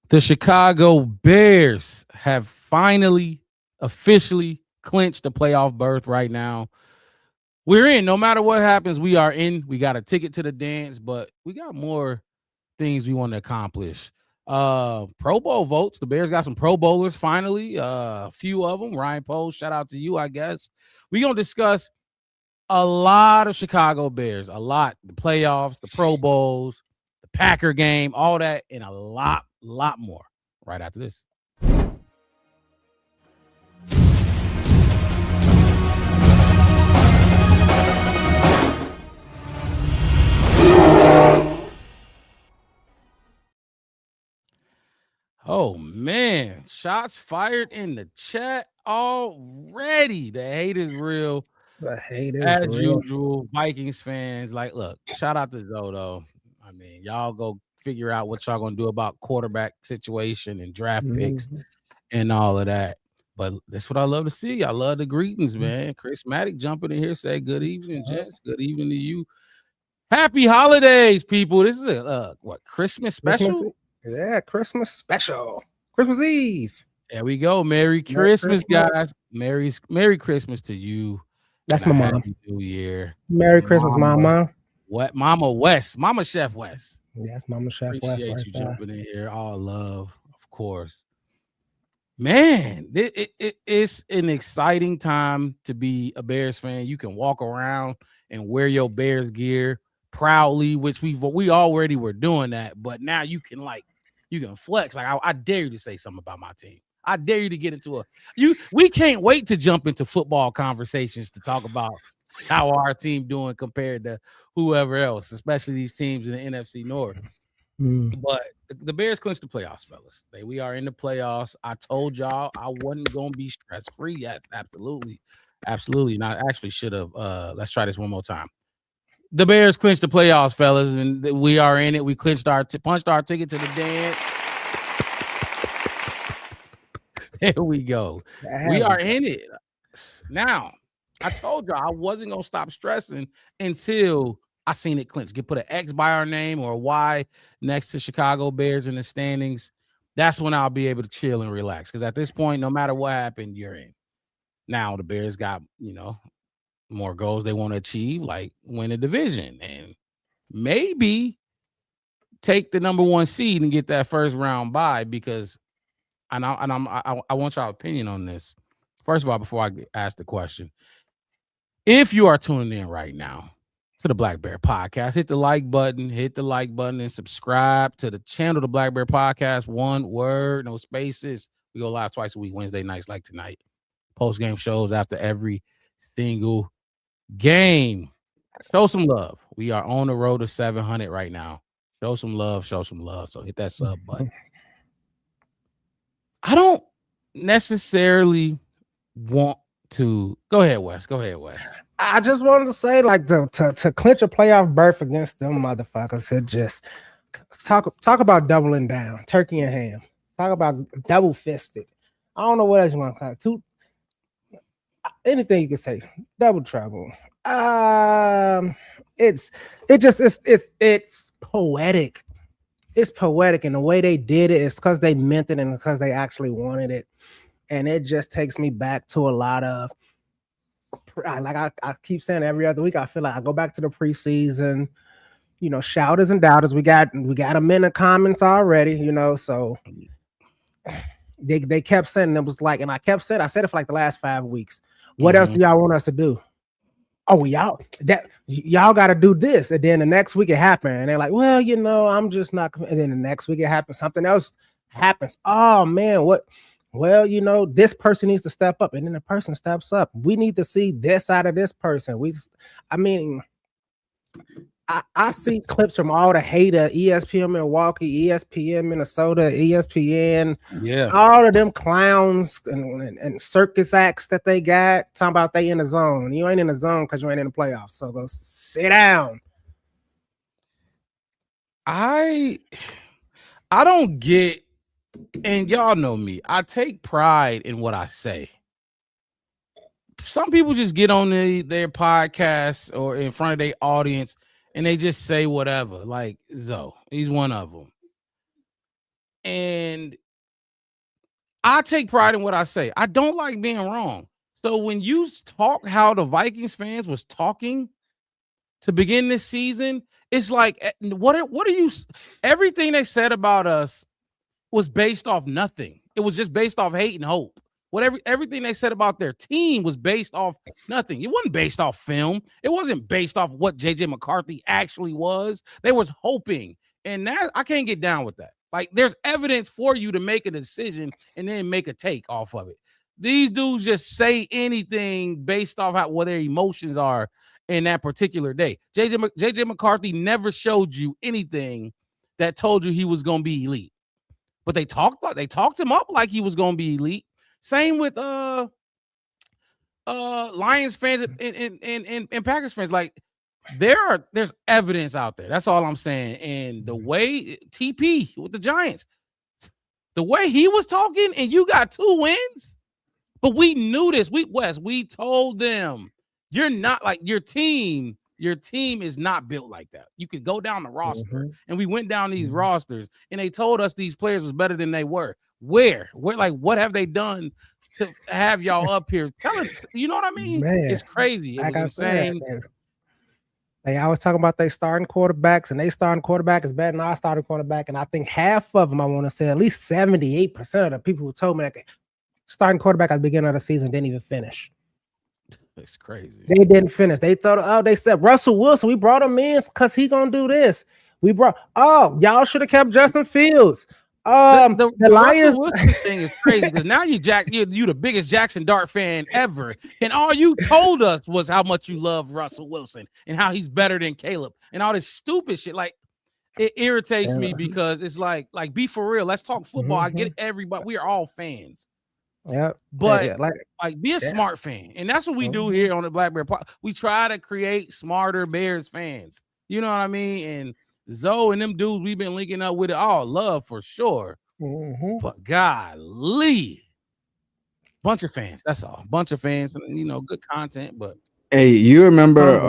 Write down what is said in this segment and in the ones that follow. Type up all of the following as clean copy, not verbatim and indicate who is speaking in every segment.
Speaker 1: The Chicago Bears have finally officially clinched the playoff berth right now. We're in. No matter what happens, we are in. We got a ticket to the dance, but we got more things we want to accomplish. Pro Bowl votes. The Bears got some Pro Bowlers finally. A few of them. Ryan Post, shout out to you, I guess. We're gonna discuss a lot of Chicago Bears, a lot. The playoffs, the Pro Bowls, the Packer game, all that, and a lot more right after this. Oh man, shots fired in the chat already. The hate is real.
Speaker 2: The hate is
Speaker 1: As
Speaker 2: real.
Speaker 1: usual, Vikings fans, like, look, shout out to Zoe though. I mean, y'all go figure out what y'all gonna do about quarterback situation and draft picks
Speaker 2: Mhm.
Speaker 1: and all of that. But that's what I love to see. I love the greetings, man. Chris Maddock jumping in here, say good evening, gents. Good evening to you. Happy holidays, people. This is a what Christmas
Speaker 2: Christmas,
Speaker 1: special?
Speaker 2: yeah, Christmas special. Christmas Eve.
Speaker 1: There we go. Merry
Speaker 2: Merry
Speaker 1: Christmas,
Speaker 2: Christmas.
Speaker 1: guys. Merry Christmas to you.
Speaker 2: That's
Speaker 1: And
Speaker 2: my
Speaker 1: a
Speaker 2: mom.
Speaker 1: happy new year.
Speaker 2: Merry Christmas, Mama.
Speaker 1: What Mama West, Mama Chef West.
Speaker 2: Yes, Mama Chef West
Speaker 1: Appreciate
Speaker 2: right
Speaker 1: you
Speaker 2: there.
Speaker 1: jumping in here. All love, of course. Man, it's an exciting time to be a Bears fan. You can walk around and wear your Bears gear proudly, which we already were doing that, but now you can flex. Like I dare you to say something about my team. I dare you to get into we can't wait to jump into football conversations to talk about how our team doing compared to whoever else, especially these teams in the NFC North. But the Bears clinched the playoffs, fellas. We are in the playoffs. I told y'all I wasn't gonna be stress free. Yes, absolutely, and I actually should have. Let's try this one more time. The Bears clinched the playoffs, fellas, and we are in it. We punched our ticket to the dance. There we go. We are in it now. I told y'all I wasn't gonna stop stressing until I seen it clinch. Put an X by our name or a Y next to Chicago Bears in the standings. That's when I'll be able to chill and relax. Because at this point, no matter what happened, you're in. Now the Bears got, more goals they want to achieve, like win a division and maybe take the number 1 seed and get that first round bye. Because I want y'all opinion on this. First of all, before I ask the question, if you are tuning in right now to the Black Bear Podcast, hit the like button and subscribe to the channel, the Black Bear Podcast. One word, no spaces. We go live twice a week, Wednesday nights like tonight. Post-game shows after every single game. Show some love. We are on the road to 700 right now. Show some love. So hit that sub button. I don't necessarily want to go ahead, Wes.
Speaker 2: I just wanted to say, like, to clinch a playoff berth against them motherfuckers, it just talk about doubling down, turkey and ham. Talk about double fisted. I don't know what else you want to call it. Anything you can say, double trouble. It's poetic. It's poetic, and the way they did it is because they meant it and because they actually wanted it. And it just takes me back to a lot of, like I keep saying every other week, I feel like I go back to the preseason, shouters and doubters. We got them in the comments already, so they kept saying it was like, and I said it for like the last 5 weeks. What else do y'all want us to do? Oh, y'all got to do this. And then the next week it happened. And they're like, well, I'm just not. And then the next week it happens. Something else happens. Oh, man, what? Well, this person needs to step up. And then the person steps up. We need to see this out of this person. I see clips from all the hater, ESPN Milwaukee, ESPN Minnesota, ESPN, all of them clowns and circus acts that they got talking about they in the zone. You ain't in the zone because you ain't in the playoffs. So go sit down.
Speaker 1: I don't get, and y'all know me, I take pride in what I say. Some people just get on their podcasts or in front of their audience and they just say whatever, like Zoe. He's one of them. And I take pride in what I say. I don't like being wrong. So when you talk how the Vikings fans was talking to begin this season, it's like, what are you? Everything they said about us was based off nothing. It was just based off hate and hope. Everything they said about their team was based off nothing. It wasn't based off film. It wasn't based off what JJ McCarthy actually was. They was hoping, and that I can't get down with that. Like, there's evidence for you to make a decision and then make a take off of it. These dudes just say anything based off what their emotions are in that particular day. JJ McCarthy never showed you anything that told you he was going to be elite. But they talked him up like he was going to be elite. Same with Lions fans and Packers fans. Like, there's evidence out there. That's all I'm saying. And the way TP with the Giants, the way he was talking, and you got 2 wins, but we knew this. We told them, you're not like your team. Your team is not built like that. You could go down the roster, and we went down these rosters, and they told us these players was better than they were. Where, like, what have they done to have y'all up here? Tell us, you know what I mean? Man, it's crazy. It was insane.
Speaker 2: They always talking about they starting quarterbacks, and they starting quarterback is better than our starting quarterback. And I think half of them, I want to say at least 78% of the people who told me that starting quarterback at the beginning of the season didn't even finish.
Speaker 1: It's crazy.
Speaker 2: They didn't finish. They told, they said Russell Wilson, we brought him in because he gonna do this. Y'all should have kept Justin Fields.
Speaker 1: The Lions Russell Wilson thing is crazy because now you the biggest Jackson Dart fan ever, and all you told us was how much you love Russell Wilson and how he's better than Caleb and all this stupid shit. Like, it irritates me because it's like be for real. Let's talk football. I get everybody. We are all fans.
Speaker 2: Yeah,
Speaker 1: but like be a smart fan, and that's what we do here on the Black Bear Pod. We try to create smarter Bears fans. You know what I mean? And Zoe and them dudes we've been linking up with it all love for sure. But golly, bunch of fans. That's all. Bunch of fans, and good content. But
Speaker 3: hey, you remember?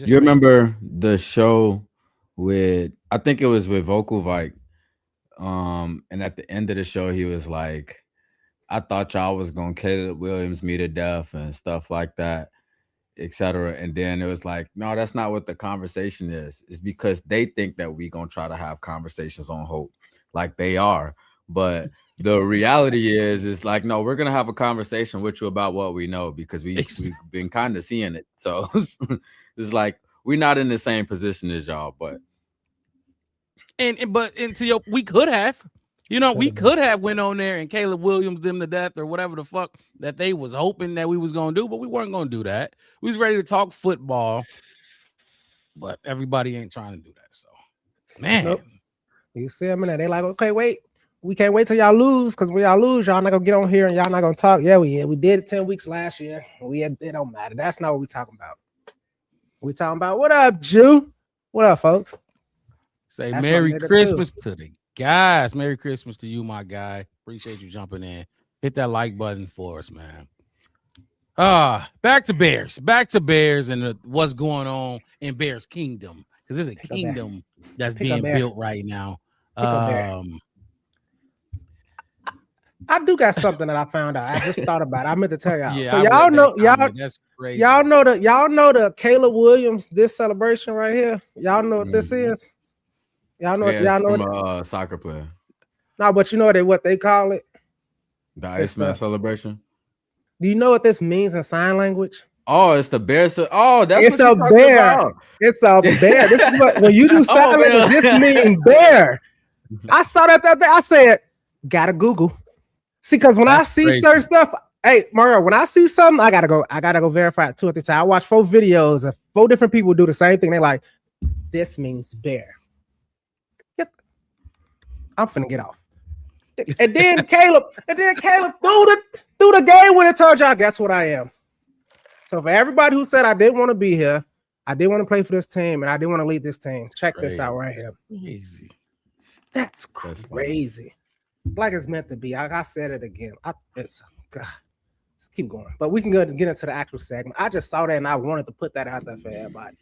Speaker 3: Remember the show with? I think it was with Vocal Vike. And at the end of the show, he was like, I thought y'all was gonna Caleb Williams me to death and stuff like that, etc. And then it was like, no, that's not what the conversation is. It's because they think that we gonna try to have conversations on hope, like they are. But the reality is like, no, we're gonna have a conversation with you about what we know because we've been kind of seeing it. So it's like we're not in the same position as y'all, but
Speaker 1: we could have. We could have went on there and Caleb Williams them to death or whatever the fuck that they was hoping that we was going to do, but we weren't going to do that. We was ready to talk football, but everybody ain't trying to do that. So, man.
Speaker 2: Nope. You see them in there. They like, okay, wait. We can't wait till y'all lose because when y'all lose, y'all not going to get on here and y'all not going to talk. Yeah, we did it 10 weeks last year. It don't matter. That's not what we talking about. We talking about, what up, Jew? What up, folks?
Speaker 1: Say Merry Christmas to the guys. Merry Christmas to you, my guy. Appreciate you jumping in. Hit that like button for us, man. Back to Bears and what's going on in Bears Kingdom, because there's a kingdom that's being built right now.
Speaker 2: I do got something that I found out. I just thought about it. I meant to tell y'all. Yeah, so y'all know, that's crazy. Y'all know the Caleb Williams this celebration right here. Y'all know what this is. Y'all know
Speaker 3: a soccer player.
Speaker 2: No, but you know what they call it?
Speaker 3: The Iceman celebration.
Speaker 2: Do you know what this means in sign language?
Speaker 3: Oh, it's the bear. Oh,
Speaker 2: it's a bear. About. It's a bear. This is what when you do sign language, this means bear. I saw that day. I said, gotta Google. See, because when I see certain stuff, hey Mario, when I see something, I gotta go verify it 2 at the time. I watch 4 videos and 4 different people do the same thing. They're like, this means bear. I'm finna get off. And then Caleb threw the game when it told y'all, guess what I am. So for everybody who said I didn't want to be here, I didn't want to play for this team, and I didn't want to lead this team. Check this out right here.
Speaker 1: Crazy.
Speaker 2: That's crazy. Like it's meant to be. I said it again. Let's keep going. But we can go get into the actual segment. I just saw that and I wanted to put that out there for everybody.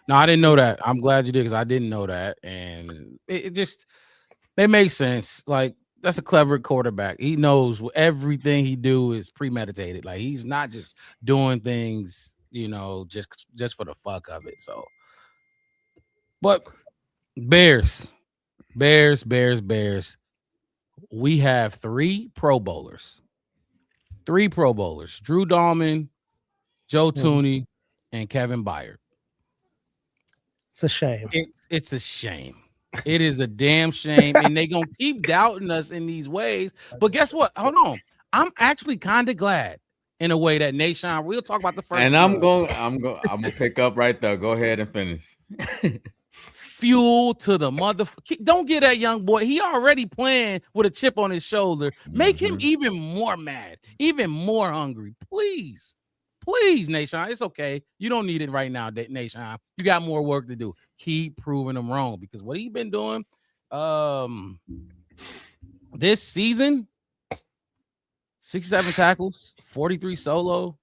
Speaker 1: No, I didn't know that. I'm glad you did because I didn't know that. And it just It makes sense. Like that's a clever quarterback. He knows everything he do is premeditated. Like he's not just doing things, just for the fuck of it. So, but Bears, Bears, Bears, Bears. We have three Pro Bowlers. Drew Dahlman, Joe Tooney, and Kevin Byard.
Speaker 2: It's a shame.
Speaker 1: It's a shame. It is a damn shame. And they're going to keep doubting us in these ways. But guess what? Hold on. I'm actually kind of glad in a way that Nation, we'll talk about the first.
Speaker 3: And I'm gonna pick up right there. Go ahead and finish.
Speaker 1: Fuel to the motherfucker. Don't get that young boy. He already playing with a chip on his shoulder. Make him even more mad, even more hungry. Please, Nation. It's okay. You don't need it right now, Nation. You got more work to do. Keep proving them wrong because what he been doing this season, 67 tackles, 43 solo,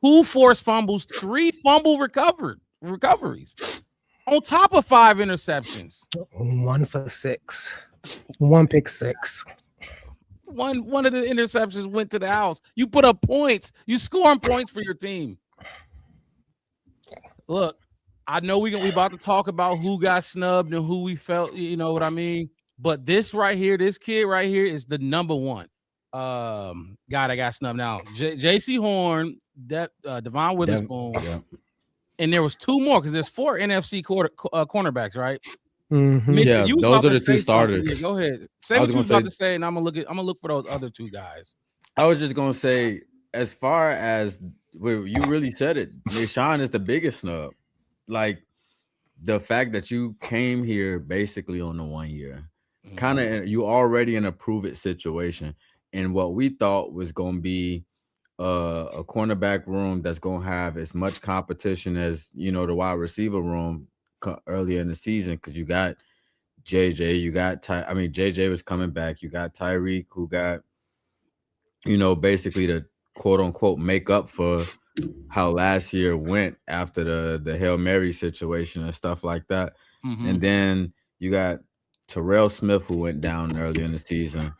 Speaker 1: 2 forced fumbles, 3 fumble recoveries. On top of 5 interceptions.
Speaker 2: 1 for 6. 1 pick 6.
Speaker 1: One of the interceptions went to the house. You put up points. You scoring points for your team. Look, I know we about to talk about who got snubbed and who we felt, you know what I mean? But this right here, this kid right here is the number one guy that got snubbed. Now, J.C. Horn, Devon Witherspoon, and there was 2 more because there's 4 NFC cornerbacks, right?
Speaker 2: Mm-hmm.
Speaker 3: Yeah, those are the 2 starters.
Speaker 1: Yeah, go ahead. Say what you was about to say, and I'm gonna look for those other 2 guys.
Speaker 3: I was just gonna say, as far as you really said it, Deshaun is the biggest snub. Like the fact that you came here basically on the 1 year, kind of you already in a prove it situation, and what we thought was gonna be a cornerback room that's gonna have as much competition as the wide receiver room earlier in the season, because you got JJ, you got JJ was coming back, you got Tyreek, who got basically the quote unquote make up for how last year went after the Hail Mary situation and stuff like that. And then you got Terrell Smith, who went down earlier in the season.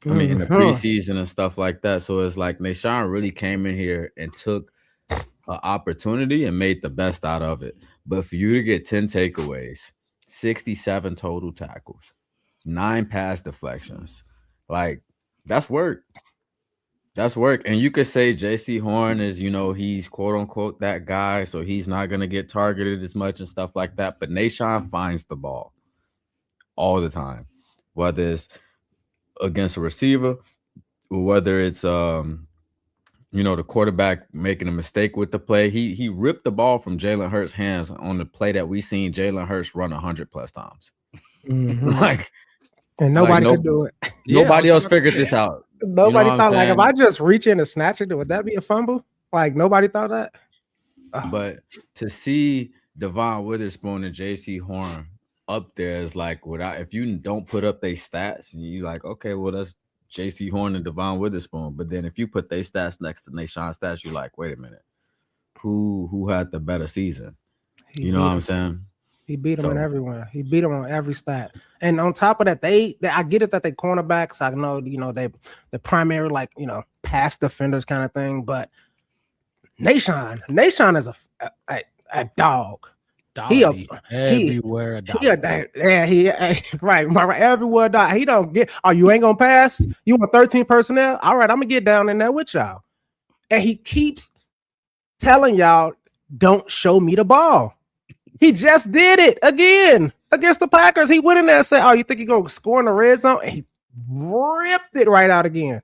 Speaker 3: In the preseason and stuff like that. So it's like Nashawn really came in here and took an opportunity and made the best out of it. But for you to get 10 takeaways, 67 total tackles, 9 pass deflections, like that's work. That's work. And you could say J.C. Horn is, he's quote unquote that guy, so he's not going to get targeted as much and stuff like that. But Nashawn finds the ball all the time, whether it's against a receiver or whether it's the quarterback making a mistake with the play. He ripped the ball from Jalen Hurts' hands on the play that we seen Jalen Hurts run 100+ times.
Speaker 2: And nobody could do it.
Speaker 3: Nobody else figured this out.
Speaker 2: Nobody thought, if I just reach in and snatch it, would that be a fumble? Like nobody thought that.
Speaker 3: But to see Devon Witherspoon and J.C. Horn up there is like, if you don't put up their stats and you like, okay, well, that's J.C. Horn and Devon Witherspoon. But then if you put their stats next to Nashawn's stats, you're like, wait a minute, who had the better season? You know what I'm saying?
Speaker 2: He beat them in everywhere. He beat them on every stat. And on top of that, they I get it that they cornerbacks. I know, the primary, pass defenders kind of thing. But Nation is a dog. He
Speaker 1: everywhere.
Speaker 2: Right, everywhere. Dog. He don't get. Oh, you ain't gonna pass. You want 13 personnel? All right, I'm gonna get down in there with y'all. And he keeps telling y'all, "Don't show me the ball." He just did it again against the Packers. He went in there and said, "Oh, you think you're gonna score in the red zone?" And he ripped it right out again.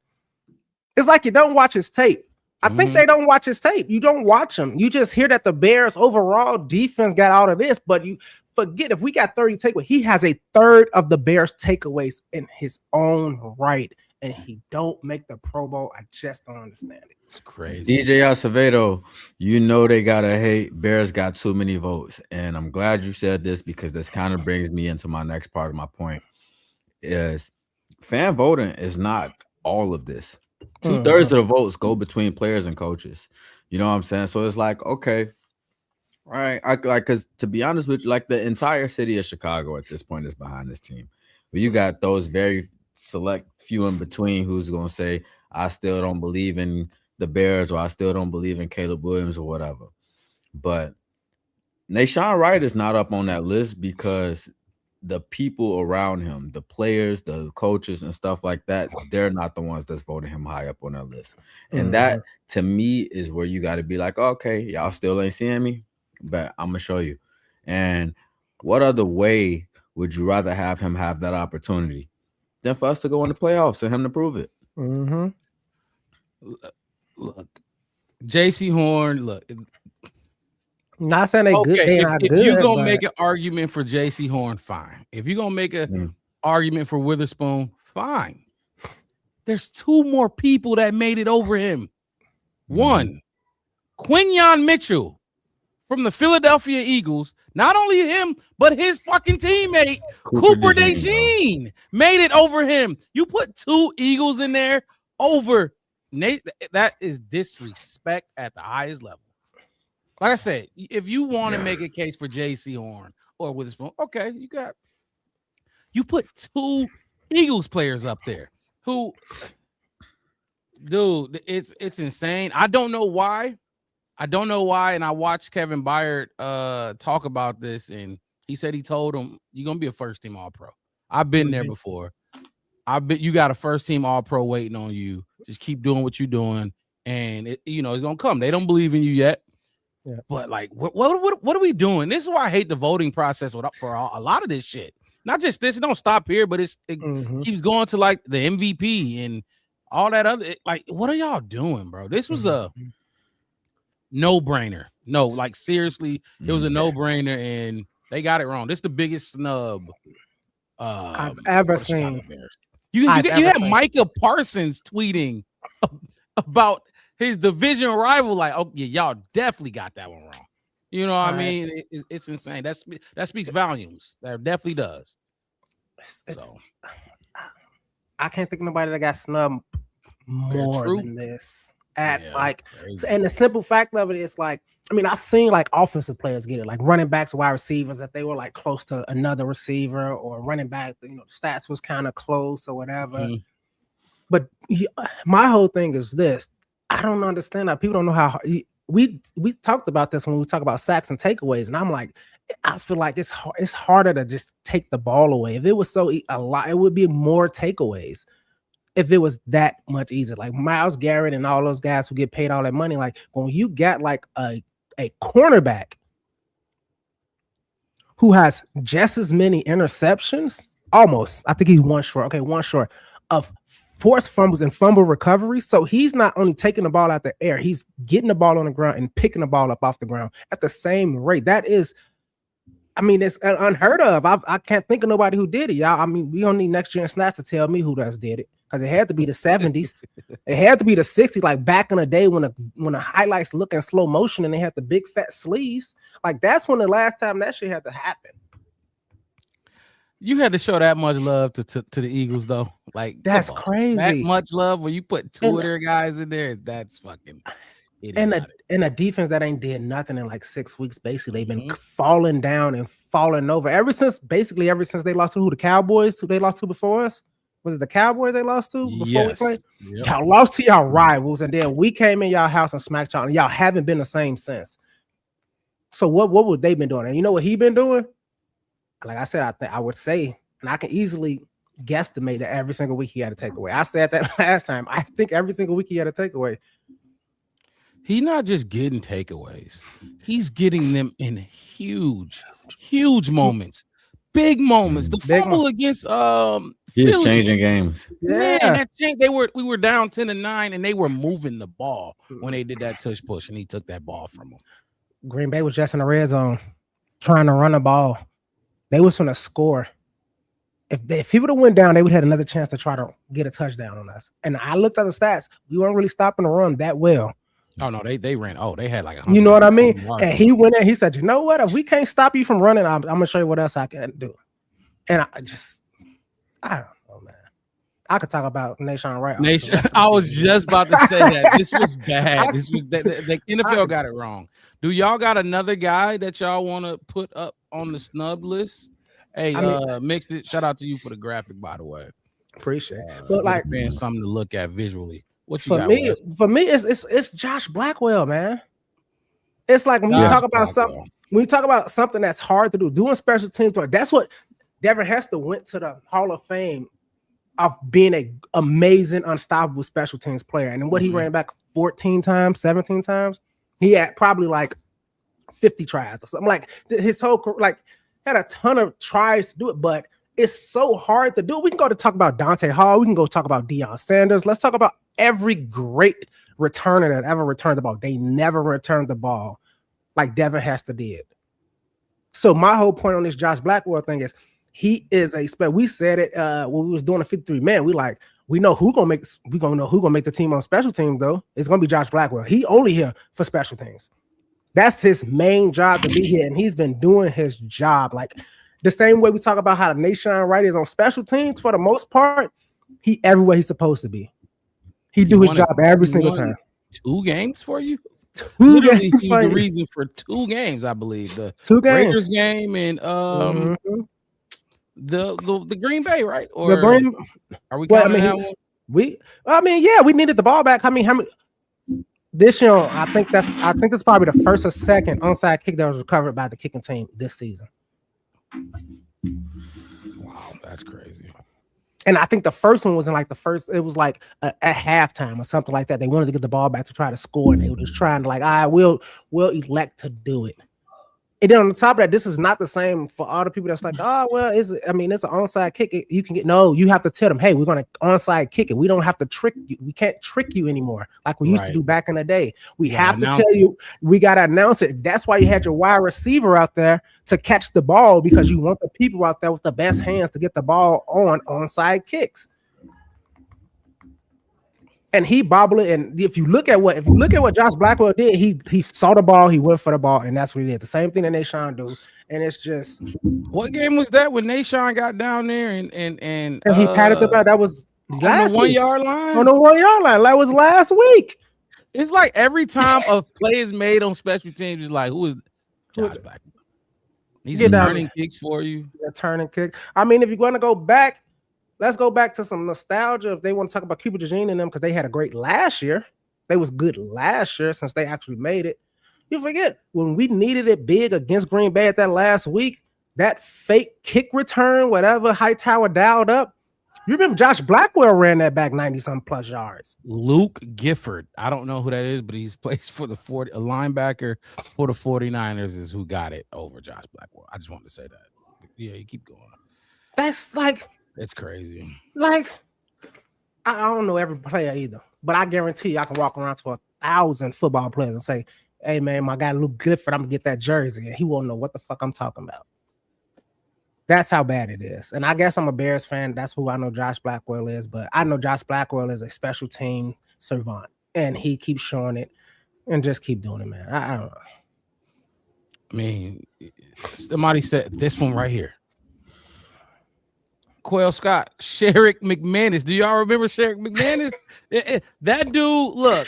Speaker 2: It's like you don't watch his tape. I think they don't watch his tape. You don't watch him. You just hear that the Bears' overall defense got out of this, but you forget if we got 30 takeaways, he has a third of the Bears' takeaways in his own right, and he don't make the Pro Bowl. I just don't understand it.
Speaker 1: It's crazy.
Speaker 3: DJ Acevedo, they gotta hate Bears got too many votes, and I'm glad you said this because this kind of brings me into my next part of my point. Is fan voting is not all of this. 2/3 of the votes go between players and coaches. You know what I'm saying? So it's like, okay, Right. I like because to be honest with you, like the entire city of Chicago at this point is behind this team. But you got those very select few in between who's gonna say, I still don't believe in the Bears or I still don't believe in Caleb Williams or whatever. But Nashawn Wright is not up on that list because the people around him, the players, the coaches, and stuff like that, they're not the ones that's voting him high up on that list. And that to me is where you got to be like, okay, y'all still ain't seeing me, but I'm gonna show you. And what other way would you rather have him have that opportunity than for us to go in the playoffs and him to prove it?
Speaker 1: Look, JC Horn, look.
Speaker 2: Not saying they good. They not
Speaker 1: if
Speaker 2: good.
Speaker 1: You're gonna make an argument for JC Horn, fine. If you're gonna make an argument for Witherspoon, fine. There's two more people that made it over him. One, Quinyon Mitchell from the Philadelphia Eagles. Not only him, but his fucking teammate Cooper DeJean made it over him. You put two Eagles in there over Nate. That is disrespect at the highest level. Like I said, if you want to make a case for JC Horn or Witherspoon, okay, you put two Eagles players up there who, dude, it's insane. I don't know why. And I watched Kevin Byard talk about this, and he said he told him, you're gonna be a first team All-Pro. I've been there before. You got a first team All-Pro waiting on you. Just keep doing what you're doing, and it's gonna come. They don't believe in you yet. Yeah. But like, what are we doing? This is why I hate the voting process for a lot of this shit. Not just this. It don't stop here, but it keeps going to like the MVP and all that other. Like, what are y'all doing, bro? This was a no-brainer. No, like seriously, it was a no-brainer, and they got it wrong. This is the biggest snub
Speaker 2: I've ever seen.
Speaker 1: You had Micah Parsons tweeting about his division rival, like, oh yeah, y'all definitely got that one wrong. You know what I mean? It's insane. That speaks volumes. That definitely does.
Speaker 2: I can't think of nobody that got snubbed more than this. And the simple fact of it is like, I mean, I've seen like offensive players get it, like running backs, wide receivers, that they were like close to another receiver or running back. The stats was kind of close or whatever. But my whole thing is this. I don't understand that people don't know how we talked about this when we talk about sacks and takeaways, and I'm like, I feel like it's harder to just take the ball away. If it was a lot, it would be more takeaways. If it was that much easier, like Myles Garrett and all those guys who get paid all that money, like when you got like a cornerback who has just as many interceptions, almost, I think he's one short of forced fumbles and fumble recovery. So he's not only taking the ball out the air, he's getting the ball on the ground and picking the ball up off the ground at the same rate. That is, I mean, it's unheard of. I can't think of nobody who did it, y'all. I mean, we don't need Next Gen Stats to tell me who does did it, because it had to be the 70s. It had to be the 60s, like back in the day when the highlights look in slow motion and they had the big fat sleeves. Like that's when the last time that shit had to happen.
Speaker 1: You had to show that much love to the Eagles, though. Like
Speaker 2: that's crazy.
Speaker 1: That much love when you put two of their guys in there. That's fucking.
Speaker 2: And a defense that ain't did nothing in like 6 weeks. Basically, they've been falling down and falling over ever since they lost to the Cowboys, who they lost to before us. Was it the Cowboys they lost to before we played? Yep. Y'all lost to y'all rivals, and then we came in y'all house and smacked y'all, and y'all haven't been the same since. So what would they been doing? And you know what he been doing? Like I said, I would say, and I can easily guesstimate that every single week he had a takeaway. I said that last time. I think every single week he had a takeaway.
Speaker 1: He's not just getting takeaways. He's getting them in huge moments. Big moments. The fumble against
Speaker 3: Philly. Changing games.
Speaker 1: Man, that changed. We were down 10-9, and they were moving the ball when they did that tush push, and he took that ball from them.
Speaker 2: Green Bay was just in the red zone trying to run the ball. They was going to score. If he would have went down, they would have had another chance to try to get a touchdown on us. And I looked at the stats. We weren't really stopping the run that well.
Speaker 1: Oh, no, they ran. Oh, they had like
Speaker 2: you know what I mean? And he went in. He said, you know what? If we can't stop you from running, I'm going to show you what else I can do. And I don't know, man. I could talk about Nation Wright.
Speaker 1: I was just about to say that. This was bad. This was the NFL got it wrong. Do y'all got another guy that y'all want to put up on the snub list? Hey, Mixed It. Shout out to you for the graphic, by the way.
Speaker 2: Appreciate it. But like
Speaker 1: being something to look at visually. What you
Speaker 2: for
Speaker 1: got,
Speaker 2: me?
Speaker 1: Wes?
Speaker 2: For me, it's Josh Blackwell, man. It's like when you talk about something. When you talk about something that's hard to do, doing special teams, that's what Devin Hester went to the Hall of Fame of being an amazing, unstoppable special teams player. And then what he ran back 14 times, 17 times, he had probably like 50 tries or something. Like his whole had a ton of tries to do it, but it's so hard to do. We can go to talk about Dante Hall. We can go talk about Deion Sanders. Let's talk about every great returner that ever returned the ball. They never returned the ball like Devin Hester did. So my whole point on this Josh Blackwell thing is he is we said it when we was doing a 53 man. We know who gonna make the team on special teams though. It's gonna be Josh Blackwell. He only here for special teams. That's his main job to be here, and he's been doing his job. Like the same way we talk about how the Nation Wright is on special teams for the most part, he everywhere he's supposed to be. He do his job every single time.
Speaker 1: 2 games for you?
Speaker 2: 2 games.
Speaker 1: He's the reason for 2 games, I believe. The
Speaker 2: 2 games.
Speaker 1: Raiders game and the Green Bay, right? Or
Speaker 2: the Green,
Speaker 1: are we counting that one?
Speaker 2: We needed the ball back. I mean, how many this year? I think it's probably the first or second onside kick that was recovered by the kicking team this season.
Speaker 1: Wow, that's crazy.
Speaker 2: And I think the first one was at halftime or something like that. They wanted to get the ball back to try to score, and they were just trying to we'll elect to do it. And then on the top of that, this is not the same for all the people that's like, it's an onside kick. You can you have to tell them, hey, we're going to onside kick it. We don't have to trick you. We can't trick you anymore like we used to do back in the day. We have to tell you, we got to announce it. That's why you had your wide receiver out there to catch the ball, because you want the people out there with the best hands to get the ball on onside kicks. And he bobbled it. And if you look at what Josh Blackwell did, he saw the ball, he went for the ball, and that's what he did. The same thing that Nation do. And it's just,
Speaker 1: what game was that when Nation got down there and
Speaker 2: he patted the ball? That was
Speaker 1: last on the 1 yard line.
Speaker 2: On the 1 yard line. That was last week.
Speaker 1: It's like every time a play is made on special teams, it's like, who is Josh Blackwell? He's returning kicks for you.
Speaker 2: Returning kick. I mean, if you're going to go back, let's go back to some nostalgia. If they want to talk about Cuba Jean and them, because they had a great last year. They was good last year since they actually made it. You forget when we needed it big against Green Bay at that last week, that fake kick return, whatever Hightower dialed up. You remember Josh Blackwell ran that back 90-some plus yards.
Speaker 1: Luke Gifford. I don't know who that is, but he's plays for a linebacker for the 49ers is who got it over Josh Blackwell. I just wanted to say that. Yeah, you keep going.
Speaker 2: That's like...
Speaker 1: It's crazy.
Speaker 2: Like, I don't know every player either, but I guarantee you I can walk around to 1,000 football players and say, hey, man, my guy Luke Gifford, I'm going to get that jersey. And he won't know what the fuck I'm talking about. That's how bad it is. And I guess I'm a Bears fan. That's who I know Josh Blackwell is. But I know Josh Blackwell is a special team servant. And he keeps showing it and just keep doing it, man. I don't know.
Speaker 1: I mean, somebody said this one right here. Quail Scott, Sherrick McManus. Do y'all remember Sherrick McManus? That dude, look,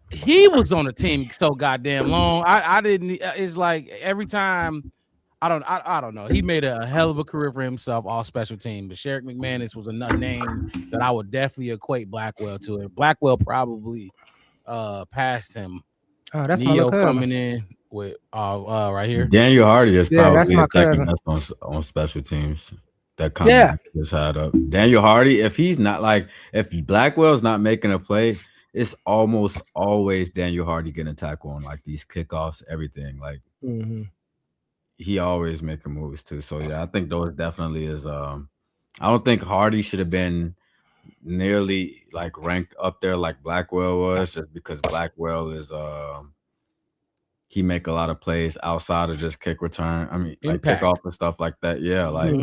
Speaker 1: he was on the team so goddamn long. I didn't. It's like every time. I don't know. He made a hell of a career for himself, all special team. But Sherrick McManus was another name that I would definitely equate Blackwell to. And Blackwell probably passed him.
Speaker 2: Oh, that's
Speaker 1: Neo
Speaker 2: my cousin.
Speaker 1: coming in with right here.
Speaker 3: Daniel Hardy is probably
Speaker 2: that's my cousin.
Speaker 3: on special teams. That comment just had up. Daniel Hardy, if Blackwell's not making a play, it's almost always Daniel Hardy getting a tackle on like these kickoffs, everything. Like he always making moves too. So yeah, I think those definitely is. I don't think Hardy should have been nearly like ranked up there like Blackwell was, just because Blackwell is he make a lot of plays outside of just kick return. I mean, like kickoff and stuff like that. Yeah, like.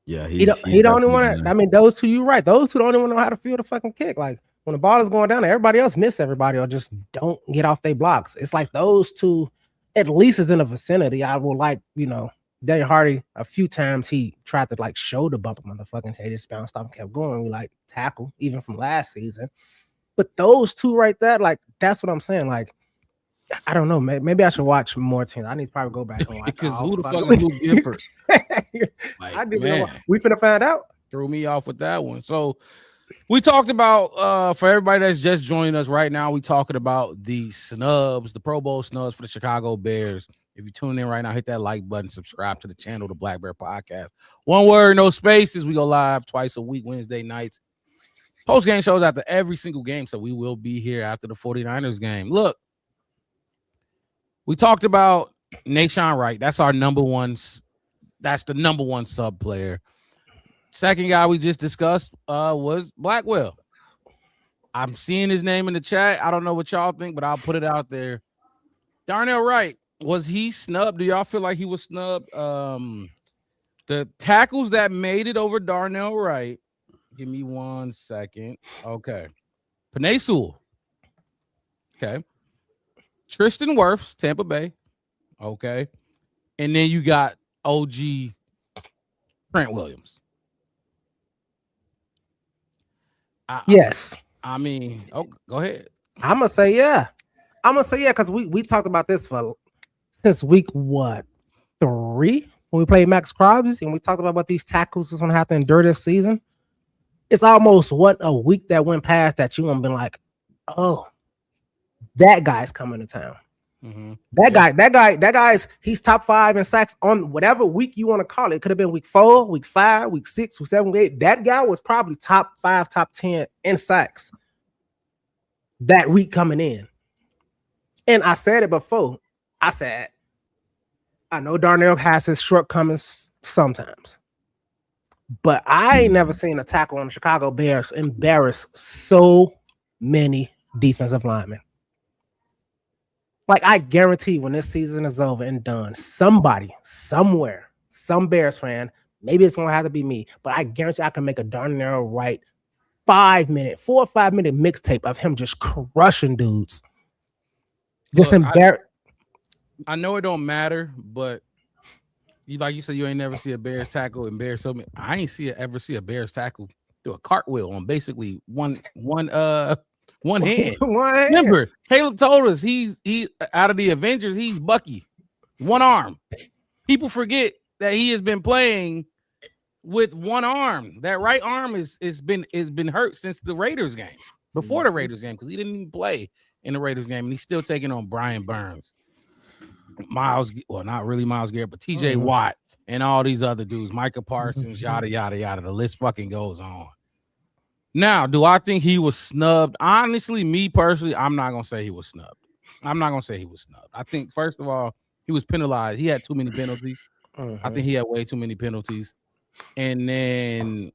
Speaker 3: Yeah, he the only one.
Speaker 2: I mean, those two, you're right. Those two the only one know how to field a fucking kick. Like when the ball is going down, everybody else miss everybody or just don't get off their blocks. It's like those two, at least, is in the vicinity. I will like, Daniel Hardy, a few times he tried to like shoulder bump a motherfucking head, just bounced off and kept going. We like tackle, even from last season. But those two right there, like that's what I'm saying. Like, I don't know. Maybe I should watch more teams. I need to probably go back and watch.
Speaker 1: Because who the fuck is Luke Gifford?
Speaker 2: I didn't know. We finna find out.
Speaker 1: Threw me off with that one. So we talked about for everybody that's just joining us right now, we talking about the snubs, the Pro Bowl snubs for the Chicago Bears. If you're tuning in right now, hit that like button, subscribe to the channel, the Black Bear Podcast. One word, no spaces. We go live twice a week, Wednesday nights. Post-game shows after every single game, so we will be here after the 49ers game. Look, we talked about Nahshon Wright. That's our number one. That's the number one sub player. Second guy we just discussed was Blackwell. I'm seeing his name in the chat. I don't know what y'all think, but I'll put it out there. Darnell Wright. Was he snubbed? Do y'all feel like he was snubbed? The tackles that made it over Darnell Wright. Give me 1 second. Okay. Penei Sewell. Okay. Tristan Wirfs, Tampa Bay. Okay. And then you got OG Trent Williams.
Speaker 2: Yes.
Speaker 1: I mean, go ahead.
Speaker 2: I'm gonna say yeah. Because we talked about this since week 3 when we played Max Crosby, and we talked about what these tackles is gonna have to endure this season. It's almost a week that went past that you won't been like, oh, that guy's coming to town. Mm-hmm. That guy's he's top 5 in sacks on whatever week you want to call it. It could have been week 4, week 5, week 6, week 7, week 8. That guy was probably top 5, top 10 in sacks that week coming in. And I said it before. I said, I know Darnell has his shortcomings sometimes, but I ain't never seen a tackle on the Chicago Bears embarrass so many defensive linemen. Like, I guarantee when this season is over and done, somebody, somewhere, some Bears fan, maybe it's going to have to be me, but I guarantee I can make a Darnell Wright 4 or 5 minute mixtape of him just crushing dudes. Just embarrass.
Speaker 1: I know it don't matter, but like you said, you ain't never see a Bears tackle embarrass so many. I ain't ever see a Bears tackle do a cartwheel on basically one hand. Remember, Caleb told us he out of the Avengers, he's Bucky, one arm. People forget that he has been playing with one arm. That right arm is been hurt since the Raiders game, before the Raiders game, because he didn't even play in the Raiders game, and he's still taking on Brian Burns, not really Myles Garrett, but TJ Watt and all these other dudes, Micah Parsons, yada yada yada. The list fucking goes on. Now, do I think he was snubbed? Honestly, me personally, I'm not gonna say he was snubbed. I think, first of all, he was penalized. He had too many penalties. I think he had way too many penalties. And then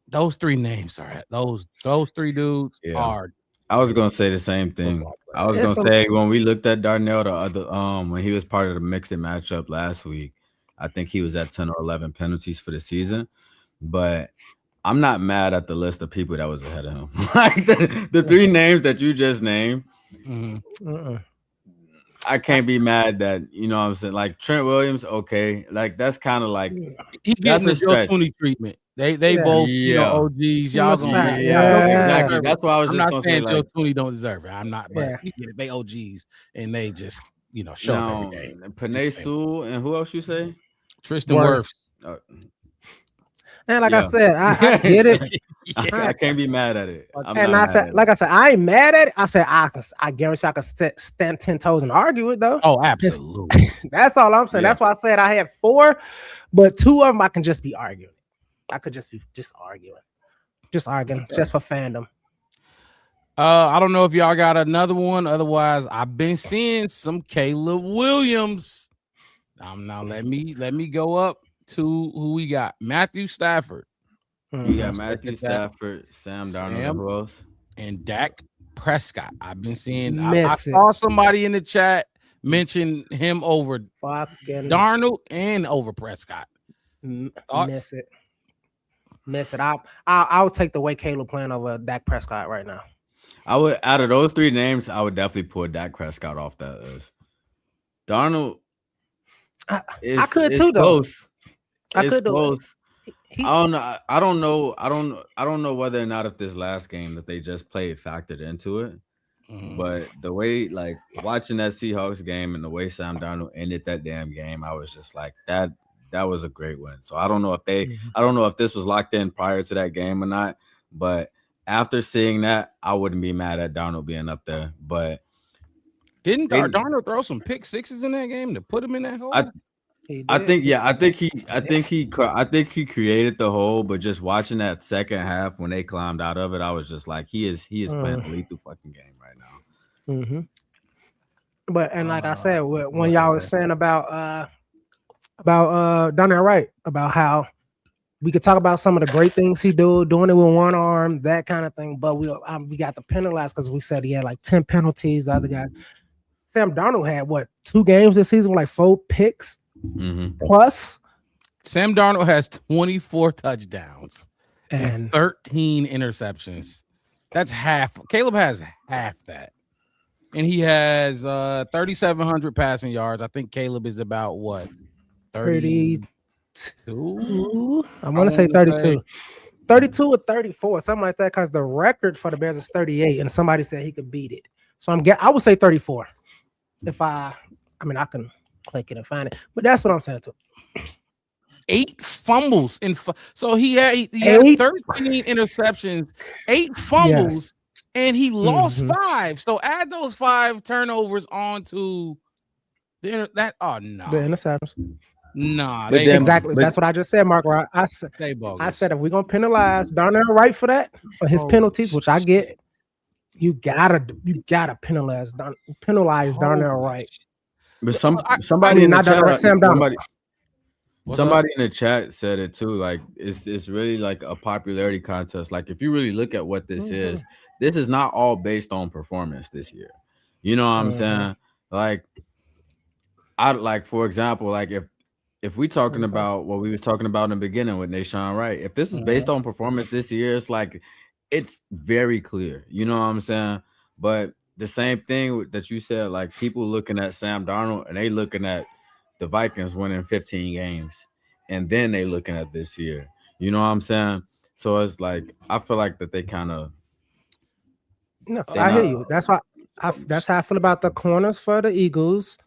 Speaker 1: those 3 names are those 3 dudes are.
Speaker 3: I was gonna say the same thing. I was gonna say when we looked at Darnell the other when he was part of the mixed matchup last week, I think he was at 10 or 11 penalties for the season. But I'm not mad at the list of people that was ahead of him. Like the 3 names that you just named. I can't be mad that, you know what I'm saying? Like Trent Williams, okay. Like that's kind of like
Speaker 1: he getting the Joe Tooney treatment. They both, you know, OGs. Y'all gonna
Speaker 3: exactly. That's why I was
Speaker 1: I'm
Speaker 3: just
Speaker 1: not
Speaker 3: gonna
Speaker 1: saying
Speaker 3: say
Speaker 1: Joe
Speaker 3: like,
Speaker 1: Tooney don't deserve it. I'm not, but they OGs and they just, you know, show up every game.
Speaker 3: Penei Sewell and who else you say?
Speaker 1: Tristan Wirfs.
Speaker 2: And like I said, I get it.
Speaker 3: I can't be mad at it.
Speaker 2: I ain't mad at it. I said I guarantee I can stand 10 toes and argue it though.
Speaker 1: Oh, absolutely.
Speaker 2: That's all I'm saying. That's why I said I had 4, but 2 of them I can just be arguing. I could just be arguing just for fandom.
Speaker 1: I don't know if y'all got another one. Otherwise, I've been seeing some Caleb Williams. Now let me go up to who we got. Matthew Stafford.
Speaker 3: You got Matthew Stafford, Sam Darnold, who else?
Speaker 1: And Dak Prescott. I've been seeing. I saw somebody in the chat mention him over
Speaker 2: fucking
Speaker 1: Darnold and over Prescott.
Speaker 2: Miss it. I'll take the way Caleb playing over Dak Prescott right now.
Speaker 3: I would, out of those 3 names, I would definitely pull Dak Prescott off that list. Darnold.
Speaker 2: I could
Speaker 3: it's
Speaker 2: too, though.
Speaker 3: close.
Speaker 2: I
Speaker 3: It's
Speaker 2: could do it.
Speaker 3: close. I don't know. I don't know whether or not if this last game that they just played factored into it. But the way, like, watching that Seahawks game and the way Sam Darnold ended that damn game, I was just like, that was a great win. So I don't know if I don't know if this was locked in prior to that game or not. But after seeing that, I wouldn't be mad at Darnold being up there. But
Speaker 1: didn't Darnold throw some pick sixes in that game to put him in that hole?
Speaker 3: I think he created the hole, but just watching that second half when they climbed out of it, I was just like, he is playing a lethal fucking game right now.
Speaker 2: Mm-hmm. But like I said, when y'all was saying about Darnell Wright, about how we could talk about some of the great things he doing it with one arm, that kind of thing. But we got the penalized because we said he had like 10 penalties. The other guy, Sam Darnold, had what, 2 games this season with like 4 picks plus.
Speaker 1: Sam Darnold has 24 touchdowns and 13 interceptions. That's half. Caleb has half that. And he has 3,700 passing yards. I think Caleb is about what? 32?
Speaker 2: I want to say 32. 32 or 34, something like that, because the record for the Bears is 38, and somebody said he could beat it. So I would say 34. If I can click it and find it, but that's what I'm saying too.
Speaker 1: 8 fumbles so he had 13 interceptions, 8 fumbles, and he lost 5. So add those 5 turnovers onto the
Speaker 2: interceptions.
Speaker 1: Nah,
Speaker 2: exactly. That's what I just said, Mark. I said if we're gonna penalize Darnell Wright for that, for his penalties, which I get, you gotta penalize Darnell Wright.
Speaker 3: But somebody in the chat said it too. Like it's really like a popularity contest. Like if you really look at what this is not all based on performance this year. You know what I'm saying? Like for example, like if we talking about what we was talking about in the beginning with Nashawn Wright, if this is based on performance this year, it's like it's very clear. You know what I'm saying? But the same thing that you said, like people looking at Sam Darnold and they looking at the Vikings winning 15 games, and then they looking at this year. You know what I'm saying? So it's like I feel like that they kind of.
Speaker 2: No, I hear you. That's how I feel about the corners for the Eagles,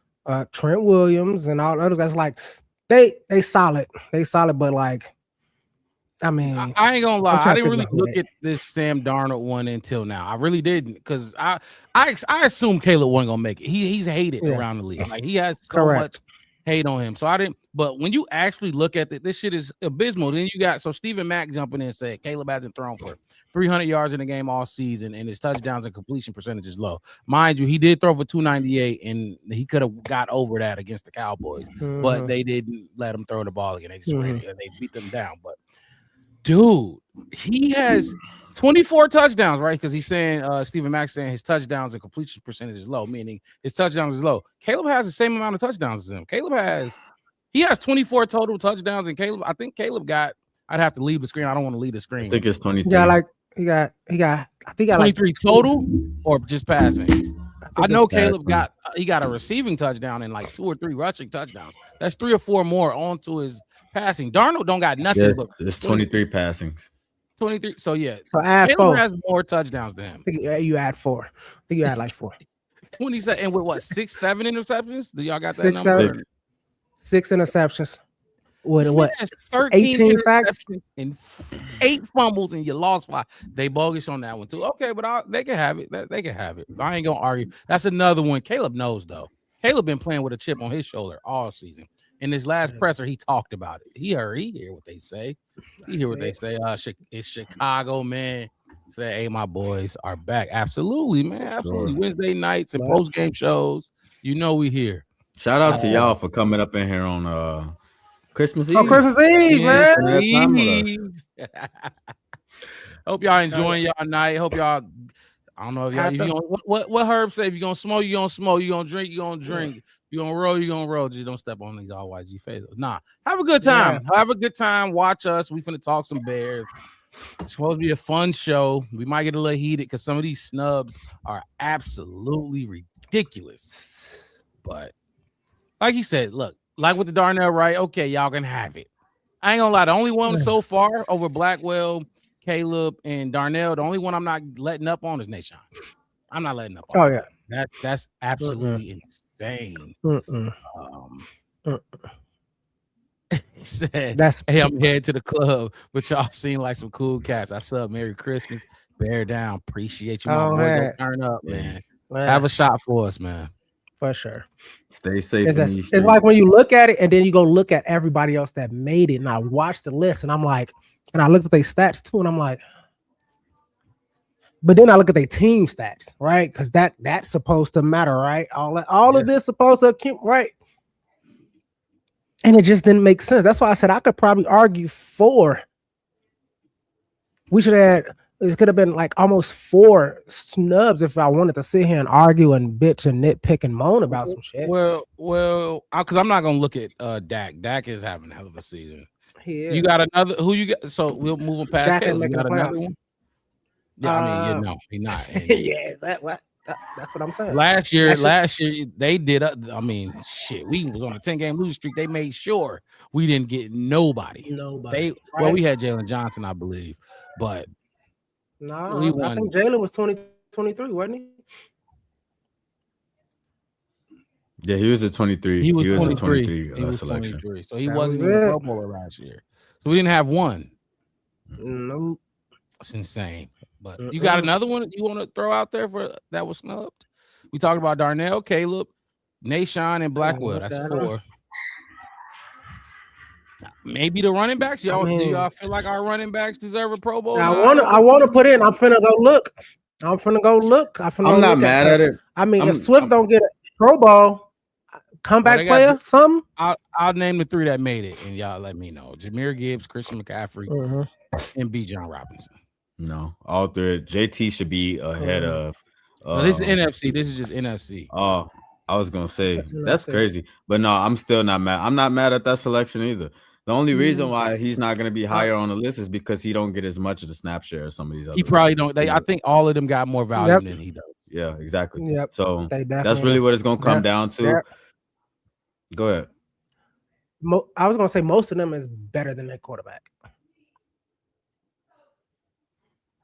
Speaker 2: Trent Williams, and all others. That's like they solid, but like. I mean,
Speaker 1: I ain't gonna lie. I didn't really look at this Sam Darnold one until now. I really didn't, because I assumed Caleb wasn't gonna make it. He's hated around the league. Like he has so much hate on him. So I didn't. But when you actually look at it, this shit is abysmal. Then you got Stephen Mack jumping in and said Caleb hasn't thrown for 300 yards in the game all season, and his touchdowns and completion percentage is low. Mind you, he did throw for 298, and he could have got over that against the Cowboys, but they didn't let him throw the ball again. They just ran it, and they beat them down. But dude, he has 24 touchdowns, right? Because he's saying, Stephen Mack saying his touchdowns and completion percentage is low, meaning his touchdowns is low. Caleb has the same amount of touchdowns as him. He has 24 total touchdowns, and I think Caleb got, I'd have to leave the screen. I don't want to leave the screen.
Speaker 3: I think it's 23.
Speaker 2: Yeah, like he got I think he got
Speaker 1: 23 like total or just passing. I know Caleb got a receiving touchdown and like 2 or 3 rushing touchdowns. That's 3 or 4 more onto his passing. Darnold don't got nothing but
Speaker 3: it's 23 passings.
Speaker 1: 23. So yeah.
Speaker 2: So add
Speaker 1: Caleb
Speaker 2: 4.
Speaker 1: has more touchdowns than him.
Speaker 2: I think you add 4. I think you add like 4.
Speaker 1: 27 and with what 6, 7 interceptions? Do y'all got that number?
Speaker 2: 6 interceptions. With what?
Speaker 1: 18 sacks and 8 fumbles, and you lost 5. They bogus on that one too. Okay, but they can have it. They can have it. I ain't gonna argue. That's another one. Caleb knows though. Caleb been playing with a chip on his shoulder all season. In his last presser, he talked about it. He hear what they say. He hear what they say. It's Chicago, man. Say, hey, my boys are back. Absolutely, man. Absolutely. Sure. Wednesday nights and post-game shows. You know we here.
Speaker 3: Shout out to y'all for coming up in here on Christmas Eve.
Speaker 2: Oh, Christmas Eve, man.
Speaker 1: Hope y'all enjoying y'all night. Hope y'all, I don't know if y'all, what Herb say, if you're gonna smoke, you're gonna smoke, you're gonna drink, you're gonna drink. You're gonna roll, you're gonna roll. Just don't step on these all YG faces. Nah, have a good time. Yeah. Have a good time. Watch us. We finna talk some Bears. It's supposed to be a fun show. We might get a little heated because some of these snubs are absolutely ridiculous. But like he said, look, like with the Darnell, right? Okay, y'all can have it. I ain't gonna lie. The only one so far over Blackwell, Caleb, and Darnell, the only one I'm not letting up on is Nation. I'm not letting up on.
Speaker 2: Oh yeah,
Speaker 1: that's absolutely insane. He said, "Hey, I'm headed to the club, but y'all seem like some cool cats. I sub Merry Christmas, bear down, appreciate you, my boy. Go turn up, man. Have a shot for us, man,
Speaker 2: for sure.
Speaker 3: Stay safe.
Speaker 2: It's like when you look at it and then you go look at everybody else that made it, and I watch the list, and I'm like, and I looked at their stats too, and I'm like, but then I look at their team stats, right? Because that's supposed to matter, right? All of this supposed to accumulate, right? And it just didn't make sense. That's why I said I could probably argue 4. We should have. It could have been like almost 4 snubs if I wanted to sit here and argue and bitch and nitpick and moan about some shit.
Speaker 1: Well, because I'm not gonna look at Dak. Dak is having a hell of a season.
Speaker 2: He is.
Speaker 1: You got another? Who you got? So we'll move him past.
Speaker 2: Dak
Speaker 1: You got another one? Yeah, I mean, no, he's not.
Speaker 2: Yeah, is that what? That's what I'm saying.
Speaker 1: Last year they did. I mean, shit, we was on a 10-game losing streak. They made sure we didn't get nobody. We had Jalen Johnson, I believe, but
Speaker 2: no, I think Jalen was 2023, wasn't he?
Speaker 3: Yeah, he was a 23.
Speaker 1: He was
Speaker 3: a
Speaker 1: 23
Speaker 3: selection.
Speaker 1: 23. So he wasn't even a Pro Bowler last year. So we didn't have one.
Speaker 2: No,
Speaker 1: it's insane. But you got another one you want to throw out there for that was snubbed? We talked about Darnell, Caleb, Nashon, and Blackwell. That's 4. Maybe the running backs. Do y'all feel like our running backs deserve a Pro Bowl?
Speaker 2: I want to put in. I'm finna go look. I'm
Speaker 3: not mad at it.
Speaker 2: I mean, if Swift don't get a Pro Bowl, comeback player, something.
Speaker 1: I'll name the 3 that made it, and y'all let me know. Jahmyr Gibbs, Christian McCaffrey, and B. John Robinson.
Speaker 3: No, all 3. JT should be ahead of.
Speaker 1: No, this is NFC. This is just NFC.
Speaker 3: Oh, I was gonna say that's crazy, but no, I'm still not mad. I'm not mad at that selection either. The only reason why he's not gonna be higher on the list is because he don't get as much of the snap share as some of these others.
Speaker 1: He probably don't. I think all of them got more value than he does.
Speaker 3: Yeah, exactly.
Speaker 2: Yep.
Speaker 3: So that's really what it's gonna come down to. Go ahead.
Speaker 2: I was gonna say most of them is better than their quarterback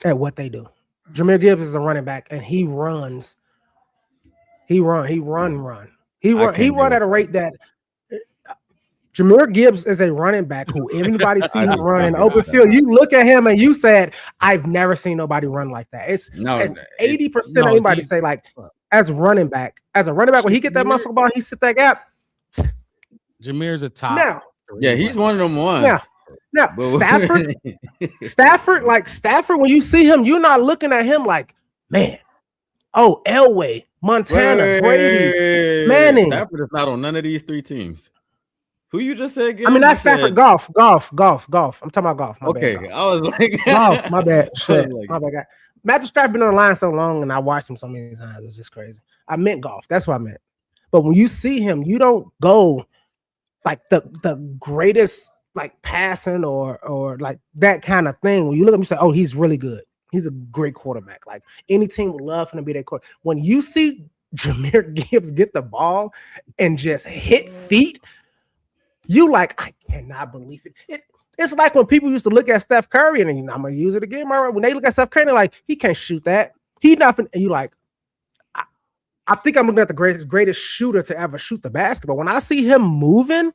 Speaker 2: at what they do. Jahmyr Gibbs is a running back, and he runs. He run at a rate that Jahmyr Gibbs is a running back who everybody see him run in open field. You look at him and you said, "I've never seen nobody run like that." It's 80% of anybody say like as a running back, when he get that motherfucker ball, he sit that gap.
Speaker 1: Jahmyr's a top.
Speaker 3: Now, yeah, he's one of them ones.
Speaker 2: Now, Stafford, when you see him, you're not looking at him like, man, Elway, Montana, Brady, Manning.
Speaker 3: Stafford is not on none of these 3 teams. Who you just said again?
Speaker 2: I mean, that's Stafford. Golf. I'm talking about golf. My bad, golf.
Speaker 3: I was like,
Speaker 2: golf. My bad. Shit. My bad, guy. Matthew Stafford been on the line so long, and I watched him so many times. It's just crazy. I meant golf. That's what I meant. But when you see him, you don't go like the greatest like passing or like that kind of thing. When you look at him, you say, "Oh, he's really good. He's a great quarterback." Like any team would love him to be that quarterback. When you see Jahmyr Gibbs get the ball and just hit feet, you like, I cannot believe it. It's like when people used to look at Steph Curry, and I'm gonna use it again, right? When they look at Steph Curry, they're like, he can't shoot that. He's not. And you like, I think I'm looking at the greatest shooter to ever shoot the basketball. When I see him moving,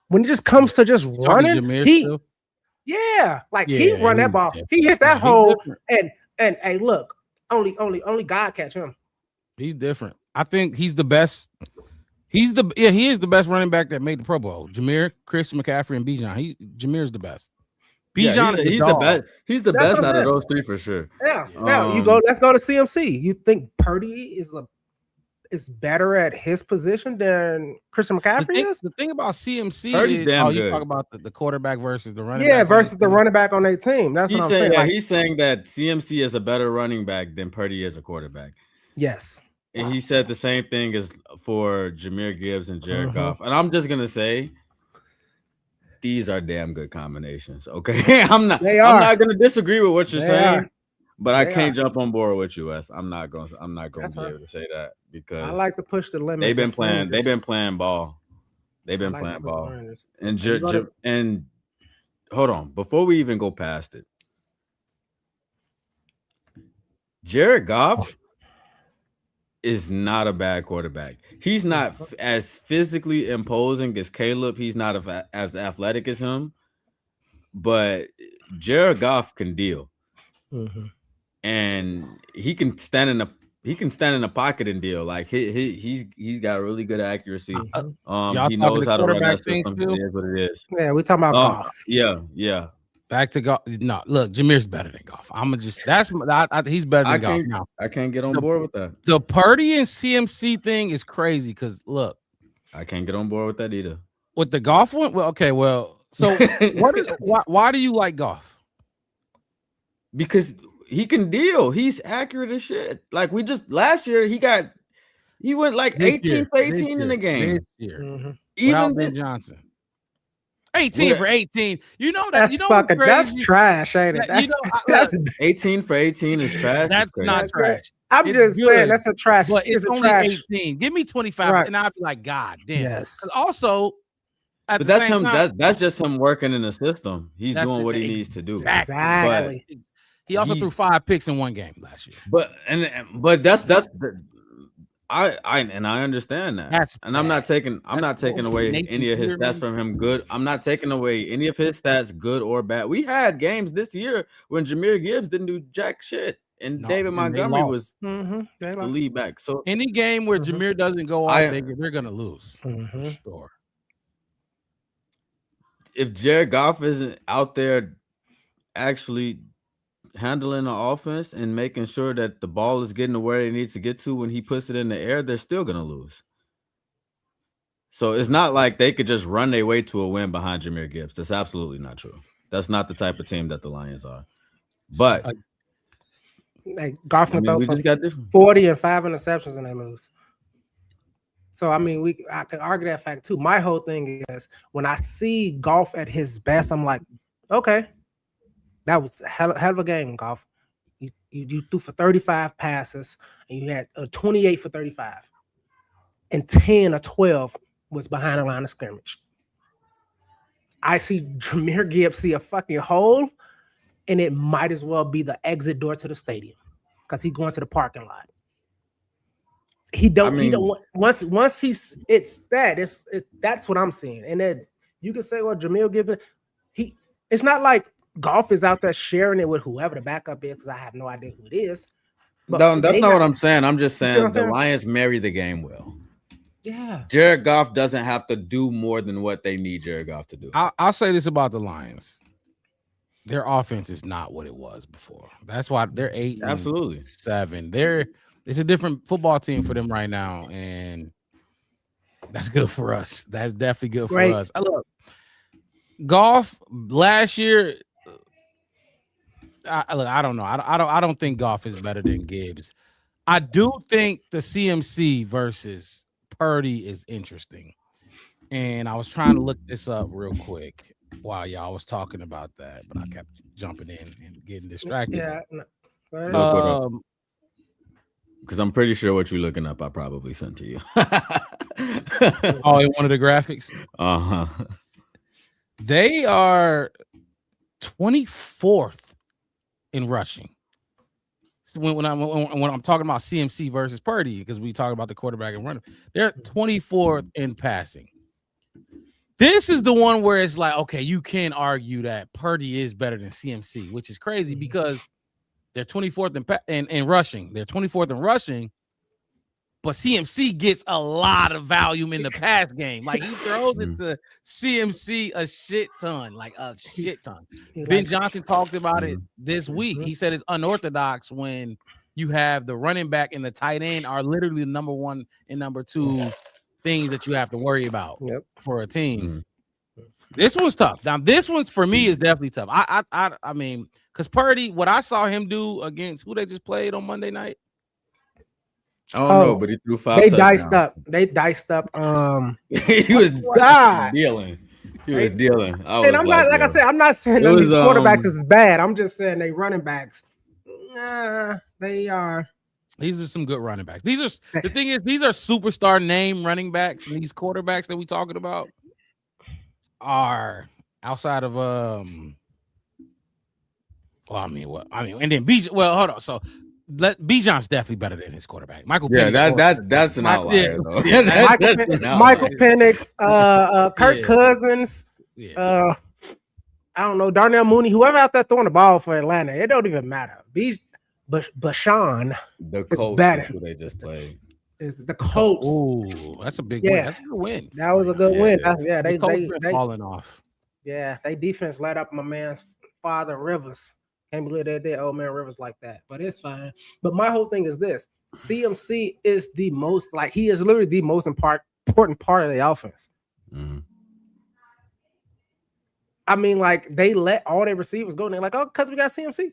Speaker 2: when it just comes to just running, he run that ball. Different. He hit that hole, and hey, look, only God catch him.
Speaker 1: He's different. I think he's the best. He is the best running back that made the Pro Bowl. Jahmyr, Chris McCaffrey, and Bijan. Jameer's the best. Bijan
Speaker 3: he's the best. He's the best out of those 3 for sure.
Speaker 2: Yeah. Now let's go to CMC. You think Purdy is better at his position than Christian McCaffrey is?
Speaker 1: The thing about CMC
Speaker 3: Purdy's
Speaker 1: is
Speaker 3: damn
Speaker 1: you
Speaker 3: good.
Speaker 1: talk about the quarterback versus the running back.
Speaker 2: Yeah, versus the running back on their team. That's what I'm saying.
Speaker 3: Yeah, he's saying that CMC is a better running back than Purdy is a quarterback.
Speaker 2: Yes.
Speaker 3: And he said the same thing as for Jahmyr Gibbs and Jared Goff. And I'm just gonna say these are damn good combinations. Okay. I'm not gonna disagree with what you're saying, but I can't jump on board with you, Wes. I'm not gonna be able to say that because
Speaker 2: I like to push the limit.
Speaker 3: They've been playing ball. They've been playing ball. And hold on, before we even go past it, Jared Goff is not a bad quarterback. He's not as physically imposing as Caleb. He's not as athletic as him, but Jared Goff can deal, and he can stand in the pocket and deal. Like he's got really good accuracy. He knows how to run that system. It is what it is.
Speaker 2: Yeah, we talking about Goff.
Speaker 3: Yeah.
Speaker 1: Back to Goff. No, look, Jameer's better than Goff. He's better than Goff now.
Speaker 3: I can't get on board with that.
Speaker 1: The Purdy and CMC thing is crazy because look,
Speaker 3: I can't get on board with that either.
Speaker 1: With the Goff one, so why do you like Goff?
Speaker 3: Because he can deal. He's accurate as shit. Like last year he went like 18 for 18 in the game.
Speaker 1: This year. Even Ben Johnson. 18 for 18. You know that.
Speaker 2: That's trash, ain't it?
Speaker 1: That's
Speaker 3: 18 for 18 is trash.
Speaker 1: That's not trash.
Speaker 2: I'm just saying that's a trash.
Speaker 1: But it's only trash. 18. Give me 25, and I'll be like, God damn.
Speaker 2: Yes.
Speaker 1: Also,
Speaker 3: but that's him. That's just him working in the system. He's doing what he needs to do.
Speaker 1: Exactly. But he also threw 5 picks in one game last year.
Speaker 3: But that's I understand that. I'm not taking away any of his stats from him. Good. I'm not taking away any of his stats, good or bad. We had games this year when Jahmyr Gibbs didn't do jack shit, and David Montgomery was the lead back. So
Speaker 1: any game where Jahmyr doesn't go off, they're gonna lose. For sure.
Speaker 3: If Jared Goff isn't out there actually handling the offense and making sure that the ball is getting to where it needs to get to when he puts it in the air, they're still going to lose. So it's not like they could just run their way to a win behind Jahmyr Gibbs. That's absolutely not true. That's not the type of team that the Lions are. But
Speaker 2: Goff can throw for 40 and 5 interceptions and they lose. So I can argue that fact too. My whole thing is when I see Goff at his best, I'm like, okay. That was a hell of a game, Goff. You threw for 35 passes, and you had 28 for 35. And 10 or 12 was behind the line of scrimmage. I see Jahmyr Gibbs see a fucking hole, and it might as well be the exit door to the stadium because he's going to the parking lot. Once that's what I'm seeing. And then you can say, well, Jahmyr Gibbs, it's not like Goff is out there sharing it with whoever the backup is because I have no idea who it is.
Speaker 3: But no, that's not what I'm saying. I'm just saying the Lions marry the game well.
Speaker 2: Yeah.
Speaker 3: Jared Goff doesn't have to do more than what they need Jared Goff to do.
Speaker 1: I'll say this about the Lions. Their offense is not what it was before. That's why they're 8-7. It's a different football team for them right now, and that's good for us. That's definitely good for us. Look, Goff last year. I don't know. I don't think Goff is better than Gibbs. I do think the CMC versus Purdy is interesting, and I was trying to look this up real quick while y'all was talking about that, but I kept jumping in and getting distracted.
Speaker 2: Yeah,
Speaker 3: because I'm pretty sure what you're looking up, I probably sent to you.
Speaker 1: Oh, in one of the graphics. They are 24th in rushing. So when I'm talking about CMC versus Purdy, because we talk about the quarterback and runner, they're 24th in passing. This is the one where it's like, okay, you can argue that Purdy is better than CMC, which is crazy because they're 24th in rushing. They're 24th in rushing, but CMC gets a lot of volume in the pass game. Like, he throws it to CMC a shit ton, like a shit ton. Ben Johnson talked about it this week. He said it's unorthodox when you have the running back and the tight end are literally the number 1 and number 2 things that you have to worry about for a team. This one's tough. Now, this one's for me is definitely tough. I mean, because Purdy, what I saw him do against who they just played on Monday night.
Speaker 3: I don't know, but he threw 5.
Speaker 2: They diced up.
Speaker 3: He was dealing. He was dealing.
Speaker 2: And I'm not, like I said, I'm not saying that these quarterbacks is bad. I'm just saying they running backs. They are.
Speaker 1: These are some good running backs. These are the thing is these are superstar name running backs, and these quarterbacks that we talking about are outside of and then hold on. So Bijan's definitely better than his quarterback. Michael Penix.
Speaker 3: That's an outlier though.
Speaker 2: Michael Penix, Kirk Cousins, I don't know, Darnell Mooney, whoever out there throwing the ball for Atlanta, it don't even matter. Bashan,
Speaker 3: the Colts is who they just played.
Speaker 2: Is the Colts.
Speaker 1: Oh, that's a big win. That's a good win.
Speaker 2: That was a good win. They
Speaker 1: falling off.
Speaker 2: Yeah, they defense let up my man's father Rivers. Can't believe they did old man Rivers like that, but it's fine. But my whole thing is this: CMC is the most he is literally the most important part of the offense.
Speaker 3: Mm-hmm.
Speaker 2: I mean, they let all their receivers go, and they're like, "Oh, because we got CMC."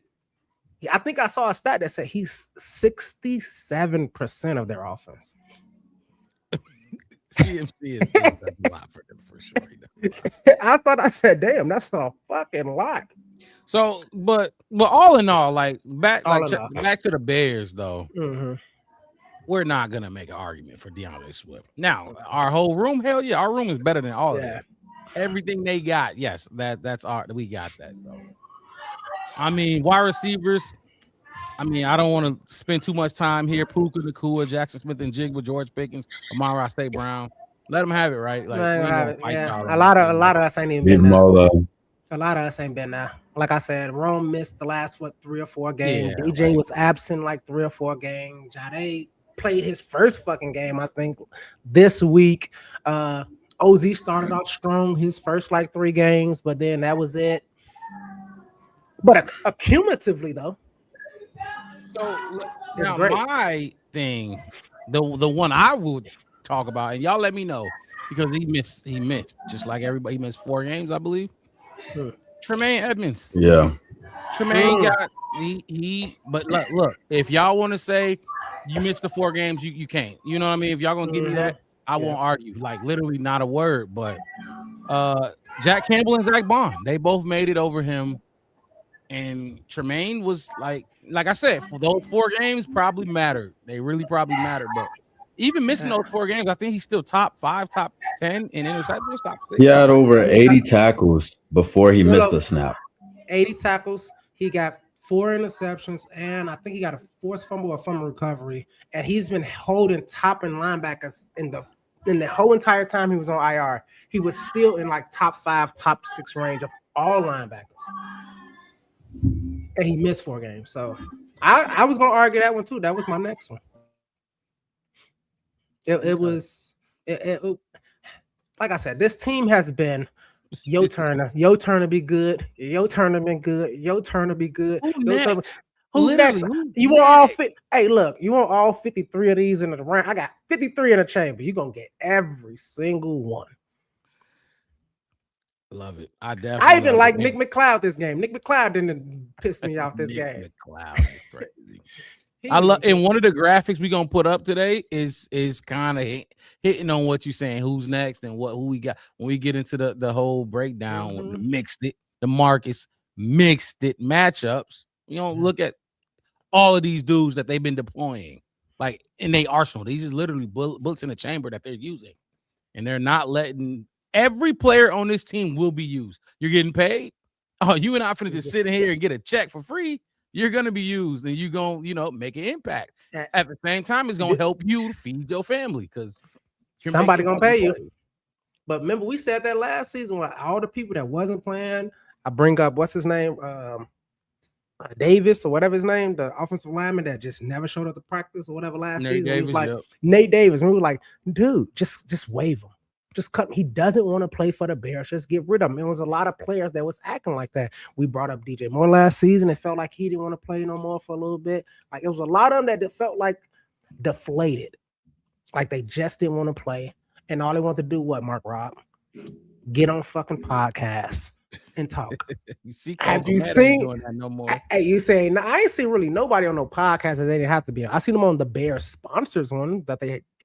Speaker 2: I think I saw a stat that said he's 67% of their offense.
Speaker 1: CMC is a lot for them for
Speaker 2: sure. I said, damn, that's a fucking lot.
Speaker 1: So, but all in all, back to the Bears though.
Speaker 2: Mm-hmm.
Speaker 1: We're not gonna make an argument for DeAndre Swift. Now, our whole room, hell yeah, our room is better than all of that. Everything they got, yes, that's we got that. So. I mean, wide receivers. I mean, I don't want to spend too much time here. Puka, Nakua, Jackson Smith, and Jigba, George Pickens, Amon-Ra St. Brown. Let them have it, right?
Speaker 2: A lot of us ain't even been there. A lot of us ain't been there. Like I said, Rome missed the last 3 or 4 games. Yeah, DJ was absent 3 or 4 games. Jade played his first fucking game, I think, this week. OZ started off strong his first 3 games, but then that was it. But accumulatively, though.
Speaker 1: So now my thing, the one I would talk about, and y'all let me know because he missed just like everybody. He missed 4 games, I believe. Tremaine Edmonds.
Speaker 3: Yeah.
Speaker 1: Tremaine got but look, if y'all want to say you missed the 4 games, you can't. You know what I mean? If y'all gonna give me that, I won't argue. Literally not a word. But Jack Campbell and Zach Bond, they both made it over him. And Tremaine was like I said, for those 4 games probably mattered. They really probably mattered. But even missing those 4 games, I think he's still top 5, top 10 in interceptions, top 6.
Speaker 3: He had over 80 tackles before he missed a snap.
Speaker 2: 80 tackles. He got 4 interceptions, and I think he got a forced fumble or fumble recovery. And he's been holding top end linebackers in the whole entire time he was on IR. He was still in top 5, top 6 range of all linebackers. And he missed 4 games. So I was gonna argue that one too. That was my next one. It was like I said, this team has been your turn to be good, your turn to be good, your turn to be good. Who's next? You want all fit? Hey, look, you want all 53 of these in the round? I got 53 in the chamber. You're gonna get every single one.
Speaker 1: Love it. I
Speaker 2: even like Nick McLeod this game. Nick McLeod didn't piss me off this game.
Speaker 1: McLeod is crazy. I love, and one of the graphics we're gonna put up today is kind of hitting on what you're saying. Who's next and who we got when we get into the whole breakdown. The Marcus mixed it matchups. You don't look at all of these dudes that they've been deploying in their arsenal. These is literally bullets in the chamber that they're using, and they're not letting. Every player on this team will be used. You're getting paid. Oh, you and I finna just sit in here and get a check for free. You're gonna be used, and you're gonna, make an impact. At the same time, it's gonna help you feed your family because
Speaker 2: somebody gonna pay you. But remember, we said that last season when all the people that wasn't playing. I bring up what's his name, Davis or whatever his name, the offensive lineman that just never showed up to practice or whatever last season.
Speaker 1: Davis,
Speaker 2: Nate Davis, and we were like, dude, just waive him. Just cut. He doesn't want to play for the Bears. Just get rid of him. There was a lot of players that was acting like that. We brought up DJ Moore last season. It felt like he didn't want to play no more for a little bit. It was a lot of them that felt deflated. They just didn't want to play. And all they want to do, Mark Rob? Get on fucking podcasts and talk. Have you seen doing that no more? Hey, you saying I ain't seen really nobody on no podcast that they didn't have to be on. I seen them on the Bears sponsors one that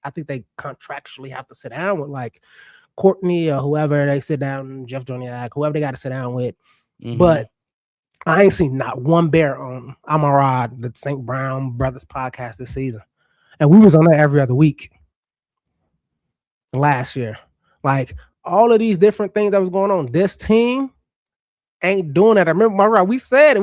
Speaker 2: I think they contractually have to sit down with Courtney or whoever they sit down, Jeff Joniak, whoever they got to sit down with. Mm-hmm. But I ain't seen not one bear on Amarad, the St. Brown Brothers podcast this season. And we was on that every other week last year. Like all of these different things that was going on, this team ain't doing that. I remember we said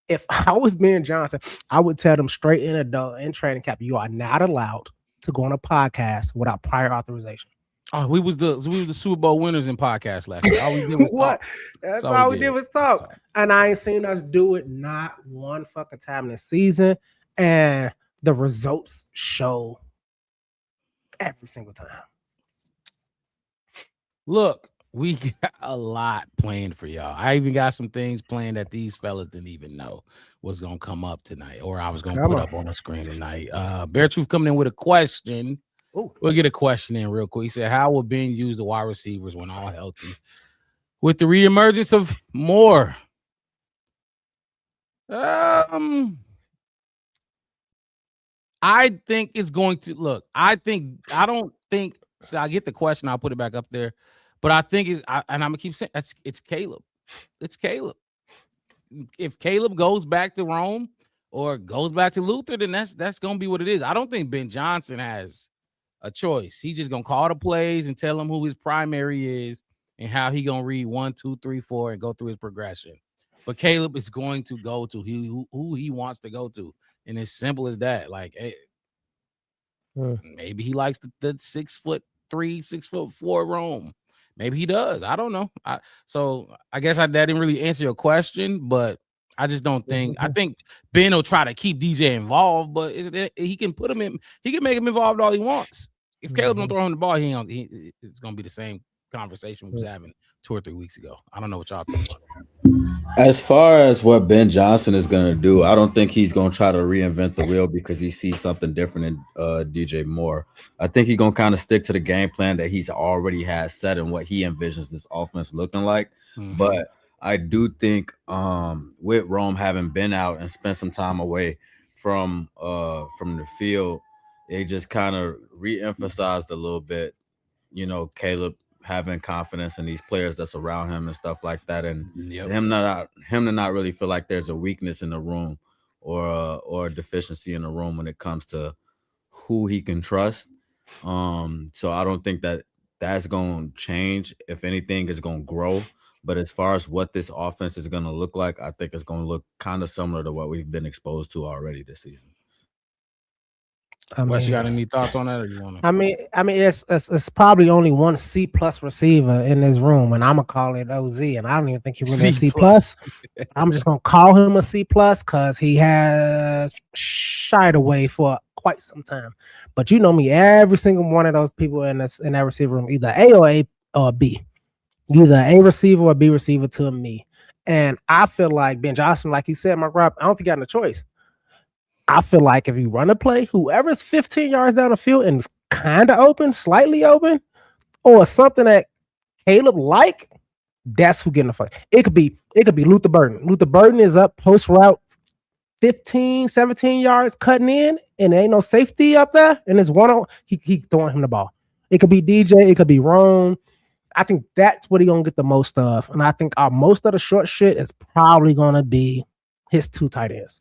Speaker 2: if I was Ben Johnson, I would tell them straight in training camp, you are not allowed to go on a podcast without prior authorization.
Speaker 1: Oh, we was the Super Bowl winners in podcast last year. All we did was talk.
Speaker 2: That's all we did was talk. And I ain't seen us do it not one fucking time this season. And the results show every single time.
Speaker 1: Look, we got a lot planned for y'all. I even got some things planned that these fellas didn't even know was gonna come up tonight, or I was gonna put up on the screen tonight. Bear Truth coming in with a question. Ooh. We'll get a question in real quick. He said, how will Ben use the wide receivers when all healthy? With the reemergence of Moore. I think it's going to look. I don't think so. I get the question. I'll put it back up there, but I think and I'm gonna keep saying it's Caleb. It's Caleb. If Caleb goes back to Rome or goes back to Luther, then that's gonna be what it is. I don't think Ben Johnson has a choice. He's just gonna call the plays and tell him who his primary is and how he gonna read 1, 2, 3, 4 and go through his progression. But Caleb is going to go to who he wants to go to, and it's simple as that. Like, hey, maybe he likes the 6'3", 6'4" Rome. Maybe he does. I don't know. So I guess that didn't really answer your question, but I just don't think. I think Ben will try to keep DJ involved, but he can put him in. He can make him involved all he wants. If Caleb don't throw him the ball, it's gonna be the same conversation we was having 2 or 3 weeks ago. I don't know what y'all think.
Speaker 3: As far as what Ben Johnson is going to do, I don't think he's going to try to reinvent the wheel because he sees something different in DJ Moore. I think he's going to kind of stick to the game plan that he's already had set and what he envisions this offense looking like. Mm-hmm. But I do think with Rome having been out and spent some time away from the field, it just kind of re-emphasized a little bit, Caleb having confidence in these players that's around him and stuff like that, and him to not really feel like there's a weakness in the room or a deficiency in the room when it comes to who he can trust. So I don't think that's going to change. If anything, it's going to grow. But as far as what this offense is going to look like, I think it's going to look kind of similar to what we've been exposed to already this season.
Speaker 1: Wes, you got any thoughts on that? Or you wanna...
Speaker 2: I mean, it's probably only one C+ receiver in this room, and I'm gonna call it OZ, and I don't even think he really a C+. I'm just gonna call him a C+ because he has shied away for quite some time. But you know me, every single one of those people in that receiver room, either A or B, either A receiver or B receiver to me. And I feel like Ben Johnson, like you said, Mark Rob, I don't think he got no choice. I feel like if you run a play, whoever's 15 yards down the field and kind of open, slightly open, or something that Caleb like, that's who getting the fight. It could be Luther Burden. Luther Burden is up post route 15, 17 yards cutting in, and there ain't no safety up there, and it's one on he throwing him the ball. It could be DJ, it could be Ron. I think that's what he gonna get the most of, and I think most of the short shit is probably gonna be his 2 tight ends.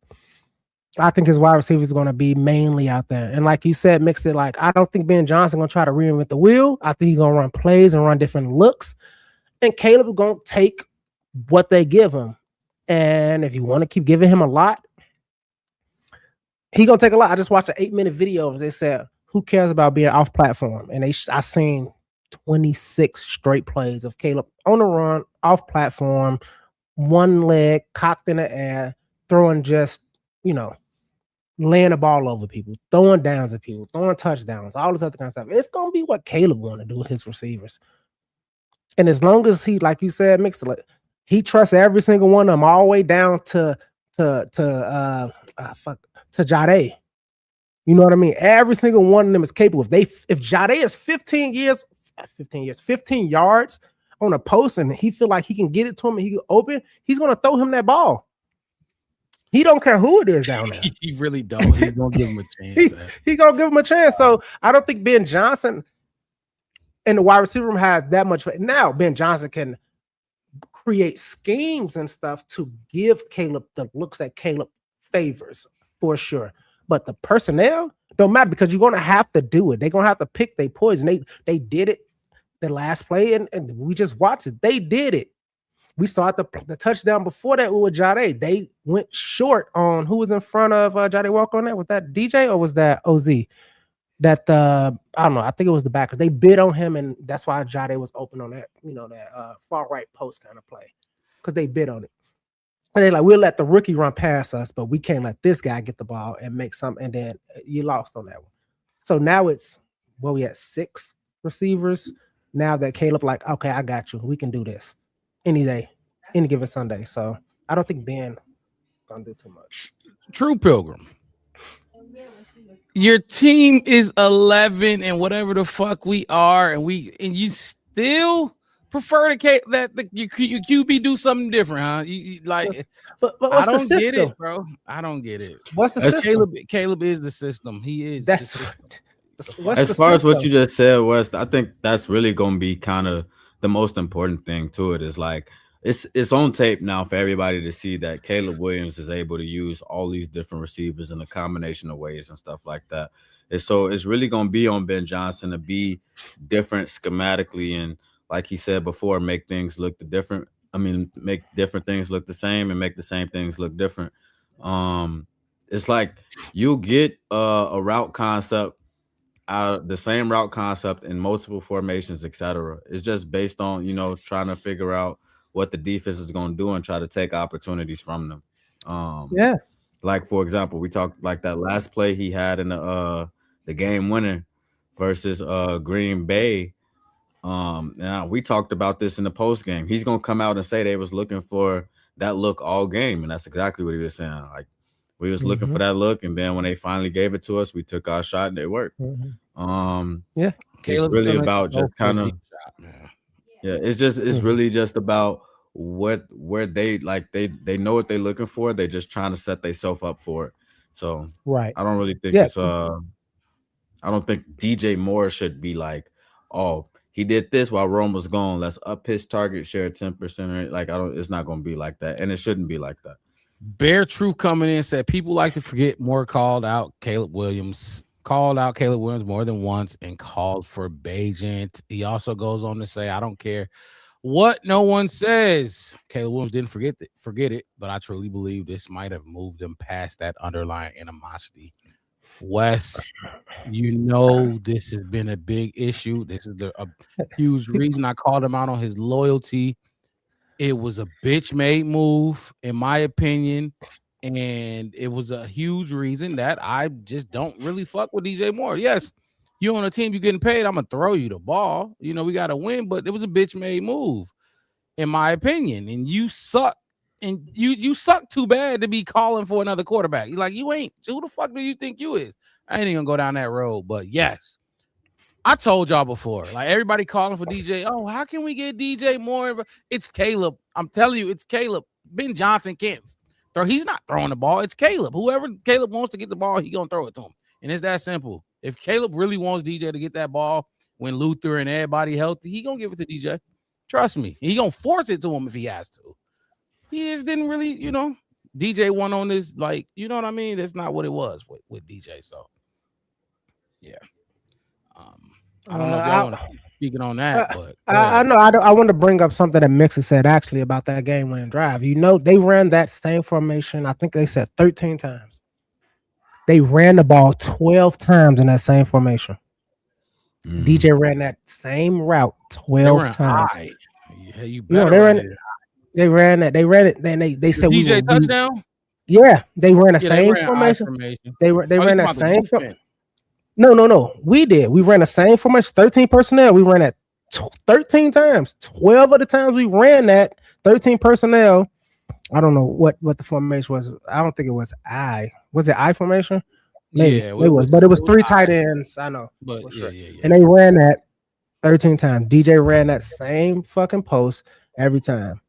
Speaker 2: I think his wide receiver is going to be mainly out there. And like you said, mix it like, I don't think Ben Johnson going to try to reinvent the wheel. I think he's going to run plays and run different looks. And Caleb is going to take what they give him. And if you want to keep giving him a lot, he going to take a lot. I just watched an 8-minute video. They said, who cares about being off platform? And I seen 26 straight plays of Caleb on the run, off platform, one leg cocked in the air, throwing just, laying the ball over people, throwing downs at people, throwing touchdowns, all this other kind of stuff. It's going to be what Caleb want to do with his receivers. And as long as he, like you said, he trusts every single one of them all the way down to Jade. You know what I mean? Every single one of them is capable. If Jade is 15 yards on a post and he feel like he can get it to him and he can open, he's going to throw him that ball. He don't care who it is down there.
Speaker 1: He really don't. He's gonna give him a chance.
Speaker 2: He's gonna give him a chance. So I don't think Ben Johnson in the wide receiver room has that much. Now Ben Johnson can create schemes and stuff to give Caleb the looks that Caleb favors for sure. But the personnel don't matter because you're gonna have to do it. They're gonna have to pick their poison. They did it the last play, and we just watched it. They did it. We saw it the touchdown before that with Jade. They went short on who was in front of Jade Walker on that. Was that DJ or was that OZ? That I don't know. I think it was the backers. They bid on him, and that's why Jade was open on that, that far right post kind of play, because they bid on it. And they're like, we'll let the rookie run past us, but we can't let this guy get the ball and make something. And then you lost on that one. So now it's we had 6 receivers. Now that Caleb, like, okay, I got you. We can do this any day, any given Sunday. So I don't think Ben gonna do too much.
Speaker 1: True Pilgrim. Your team is 11 and whatever the fuck we are, and you still prefer that your QB do something different, huh? You like,
Speaker 2: but what's
Speaker 1: I don't
Speaker 2: the system?
Speaker 1: get it, bro. I don't get it.
Speaker 2: What's the system?
Speaker 1: Caleb is the system. He is.
Speaker 2: That's
Speaker 3: as far as what you just said, West. I think that's really gonna be kind of the most important thing to it. Is like it's on tape now for everybody to see that Caleb Williams is able to use all these different receivers in a combination of ways and stuff like that. And so it's really going to be on Ben Johnson to be different schematically and, like he said before, make things look different. I mean, make different things look the same and make the same things look different. It's like you get a route concept the same route concept in multiple formations, etc. It's just based on trying to figure out what the defense is going to do and try to take opportunities from them.
Speaker 2: Yeah.
Speaker 3: Like for example, we talked like that last play he had in the game winner versus Green Bay. And we talked about this in the post game. He's gonna come out and say they was looking for that look all game, and that's exactly what he was saying. Like we was looking for that look, and then when they finally gave it to us, we took our shot and it worked.
Speaker 2: Yeah,
Speaker 3: it's really about just kind of it's really just about where they know what they're looking for. They're just trying to set themselves up for it. So
Speaker 2: right,
Speaker 3: I don't really think it's I don't think DJ Moore should be like, oh, he did this while Rome was gone. Let's up his target share 10%. Like it's not going to be like that, and it shouldn't be like that.
Speaker 1: Bear Truth coming in said people like to forget Moore called out Caleb Williams more than once and called for Bagent. He also goes on to say, I don't care what no one says. Caleb Williams didn't forget it, but I truly believe this might have moved him past that underlying animosity. Wes, this has been a big issue. This is a huge reason I called him out on his loyalty. It was a bitch-made move, in my opinion, and it was a huge reason that I just don't really fuck with DJ Moore. Yes, you on a team, you getting paid, I'm going to throw you the ball. We got to win, but it was a bitch-made move, in my opinion, and you suck. And you suck too bad to be calling for another quarterback. You're like, you ain't. Who the fuck do you think you is? I ain't even gonna go down that road. But yes, I told y'all before. Like everybody calling for DJ. Oh, how can we get DJ Moore? It's Caleb. I'm telling you, it's Caleb. Ben Johnson can't throw. He's not throwing the ball. It's Caleb. Whoever Caleb wants to get the ball, he gonna throw it to him. And it's that simple. If Caleb really wants DJ to get that ball when Luther and everybody healthy, he gonna give it to DJ. Trust me. He gonna force it to him if he has to. He just didn't really, DJ won on this, like, you know what I mean? That's not what it was with DJ. So, yeah. I don't know if y'all want to speak on that, but
Speaker 2: I know. I want to bring up something that Mixer said actually about that game-winning drive. They ran that same formation. I think they said 13 times. They ran the ball 12 times in that same formation. DJ ran that same route 12 times.
Speaker 1: Yeah, you better.
Speaker 2: They ran it. Then they said
Speaker 1: DJ touchdown.
Speaker 2: Yeah, they ran the same formation. They ran that same. No. We did. We ran the same formation. 13 personnel. We ran that 13 times. 12 of the times we ran that 13 personnel. I don't know what the formation was. I don't think it was I. Was it I formation? Maybe it was. But it was 3 tight ends. I know.
Speaker 1: But yeah.
Speaker 2: And they ran that 13 times. DJ ran that same fucking post every time.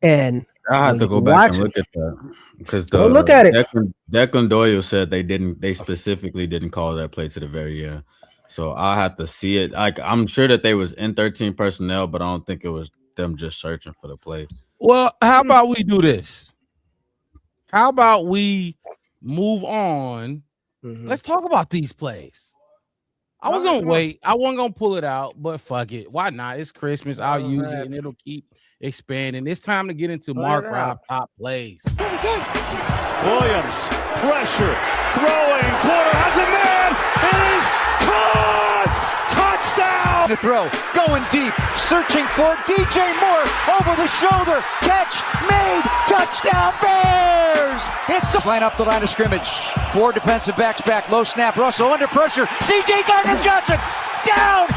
Speaker 2: And
Speaker 3: I have to go back and look at that because
Speaker 2: look at it.
Speaker 3: Declan Doyle said they specifically didn't call that play to the very end. So I have to see it. I'm sure that they was in 13 personnel, but I don't think it was them just searching for the play.
Speaker 1: Well, how about we do this? How about we move on? Let's talk about these plays. I was gonna wait. I wasn't gonna pull it out, but fuck it. Why not? It's Christmas. I'll use it, and it'll keep expanding. It's time to get into Mark Rob top plays.
Speaker 4: Williams, pressure, throwing, quarter has a man. It is caught! Touchdown!
Speaker 5: The throw, going deep, searching for DJ Moore, over the shoulder, catch, made, touchdown Bears! It's a line up the line of scrimmage, 4 defensive backs back, low snap, Russell under pressure, C.J. Gardner-Johnson, down,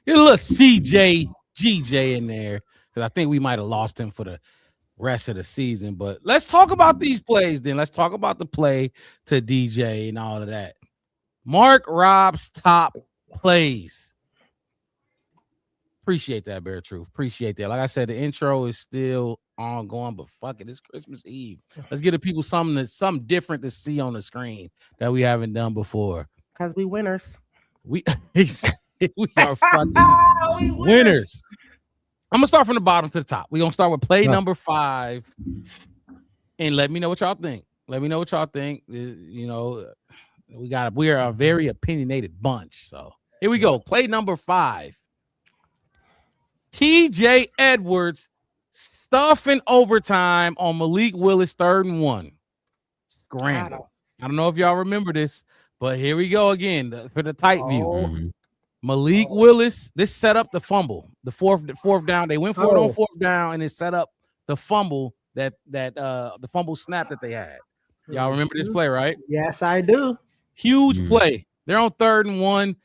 Speaker 1: Get a little C.J. GJ in there, because I think we might have lost him for the rest of the season. But let's talk about these plays then. Let's talk about the play to DJ and all of that. Mark Rob's top plays. Appreciate that, Bear Truth. Appreciate that. Like I said, the intro is still ongoing, but fuck it, it's Christmas Eve. Let's give the people something different to see on the screen that we haven't done before.
Speaker 2: Because we winners.
Speaker 1: We are fucking winners. I'm gonna start from the bottom to the top. We're gonna start with play number 5, and let me know what y'all think. Let me know what y'all think. You know, we are a very opinionated bunch. So here we go. Play number 5. TJ Edwards stuffing overtime on Malik Willis, 3rd and 1. Scramble. I don't know if y'all remember this, but here we go again for the tight view. Malik Willis, this set up the fumble, the fourth down. They went for it on 4th down, and it set up the fumble that the fumble snap that they had. Y'all remember this play, right?
Speaker 2: Yes, I do.
Speaker 1: Huge play. They're on 3rd and 1.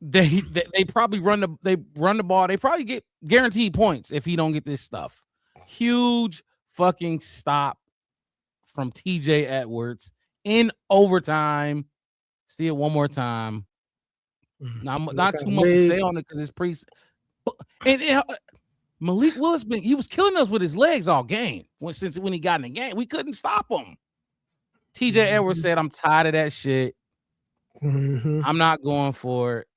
Speaker 1: They probably run the ball. They probably get guaranteed points if he don't get this stuff. Huge fucking stop from TJ Edwards in overtime. See it one more time. Not too much to say on it because it's pretty. And Malik Willis he was killing us with his legs all game. When he got in the game, we couldn't stop him. TJ Edwards said, "I'm tired of that shit. I'm not going for it."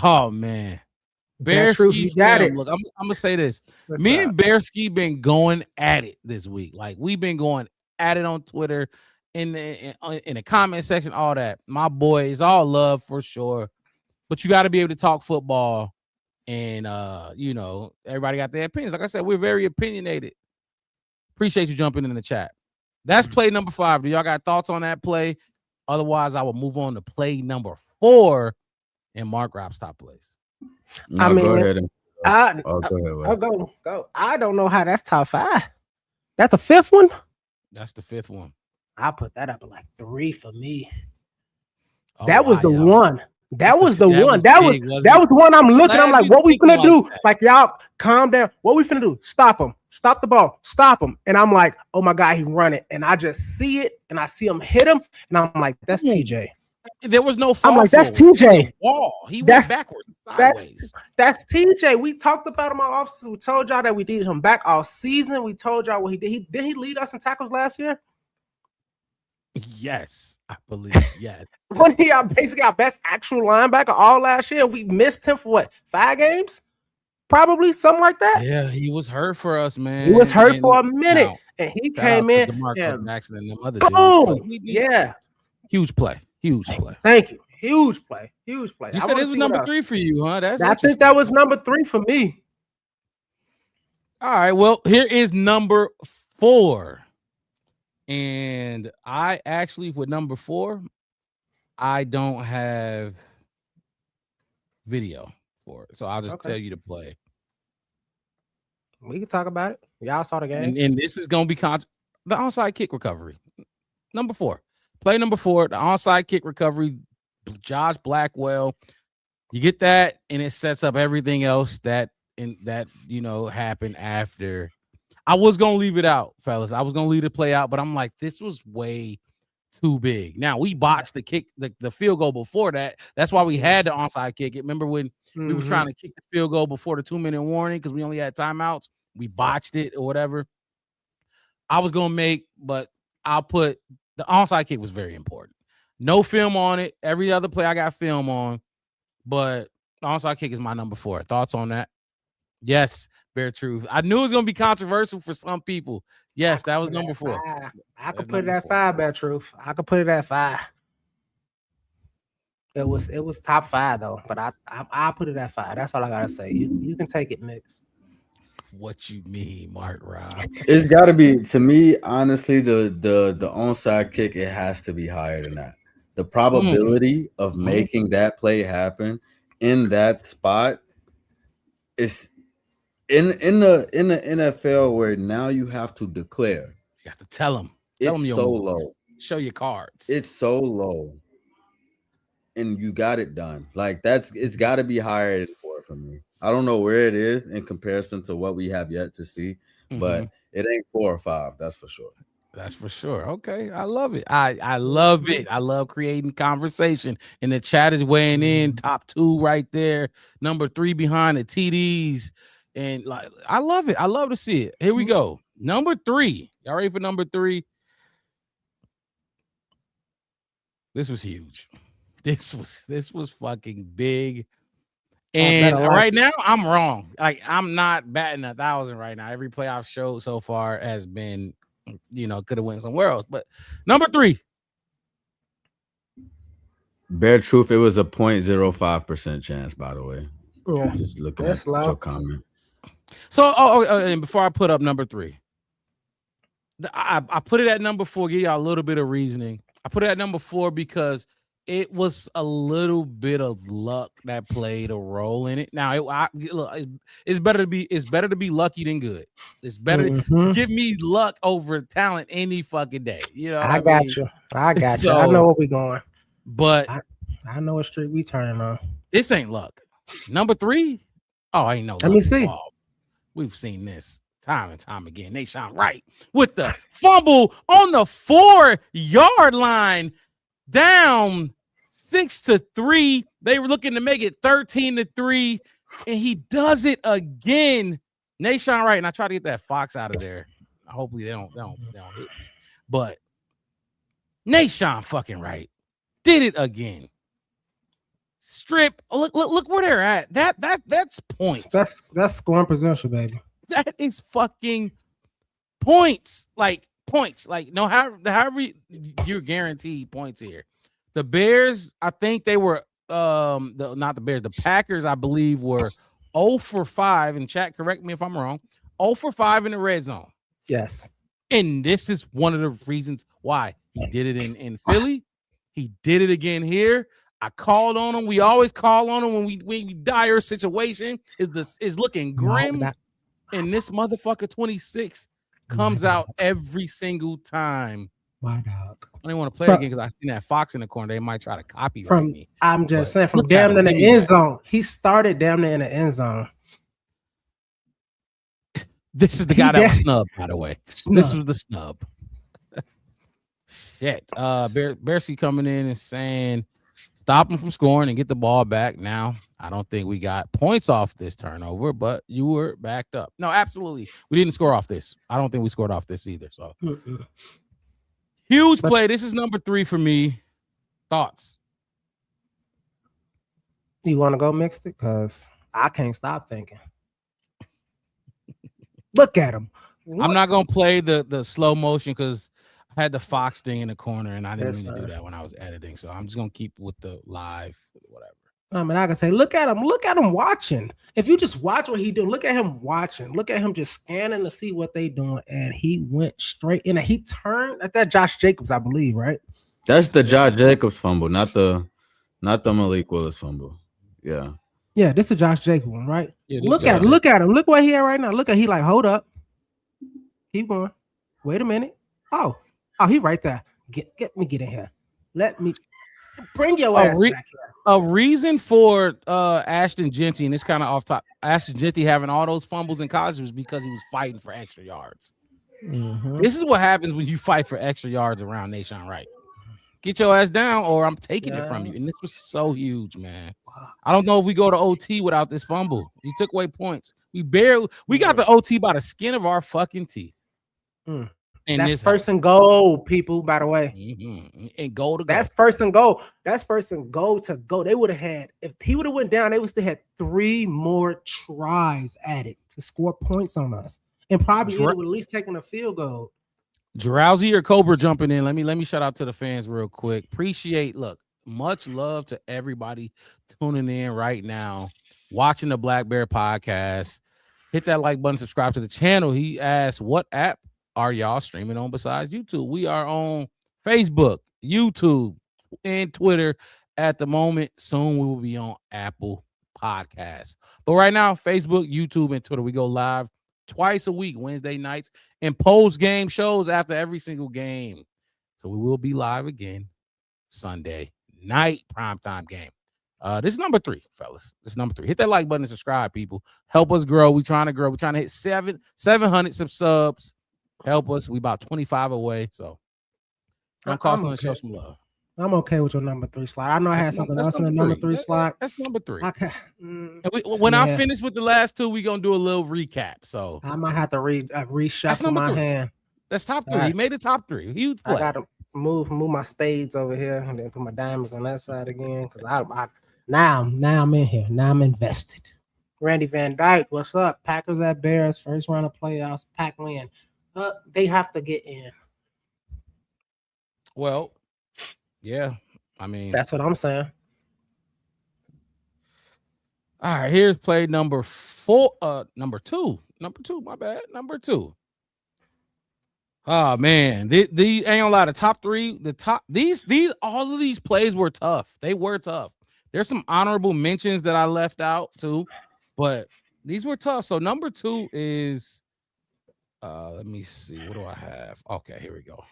Speaker 1: Oh man, Bearski got it. Look, I'm gonna say this. Me and Bearski been going at it this week. Like we've been going at it on Twitter. In the comment section, all that. My boy is all love for sure, but you got to be able to talk football, and you know everybody got their opinions. Like I said, we're very opinionated. Appreciate you jumping in the chat. That's play number 5. Do y'all got thoughts on that play? Otherwise, I will move on to play number 4 in Mark Rob's top plays.
Speaker 3: No, I mean, go ahead.
Speaker 2: I'll go. I don't know how that's top 5. That's the 5th one.
Speaker 1: That's the 5th one.
Speaker 2: I put that up at like 3 for me. That was the one. That was the one. That was the one I'm looking. I'm like, what we finna do? Like, y'all calm down. What we finna do? Stop him. Stop the ball. Stop him. And I'm like, oh my God, he run it. And I just see it and I see him hit him. And I'm like, that's TJ.
Speaker 1: There was no fall.
Speaker 2: I'm like, that's TJ.
Speaker 1: He went backwards.
Speaker 2: That's TJ. We talked about him on offices. We told y'all that we needed him back all season. We told y'all what he did. Did he lead us in tackles last year?
Speaker 1: Yes, I believe. Yes.
Speaker 2: When he basically our best actual linebacker all last year. We missed him for what, 5 games? Probably something like that.
Speaker 1: Yeah, he was hurt for us, man.
Speaker 2: He was hurt for a minute, and he came in.
Speaker 1: And them other
Speaker 2: boom! Yeah,
Speaker 1: huge play. Huge play.
Speaker 2: Thank you. Huge play. Huge play.
Speaker 1: You said this was number 3 for you, huh?
Speaker 2: I think that was number 3 for me.
Speaker 1: All right. Well, here is number 4. And I actually, with number 4, I don't have video for it. So I'll just tell you to play.
Speaker 2: We can talk about it. Y'all saw the game.
Speaker 1: And this is going to be the onside kick recovery. Number 4. Play number 4, the onside kick recovery, Josh Blackwell. You get that, and it sets up everything else that happened after. I was going to leave it out, fellas. I was going to leave the play out, but I'm like, this was way too big. Now, we botched the kick, the field goal before that. That's why we had the onside kick. Remember when we were trying to kick the field goal before the 2-minute warning because we only had timeouts? We botched it or whatever. I was going to make, but I'll put the onside kick was very important. No film on it. Every other play I got film on, but onside kick is my number 4. Thoughts on that? Yes, Bear Truth. I knew it was going to be controversial for some people. Yes, that was number 4.
Speaker 2: I could put it at 5, Bear Truth. I could put it at 5. It was top 5 though, but I'll put it at 5. That's all I gotta say. You can take it, Mix.
Speaker 1: What you mean, Mark Rob?
Speaker 3: It's got to be, to me, honestly, the onside kick, it has to be higher than that. The probability of making that play happen in that spot is in the NFL, where now you have to declare.
Speaker 1: You have to tell them.
Speaker 3: It's so low.
Speaker 1: Show your cards.
Speaker 3: It's so low, and you got it done. Like it's got to be higher than 4 for me. I don't know where it is in comparison to what we have yet to see, but it ain't 4 or 5. That's for sure.
Speaker 1: That's for sure. Okay, I love it. I love it. I love creating conversation, and the chat is weighing in. Top 2 right there. Number 3 behind the TDs, and like I love it. I love to see it. Here we go. Number 3. Y'all ready for number 3? This was huge. This was fucking big. And right now, I'm wrong. Like, I'm not batting 1,000 right now. Every playoff show so far has been, could have went somewhere else. But number 3.
Speaker 3: Bear Truth, it was a 0.05% chance, by the way.
Speaker 2: Yeah.
Speaker 3: Just looking at your comment.
Speaker 1: So, and before I put up number 3, I put it at number 4, give y'all a little bit of reasoning. I put it at number 4 because it was a little bit of luck that played a role in it. Now, it's better to be lucky than good. It's better to give me luck over talent any fucking day.
Speaker 2: I got you. I know where we're going.
Speaker 1: But
Speaker 2: I know what street we turning on.
Speaker 1: This ain't luck. Number 3. Oh, ain't no luck.
Speaker 2: Let me see.
Speaker 1: We've seen this time and time again. Nation Wright with the fumble on the 4-yard line. Down 6-3. They were looking to make it 13-3, and he does it again. Nation Wright, and I try to get that Fox out of there. Hopefully they don't hit me. But Nation fucking Wright did it again. Strip. Look where they're at. That's points.
Speaker 2: That's scoring possession, baby.
Speaker 1: That is fucking points. Like points. Like no, however you're guaranteed points here. The Bears, I think they were not the Bears, the Packers, I believe, were 0 for 5. And chat, correct me if I'm wrong. 0 for 5 in the red zone.
Speaker 2: Yes. And
Speaker 1: this is one of the reasons why he did it in Philly. He did it again here. I called on him. We always call on him when we dire situation is looking grim. And this motherfucker 26 comes out every single time.
Speaker 2: My dog.
Speaker 1: I didn't want to play again because I seen that Fox in the corner. They might try to copy me.
Speaker 2: I'm just saying, from damn near the end zone. He started damn near in the end zone.
Speaker 1: This is the guy that was snubbed, by the way. This was the snub. Shit. Bearsy coming in and saying, stop him from scoring and get the ball back. Now, I don't think we got points off this turnover, but you were backed up. No, absolutely. We didn't score off this. I don't think we scored off this either. So huge play. This is number 3 for me. Thoughts?
Speaker 2: You want to go mixed it? Because I can't stop thinking. Look at him.
Speaker 1: I'm not going to play the slow motion because I had the Fox thing in the corner and I didn't mean to do that when I was editing. So I'm just going to keep with the live, whatever.
Speaker 2: I mean, I can say, look at him watching. If you just watch what he do, look at him watching. Look at him just scanning to see what they doing. And he went straight in and he turned at that Josh Jacobs, I believe, right?
Speaker 3: That's the Josh Jacobs fumble, not the Malik Willis fumble. Yeah.
Speaker 2: Yeah, this is a Josh Jacobs one, right?
Speaker 1: Yeah,
Speaker 2: look at him. Look where he at right now. Look at he like, hold up. Keep going. Wait a minute. Oh, he right there. Get in here. Let me bring your ass back here.
Speaker 1: A reason for Ashton Genty, and it's kind of off top. Ashton Genty having all those fumbles in college was because he was fighting for extra yards.
Speaker 2: Mm-hmm.
Speaker 1: This is what happens when you fight for extra yards around Nation Wright. Get your ass down, or I'm taking it from you. And this was so huge, man. I don't know if we go to OT without this fumble. You took away points. We got the OT by the skin of our fucking teeth.
Speaker 2: That's first and goal, people, by the way.
Speaker 1: And goal to go.
Speaker 2: That's first and goal. That's first and goal to go. They would have had, if he would have went down, they would still had 3 more tries added to score points on us. And probably would at least taken a field goal.
Speaker 1: Drowsy or Cobra jumping in. Let me shout out to the fans real quick. Much love to everybody tuning in right now, watching the Black Bear podcast. Hit that like button, subscribe to the channel. He asked, what app are y'all streaming on besides YouTube? We are on Facebook, YouTube, and Twitter at the moment. Soon we will be on Apple Podcasts. But right now, Facebook, YouTube, and Twitter, we go live twice a week, Wednesday nights, and post-game shows after every single game. So we will be live again Sunday night, primetime game. This is number 3, fellas. This is number 3. Hit that like button and subscribe, people. Help us grow. We're trying to grow. We're trying to hit 700 subs. Help us. We about 25 away. So don't cost us to show some love.
Speaker 2: I'm okay with your number 3 slot. I know I had something else in the number 3 slot.
Speaker 1: That's number 3. Okay. When I finish with the last 2, we're gonna do a little recap. So
Speaker 2: I might have to reshuffle my hand.
Speaker 1: That's top 3. He made the top 3. Huge play.
Speaker 2: I gotta move my spades over here and then put my diamonds on that side again. Because now I'm in here. Now I'm invested. Randy Van Dyke, what's up? Packers at Bears, first round of playoffs. Pack win. They have to get in.
Speaker 1: Well, yeah. I mean,
Speaker 2: that's what I'm saying.
Speaker 1: All right, here's play number 4. Number 2. My bad. Number 2. Oh man, these ain't gonna lie. The top 3, all of these plays were tough. They were tough. There's some honorable mentions that I left out too, but these were tough. So number 2 is, let me see. What do I have? Okay, here we go.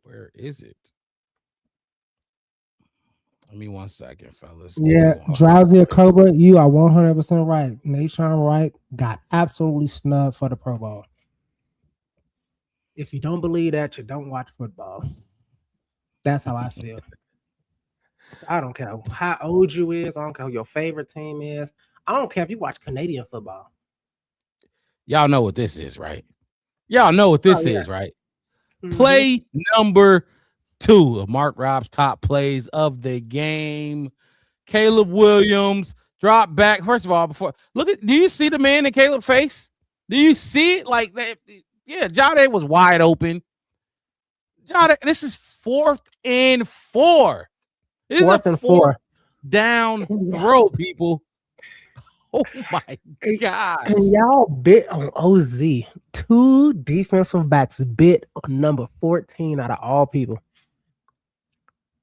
Speaker 1: Where is it? Give me 1 second, fellas.
Speaker 2: Yeah, Drowsy or Cobra, you are 100% right. Nation Wright got absolutely snubbed for the Pro Bowl. If you don't believe that, you don't watch football. That's how I feel. I don't care how old you is. I don't care who your favorite team is. I don't care if you watch Canadian football.
Speaker 1: Y'all know what this is, right? Y'all know what this is, right? Mm-hmm. Play number 2 of Mark Rob's top plays of the game. Caleb Williams drop back. First of all, do you see the man in Caleb's face? Do you see it like that? Yeah, Jade was wide open. Jade, this is 4th and 4. This is a 4th down throw, people. Oh my God.
Speaker 2: And y'all bit on OZ. 2 defensive backs bit on number 14 out of all people.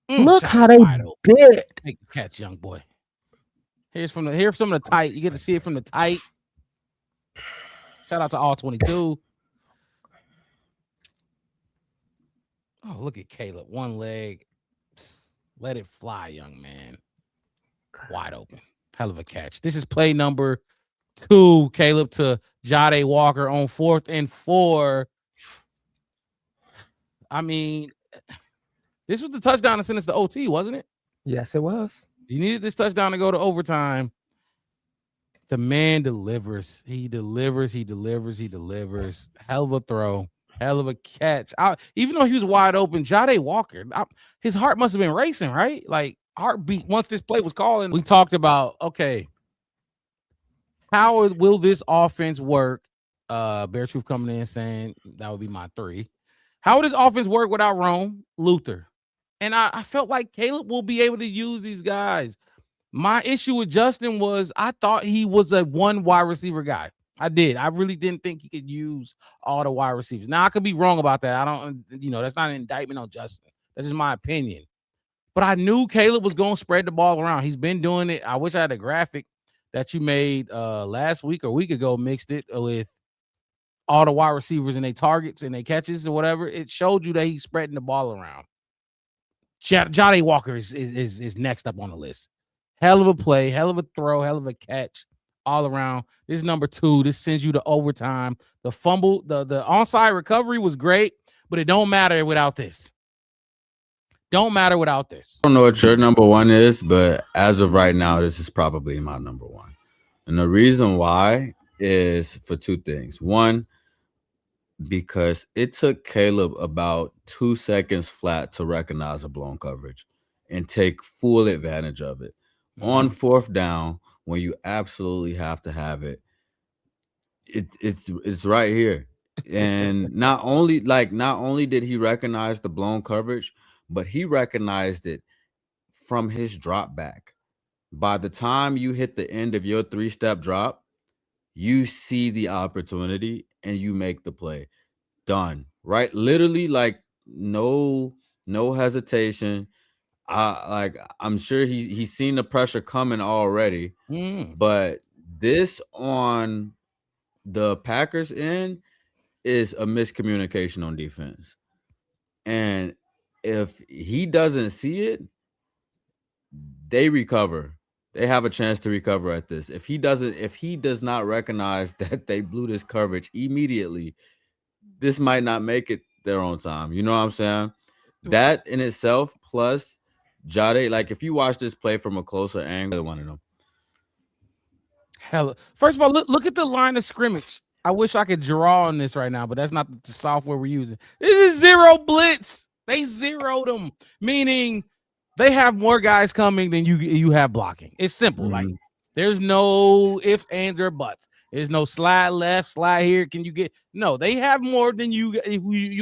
Speaker 2: Look how they bit.
Speaker 1: Take the catch, young boy. Here's some of the tight. You get to see it from the tight. Shout out to all 22. Oh, look at Caleb. 1 leg. Let it fly, young man. Wide open. Hell of a catch. This is play number 2, Caleb, to Jade Walker on 4th and 4. I mean, this was the touchdown to send us to OT, wasn't it?
Speaker 2: Yes, it was.
Speaker 1: You needed this touchdown to go to overtime. The man delivers. He delivers. Hell of a throw. Hell of a catch. Even though he was wide open, Jade Walker, his heart must have been racing, right? Like, heartbeat once this play was called. And we talked about, okay, how will this offense work? Bear Truth coming in saying that would be my 3. How would this offense work without Rome, Luther? And I felt like Caleb will be able to use these guys. My issue with Justin was I thought he was a 1 wide receiver guy. I did. I really didn't think he could use all the wide receivers. Now, I could be wrong about that. I don't, that's not an indictment on Justin. That's just my opinion. But I knew Caleb was going to spread the ball around. He's been doing it. I wish I had a graphic that you made last week or a week ago, mixed it with all the wide receivers and their targets and their catches or whatever. It showed you that he's spreading the ball around. Jade Walker is next up on the list. Hell of a play, hell of a throw, hell of a catch all around. This is number 2. This sends you to overtime. The fumble, the onside recovery was great, but it don't matter without this. Don't matter without this.
Speaker 3: I don't know what your number 1 is, but as of right now, this is probably my number 1. And the reason why is for 2 things. 1, because it took Caleb about 2 seconds flat to recognize a blown coverage and take full advantage of it. On fourth down, when you absolutely have to have it, it's right here. And not only did he recognize the blown coverage, but he recognized it from his drop back. By the time you hit the end of your 3-step drop, you see the opportunity and you make the play. Done. Right? Literally, like no hesitation. I'm sure he's seen the pressure coming already. But this on the Packers end is a miscommunication on defense. And if he doesn't see it, they recover. They have a chance to recover at this. If he does not recognize that they blew this coverage immediately, this might not make it their own time. You know what I'm saying? That in itself, plus Jade, like if you watch this play from a closer angle, one of them.
Speaker 1: Hella. First of all, look at the line of scrimmage. I wish I could draw on this right now, but that's not the software we're using. This is zero blitz. They zeroed them, meaning they have more guys coming than you have blocking. It's simple. Like there's no ifs, ands, or buts. There's no slide left, slide here. Can you get? No, they have more than you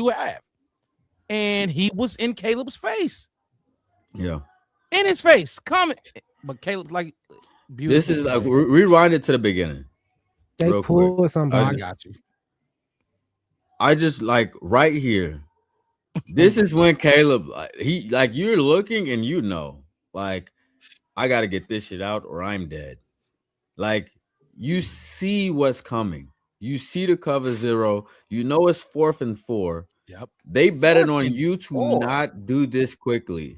Speaker 1: have. And he was in Caleb's face.
Speaker 3: Yeah.
Speaker 1: In his face. Coming. But Caleb, like, beautiful.
Speaker 3: This is like rewind it to the beginning.
Speaker 2: They pull somebody.
Speaker 1: I got you.
Speaker 3: I just like right here. This is when Caleb, you're looking and you know, like, I got to get this shit out or I'm dead. Like, you see what's coming. You see the cover 0. You know it's 4th and 4.
Speaker 1: Yep.
Speaker 3: They betted on you to not do this quickly.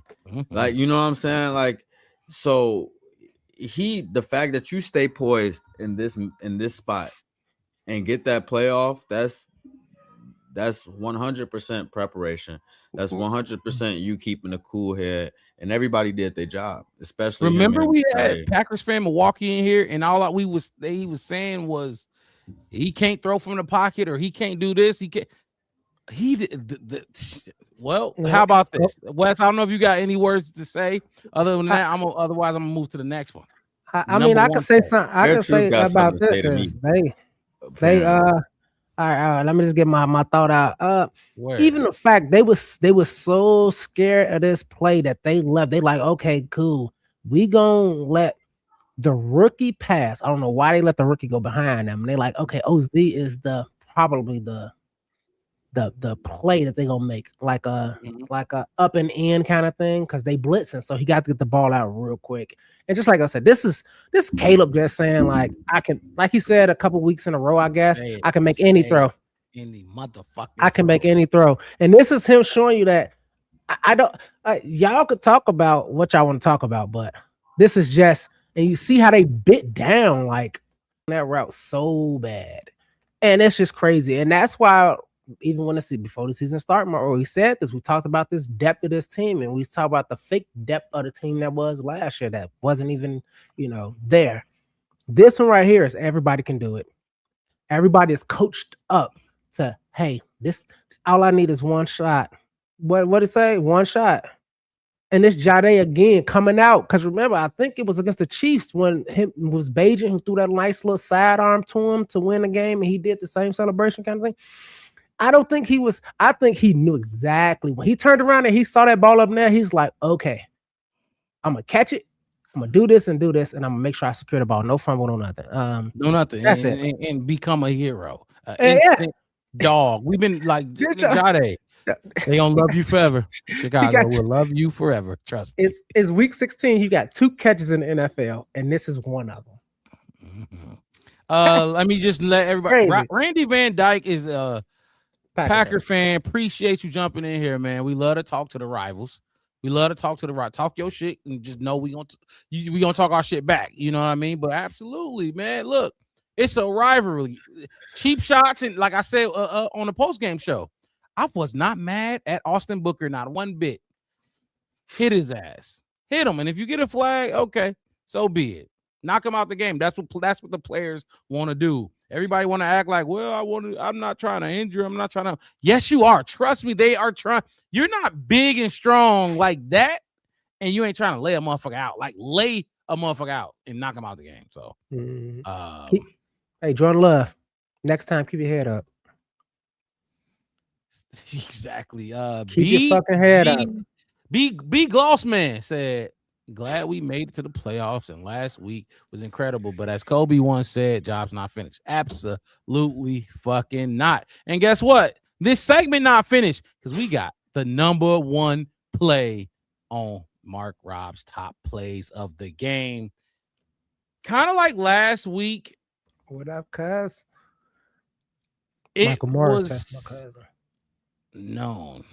Speaker 3: Like, you know what I'm saying? Like, so the fact that you stay poised in this spot and get that playoff, that's 100% preparation. That's 100% you keeping a cool head, and everybody did their job. Especially
Speaker 1: remember we had Packers fan Milwaukee in here, and all he was saying was he can't throw from the pocket or he can't do this. He can't. He did. Well, how about this, Wes? I don't know if you got any words to say other than that. Otherwise, I'm gonna move to the next one.
Speaker 2: I mean, I can say something. I can say about this is they all right, let me just get my thought out. Even the fact they was so scared of this play that they left. They like, okay, cool. We gonna let the rookie pass. I don't know why they let the rookie go behind them. And they like, okay, OZ is probably the play that they gonna make, like a up and in kind of thing, because they blitzing. So he got to get the ball out real quick. And just like I said, this Caleb just saying, like, I can, like he said a couple weeks in a row, I guess, I can make any throw.
Speaker 1: Any motherfucker.
Speaker 2: I can make any throw. And this is him showing you that I don't y'all could talk about what y'all want to talk about, but this is just, and you see how they bit down like that route so bad. And it's just crazy. And that's why even when before the season started, we said this, we talked about this depth of this team, and we talked about the fake depth of the team that was last year that wasn't even, there. This one right here is everybody can do it. Everybody is coached up to, hey, this all I need is one shot. What it say? One shot. And this Jade again coming out, because remember, I think it was against the Chiefs when it was Bajan who threw that nice little sidearm to him to win the game, and he did the same celebration kind of thing. I think he knew exactly when he turned around and he saw that ball up there. He's like, okay, I'm gonna catch it. I'm gonna do this, and I'm gonna make sure I secure the ball. No fumble, no nothing.
Speaker 1: No nothing.
Speaker 2: That's
Speaker 1: it. And become a hero. Instant dog. We've been like Jade. They gonna love you forever. Chicago will love you forever. Trust me.
Speaker 2: It's week 16. He got 2 catches in the NFL, and this is one of them.
Speaker 1: Let me just let everybody. Randy Van Dyke is Packer fan. Appreciate you jumping in here, man. We love to talk to the rivals. We love to talk to the talk your shit and just know we gonna talk our shit back. You know what I mean? But absolutely, man. Look, it's a rivalry. Cheap shots, and like I said on the post game show, I was not mad at Austin Booker, not one bit. Hit his ass, hit him, and if you get a flag, okay, so be it. Knock him out the game. That's what the players want to do. Everybody want to act like, well, I'm not trying to injure. I'm not trying to. Yes, you are. Trust me, they are trying. You're not big and strong like that, and you ain't trying to lay a motherfucker out. Like lay a motherfucker out and knock him out the game. So,
Speaker 2: hey, Jordan Love, next time keep your head up.
Speaker 1: Exactly.
Speaker 2: Keep your fucking head up.
Speaker 1: B Glossman said, glad we made it to the playoffs, and last week was incredible. But as Kobe once said, job's not finished. Absolutely fucking not. And guess what? This segment not finished because we got the number one play on Mark Rob's top plays of the game. Kind of like last week.
Speaker 2: What up, cuz?
Speaker 1: Michael Morris, that's my cousin. Known.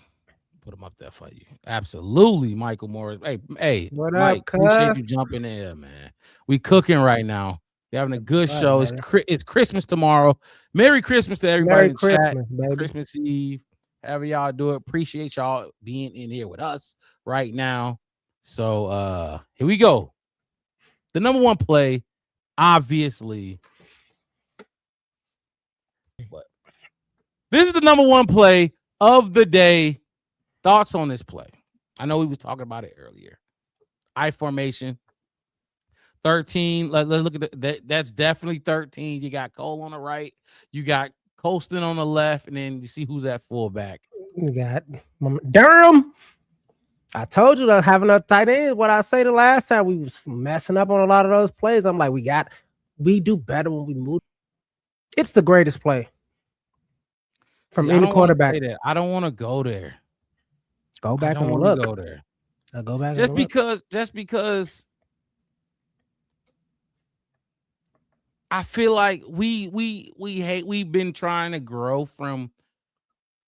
Speaker 1: Put him up there for you. Absolutely, Michael Morris. Hey,
Speaker 2: what
Speaker 1: Mike,
Speaker 2: up, cuz?
Speaker 1: Appreciate you jumping in, man. We cooking right now. We're having a good show. It's Christmas tomorrow. Merry Christmas to everybody in the chat. Baby. Christmas Eve. However y'all do it. Appreciate y'all being in here with us right now. So here we go. The number one play, obviously. But this is the number one play of the day. Thoughts on this play? I know we was talking about it earlier. I formation. 13. Let's look at that. That's definitely 13. You got Cole on the right. You got Colston on the left, and then you see who's at fullback.
Speaker 2: You got Durham. I told you that having a tight end. What I say the last time, we was messing up on a lot of those plays. I'm like, we do better when we move. It's the greatest play from any quarterback.
Speaker 1: I don't want to go there.
Speaker 2: Go back and look.
Speaker 1: Go there.
Speaker 2: I'll go back.
Speaker 1: Just because I feel like we've been trying to grow from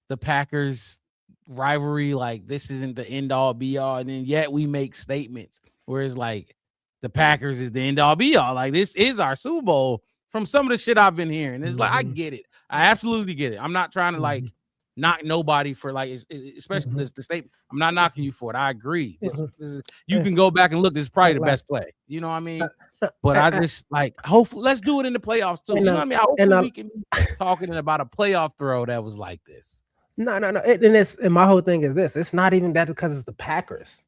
Speaker 1: the Packers rivalry. Like this isn't the end all be all, and then yet we make statements where it's like the Packers is the end all be all. Like this is our Super Bowl from some of the shit I've been hearing. It's like I get it. I absolutely get it. I'm not trying to like knock nobody for like, especially the statement. I'm not knocking you for it. I agree. This is, you can go back and look. This is probably the best play. You know what I mean? But I just like, hopefully, let's do it in the playoffs too. You know what I mean? Hopefully we can be talking about a playoff throw that was like this.
Speaker 2: No. And my whole thing is this. It's not even that because it's the Packers.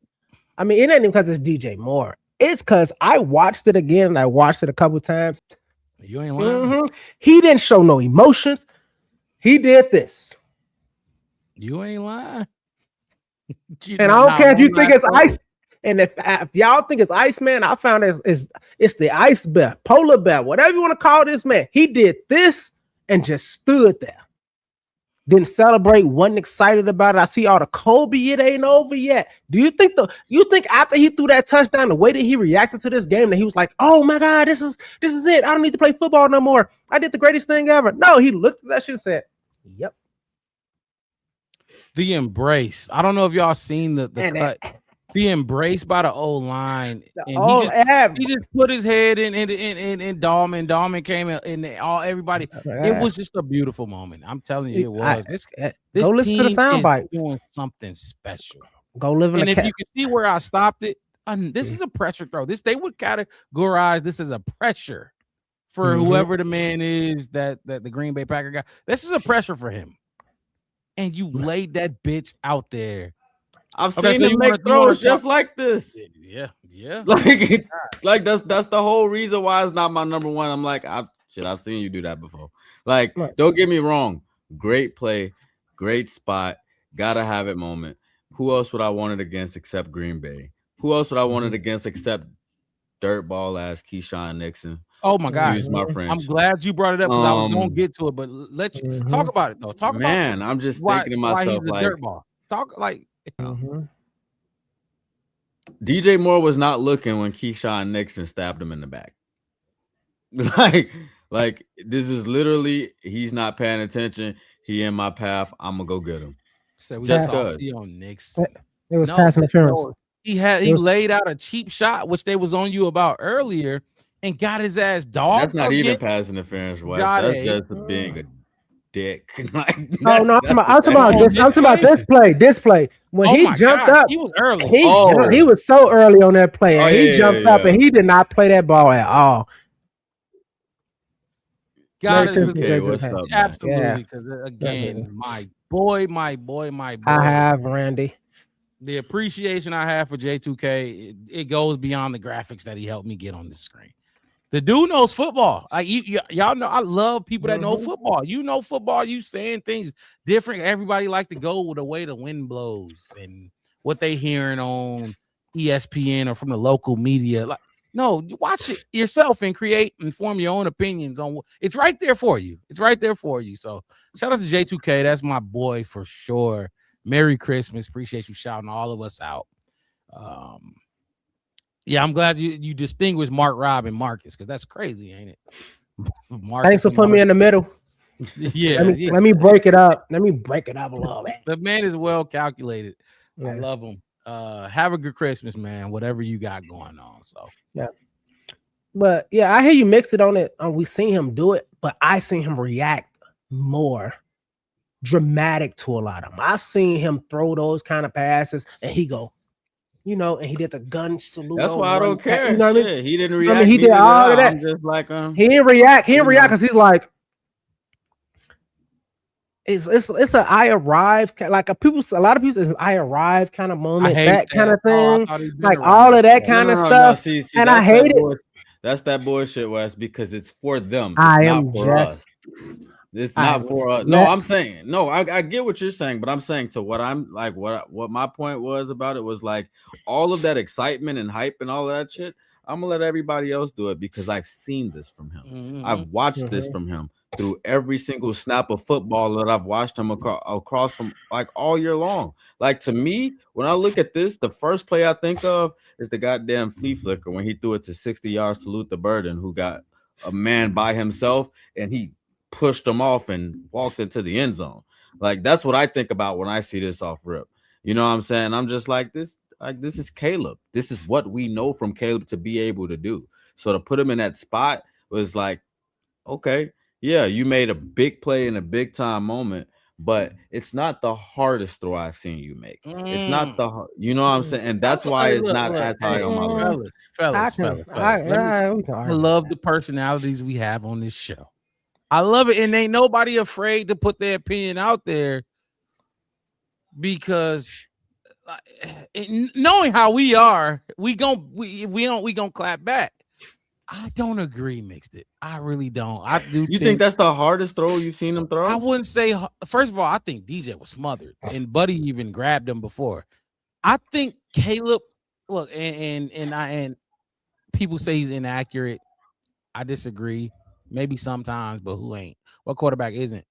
Speaker 2: I mean, it ain't even because it's DJ Moore. It's because I watched it again and I watched it a couple times.
Speaker 1: You ain't lying.
Speaker 2: He didn't show no emotions. He did this.
Speaker 1: You ain't lying.
Speaker 2: And I don't care if you think it's ice. And if y'all think it's Iceman, I found it's the ice bear, polar bear, whatever you want to call this man. He did this and just stood there. Didn't celebrate, wasn't excited about it. I see all the Kobe, it ain't over yet. Do you think after he threw that touchdown, the way that he reacted to this game, that he was like, oh my God, this is it. I don't need to play football no more. I did the greatest thing ever. No, he looked at that shit and said, yep.
Speaker 1: The embrace. I don't know if y'all seen the cut. The embrace by the O-line. And he just put his head in Dom, and Dom came in everybody. It was just a beautiful moment. I'm telling you, it was. This
Speaker 2: go listen to the sound bites.
Speaker 1: Doing something special.
Speaker 2: Go live in
Speaker 1: and if you can see where I stopped it, this is a pressure throw. They would categorize this as a pressure for whoever the man is that the Green Bay Packer guy. This is a pressure for him. And you laid that bitch out there.
Speaker 3: I've seen him make throws just like this.
Speaker 1: Yeah.
Speaker 3: Like that's the whole reason why it's not my number one. I'm like, I've seen you do that before. Like, don't get me wrong. Great play, great spot, gotta have it moment. Who else would I want it against except Green Bay? Who else would I want it against except dirtball ass Keyshawn Nixon?
Speaker 1: Oh my God!
Speaker 3: My friend.
Speaker 1: I'm glad you brought it up because I was gonna get to it, but let you talk about it though.
Speaker 3: I'm just thinking to myself like,
Speaker 1: dirtball. Talk like.
Speaker 3: DJ Moore was not looking when Keyshawn Nixon stabbed him in the back. Like this is literally he's not paying attention. He in my path. I'm gonna go get him.
Speaker 1: So we just on Nixon.
Speaker 2: It was pass interference.
Speaker 1: He laid out a cheap shot, which they was on you about earlier, and got his ass dog.
Speaker 3: That's not even pass interference, Wes. That's just being a dick.
Speaker 2: I'm talking about this play. When he jumped up,
Speaker 1: he was early.
Speaker 2: He was so early on that play. And he jumped up and he did not play that ball at all.
Speaker 1: God
Speaker 2: Merry
Speaker 1: is
Speaker 2: Christmas, J2K.
Speaker 1: absolutely because again, my boy.
Speaker 2: I have Randy.
Speaker 1: The appreciation I have for J2K, it goes beyond the graphics that he helped me get on the screen. The dude knows football. Like y'all know, I love people that know football. You know football. You saying things different. Everybody like to go with the way the wind blows and what they hearing on ESPN or from the local media. Like, no, you watch it yourself and create and form your own opinions on. It's right there for you. It's right there for you. So shout out to J2K. That's my boy for sure. Merry Christmas. Appreciate you shouting all of us out. Yeah, I'm glad you distinguished Mark, Rob, and Marcus because that's crazy, ain't it?
Speaker 2: Thanks for putting me in the middle.
Speaker 1: Yeah,
Speaker 2: let me break it up. Let me break it up a little bit.
Speaker 1: The man is well calculated. Yeah. I love him. Have a good Christmas, man. Whatever you got going on. So
Speaker 2: yeah. But yeah, I hear you mix it on it. We seen him do it, but I seen him react more dramatic to a lot of them. I've seen him throw those kind of passes and he go, you know, and he did the gun salute.
Speaker 3: That's why I don't care.
Speaker 2: You know what I mean?
Speaker 3: He didn't react.
Speaker 2: He did all of that.
Speaker 3: I'm just like,
Speaker 2: he didn't react. He didn't react because he's like, it's a I arrived like a lot of people it's an I arrived kind of moment, that kind of thing, like all of that kind of stuff.
Speaker 3: See,
Speaker 2: and I hate it.
Speaker 3: That's that bullshit, Wes, because it's for them. It's
Speaker 2: I
Speaker 3: not
Speaker 2: am
Speaker 3: for
Speaker 2: just.
Speaker 3: Us. It's not for us. No, I'm saying no. I get what you're saying, but I'm saying to what I'm like, what my point was about it was like all of that excitement and hype and all of that shit. I'm gonna let everybody else do it because I've seen this from him. Mm-hmm. I've watched this from him through every single snap of football that I've watched him across from like all year long. Like to me, when I look at this, the first play I think of is the goddamn flea flicker when he threw it to 60 yards to Luther Burden, who got a man by himself and he pushed him off and walked into the end zone. Like that's what I think about when I see this off rip. You know what I'm saying? I'm just like this is Caleb. This is what we know from Caleb to be able to do. So to put him in that spot was like, okay, yeah, you made a big play in a big time moment, but it's not the hardest throw I've seen you make. It's not the, you know what I'm saying? And that's why it's not as high on my list.
Speaker 1: Fellas. I love the personalities we have on this show. I love it, and ain't nobody afraid to put their opinion out there because knowing how we are, we gonna clap back. I don't agree, Mixed It. I really don't. I do.
Speaker 3: You think that's the hardest throw you've seen him throw?
Speaker 1: I wouldn't say. First of all, I think DJ was smothered, and Buddy even grabbed him before. I think Caleb. Look, and people say he's inaccurate. I disagree. Maybe sometimes, but who ain't? What quarterback isn't?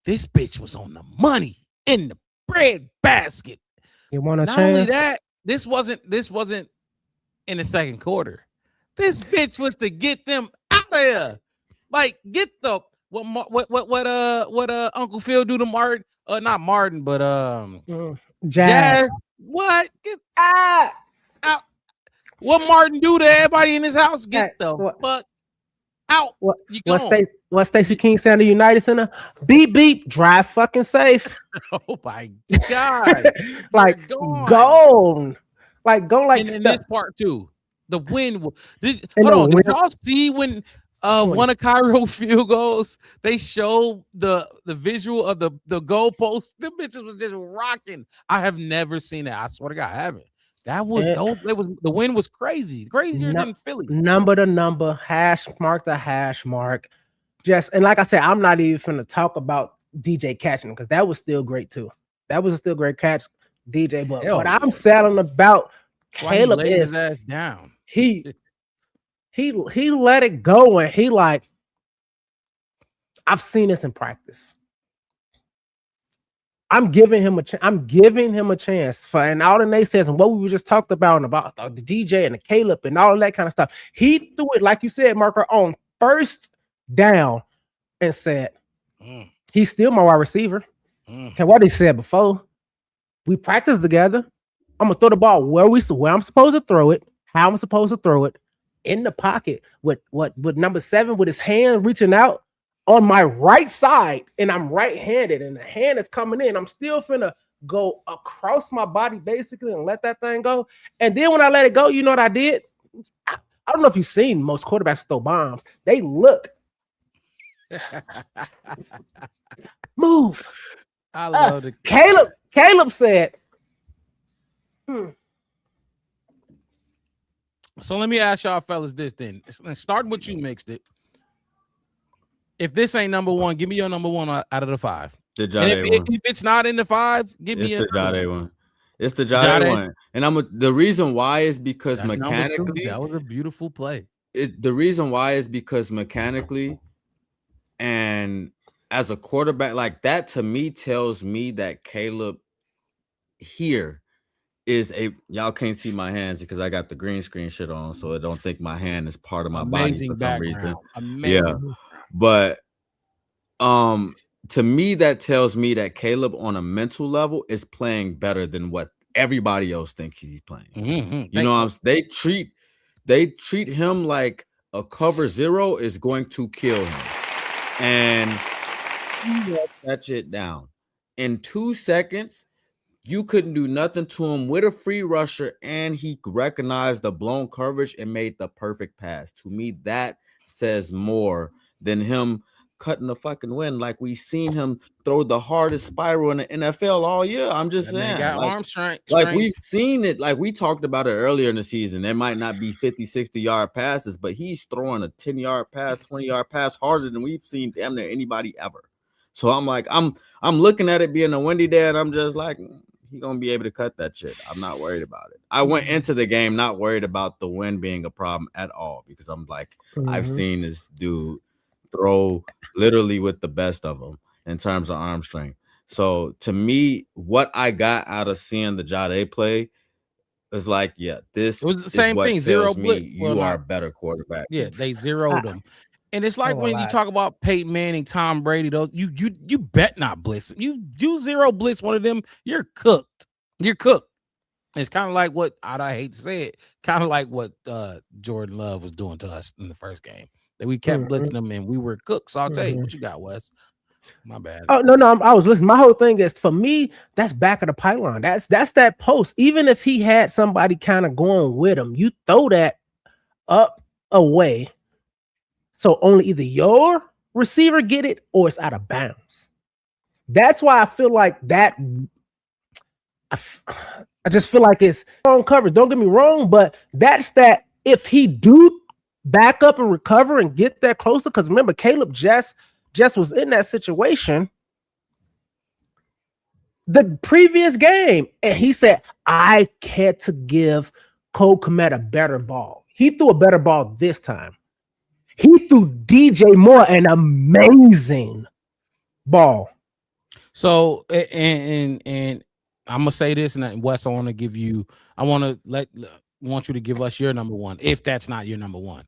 Speaker 1: This bitch was on the money in the bread basket.
Speaker 2: You want a
Speaker 1: Not
Speaker 2: chance?
Speaker 1: only that, this wasn't in the second quarter. This bitch was to get them out of there. Like get the what Uncle Phil do to Martin? Not Martin, but
Speaker 2: Jazz.
Speaker 1: What? Get out. What Martin do to everybody in his house? Get the fuck out.
Speaker 2: What Stacey King said to United Center? Beep beep, drive fucking safe.
Speaker 1: Oh my god.
Speaker 2: Like gone. Like go like
Speaker 1: in this part too. The wind. Did y'all see when one of Cairo field goals? They showed the visual of the goalpost. The bitches was just rocking. I have never seen that. I swear to God, I haven't. That was the wind was crazier than Philly.
Speaker 2: Number to number, hash mark to hash mark. Just and like I said, I'm not even finna talk about DJ catching because that was still great too. That was a still great catch, DJ. But what I'm selling about Caleb is
Speaker 1: his ass down.
Speaker 2: He let it go and he like, I've seen this in practice. I'm giving him a chance for and all the naysayers and what we just talked about the DJ and the Caleb and all of that kind of stuff. He threw it, like you said, Marker, on first down and said, he's still my wide receiver. Okay, what he said before. We practiced together. I'm gonna throw the ball where I'm supposed to throw it, how I'm supposed to throw it, in the pocket with number 7 with his hand reaching out on my right side, and I'm right-handed, and the hand is coming in. I'm still finna go across my body basically and let that thing go. And then when I let it go, you know what I did? I don't know if you've seen most quarterbacks throw bombs. They look Move.
Speaker 1: I love the
Speaker 2: Caleb said.
Speaker 1: So let me ask y'all fellas this then. Starting with you, Mixed It. If this ain't number one, give me your number one out of the 5.
Speaker 3: The Jade one.
Speaker 1: If it's not in the 5, give me
Speaker 3: the Jade one. It's the Jade one. And the reason why is because
Speaker 1: that's
Speaker 3: mechanically,
Speaker 1: that was a beautiful play.
Speaker 3: The reason why is because mechanically and as a quarterback, like that to me tells me that Caleb here is y'all can't see my hands because I got the green screen shit on, so I don't think my hand is part of my body for some reason.
Speaker 1: Amazing.
Speaker 3: Yeah, but to me that tells me that Caleb on a mental level is playing better than what everybody else thinks he's playing.
Speaker 1: Mm-hmm.
Speaker 3: You know, they treat him like a cover 0 is going to kill him, and he let that shit down in 2 seconds. You couldn't do nothing to him with a free rusher, and he recognized the blown coverage and made the perfect pass. To me, that says more than him cutting the fucking wind. Like we've seen him throw the hardest spiral in the NFL all year. I'm just saying,
Speaker 1: got arm strength.
Speaker 3: Like we've seen it. Like we talked about it earlier in the season. There might not be 50, 60-yard passes, but he's throwing a 10-yard pass, 20-yard pass harder than we've seen damn near anybody ever. So I'm like, I'm looking at it being a windy day, and I'm just like, he's gonna be able to cut that shit. I'm not worried about it. I went into the game not worried about the wind being a problem at all because I'm like, I've seen this dude throw literally with the best of them in terms of arm strength. So to me, what I got out of seeing the Jade play is like, yeah, this
Speaker 1: was the same thing. Zero blitz.
Speaker 3: You are a better quarterback.
Speaker 1: Yeah, they zeroed him. And it's like when you talk about Peyton Manning, Tom Brady, those you bet not blitz. You zero blitz one of them, you're cooked. You're cooked. It's kind of like what I hate to say it, kind of like what Jordan Love was doing to us in the first game. That we kept blitzing them and we were cooked. So I'll tell you what you got, Wes. My bad.
Speaker 2: Oh no, I was listening. My whole thing is for me, that's back of the pipeline. That's that post. Even if he had somebody kind of going with him, you throw that up away. So only either your receiver get it or it's out of bounds. That's why I feel like that. I just feel like it's on coverage. Don't get me wrong, but that's that. If he do back up and recover and get that closer, because remember, Caleb just was in that situation the previous game, and he said, "I had to give Cole Kmet a better ball." He threw a better ball this time. He threw DJ Moore an amazing ball.
Speaker 1: So, and I'm gonna say this, and Wes, I want you to give us your number one, if that's not your number one.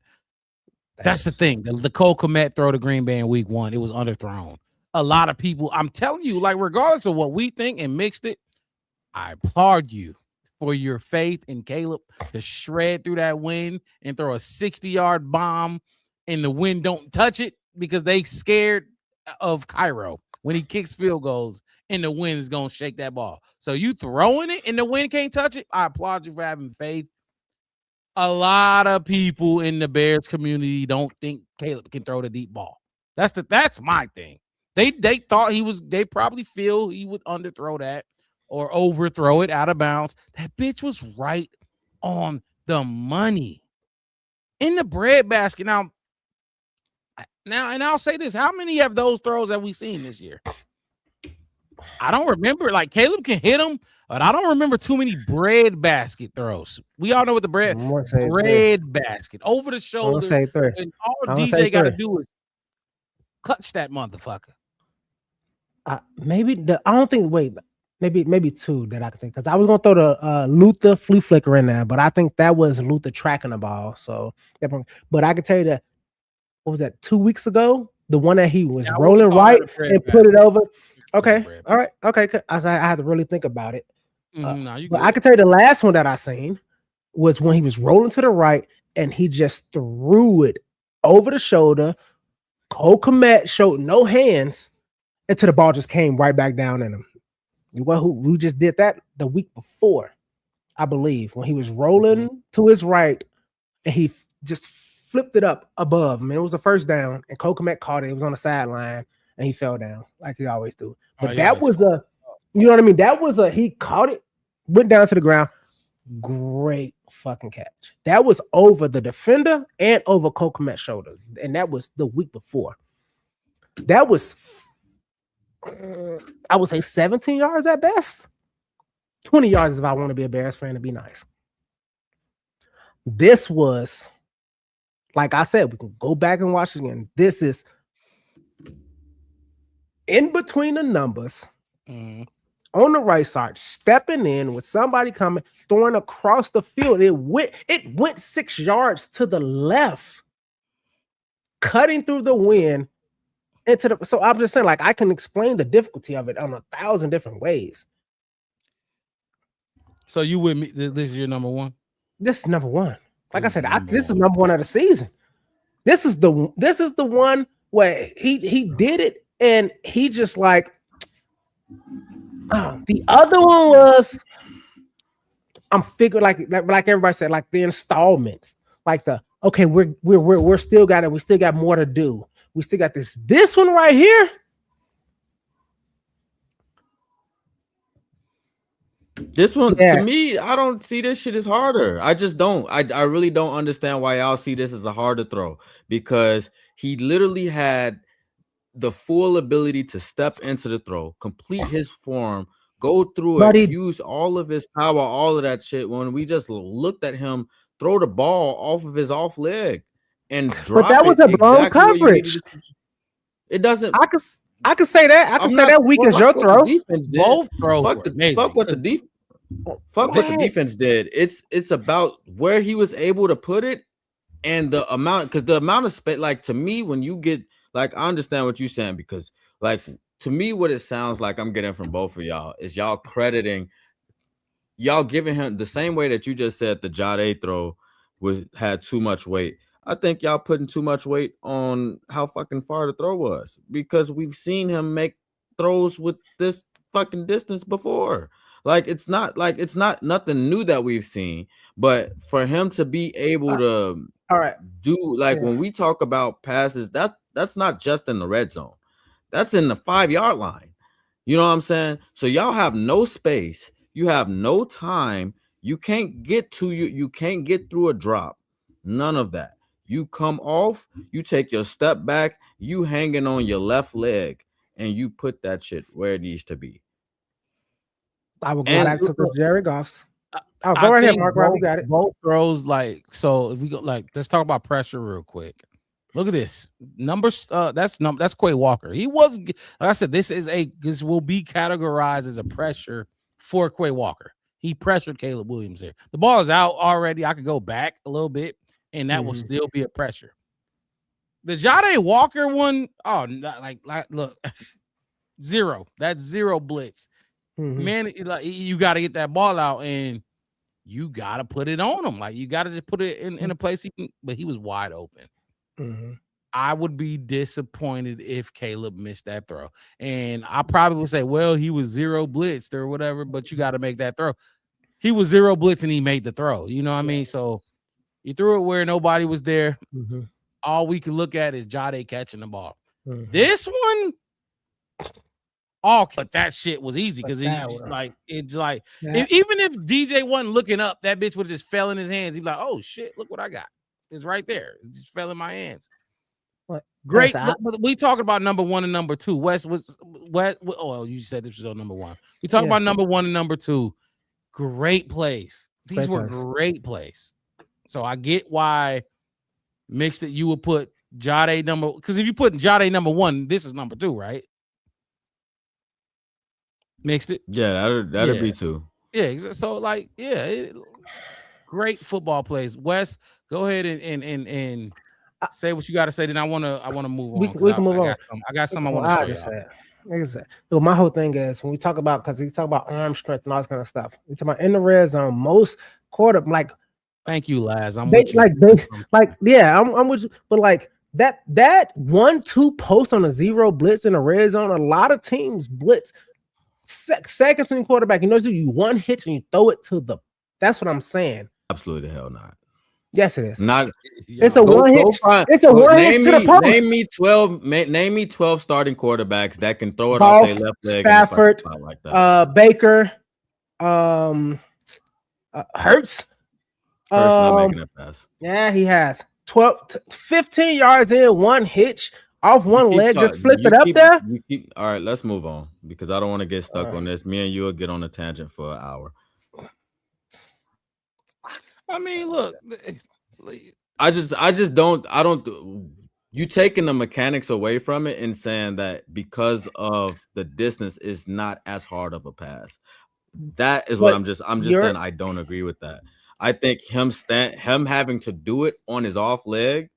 Speaker 1: That's the thing. The Cole Kmet throw to Green Bay in week 1, it was underthrown. A lot of people, I'm telling you, like regardless of what we think and mixed it, I applaud you for your faith in Caleb to shred through that wind and throw a 60-yard bomb. And the wind don't touch it because they scared of Cairo when he kicks field goals and the wind is going to shake that ball. So you throwing it and the wind can't touch it. I applaud you for having faith. A lot of people in the Bears community don't think Caleb can throw the deep ball. That's my thing. They thought they probably feel he would underthrow that or overthrow it out of bounds. That bitch was right on the money in the breadbasket. Now, and I'll say this: how many of those throws have we seen this year? I don't remember. Like Caleb can hit them, but I don't remember too many breadbasket throws. We all know what the breadbasket over the shoulder. And all DJ got to do is clutch that motherfucker.
Speaker 2: Maybe 2 that I can think, because I was gonna throw the Luther flea flicker in there, but I think that was Luther tracking the ball. So, but I can tell you that. What was that, 2 weeks ago? The one that he was rolling right and put it over. Okay. All right. Okay. I had to really think about it. But I can tell you the last one that I seen was when he was rolling to the right and he just threw it over the shoulder. Cole Kmet showed no hands until the ball just came right back down in him. Who just did that the week before, I believe, when he was rolling to his right and he just flipped it up above. I mean, it was a first down, and Kokomet caught it. It was on the sideline, and he fell down like he always do. But that was you know what I mean? That was he caught it, went down to the ground. Great fucking catch. That was over the defender and over Kokomet's shoulder, and that was the week before. That was, I would say, 17 yards at best. 20 yards if I want to be a Bears fan to be nice. This was, like I said, we can go back and watch it again. This is in between the numbers. On the right side, stepping in with somebody coming, throwing across the field. It went 6 yards to the left, cutting through the wind into the. So I'm just saying, like, I can explain the difficulty of it on 1,000 different ways.
Speaker 1: So you with me? This is your number one?
Speaker 2: This is number one. Like I said, this is number one of the season. This is the one where he did it, and he just like. The other one was, I'm figuring like everybody said, like the installments, like the okay, we're still got it, we still got more to do, we still got this one right here.
Speaker 3: This one to me, I don't see this shit as harder. I just don't. I really don't understand why y'all see this as a harder throw, because he literally had the full ability to step into the throw, complete his form, go through it, use all of his power, all of that shit. When we just looked at him throw the ball off of his off leg and drop
Speaker 2: but that was a blown coverage.
Speaker 3: It doesn't.
Speaker 2: I could say that. I could say that weak as your throw.
Speaker 1: Both throws.
Speaker 3: Fuck what the defense did. It's about where he was able to put it and the amount, because the amount of space. Like, to me, when you get. Like, I understand what you're saying, because, like, to me, what it sounds like I'm getting from both of y'all is y'all crediting, y'all giving him the same way that you just said the Jade throw had too much weight. I think y'all putting too much weight on how fucking far the throw was, because we've seen him make throws with this fucking distance before. Like, it's not nothing new that we've seen, but for him to be able to do, like, when we talk about passes, that's not just in the red zone. That's in the 5-yard line. You know what I'm saying? So y'all have no space. You have no time. You can't get to you can't get through a drop. None of that. You come off, you take your step back, you hanging on your left leg, and you put that shit where it needs to be.
Speaker 2: I will go back to the Jerry Goffs. Oh, go right ahead, Mark. We got it.
Speaker 1: Both throws, like, so if we go, like, let's talk about pressure real quick. Look at this numbers. That's Quay Walker. He was, like I said, this will be categorized as a pressure for Quay Walker. He pressured Caleb Williams here. The ball is out already. I could go back a little bit, and that will still be a pressure. The Jade Walker one, like look, zero. That's zero blitz. Man, like, you got to get that ball out, and you got to put it on him. Like, you got to just put it in a place he can. But he was wide open. I would be disappointed if Caleb missed that throw. And I probably would say, well, he was zero blitzed or whatever, but you got to make that throw. He was zero blitz and he made the throw. You know what I mean? So you threw it where nobody was there. All we can look at is Jade catching the ball. This one, but that shit was easy, because even if DJ wasn't looking up, that bitch would have just fell in his hands. He'd be like, oh shit, look what I got. It's right there. It just fell in my hands.
Speaker 2: What?
Speaker 1: Great. We talking about number one and number two. Wes was oh, you said this was on number one. We talk about number one and number two. Great plays. These were great plays. So I get why mixed it. You would put Jade number, because if you put Jade number one, this is number two, right? Mixed it.
Speaker 3: Yeah, that'd be two.
Speaker 1: Yeah. So like, great football plays. Wes, go ahead and say what you got to say. Then I want to move on.
Speaker 2: We can move on.
Speaker 1: I got something I want to show you.
Speaker 2: So my whole thing is, when we talk about, because we talk about arm strength and all this kind of stuff, we talk about in the red zone, most quarter, like,
Speaker 1: thank you, Laz. I'm
Speaker 2: with you. I'm with you. But like that 1-2 post on a zero blitz in the red zone, a lot of teams blitz second string quarterback. You know, you one hit and you throw it to the. That's what I'm saying.
Speaker 3: Absolutely the hell not.
Speaker 2: Yes, it is.
Speaker 3: Not.
Speaker 2: It's a one hit. It's a one hit to the post.
Speaker 3: Name me 12 starting quarterbacks that can throw it
Speaker 2: Goff,
Speaker 3: off their left leg.
Speaker 2: Stafford,
Speaker 3: like that.
Speaker 2: Baker, Hurts.
Speaker 3: Not making that pass.
Speaker 2: Yeah, he has 15 yards in, one hitch off one leg, just flip it up there.
Speaker 3: All right, let's move on because I don't want to get stuck on this. Me and you will get on a tangent for an hour.
Speaker 1: I mean, look,
Speaker 3: I don't. You taking the mechanics away from it and saying that because of the distance is not as hard of a pass. That is what I'm just saying. I don't agree with that. I think him having to do it on his off leg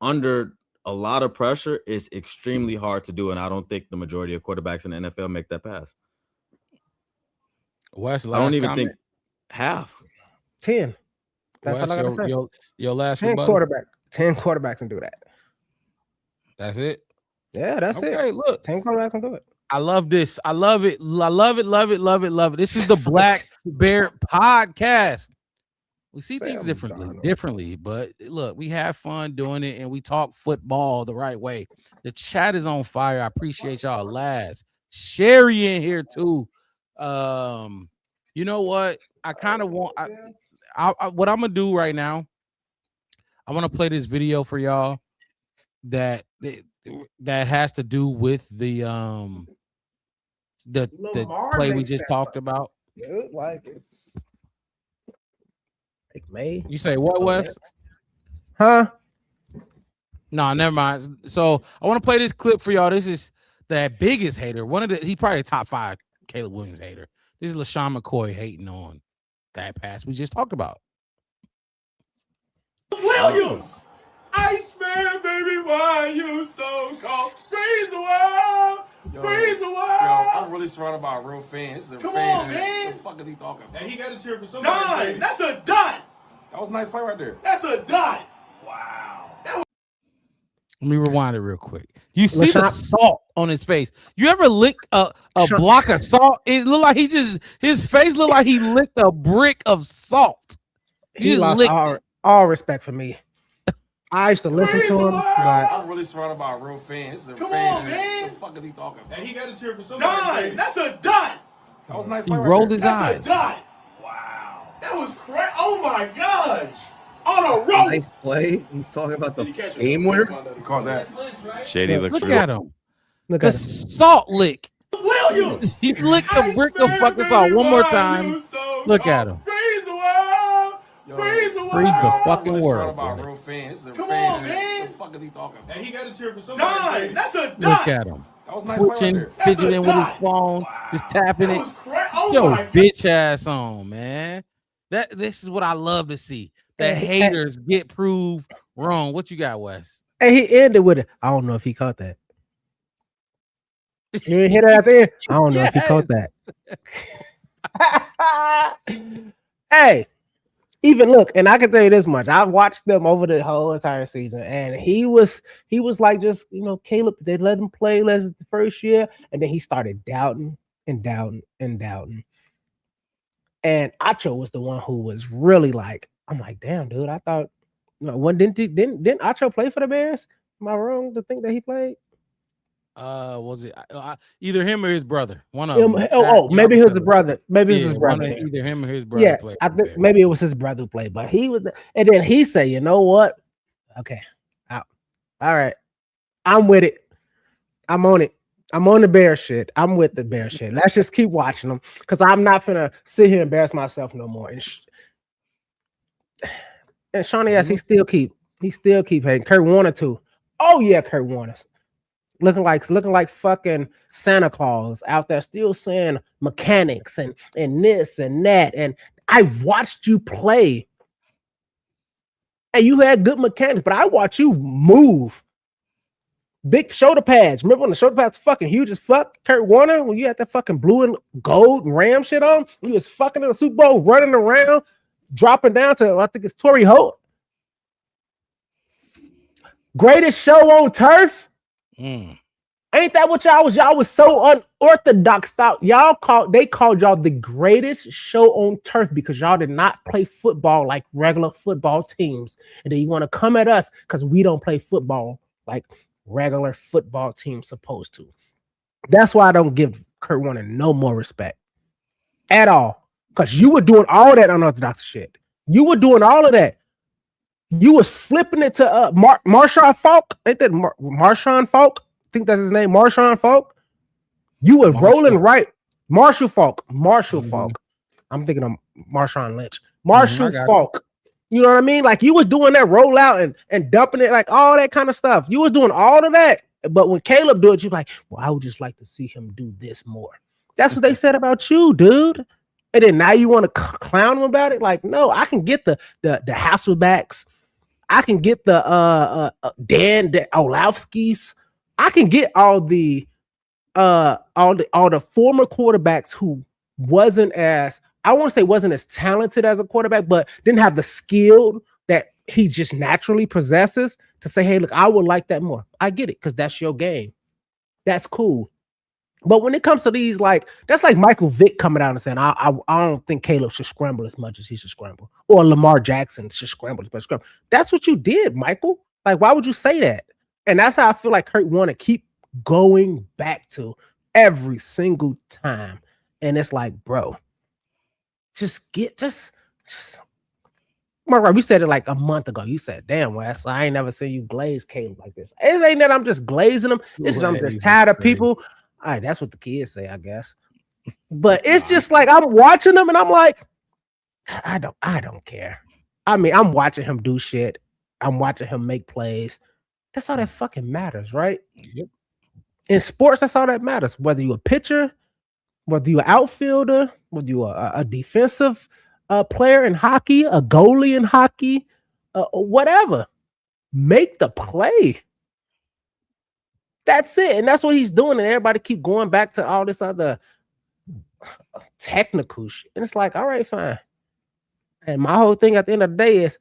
Speaker 3: under a lot of pressure is extremely hard to do, and I don't think the majority of quarterbacks in the NFL make that pass.
Speaker 1: Wes,
Speaker 3: I don't even think half.
Speaker 2: 10.
Speaker 1: That's all I gotta say. Your last
Speaker 2: 10 quarterbacks can do that.
Speaker 1: That's it.
Speaker 2: Yeah, that's it.
Speaker 1: Okay, look,
Speaker 2: 10 quarterbacks can do it.
Speaker 1: I love this. I love it. I love it. Love it. Love it. Love it. This is the Black Bear Podcast. We see things differently, but look, we have fun doing it and we talk football the right way. The chat is on fire. I appreciate y'all. Last Sherry in here too. You know what? I kind of want what I'm gonna do right now. I want to play this video for y'all that has to do with the play we just talked about.
Speaker 2: Dude, like it's like May.
Speaker 1: You say what, Wes?
Speaker 2: Huh?
Speaker 1: No, never mind. So I want to play this clip for y'all. This is the biggest hater. He probably top 5 Caleb Williams hater. This is LaShawn McCoy hating on that pass we just talked about.
Speaker 6: Williams! Iceman, baby, why you so cold? Freeze the world! Freeze the world!
Speaker 7: Yo, I'm really surrounded by a real fan. This is a
Speaker 6: Come
Speaker 7: fan.
Speaker 6: on, man!
Speaker 7: What the fuck is he talking about?
Speaker 6: And he got to cheer for somebody. Done! That's a dot!
Speaker 7: That was a nice play right there.
Speaker 6: That's a dot! Wow.
Speaker 1: Let me rewind it real quick. You see the salt on his face. You ever lick a block of salt? It looked like his face looked like he licked a brick of salt.
Speaker 2: He lost all respect for me. I used to listen to him, but
Speaker 7: I'm really surrounded by a real fan. This is a
Speaker 6: Come
Speaker 7: fan.
Speaker 6: on, man!
Speaker 7: What the fuck is he talking about?
Speaker 6: And he got to cheer for somebody. Done! That's a dot!
Speaker 7: That was a nice
Speaker 1: He
Speaker 7: play right
Speaker 1: rolled
Speaker 7: there.
Speaker 1: his
Speaker 6: That's
Speaker 1: eyes.
Speaker 6: a dot! Wow. That was crazy. Oh my gosh! On a roll!
Speaker 8: Nice play. He's talking about the game winner.
Speaker 7: He called that.
Speaker 3: Shady looks
Speaker 1: Look
Speaker 3: real.
Speaker 1: at him.
Speaker 2: look
Speaker 1: The
Speaker 2: at him.
Speaker 1: salt lick.
Speaker 6: Williams!
Speaker 1: He licked a brick of fucking salt one more time. Look at him.
Speaker 6: Freeze the world! Freeze the world!
Speaker 1: Freeze the
Speaker 7: I'm
Speaker 1: fucking
Speaker 7: really
Speaker 1: world.
Speaker 7: surrounded by a
Speaker 1: bro.
Speaker 7: real fan. This is a
Speaker 6: Come
Speaker 7: fan.
Speaker 6: on, man!
Speaker 7: What the fuck is he talking about?
Speaker 6: And he got to cheer for somebody. Done! That's a dot!
Speaker 1: Look at him.
Speaker 7: That was a nice play right
Speaker 1: Twitching,
Speaker 7: there.
Speaker 1: fidgeting with his
Speaker 6: dot.
Speaker 1: phone, just tapping
Speaker 6: That
Speaker 1: it.
Speaker 6: was crazy. Oh
Speaker 1: Yo,
Speaker 6: my
Speaker 1: bitch ass on, man. This is what I love to see. The haters get proved wrong. What you got, Wes?
Speaker 2: And he ended with it. I don't know if he caught that. You didn't hear that at the end? I don't know if he caught that. Hey, even look, and I can tell you this much. I've watched them over the whole entire season, and he was like, just, Caleb, they let him play the first year, and then he started doubting and doubting and doubting. And Acho was the one who was really like, I'm like, damn, dude, I thought, didn't Acho play for the Bears? Am I wrong to think that he played?
Speaker 1: Was it either him or his brother? One of them.
Speaker 2: Maybe it was his brother. Maybe it was his brother.
Speaker 1: Either him or his brother.
Speaker 2: Yeah, I think maybe it was his brother who played, but he was. And then he said, "You know what? Okay, all right, I'm with it. I'm on it. I'm on the bear shit. I'm with the bear shit. Let's just keep watching them because I'm not gonna sit here and embarrass myself no more." And Shawnee, yes, he still keep hating. Kurt Warner too. Oh yeah, Kurt Warner. Looking like fucking Santa Claus out there, still saying mechanics and this and that. And I watched you play, and you had good mechanics, but I watched you move. Big shoulder pads. Remember when the shoulder pads fucking huge as fuck? Kurt Warner, when you had that fucking blue and gold and Ram shit on, you was fucking in the Super Bowl, running around, dropping down to, I think it's Torrey Holt. Greatest show on turf. Ain't that what y'all was? Y'all was so unorthodox. They called y'all the greatest show on turf because y'all did not play football like regular football teams. And then you want to come at us because we don't play football like regular football teams supposed to. That's why I don't give Kurt Warner no more respect at all. Because you were doing all that unorthodox shit. You were doing all of that. You was flipping it to Marshawn Falk. Ain't that Marshawn Falk? I think that's his name, Marshawn Falk. You were rolling right. Marshall Falk. Falk. I'm thinking of Marshawn Lynch. Marshall Falk. You know what I mean? Like you was doing that rollout and dumping it, like all that kind of stuff. You was doing all of that. But when Caleb do it, you're like, well, I would just like to see him do this more. That's what they said about you, dude. And then now you want to clown him about it? Like, no, I can get the Hasselbacks. I can get the Dan Orlovskis. I can get all the former quarterbacks who wasn't as talented as a quarterback, but didn't have the skill that he just naturally possesses to say, hey, look, I would like that more. I get it because that's your game. That's cool. But when it comes to these, that's like Michael Vick coming out and saying, I don't think Caleb should scramble as much as he should scramble, or Lamar Jackson should scramble as much as scramble. That's what you did, Michael. Like, why would you say that? And that's how I feel like Kurt want to keep going back to every single time. And it's like, bro, just Mark, we said it like a month ago. You said, damn, Wes, I ain't never seen you glaze Caleb like this. It ain't that I'm just glazing him. It's just I'm just tired of people. All right, that's what the kids say, I guess. But it's just like I'm watching them and I'm like, I don't care. I mean, I'm watching him do shit. I'm watching him make plays. That's all that fucking matters, right?
Speaker 1: Yep.
Speaker 2: In sports, that's all that matters. Whether you're a pitcher, whether you're an outfielder, whether you're a defensive player in hockey, a goalie in hockey, whatever. Make the play. That's it. And that's what he's doing. And everybody keep going back to all this other technical shit. And it's like, all right, fine. And my whole thing at the end of the day is,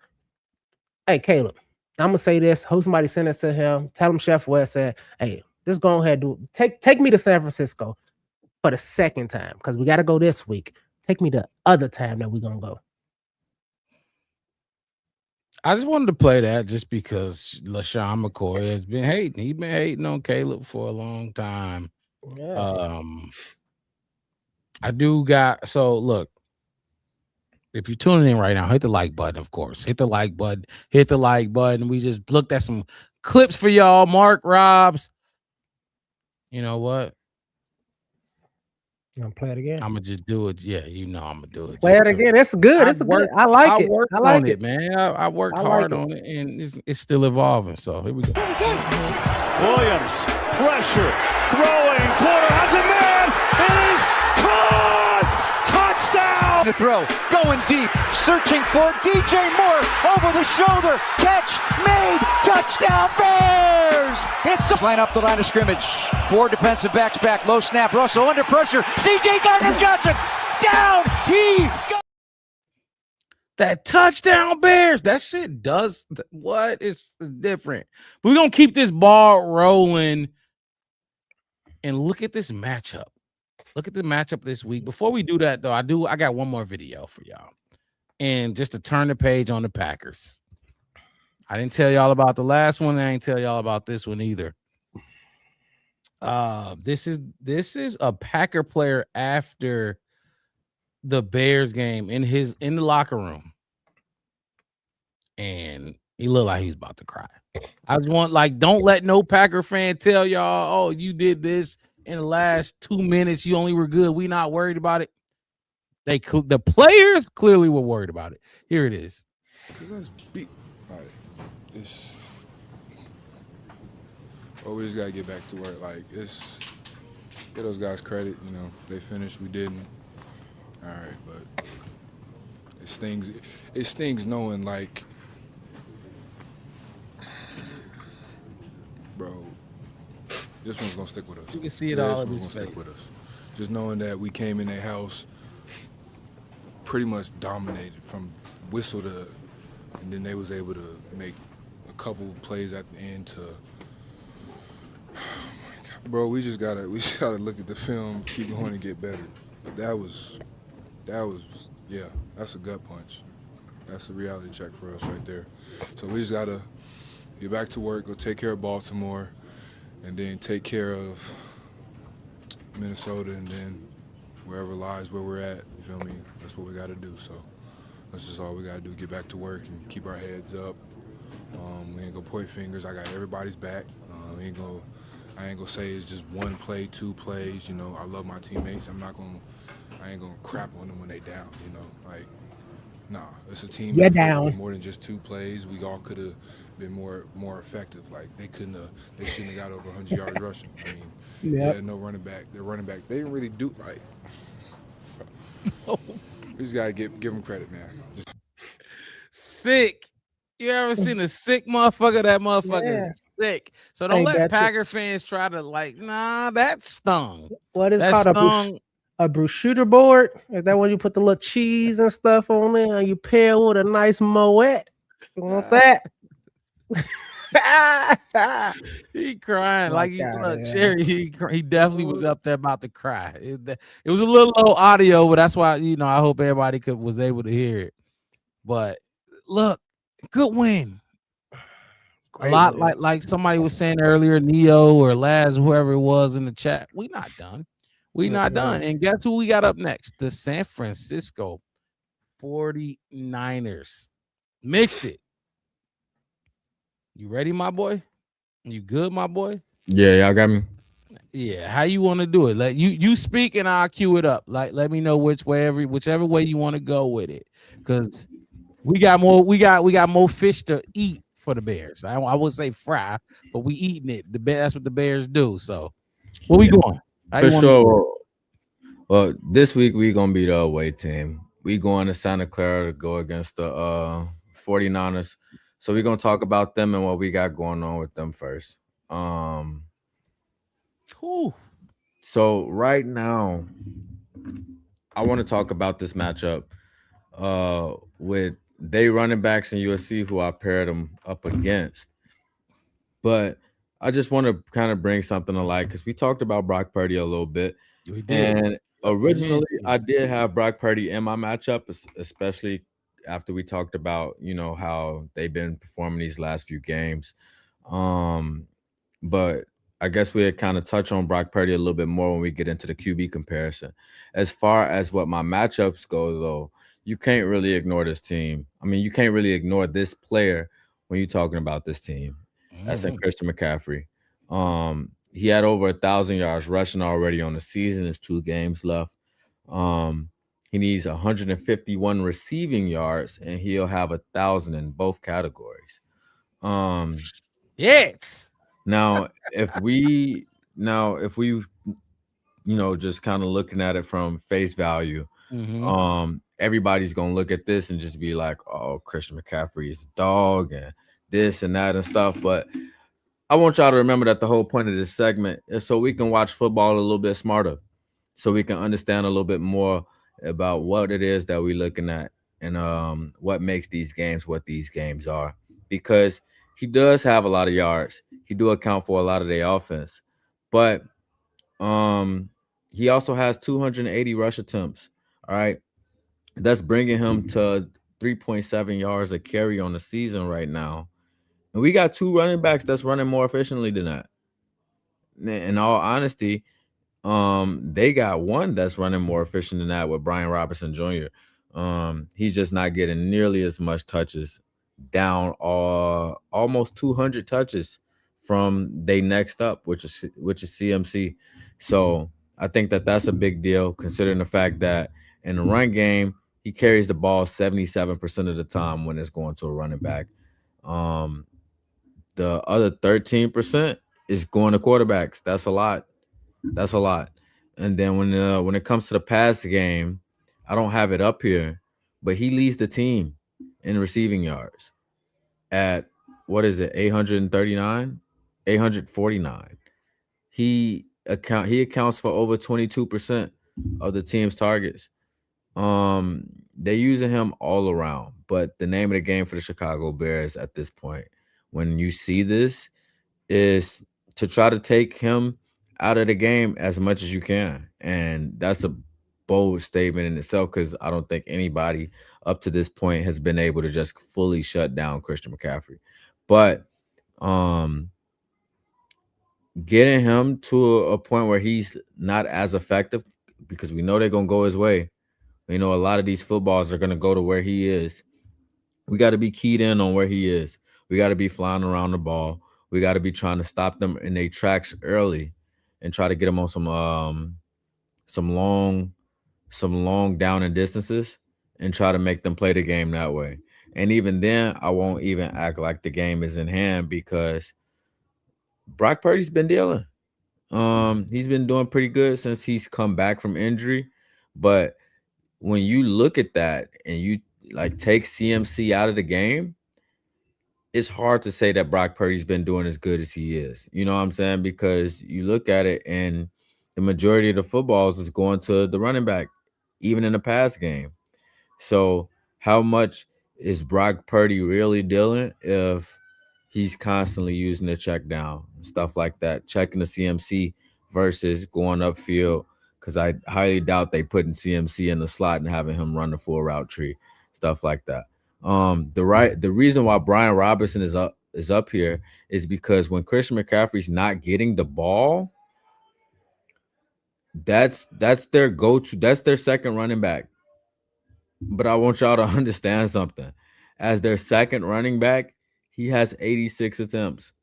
Speaker 2: hey, Caleb, I'm gonna say this. Hope somebody send it to him. Tell him Chef West said, hey, just go ahead and do it. Take me to San Francisco for the second time because we got to go this week. Take me the other time that we're gonna go.
Speaker 1: I just wanted to play that just because LaShawn McCoy has been hating. He's been hating on Caleb for a long time.
Speaker 2: Yeah.
Speaker 1: I do got look. If you're tuning in right now, hit the like button, of course. Hit the like button. Hit the like button. We just looked at some clips for y'all. Mark Robs. You know what?
Speaker 2: I'm gonna play it again.
Speaker 1: I'm gonna just do it. Yeah, I'm gonna do it.
Speaker 2: Play it again. It's good. It's good. I like it.
Speaker 1: I like it, man. I worked hard on it, and it's still evolving. So here we go.
Speaker 4: Williams, pressure, throwing, corner has a man. It is caught. Touchdown.
Speaker 5: The throw, going deep, searching for DJ Moore over the shoulder. Catch made. Touchdown Bears. It's line up the line of scrimmage. 4 defensive backs back. Low snap. Russell under pressure. C.J. Gardner-Johnson down.
Speaker 1: That touchdown Bears. That shit does what? It's different. We're gonna keep this ball rolling and look at this matchup. Look at the matchup this week. Before we do that, though, I got one more video for y'all. And just to turn the page on the Packers. I didn't tell y'all about the last one. I ain't tell y'all about this one either. This is a Packer player after the Bears game in the locker room. And he looked like he was about to cry. I just want, don't let no Packer fan tell y'all, oh, you did this in the last 2 minutes. You only were good. We not worried about it. The players clearly were worried about it. Here it is.
Speaker 9: We just gotta get back to work. Give those guys credit. They finished, we didn't. All right, but it stings. It stings knowing, bro, this one's gonna stick with us.
Speaker 1: You can see it all in his face.
Speaker 9: Stick with us. Just knowing that we came in their house, pretty much dominated from whistle to, and then they was able to make a couple plays at the end to. Bro, we just gotta look at the film, keep going, and get better. But that was, yeah, that's a gut punch. That's a reality check for us right there. So we just gotta get back to work, go take care of Baltimore, and then take care of Minnesota, and then wherever lies where we're at. You feel me? That's what we gotta do. So that's just all we gotta do. Get back to work and keep our heads up. We ain't gonna point fingers. I got everybody's back. I ain't gonna say it's just one play, two plays. You know, I love my teammates. I ain't gonna crap on them when they down. You know, like, nah, it's a team effort.
Speaker 2: down.
Speaker 9: More than just two plays. We all could have been more effective. Like they shouldn't have got over 100 yards rushing. I mean, yeah, no running back. Their running back, they didn't really do like. We just gotta give them credit, man. Just
Speaker 1: sick. You ever seen a sick motherfucker? That motherfucker is sick. So don't let Packer fans try to like, nah, that stung.
Speaker 2: What is
Speaker 1: that
Speaker 2: called a bruschetta board? Is that when you put the little cheese and stuff on there and you pair with a nice moet? You want that?
Speaker 1: He crying like he look, Sherry. He definitely was up there about to cry. It was a little low audio, but that's why I hope everybody was able to hear it. But look, good win.
Speaker 2: Great
Speaker 1: a lot
Speaker 2: win.
Speaker 1: like somebody was saying earlier, Neo or Laz, whoever it was in the chat. We not done. Not done. And guess who we got up next? The San Francisco 49ers. Mixed it. You ready, my boy? You good, my boy?
Speaker 3: Yeah, y'all got me.
Speaker 1: Yeah, how you want to do it? Like you speak and I'll cue it up. Like let me know whichever way you want to go with it. Because we got more fish to eat for the Bears. I would say fry, but we eating it. That's what the Bears do. So where we going?
Speaker 3: For sure. Well, this week we gonna be the away team. We going to Santa Clara to go against the 49ers. So we're gonna talk about them and what we got going on with them first. So right now, I want to talk about this matchup with they running backs in USC who I paired them up against. But I just want to kind of bring something to light because we talked about Brock Purdy a little bit.
Speaker 1: We did.
Speaker 3: And originally, I did have Brock Purdy in my matchup, especially after we talked about, how they've been performing these last few games. But I guess we kind of touch on Brock Purdy a little bit more when we get into the QB comparison. As far as what my matchups go, though, you can't really ignore this team. I mean, you can't really ignore this player when you're talking about this team. That's in Christian McCaffrey. He had over 1,000 yards rushing already on the season. There's 2 games left. He needs 151 receiving yards, and he'll have 1,000 in both categories.
Speaker 1: Yes.
Speaker 3: Now, if we just kind of looking at it from face value, everybody's gonna look at this and just be like, "Oh, Christian McCaffrey is a dog," and this and that and stuff. But I want y'all to remember that the whole point of this segment is so we can watch football a little bit smarter, so we can understand a little bit more about what it is that we're looking at and what makes these games what these games are. Because he does have a lot of yards. He do account for a lot of their offense. But he also has 280 rush attempts. All right. That's bringing him to 3.7 yards a carry on the season right now. And we got 2 running backs that's running more efficiently than that. In all honesty, they got one that's running more efficient than that with Brian Robinson Jr. He's just not getting nearly as much touches, down almost 200 touches from they next up, which is CMC. So I think that's a big deal considering the fact that in the run game, he carries the ball 77% of the time when it's going to a running back. The other 13% is going to quarterbacks. That's a lot. And then when it comes to the pass game, I don't have it up here, but he leads the team in receiving yards at 839, 849. He accounts for over 22% of the team's targets. They're using him all around, but the name of the game for the Chicago Bears at this point, when you see this, is to try to take him out of the game as much as you can. And that's a bold statement in itself because I don't think anybody up to this point has been able to just fully shut down Christian McCaffrey. But getting him to a point where he's not as effective, because we know they're going to go his way. We know a lot of these footballs are going to go to where he is. We got to be keyed in on where he is. We got to be flying around the ball. We got to be trying to stop them in their tracks early and try to get them on some long down and distances and try to make them play the game that way. And even then, I won't even act like the game is in hand because Brock Purdy's been dealing. He's been doing pretty good since he's come back from injury. But when you look at that and you like take CMC out of the game, it's hard to say that Brock Purdy's been doing as good as he is. You know what I'm saying? Because you look at it and the majority of the footballs is going to the running back, even in the pass game. So how much is Brock Purdy really dealing if he's constantly using the check down, stuff like that, checking the CMC versus going upfield? Because I highly doubt they putting CMC in the slot and having him run the full route tree, stuff like that. The reason why Brian Robinson is up here is because when Christian McCaffrey's not getting the ball, that's their go-to, that's their second running back. But I want y'all to understand something. As their second running back, he has 86 attempts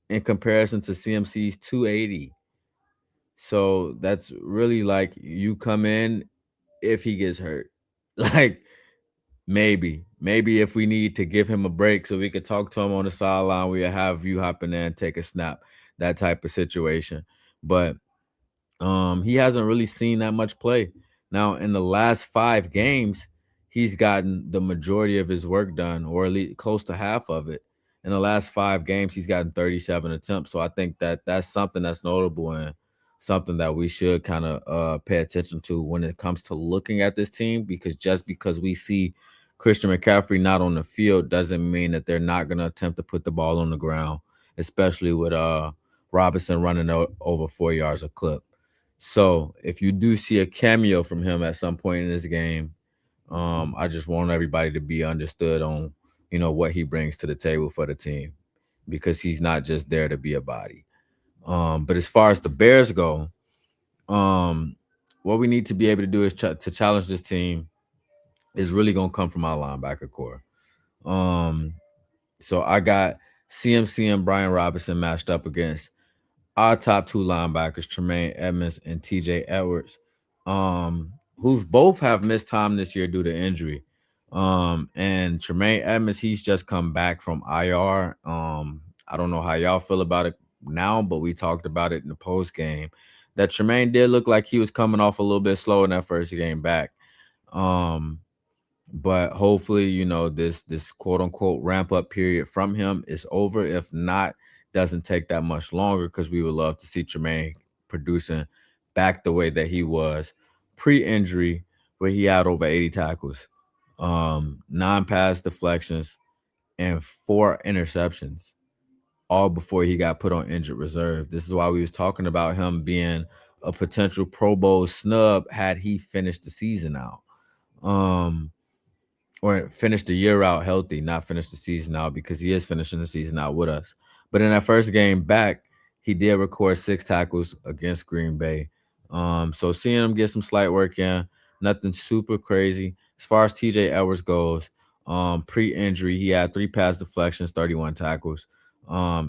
Speaker 3: in comparison to CMC's 280. So that's really like you come in if he gets hurt. Like maybe if we need to give him a break so we could talk to him on the sideline, we'll have you hop in there and take a snap, that type of situation. But he hasn't really seen that much play. Now, in the last 5 games, he's gotten the majority of his work done, or at least close to half of it. In the last 5 games, he's gotten 37 attempts. So I think that that's something that's notable and something that we should kind of pay attention to when it comes to looking at this team, because just because we see Christian McCaffrey not on the field doesn't mean that they're not going to attempt to put the ball on the ground, especially with Robinson running over 4 yards a clip. So if you do see a cameo from him at some point in this game, I just want everybody to be understood on, what he brings to the table for the team, because he's not just there to be a body. But as far as the Bears go, what we need to be able to do is to challenge this team is really going to come from our linebacker core. So I got CMC and Brian Robinson matched up against our top 2 linebackers, Tremaine Edmonds and TJ Edwards, who both have missed time this year due to injury. And Tremaine Edmonds, he's just come back from IR. I don't know how y'all feel about it now, but we talked about it in the post game that Tremaine did look like he was coming off a little bit slow in that first game back. But hopefully, this quote unquote ramp up period from him is over. If not, doesn't take that much longer, because we would love to see Tremaine producing back the way that he was pre-injury, where he had over 80 tackles, 9 pass deflections, and 4 interceptions, all before he got put on injured reserve. This is why we was talking about him being a potential Pro Bowl snub had he finished the season out. Or finish the year out healthy, not finish the season out, because he is finishing the season out with us. But in that first game back, he did record 6 tackles against Green Bay. So seeing him get some slight work in, nothing super crazy. As far as TJ Edwards goes, pre-injury, he had 3 pass deflections, 31 tackles.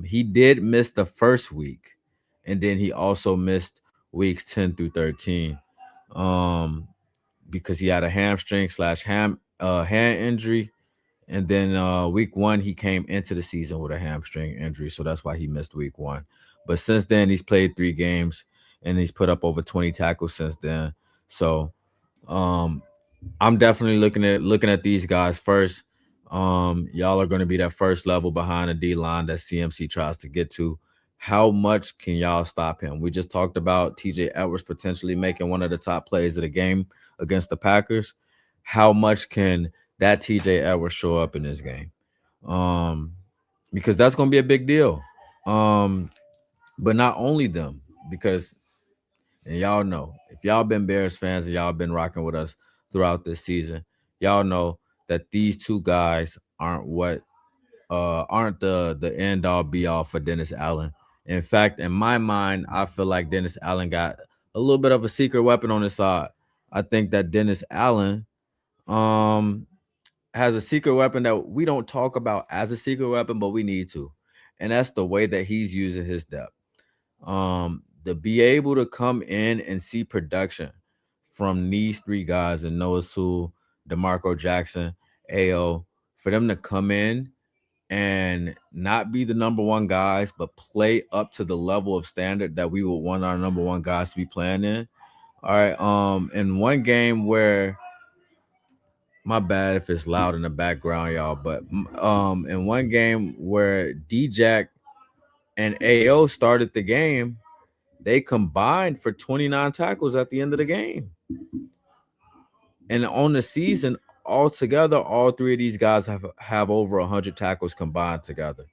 Speaker 3: He did miss the first week, and then he also missed weeks 10 through 13. Because he had a hamstring/hand injury, and then week 1 he came into the season with a hamstring injury, so that's why he missed week 1. But since then he's played 3 games and he's put up over 20 tackles since then. So I'm definitely looking at these guys first. Y'all are going to be that first level behind the D line that CMC tries to get to. How much can y'all stop him? We just talked about TJ Edwards potentially making one of the top plays of the game against the Packers. How much can that TJ Edwards show up in this game? Because that's going to be a big deal. But not only them, because, and y'all know, if y'all been Bears fans and y'all been rocking with us throughout this season, y'all know that these two guys aren't the end all be all for Dennis Allen. In fact, in my mind, I feel like Dennis Allen got a little bit of a secret weapon on his side. I think that Dennis Allen has a secret weapon that we don't talk about as a secret weapon, but we need to. And that's the way that he's using his depth. To be able to come in and see production from these three guys, and Noah Sewell, DeMarco Jackson, AO, for them to come in and not be the number one guys, but play up to the level of standard that we would want our number one guys to be playing in. All right. In one game where, my bad if it's loud in the background, y'all, but in one game where D-Jack and AO started the game, they combined for 29 tackles at the end of the game. And on the season, altogether, all three of these guys have over 100 tackles combined together.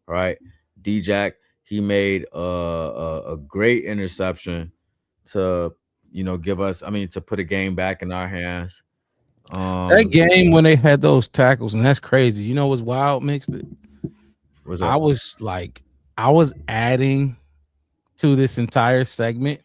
Speaker 3: All right. D-Jack, he made a great interception to, to put a game back in our hands.
Speaker 1: That game when they had those tackles, and that's crazy. You know what's wild, Mixed it? I was adding to this entire segment,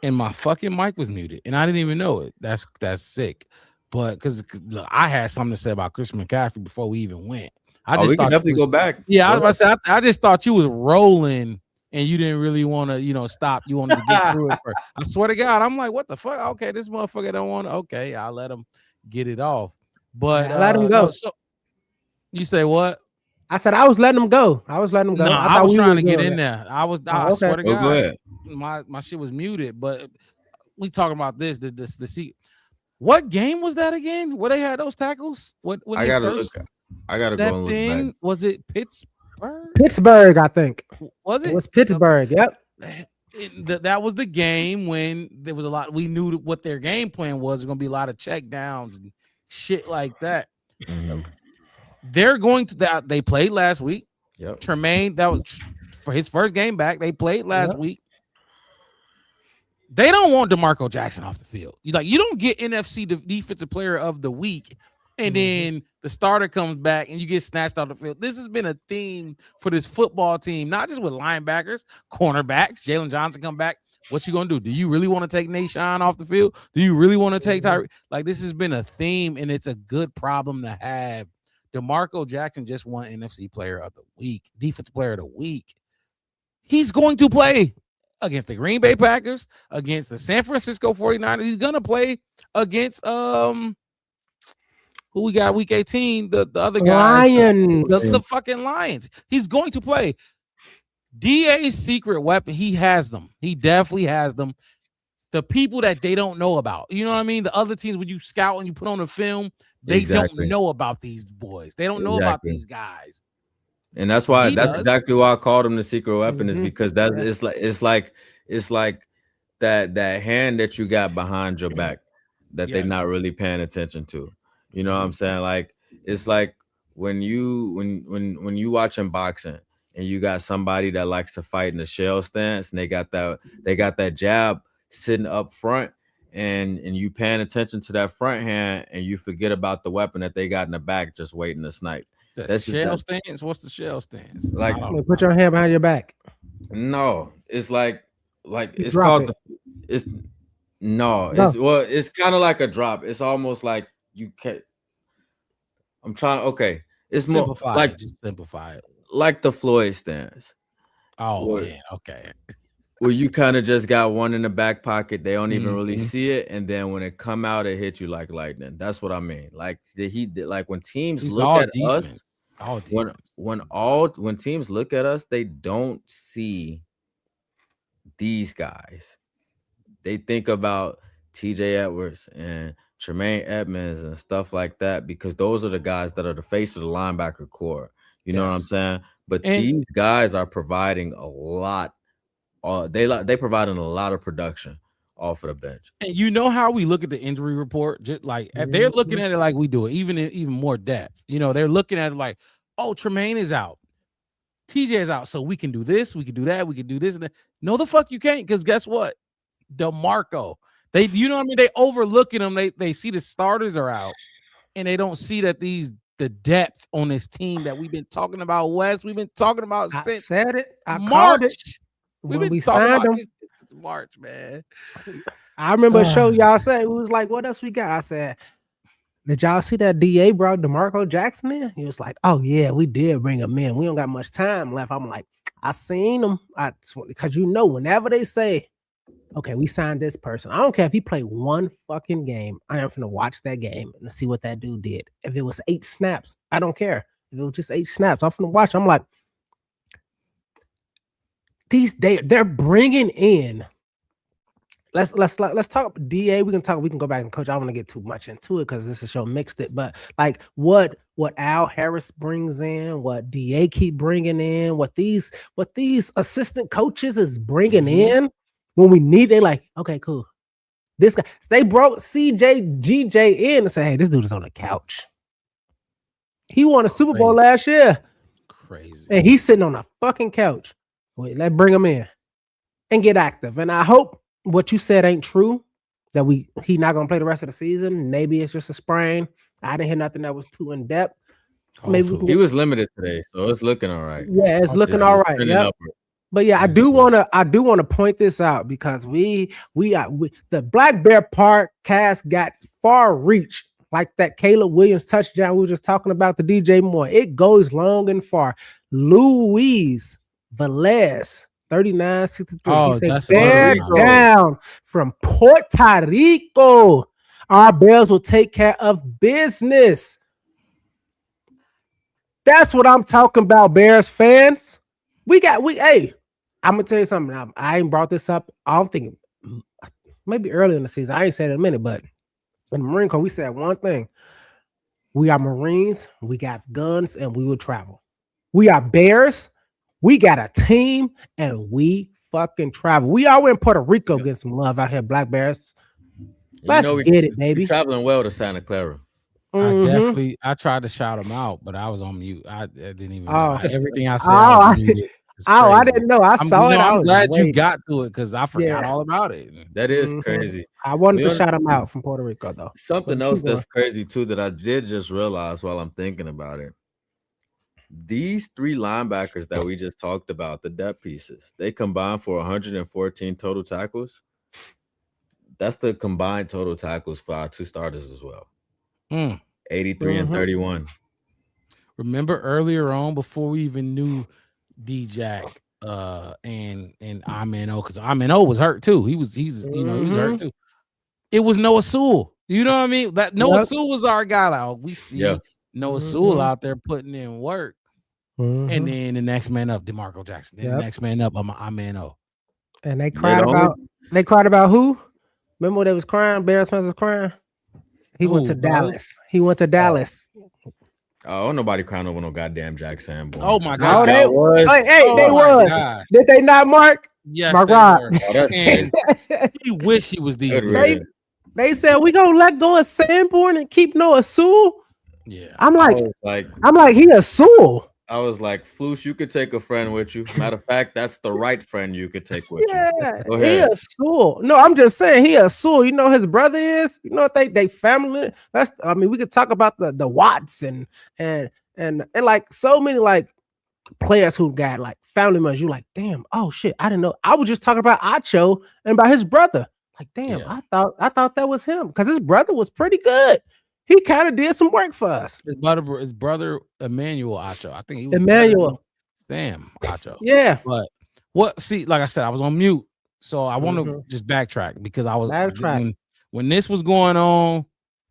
Speaker 1: and my fucking mic was muted, and I didn't even know it. That's sick. But because I had something to say about Christian McCaffrey before we even went.
Speaker 3: We can definitely go back.
Speaker 1: Yeah, I was about to say, I just thought you was rolling and you didn't really want to, stop. You wanted to get through it first. I swear to God, I'm like, what the fuck? Okay, this motherfucker don't want to. Okay, I'll let him get it off. But
Speaker 2: let him go.
Speaker 1: No, so you say what?
Speaker 2: I said I was letting him go.
Speaker 1: No, I was trying to get in there. I swear to God,
Speaker 3: go ahead.
Speaker 1: My shit was muted. But we talking about this. The seat. What game was that again? Where they had those tackles? When
Speaker 3: I gotta go and look back.
Speaker 1: Was it Pittsburgh?
Speaker 2: Pittsburgh, I think.
Speaker 1: Was it?
Speaker 2: It was Pittsburgh. Yep.
Speaker 1: That was the game when there was a lot. We knew what their game plan was. There's going to be a lot of check downs and shit like that.
Speaker 3: Mm-hmm.
Speaker 1: They're going to. They played last week.
Speaker 3: Yep.
Speaker 1: Tremaine, that was for his first game back. They played last week. They don't want DeMarco Jackson off the field. You don't get NFC Defensive Player of the Week, and then the starter comes back and you get snatched off the field. This has been a theme for this football team, not just with linebackers, cornerbacks. Jalen Johnson come back. What you gonna do? Do you really want to take Nashawn off the field? Do you really want to take Tyreek? This has been a theme, and it's a good problem to have. DeMarco Jackson just won NFC Player of the Week, Defensive Player of the Week. He's going to play against the Green Bay Packers, against the San Francisco 49ers. He's gonna play against who we got week 18, the other guys,
Speaker 2: Lions.
Speaker 1: The fucking Lions. He's going to play. DA's secret weapon, he has them. He definitely has them. The people that they don't know about. You know what I mean? The other teams, when you scout and you put on a film, they don't know about these boys. They don't know about these guys.
Speaker 3: And that's why exactly why I called him the secret weapon, is because it's like that hand that you got behind your back that they're not really paying attention to. You know what I'm saying? It's like when you watching boxing and you got somebody that likes to fight in the shell stance, and they got that jab sitting up front, and you paying attention to that front hand, and you forget about the weapon that they got in the back just waiting to snipe.
Speaker 1: That's shell stance. What's the shell stance?
Speaker 2: Put your hand behind your back.
Speaker 3: No, it's like it's called. It's kind of like a drop. It's almost like you can't. I'm trying. Okay, it's
Speaker 1: simplify
Speaker 3: more
Speaker 1: just simplify it,
Speaker 3: like the Floyd stance.
Speaker 1: Oh yeah, okay.
Speaker 3: Where you kind of just got one in the back pocket, they don't even really see it, and then when it come out, it hit you like lightning. That's what I mean. When teams look at us, when teams look at us, they don't see these guys. They think about TJ Edwards and Tremaine Edmonds and stuff like that, because those are the guys that are the face of the linebacker core. You know what I'm saying? But these guys are providing a lot. They providing a lot of production off of the bench.
Speaker 1: And you know how we look at the injury report, just like they're looking at it like we do it, even more depth. They're looking at it like, oh, Tremaine is out. TJ is out, so we can do this, we can do that, we can do this and that. No, the fuck you can't, because guess what? DeMarco. They, you know what I mean? They overlooking them. They see the starters are out, and they don't see that the depth on this team that we've been talking about, Wes. We've been talking about
Speaker 2: I
Speaker 1: since
Speaker 2: said it. I
Speaker 1: March.
Speaker 2: called it.
Speaker 1: We've
Speaker 2: When
Speaker 1: been
Speaker 2: we
Speaker 1: talking
Speaker 2: signed
Speaker 1: about
Speaker 2: them,
Speaker 1: this since March, man.
Speaker 2: I remember a show y'all said, it was like, what else we got? I said, did y'all see that DA brought DeMarco Jackson in? He was like, oh yeah, we did bring him in. We don't got much time left. I'm like, I seen him. Because you know, whenever they say, okay, we signed this person, I don't care if he played one fucking game. I am finna watch that game and see what that dude did. If it was 8 snaps, I don't care. If it was just 8 snaps, I'm finna watch. I'm like, they're bringing in. Let's talk DA. We can go back and coach. I don't want to get too much into it because this is show mixed it. But like what Al Harris brings in, what DA keep bringing in, what these assistant coaches is bringing in when we need. They like, okay, cool. This guy, they brought GJ in and say, hey, this dude is on the couch. He won a Super Bowl last year.
Speaker 1: Crazy.
Speaker 2: And he's sitting on a fucking couch. Wait, let's bring him in and get active. And I hope what you said ain't true, that he not gonna play the rest of the season. Maybe it's just a sprain. I didn't hear nothing that was too in depth. Maybe
Speaker 3: he was limited today, so it's looking all right.
Speaker 2: Yeah, it's looking all right. Yeah. But yeah, I do want to point this out because the Black Bear podcast got far reach, like that Caleb Williams touchdown we were just talking about, the DJ Moore. It goes long and far. Luis Velez, 39-63.
Speaker 1: Oh,
Speaker 2: he said,
Speaker 1: that's
Speaker 2: bear down from Puerto Rico. Our Bears will take care of business. That's what I'm talking about, Bears fans. Hey, I'm gonna tell you something. I ain't brought this up. I'm thinking maybe early in the season. I ain't said it in a minute, but in the Marine Corps, we said one thing. We are Marines, we got guns, and we will travel. We are Bears. We got a team and we fucking travel. We all in Puerto Rico getting some love out here, Black Bears. Let's get it, baby.
Speaker 3: We're traveling well to Santa Clara.
Speaker 1: I tried to shout him out, but I was on mute. I didn't even know. Everything I said. I
Speaker 2: didn't know. I saw it.
Speaker 1: I'm glad you got to it because I forgot all about it.
Speaker 3: That is crazy.
Speaker 2: I wanted to shout him out from Puerto Rico, though.
Speaker 3: Something else that's crazy too that I did just realize while I'm thinking about it. These 3 linebackers that we just talked about, the depth pieces, they combined for 114 total tackles. That's the combined total tackles for our 2 starters as well. 83 and 31.
Speaker 1: Remember earlier on, before we even knew D-Jack and Ameno, because Ameno was hurt too. He was hurt too. It was Noah Sewell. You know what I mean? That Noah Sewell was our guy. Like, we see Noah Sewell out there putting in work. And then the next man up, DeMarco Jackson. Then the next man up, Ameno.
Speaker 2: And they cried about who? Remember when they was crying? Bears fans was crying. He went to Dallas. He went to Dallas.
Speaker 3: Oh, nobody crying over no goddamn Jack Sanborn.
Speaker 1: Oh my God.
Speaker 2: They was.
Speaker 1: Gosh.
Speaker 2: Did they not, Mark?
Speaker 1: Yes,
Speaker 2: Mark
Speaker 1: and he wish he was these
Speaker 2: days. They said we gonna let go of Sanborn and keep Noah Sewell.
Speaker 1: Yeah.
Speaker 2: I'm like he a Sewell.
Speaker 3: I was like, Floosh, you could take a friend with you. Matter of fact, that's the right friend you could take with you. Go ahead.
Speaker 2: He a Sewell. No, I'm just saying he a Sewell. You know his brother is. You know what they family. We could talk about the Watts and like so many like players who got like family members. You like, damn, oh shit, I didn't know. I was just talking about Acho and about his brother. Like, damn, I thought that was him because his brother was pretty good. He kind of did some work for us.
Speaker 1: His brother Emmanuel Acho. I think he was
Speaker 2: Emmanuel.
Speaker 1: Sam Acho.
Speaker 2: Yeah.
Speaker 1: But see, like I said, I was on mute. So I want to just backtrack because I was when this was going on,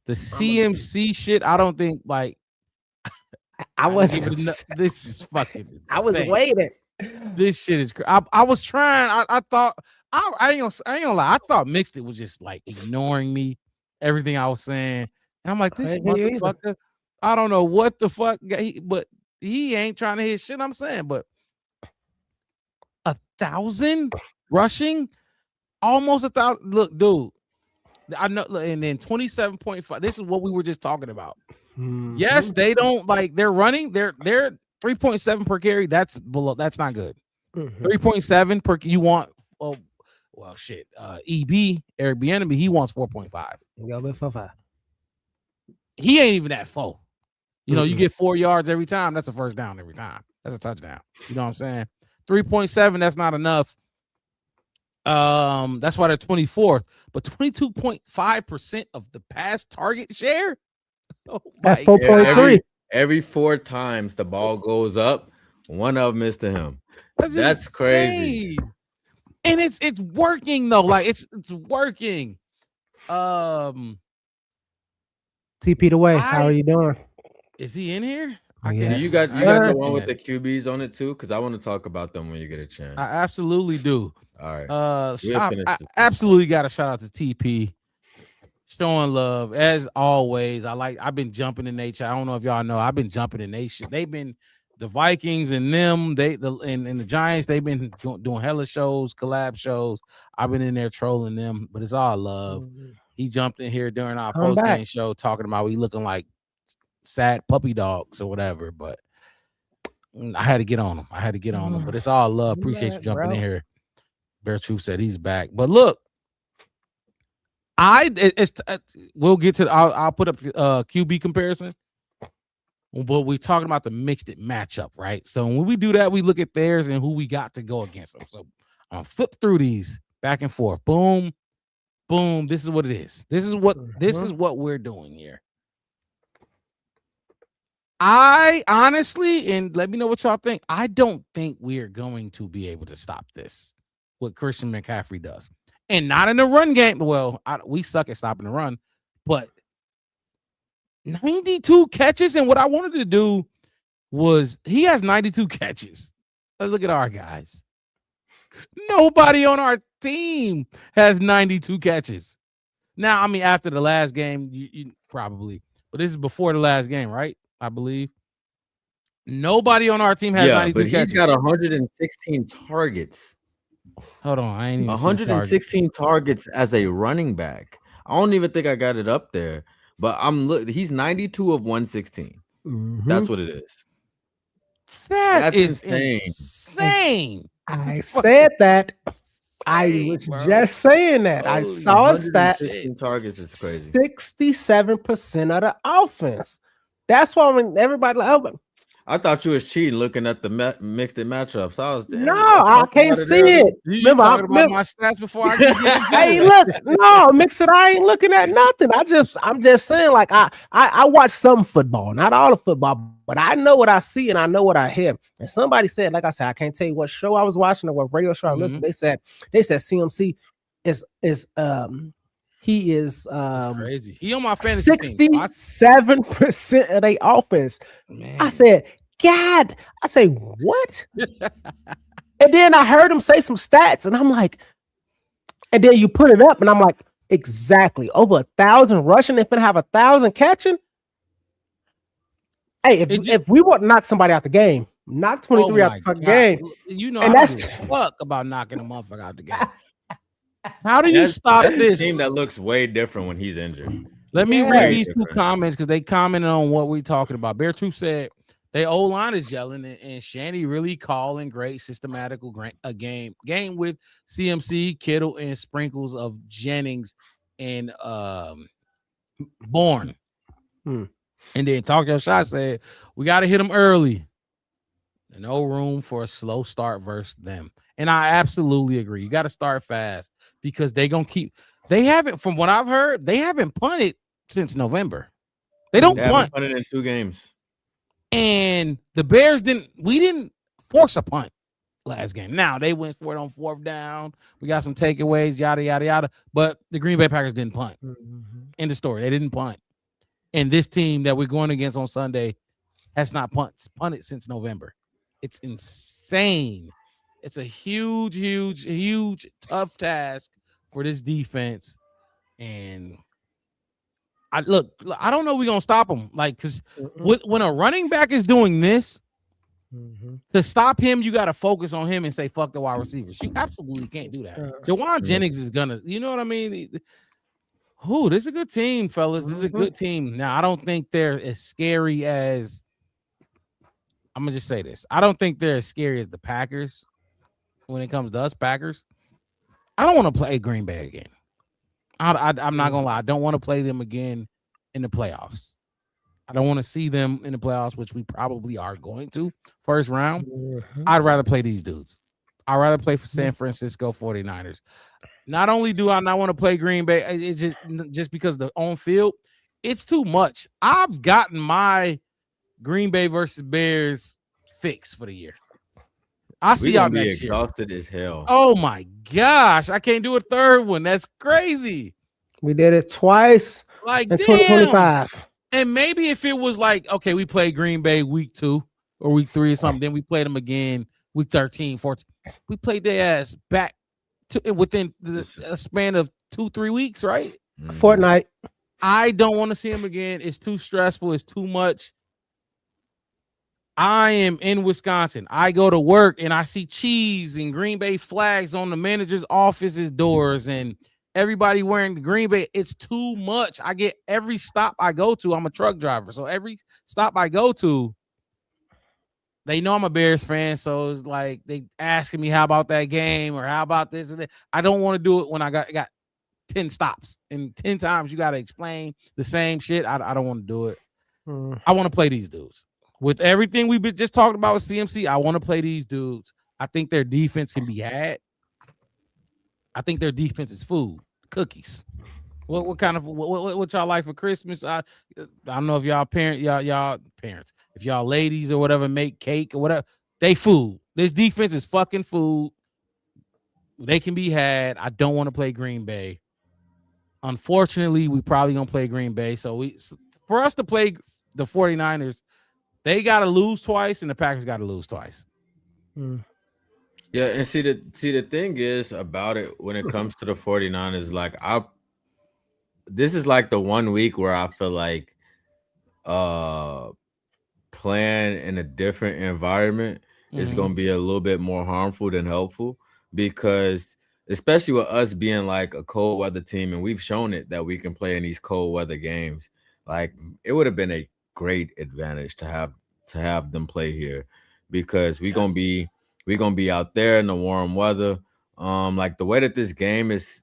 Speaker 1: the CMC shit, I don't think like
Speaker 2: I wasn't.
Speaker 1: This is fucking insane.
Speaker 2: I was waiting.
Speaker 1: This shit is I was trying. I thought I ain't gonna lie. I thought Mixed It was just like ignoring me, everything I was saying. And I'm like, this motherfucker, I don't know what the fuck, but he ain't trying to hit shit I'm saying. But 1,000 rushing, almost 1,000. Look, dude, I know. And then 27.5. This is what we were just talking about. Yes, they don't like. They're running. They're 3.7 per carry. That's below. That's not good.
Speaker 2: 3.7
Speaker 1: per. You want? Oh, well, shit. EB Eric Bieniemy, he wants 4.5.
Speaker 2: Go bit for 5.
Speaker 1: He ain't even that full. You get 4 yards every time. That's a first down every time. That's a touchdown. You know what I'm saying? 3.7. That's not enough. That's why they're 24th, but 22.5% of the pass target share. Oh
Speaker 2: my! 4.3.
Speaker 3: Every 4 times the ball goes up, one of them is to him. That's crazy.
Speaker 1: And it's working though. Like it's working.
Speaker 2: TP the way. How are you doing?
Speaker 1: Is he in here?
Speaker 3: You got the one with the QBs on it too? Because I want to talk about them when you get a chance.
Speaker 1: I absolutely do.
Speaker 3: All right.
Speaker 1: I absolutely got a shout out to TP. Showing love as always. I've been jumping in nature. I don't know if y'all know. I've been jumping in nation. They've been the Vikings and them. And the Giants. They've been doing hella shows, collab shows. I've been in there trolling them, but it's all love. He jumped in here during our post game show talking about we looking like sad puppy dogs or whatever. But I had to get on him. But it's all love. Appreciate you jumping in here. Bear Truth said he's back. But look. We'll get to I'll put up QB comparison, but we're talking about the mixed it matchup, right? So when we do that, we look at theirs and who we got to go against them. So I'm gonna flip through these back and forth. Boom, boom. This is what it is. This is what we're doing here. I honestly, and let me know what y'all think. I don't think we are going to be able to stop this. What Christian McCaffrey does. And not in the run game. Well, we suck at stopping the run, but 92 catches. And what I wanted to do was he has 92 catches. Let's look at our guys. Nobody on our team has 92 catches. Now, I mean, after the last game, you probably, but this is before the last game, right? I believe. Nobody on our team has 92 catches.
Speaker 3: He's got 116 targets.
Speaker 1: Hold on, I ain't even
Speaker 3: 116 targets as a running back. I don't even think I got it up there, but he's 92 of 116. That's what it is.
Speaker 1: That's insane.
Speaker 2: I said that. I was just saying that. I saw a stat.
Speaker 3: Targets is crazy.
Speaker 2: 67% of the offense. That's why when everybody
Speaker 3: I thought you was cheating looking at the mixed it matchups.
Speaker 2: I can't see it.
Speaker 1: Remember, talking about my stats before I get
Speaker 2: hey, look, no, mix it. I ain't looking at nothing. I'm just saying, like I watch some football, not all of football, but I know what I see and I know what I hear. And somebody said, like I said, I can't tell you what show I was watching or what radio show I listened. They said CMC is he is
Speaker 1: crazy. He on my fantasy
Speaker 2: 67% of their offense. Man. I said, God, what? And then I heard him say some stats, and I'm like, and then you put it up, and I'm like, exactly. Over 1,000 rushing, if it have 1,000 catching. Hey, if we want to knock somebody out the game, knock 23 out the fucking game.
Speaker 1: You know, and that's fuck about knocking a motherfucker out the game. How do you stop this
Speaker 3: team that looks way different when he's injured?
Speaker 1: Let me read these 2 comments because they commented on what we're talking about. Bear Truth said they O-line is gelling and Shanny really calling great systematical game with CMC, Kittle, and sprinkles of Jennings and Bourne. And then Talk Your Shot said we got to hit them early. No room for a slow start versus them. And I absolutely agree. You got to start fast because they haven't, from what I've heard, they haven't punted since November. They don't punt.
Speaker 3: Punted in 2 games.
Speaker 1: And the Bears we didn't force a punt last game. Now they went for it on 4th down. We got some takeaways, yada, yada, yada. But the Green Bay Packers didn't punt. End of story. They didn't punt. And this team that we're going against on Sunday has not punted since November. It's insane. It's a huge, tough task for this defense. And I don't know we're going to stop them. Like, because when a running back is doing this, to stop him, you got to focus on him and say, fuck the wide receivers. You absolutely can't do that. Jawan Jennings is going to, you know what I mean? This is a good team, fellas. This is a good team. Now, I don't think they're as scary as I'm gonna just say this. I don't think they're as scary as the Packers when it comes to us Packers. I don't want to play Green Bay again. I'm not gonna lie. I don't want to play them again in the playoffs. I don't want to see them in the playoffs, which we probably are going to first round. I'd rather play these dudes. I'd rather play for San Francisco 49ers. Not only do I not want to play Green Bay, it's just because the on field, it's too much. I've gotten my Green Bay versus Bears fix for the year. I see y'all next year.
Speaker 3: Exhausted as hell.
Speaker 1: Oh my gosh, I can't do a third one. That's crazy.
Speaker 2: We did it twice
Speaker 1: Like
Speaker 2: in 2025.
Speaker 1: And maybe if it was like, okay, we played Green Bay week 2 or week 3 or something, then we played them again week 13, 14. We played their ass back to within a span of 2-3 weeks, right?
Speaker 2: Fortnite.
Speaker 1: I don't want to see him again. It's too stressful. It's too much. I am in Wisconsin. I go to work and I see cheese and Green Bay flags on the manager's office's doors and everybody wearing the Green Bay. It's too much. I get every stop I go to. I'm a truck driver. So every stop I go to, they know I'm a Bears fan. So it's like they asking me how about that game or how about this and that. I don't want to do it when I got 10 stops and 10 times you got to explain the same shit. I don't want to do it. I want to play these dudes. With everything we've just talked about with CMC, I want to play these dudes. I think their defense can be had. I think their defense is food, cookies. What kind of what y'all like for Christmas? I don't know if y'all parents, if y'all ladies or whatever make cake or whatever. They food. This defense is fucking food. They can be had. I don't want to play Green Bay. Unfortunately, we probably gonna play Green Bay. So for us to play the 49ers, they got to lose twice, and the Packers got to lose twice.
Speaker 3: Yeah, and see the thing is about it when it comes to the 49ers, like this is like the 1 week where I feel like playing in a different environment is going to be a little bit more harmful than helpful, because especially with us being like a cold weather team, and we've shown it that we can play in these cold weather games. Like it would have been a great advantage to have them play here, because we're gonna be out there in the warm weather. Like the way that this game is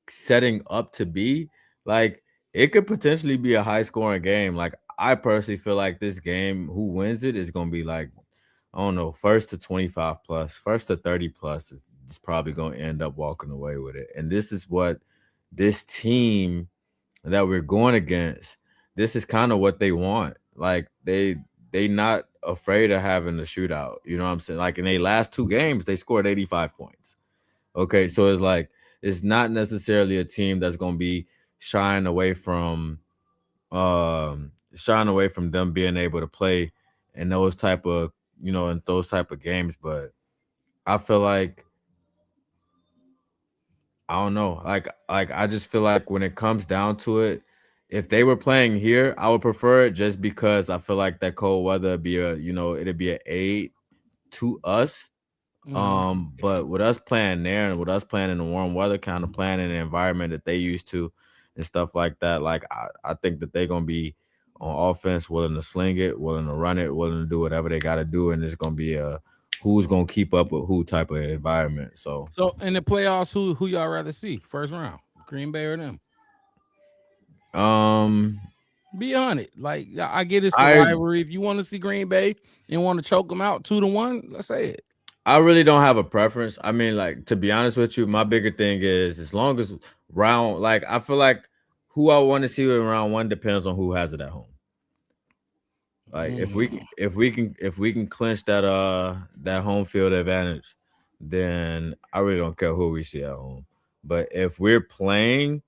Speaker 3: setting up to be, like it could potentially be a high scoring game. Like I personally feel like this game, who wins it is gonna be like, I don't know, first to 25 plus, first to 30 plus is probably gonna end up walking away with it. And this is what this team that we're going against, this is kind of what they want. Like they not afraid of having a shootout. You know what I'm saying? Like in their last 2 games, they scored 85 points. Okay, so it's like it's not necessarily a team that's gonna be shying away from them being able to play in those type of games. But I feel like, I don't know. Like I just feel like when it comes down to it, if they were playing here, I would prefer it, just because I feel like that cold weather it'd be an aid to us. But with us playing there and with us playing in the warm weather, kind of playing in an environment that they used to and stuff like that, like I think that they're gonna be on offense, willing to sling it, willing to run it, willing to do whatever they got to do, and it's gonna be a who's gonna keep up with who type of environment. So
Speaker 1: in the playoffs, who y'all rather see first round, Green Bay or them? Be on it. Like I get it's the rivalry. If you want to see Green Bay and want to choke them out 2-1, let's say it.
Speaker 3: I really don't have a preference. I mean, like, to be honest with you, my bigger thing is, as long as round, like, I feel like who I want to see in round 1 depends on who has it at home. Like if we can clinch that home field advantage, then I really don't care who we see at home. But if we're playing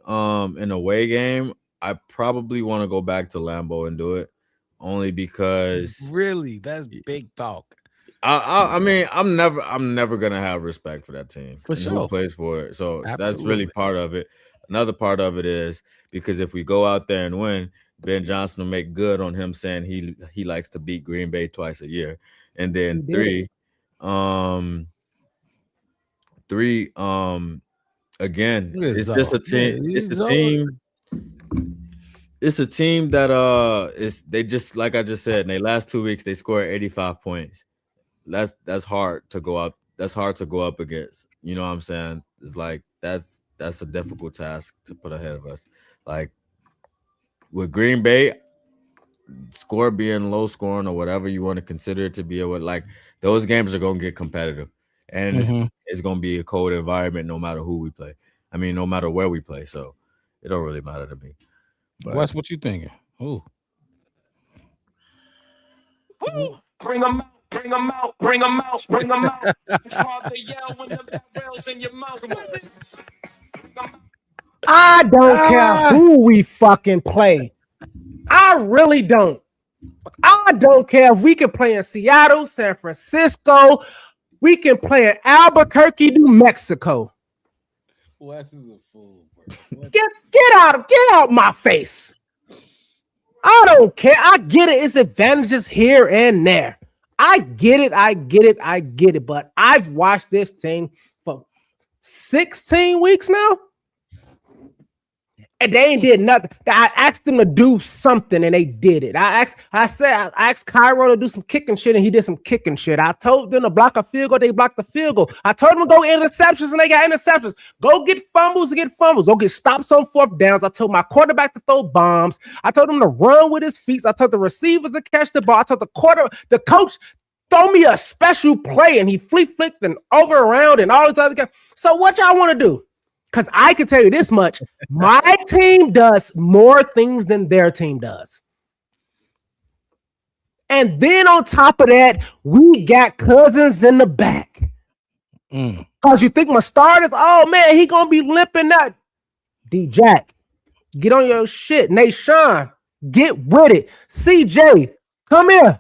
Speaker 3: an away game, I probably want to go back to Lambeau and do it, only because
Speaker 1: really that's big talk.
Speaker 3: I mean, I'm never gonna have respect for that team
Speaker 1: for sure.
Speaker 3: Who plays for it? So that's really part of it. Another part of it is because if we go out there and win, Ben Johnson will make good on him saying he likes to beat Green Bay twice a year. And then three, again, it's just a team. It's a team. it's a team that they just like I just said, in their last 2 weeks they scored 85 points. That's hard to go up. That's hard to go up against. You know what I'm saying? It's like that's a difficult task to put ahead of us. Like with Green Bay, score being low scoring or whatever you want to consider it to be, or what, like those games are gonna get competitive, and it's gonna be a cold environment no matter who we play. I mean, no matter where we play. So it don't really matter to me. But
Speaker 1: Wes, what you thinking? Ooh.
Speaker 6: Bring them out, bring them out, bring them out, bring them out. It's hard to yell when the barrel's in your mouth.
Speaker 2: I don't care who we fucking play. I really don't. I don't care if we can play in Seattle, San Francisco. We can play in Albuquerque, New Mexico.
Speaker 1: Wes is a fool, bro.
Speaker 2: Get out my face. I don't care. I get it. It's advantages here and there. I get it. But I've watched this team for 16 weeks now. And they ain't did nothing. I asked them to do something and they did it. I asked Cairo to do some kicking shit and he did some kicking shit. I told them to block a field goal, they blocked the field goal. I told them to go interceptions and they got interceptions. Go get fumbles. Go get stops on fourth downs. I told my quarterback to throw bombs. I told him to run with his feet. I told the receivers to catch the ball. I told the coach, throw me a special play, and he flicked and over around and all this other guys. So what y'all want to do? Because I can tell you this much, my team does more things than their team does. And then on top of that, we got Cousins in the back. Because you think my starters, oh man, he going to be limping that. D-Jack, get on your shit. Nashawn, get with it. CJ, come here.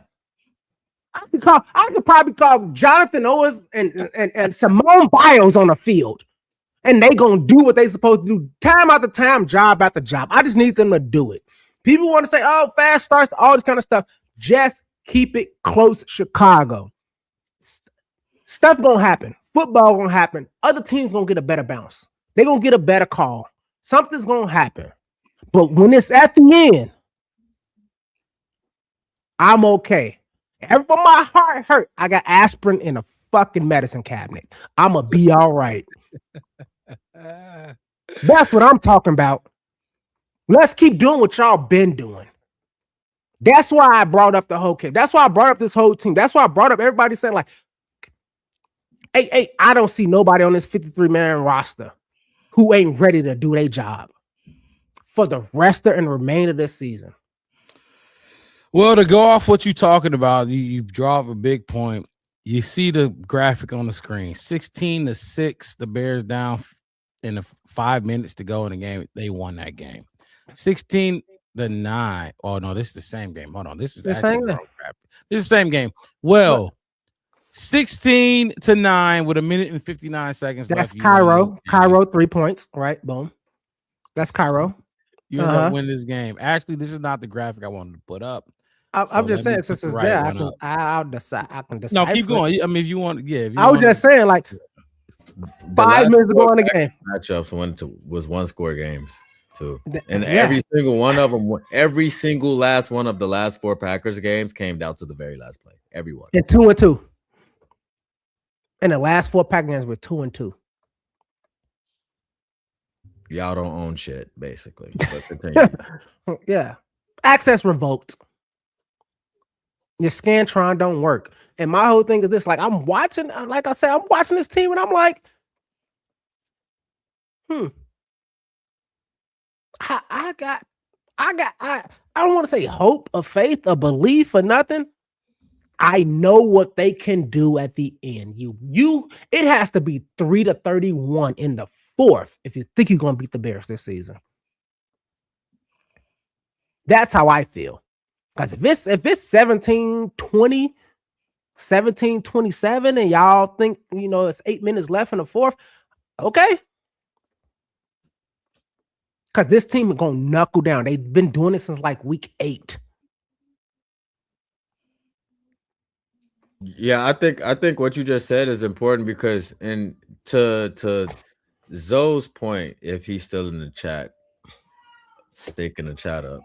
Speaker 2: I could probably call Jonathan Owens and Simone Biles on the field. And they gonna do what they supposed to do time after time, job after job. I just need them to do it. People want to say, oh, fast starts, all this kind of stuff. Just keep it close, Chicago. Stuff gonna happen. Football gonna happen. Other teams gonna get a better bounce. They gonna get a better call. Something's gonna happen. But when it's at the end, I'm okay. Everybody, my heart hurt. I got aspirin in a fucking medicine cabinet. I'ma be all right. That's what I'm talking about. Let's keep doing what y'all been doing. That's why I brought up the whole kid. That's why I brought up this whole team. That's why I brought up everybody saying like, hey, I don't see nobody on this 53-man roster who ain't ready to do their job for the rest and remainder of this season.
Speaker 1: Well, to go off what you're talking about, you draw up a big point. You see the graphic on the screen, 16-6, the Bears down in the 5 minutes to go in the game. They won that game. 16-9. Oh, no, this is the same game. Hold on. This is
Speaker 2: the same game.
Speaker 1: This is the same game. Well, 16-9 with 1 minute and 59 seconds
Speaker 2: left.
Speaker 1: That's
Speaker 2: Cairo. Cairo, 3 points. Right, boom. That's Cairo.
Speaker 1: You end up winning this game. Actually, this is not the graphic I wanted to put up.
Speaker 2: I'm just saying, since it's there, I'll decide. I can decide.
Speaker 1: No, keep going. I mean, if you want, yeah.
Speaker 2: I was just saying, like, 5 minutes ago in the game.
Speaker 3: Matchups was one-score games too, and every single one of them, every single last one of the last 4 Packers games came down to the very last play. Everyone.
Speaker 2: And 2-2. And the last 4 Packers games were 2-2.
Speaker 3: Y'all don't own shit, basically. But continue.
Speaker 2: Yeah. Access revoked. Your Scantron don't work. And my whole thing is this, like, I'm watching, like I said, I'm watching this team and I'm like, I don't want to say hope or faith or belief or nothing. I know what they can do at the end. It has to be 3-31 in the 4th if you think you're going to beat the Bears this season. That's how I feel. Because if it's 17-20, 17-27, and y'all think, it's 8 minutes left in the 4th, okay. Because this team is going to knuckle down. They've been doing it since like week 8.
Speaker 3: Yeah, I think what you just said is important because, and to Zoe's point, if he's still in the chat, sticking the chat up.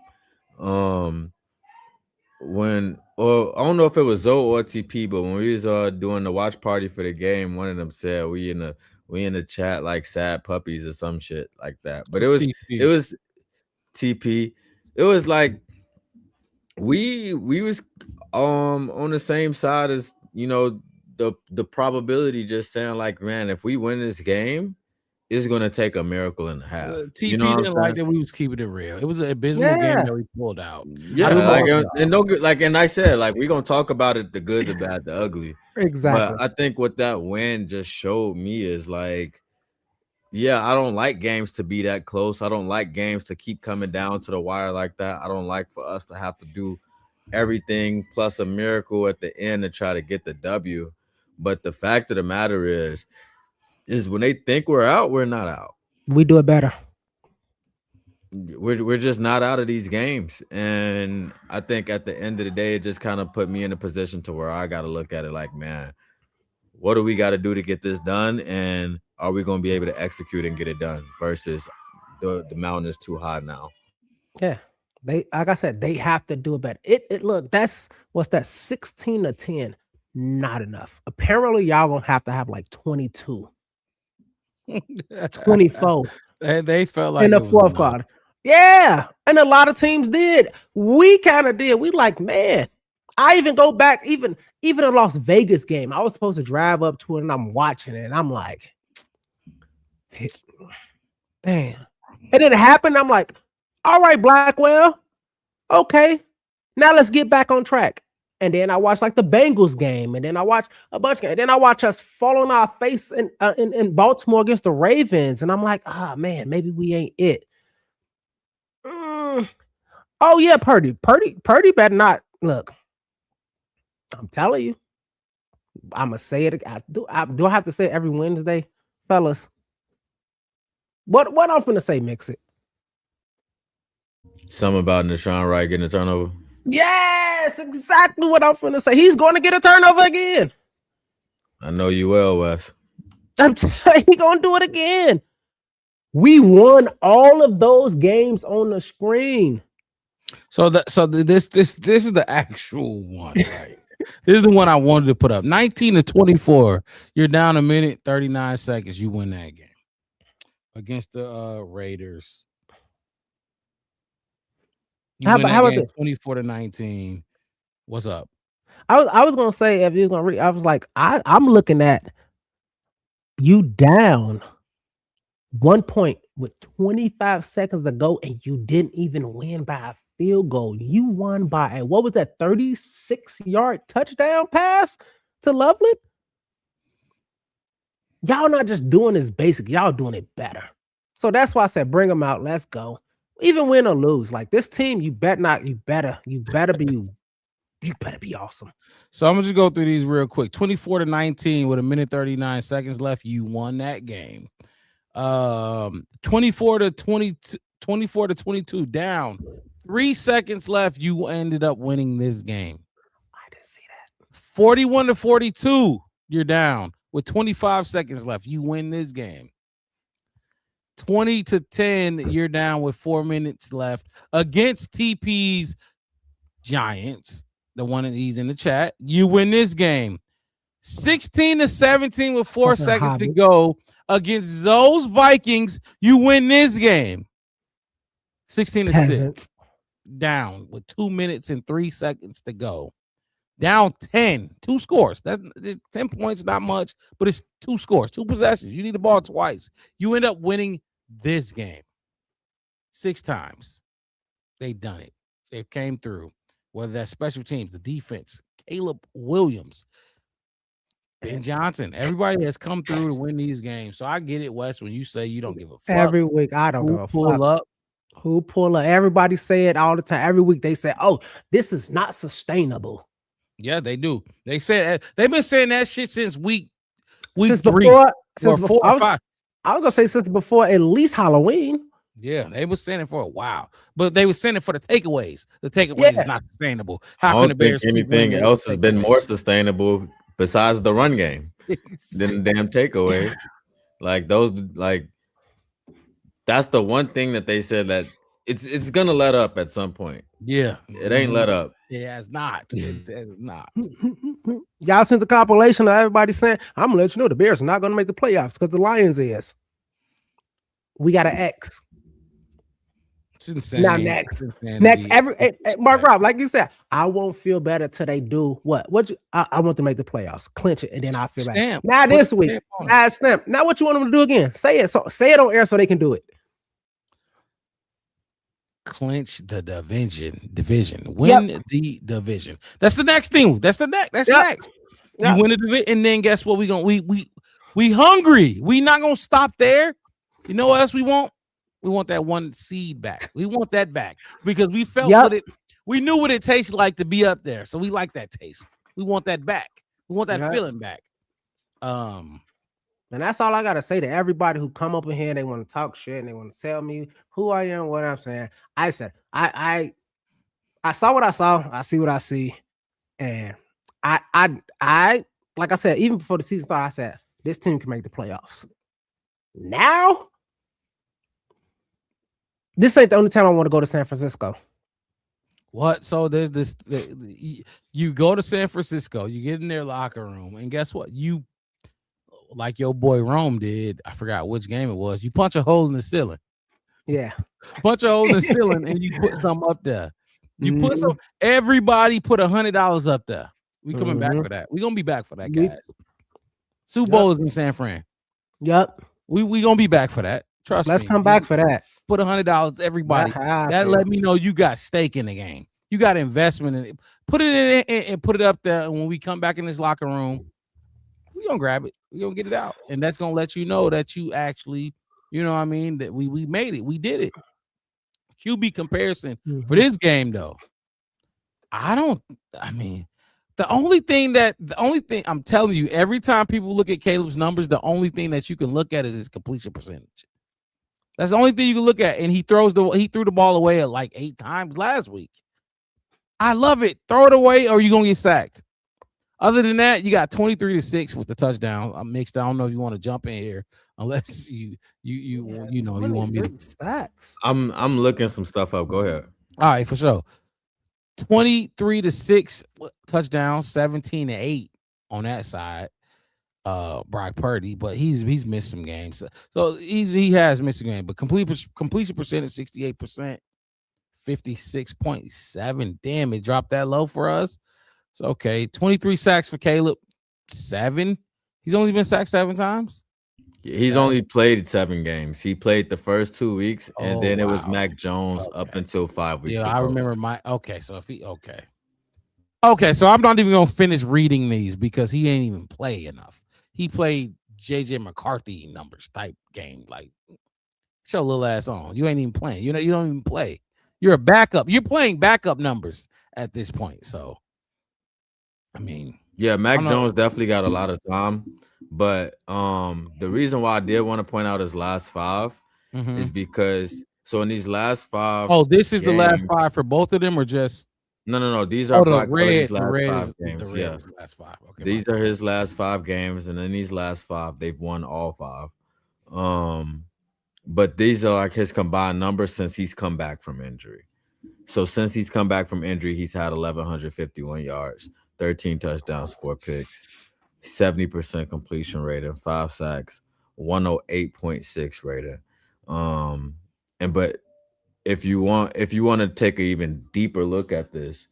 Speaker 3: When I don't know if it was Zoe or TP, but when we was doing the watch party for the game, one of them said we in the chat like sad puppies or some shit like that. But it was TP. It was like we was on the same side as the probability, just saying like, man, if we win this game, it's gonna take a miracle and a half.
Speaker 1: TP didn't like that we was keeping it real. It was an abysmal game that we pulled out.
Speaker 3: Yeah, and I said like we're gonna talk about it, the good, the bad, the ugly.
Speaker 2: Exactly.
Speaker 3: But I think what that win just showed me is like, yeah, I don't like games to be that close. I don't like games to keep coming down to the wire like that. I don't like for us to have to do everything plus a miracle at the end to try to get the W. But the fact of the matter is when they think we're out, we're not out.
Speaker 2: We do it better.
Speaker 3: We're just not out of these games. And I think at the end of the day, it just kind of put me in a position to where I got to look at it like, man, what do we got to do to get this done? And are we going to be able to execute and get it done versus the mountain is too high now?
Speaker 2: Yeah. They, like I said, they have to do it better. It look, that's what's that 16-10. Not enough. Apparently, y'all gonna have to have like 22. 24.
Speaker 1: And they felt like
Speaker 2: in the fourth quarter. Yeah. And a lot of teams did. We kind of did. We like, man. I even go back, even a Las Vegas game. I was supposed to drive up to it and I'm watching it. And I'm like, damn. And then it happened. I'm like, all right, Blackwell. Okay. Now let's get back on track. And then I watched like the Bengals game, and then I watched a bunch of games. And then I watched us fall on our face in Baltimore against the Ravens. And I'm like, man, maybe we ain't it. Oh yeah, Purdy better not look. I'm telling you, I'm gonna say it. Do I have to say it every Wednesday, fellas? What I'm gonna say? Mix it.
Speaker 3: Something about Deshaun Wright getting a turnover.
Speaker 2: Yes, exactly what I'm gonna say. He's going to get a turnover again.
Speaker 3: I know you well, Wes.
Speaker 2: I'm telling you, he's gonna do it again. We won all of those games on the screen.
Speaker 1: So this is the actual one, right? This is the one I wanted to put up. 19-24. You're down a minute, 39 seconds. You win that game against the Raiders. How about 24-19? What's up?
Speaker 2: I was gonna say, if you was gonna read, I was like, I'm looking at you down 1 point with 25 seconds to go, and you didn't even win by a field goal. You won by a, what was that, 36-yard touchdown pass to Loveland? Y'all not just doing this basic, y'all doing it better. So that's why I said bring them out. Let's go. Even win or lose, like this team, you better be awesome.
Speaker 1: So I'm gonna just go through these real quick. 24-19 with a minute 39 seconds left. You won that game. 24-22 down. 3 seconds left. You ended up winning this game.
Speaker 2: I didn't see that.
Speaker 1: 41-42. You're down with 25 seconds left. You win this game. 20-10, you're down with 4 minutes left against TP's Giants. The one that he's in the chat. You win this game. 16-17 with 4 seconds to go against those Vikings. You win this game. 16-6. Down with 2 minutes and 3 seconds to go. Down 10. 2 scores. That's 10 points, not much, but it's 2 scores, 2 possessions. You need the ball twice. You end up winning this game 6 times. They've done it. They came through. Whether that's special teams, the defense, Caleb Williams, Ben Johnson, everybody has come through to win these games. So I get it, Wes, when you say you don't give a fuck.
Speaker 2: Every week, I don't give a fuck. Who pull up? Everybody say it all the time. Every week they say, "Oh, this is not sustainable."
Speaker 1: Yeah, they do. They said they've been saying that shit since week
Speaker 2: since
Speaker 1: 3
Speaker 2: before,
Speaker 1: or 4 or 5.
Speaker 2: I was gonna say since before at least Halloween.
Speaker 1: Yeah, they were saying it for a while, but they were saying it for the takeaways. The takeaways is not sustainable. How can the Bears
Speaker 3: anything else has been more sustainable besides the run game than the damn takeaway? Like those, like that's the one thing that they said that it's gonna let up at some point.
Speaker 1: Yeah,
Speaker 3: It ain't let up.
Speaker 1: Yeah, it's not. It is not.
Speaker 2: Y'all sent the compilation of everybody saying, "I'm gonna let you know the Bears are not gonna make the playoffs because the Lions is." We got an X.
Speaker 1: It's insane.
Speaker 2: Now next, Mark Rob, like you said, I won't feel better till they do what? I want to make the playoffs, clinch it, and then I feel better. Now this week, stamp. Now what you want them to do again? Say it. So say it on air so they can do it.
Speaker 1: Clinch the division. Win the division. That's the next thing. That's next. You win the division, and then guess what? We hungry. We not gonna stop there. You know what else we want? We want that one seed back. We want that back because we felt we knew what it tasted like to be up there. So we like that taste. We want that back. We want that feeling back.
Speaker 2: And that's all I gotta say to everybody who come up in here and they want to talk shit and they want to tell me who I am, what I'm saying. I said, I saw what I saw, I see what I see, and I like I said, even before the season started, I said this team can make the playoffs. Now, this ain't the only time I want to go to San Francisco.
Speaker 1: What? So there's this. You go to San Francisco, you get in their locker room, and guess what? You, like your boy Rome did. I forgot which game it was. You punch a hole in the ceiling.
Speaker 2: Yeah,
Speaker 1: punch a hole in the ceiling, and you put something up there. You put some. Everybody put $100 up there. We coming back for that. We gonna be back for that, guys. Super Bowl is in San Fran.
Speaker 2: Yep.
Speaker 1: We gonna be back for that. Trust me.
Speaker 2: Let's come back for that.
Speaker 1: Put $100, everybody. That let me know you got stake in the game. You got investment in it. Put it in and put it up there. And when we come back in this locker room, we gonna grab it. We gonna get it out, and that's gonna let you know that you actually, you know what I mean, that we made it. We did it. QB comparison for this game though. The only thing I'm telling you, every time people look at Caleb's numbers, the only thing that you can look at is his completion percentage. That's the only thing you can look at. And he threw the ball away like 8 times last week. I love it. Throw it away or you're gonna get sacked. Other than that, you got 23-6 with the touchdown. I'm mixed. I don't know if you want to jump in here, unless you want me to
Speaker 2: stacks.
Speaker 3: I'm looking some stuff up. Go ahead.
Speaker 1: All right, for sure. 23-6 touchdown, 17-8 on that side. Brock Purdy, but he's missed some games. So he has missed a game, but completion percentage 68%, 56.7. Damn, it dropped that low for us. So okay, 23 sacks for Caleb. 7. He's only been sacked 7 times.
Speaker 3: He's only played 7 games. He played the first 2 weeks, and then it was Mac Jones up until 5 weeks.
Speaker 1: Yeah, I remember Okay, so I'm not even gonna finish reading these because he ain't even play enough. He played JJ McCarthy numbers type game. Like, show little ass on. You ain't even playing. You don't even play. You're a backup. You're playing backup numbers at this point. So, I mean,
Speaker 3: yeah, Mac Jones definitely got a lot of time. But the reason why I did want to point out his last 5 is because in these last 5.
Speaker 1: Oh, this is the last 5 for both of them, or just
Speaker 3: no. These are Black Purdy's
Speaker 1: last
Speaker 3: 5 games. Yeah,
Speaker 1: last 5. Okay,
Speaker 3: these are his last 5 games, and in these last 5, they've won all 5. But these are like his combined numbers since he's come back from injury. So since he's come back from injury, he's had 1,151 yards, 13 touchdowns, 4 picks, 70% completion rate, and 5 sacks, 108.6 rating. But if you want to take an even deeper look at this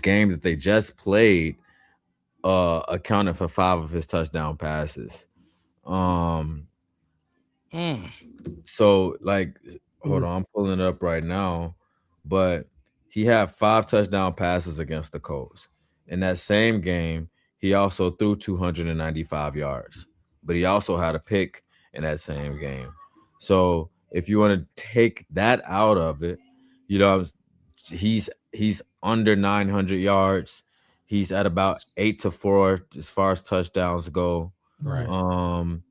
Speaker 3: game that they just played accounted for 5 of his touchdown passes. So like, hold on, I'm pulling it up right now, but he had 5 touchdown passes against the Colts. In that same game, he also threw 295 yards, but he also had a pick in that same game. So if you want to take that out of it, he's under 900 yards. He's at about 8-4 as far as touchdowns go.
Speaker 1: Right.
Speaker 3: Go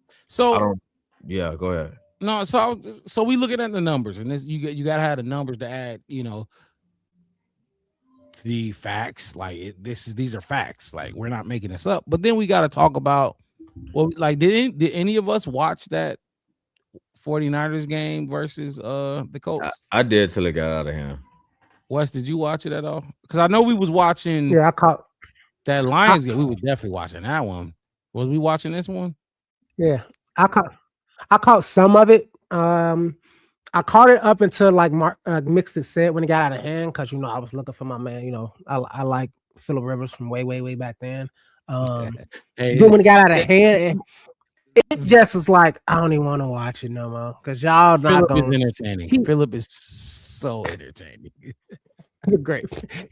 Speaker 3: ahead.
Speaker 1: No, so we looking at the numbers, and this you gotta have the numbers to add, the facts. Like these are facts. Like, we're not making this up. But then we got to talk about did any of us watch that 49ers game versus the Colts?
Speaker 3: I did till it got out of hand.
Speaker 1: Wes, did you watch it at all? Because I know we was watching.
Speaker 2: Yeah, I caught
Speaker 1: that Lions game. We were definitely watching that one. Was we watching this one?
Speaker 2: Yeah, I caught some of it. I caught it up until like Mark Mixed It said when it got out of hand because I was looking for my man. I like Phillip Rivers from way back then. Then when it got out of hand, it just was like I don't even want to watch it no more because y'all
Speaker 1: Phillip
Speaker 2: not
Speaker 1: is entertaining. Phillip is so entertaining.
Speaker 2: He's great.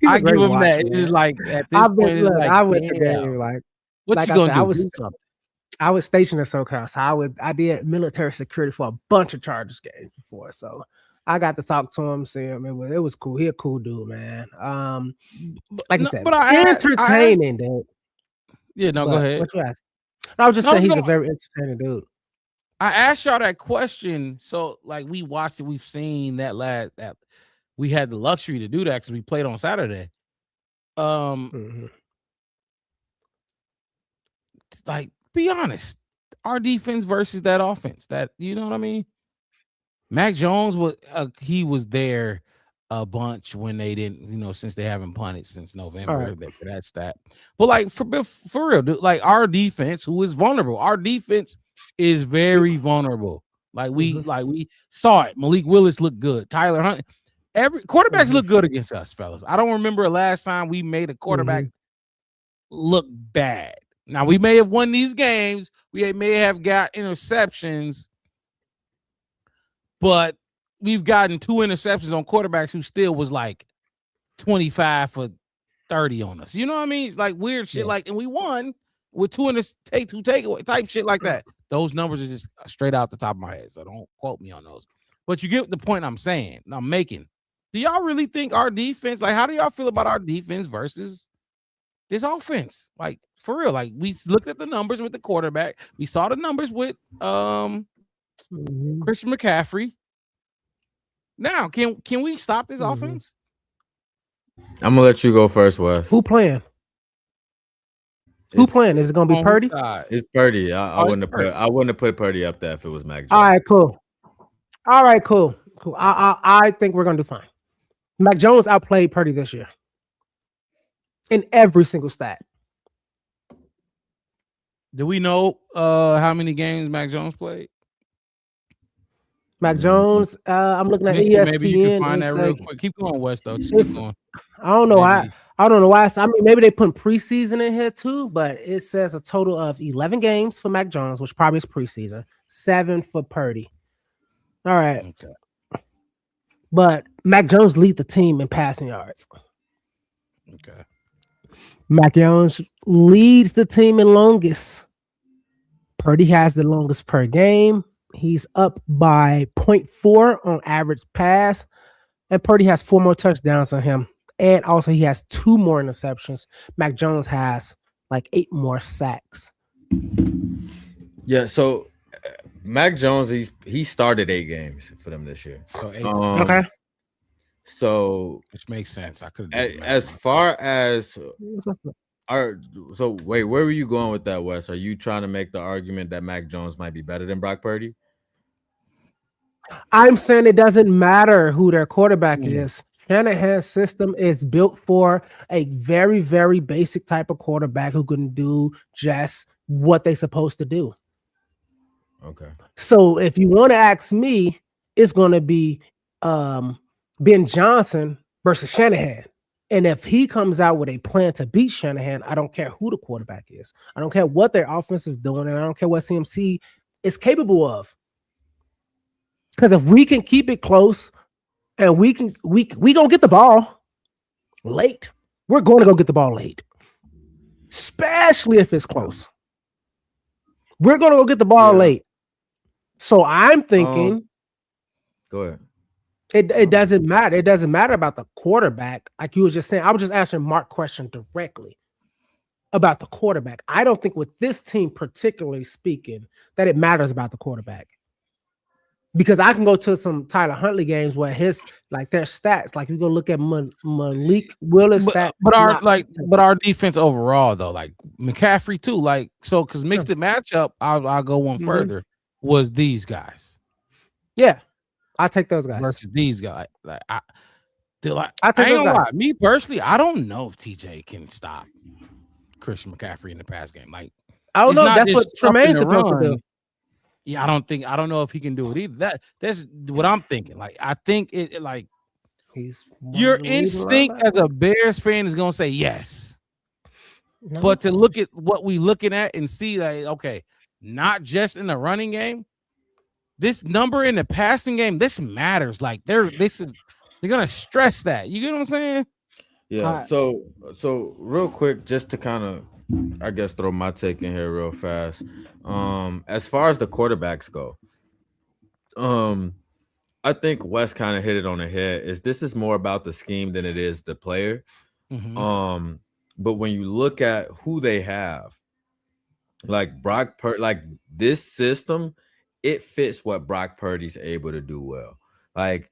Speaker 1: I give him that. It's just like at this point, it's like
Speaker 2: I went to game what
Speaker 1: you gonna do? Something.
Speaker 2: I was stationed in SoCal, so I did military security for a bunch of Chargers games before, so I got to talk to him, see him. It was cool. He a cool dude, man. Like you said, entertaining, dude.
Speaker 1: Yeah, no, go ahead.
Speaker 2: What you ask? I was just saying he's a very entertaining dude.
Speaker 1: I asked y'all that question, so like we watched it, we've seen that we had the luxury to do that because we played on Saturday. Like, be honest, our defense versus that offense. That you know what I mean? Mac Jones was he was there a bunch when they didn't, since they haven't punted since November for that stat. But like for real, dude, like our defense, who is vulnerable, our defense is very vulnerable. Like we saw it. Malik Willis looked good. Tyler Hunt. Every quarterbacks look good against us, fellas. I don't remember the last time we made a quarterback look bad. Now we may have won these games. We may have got interceptions, but we've gotten 2 interceptions on quarterbacks who still was like 25 for 30 on us. You know what I mean? It's like weird shit. Like, and we won with 2 takeaway type shit like that. Those numbers are just straight out the top of my head, so don't quote me on those. But you get the point I'm making. Do y'all really think our defense, like, how do y'all feel about our defense versus this offense? Like, for real, like, we looked at the numbers with the quarterback. We saw the numbers with Christian McCaffrey. Now, can we stop this offense?
Speaker 3: I'm gonna let you go first, Wes.
Speaker 2: Who playing? Who playing? Is it gonna be Purdy?
Speaker 3: It's Purdy. I wouldn't have put Purdy up there if it was Mac Jones.
Speaker 2: All right, cool. I think we're gonna do fine. Mac Jones outplayed Purdy this year in every single stat.
Speaker 1: Do we know how many games Mac Jones played?
Speaker 2: Mac Jones, I'm looking at ESPN.
Speaker 1: Maybe you can find that real quick. Keep going, West, though. Just keep going.
Speaker 2: I don't know why. I don't know why. I mean, maybe they put preseason in here too, but it says a total of 11 games for Mac Jones, which probably is preseason. 7 for Purdy. All right. Okay. But Mac Jones lead the team in passing yards.
Speaker 1: Okay.
Speaker 2: Mac Jones leads the team in longest. Purdy has the longest per game. He's up by 0.4 on average pass. And Purdy has 4 more touchdowns on him. And also he has 2 more interceptions. Mac Jones has like 8 more sacks.
Speaker 3: Yeah, so Mac Jones, he started 8 games for them this year.
Speaker 1: So 8.
Speaker 2: Okay.
Speaker 3: So
Speaker 1: which makes sense. I could
Speaker 3: as far as wait, where were you going with that, Wes? Are you trying to make the argument that Mac Jones might be better than Brock Purdy?
Speaker 2: I'm saying it doesn't matter who their quarterback is. Shanahan's system is built for a very, very basic type of quarterback who can do just what they're supposed to do.
Speaker 3: Okay.
Speaker 2: So if you want to ask me, it's going to be Ben Johnson versus Shanahan. And if he comes out with a plan to beat Shanahan, I don't care who the quarterback is. I don't care what their offense is doing, and I don't care what CMC is capable of. Because if we can keep it close and we gonna get the ball late. We're going to go get the ball late. Especially if it's close. We're going to go get the ball late. So I'm thinking
Speaker 3: go ahead.
Speaker 2: It doesn't matter. It doesn't matter about the quarterback. Like you were just saying, I was just answering Mark's question directly about the quarterback. I don't think with this team, particularly speaking, that it matters about the quarterback. Because I can go to some Tyler Huntley games where their stats, like you go look at Malik Willis stats.
Speaker 1: But our defense overall though, like McCaffrey too, like so because mixed it matchup, I'll go one further, was these guys.
Speaker 2: Yeah, I take those guys
Speaker 1: versus these guys. Like I
Speaker 2: take
Speaker 1: ain't
Speaker 2: those
Speaker 1: gonna
Speaker 2: guys.
Speaker 1: lie. Me personally, I don't know if TJ can stop Christian McCaffrey in the pass game. Like
Speaker 2: I don't
Speaker 1: it's
Speaker 2: know.
Speaker 1: not
Speaker 2: That's what
Speaker 1: just stuff in
Speaker 2: Tremaine's
Speaker 1: the
Speaker 2: supposed to do.
Speaker 1: run. Yeah, I don't know if he can do it either. That's what I'm thinking. Like I think it like
Speaker 2: He's
Speaker 1: your instinct as a Bears fan is gonna say yes. No, but to look at what we looking at and see, like, okay, not just in the running game, this number in the passing game, this matters. Like they're gonna stress that. You get what I'm saying?
Speaker 3: Yeah. So real quick, just to kind of, I guess, throw my take in here real fast. As far as the quarterbacks go, I think Wes kind of hit it on the head. This is more about the scheme than it is the player.
Speaker 1: Mm-hmm.
Speaker 3: But when you look at who they have, like like this system, it fits what Brock Purdy's able to do well. Like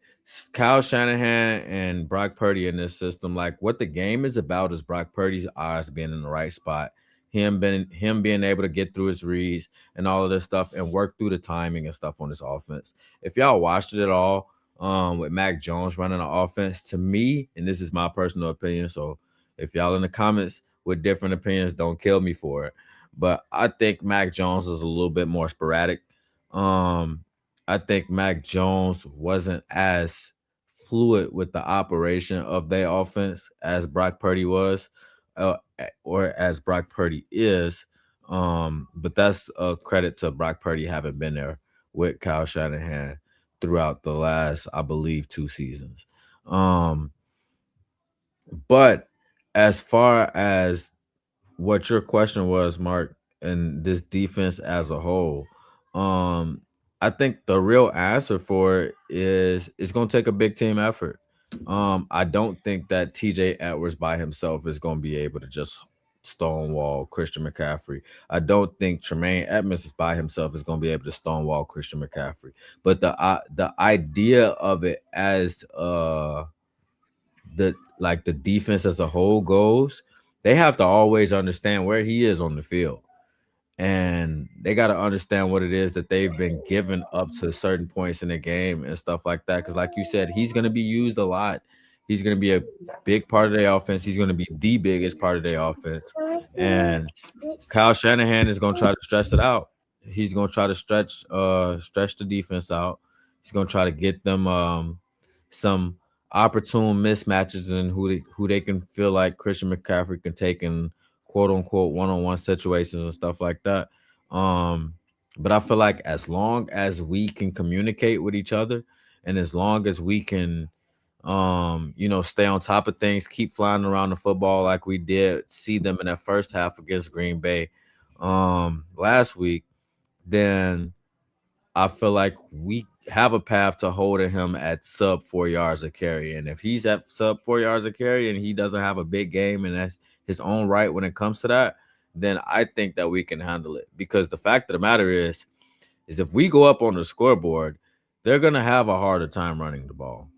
Speaker 3: Kyle Shanahan and Brock Purdy in this system, like what the game is about is Brock Purdy's eyes being in the right spot, him being able to get through his reads and all of this stuff and work through the timing and stuff on this offense. If y'all watched it at all, with Mac Jones running the offense, to me, and this is my personal opinion, so if y'all in the comments with different opinions, don't kill me for it. But I think Mac Jones is a little bit more sporadic. I think Mac Jones wasn't as fluid with the operation of their offense as Brock Purdy was, or as Brock Purdy is. But that's a credit to Brock Purdy having been there with Kyle Shanahan throughout the last, I believe, 2 seasons. But as far as what your question was, Mark, and this defense as a whole, I think the real answer for it is it's going to take a big team effort. I don't think that TJ Edwards by himself is going to be able to just stonewall Christian McCaffrey. I don't think Tremaine Edmonds by himself is going to be able to stonewall Christian McCaffrey. But the idea of it as the defense as a whole goes, they have to always understand where he is on the field. And they got to understand what it is that they've been given up to certain points in the game and stuff like that. Because like you said, he's going to be used a lot. He's going to be a big part of their offense. He's going to be the biggest part of their offense. And Kyle Shanahan is going to try to stress it out. He's going to try to stretch the defense out. He's going to try to get them some opportune mismatches and who they can feel like Christian McCaffrey can take in quote unquote one-on-one situations and stuff like that. But I feel like as long as we can communicate with each other and as long as we can stay on top of things, keep flying around the football like we did see them in that first half against Green Bay last week, then I feel like we have a path to holding him at sub 4 yards a carry. And if he's at sub 4 yards a carry and he doesn't have a big game and that's his own right when it comes to that, then I think that we can handle it. Because the fact of the matter is if we go up on the scoreboard, they're going to have a harder time running the ball.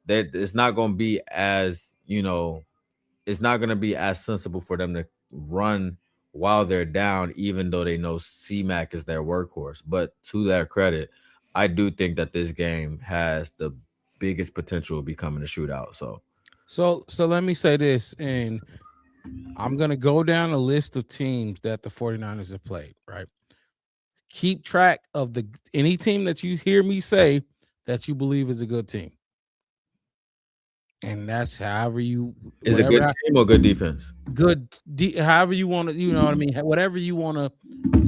Speaker 3: It's not going to be as, it's not going to be as sensible for them to run while they're down, even though they know C-Mac is their workhorse. But to their credit, I do think that this game has the biggest potential of becoming a shootout.
Speaker 1: So let me say this, and I'm going to go down a list of teams that the 49ers have played, right? Keep track of any team that you hear me say that you believe is a good team. And that's however you
Speaker 3: is a good team or good defense.
Speaker 1: However you want to, you know what I mean. Whatever you want to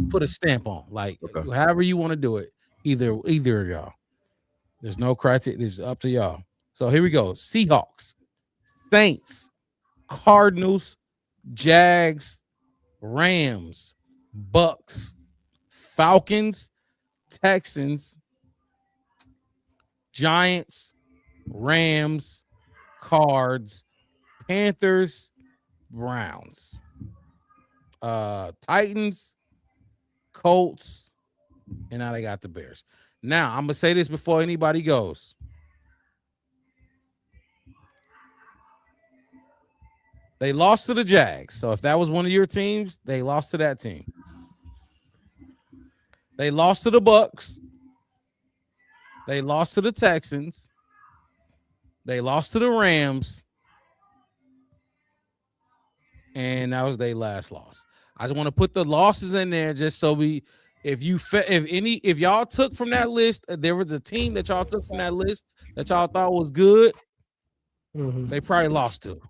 Speaker 1: put a stamp on, like however you want to do it. Either of y'all. There's no criteria. This is up to y'all. So here we go: Seahawks, Saints, Cardinals, Jags, Rams, Bucks, Falcons, Texans, Giants, Rams, Cards, Panthers, Browns, Titans, Colts, and now they got the Bears. Now, I'm going to say this before anybody goes. They lost to the Jags. So if that was one of your teams, they lost to that team. They lost to the Bucks. They lost to the Texans. They lost to the Rams. And that was their last loss. I just want to put the losses in there just so if y'all took from that list, there was a team that y'all took from that list that y'all thought was good, they probably lost to.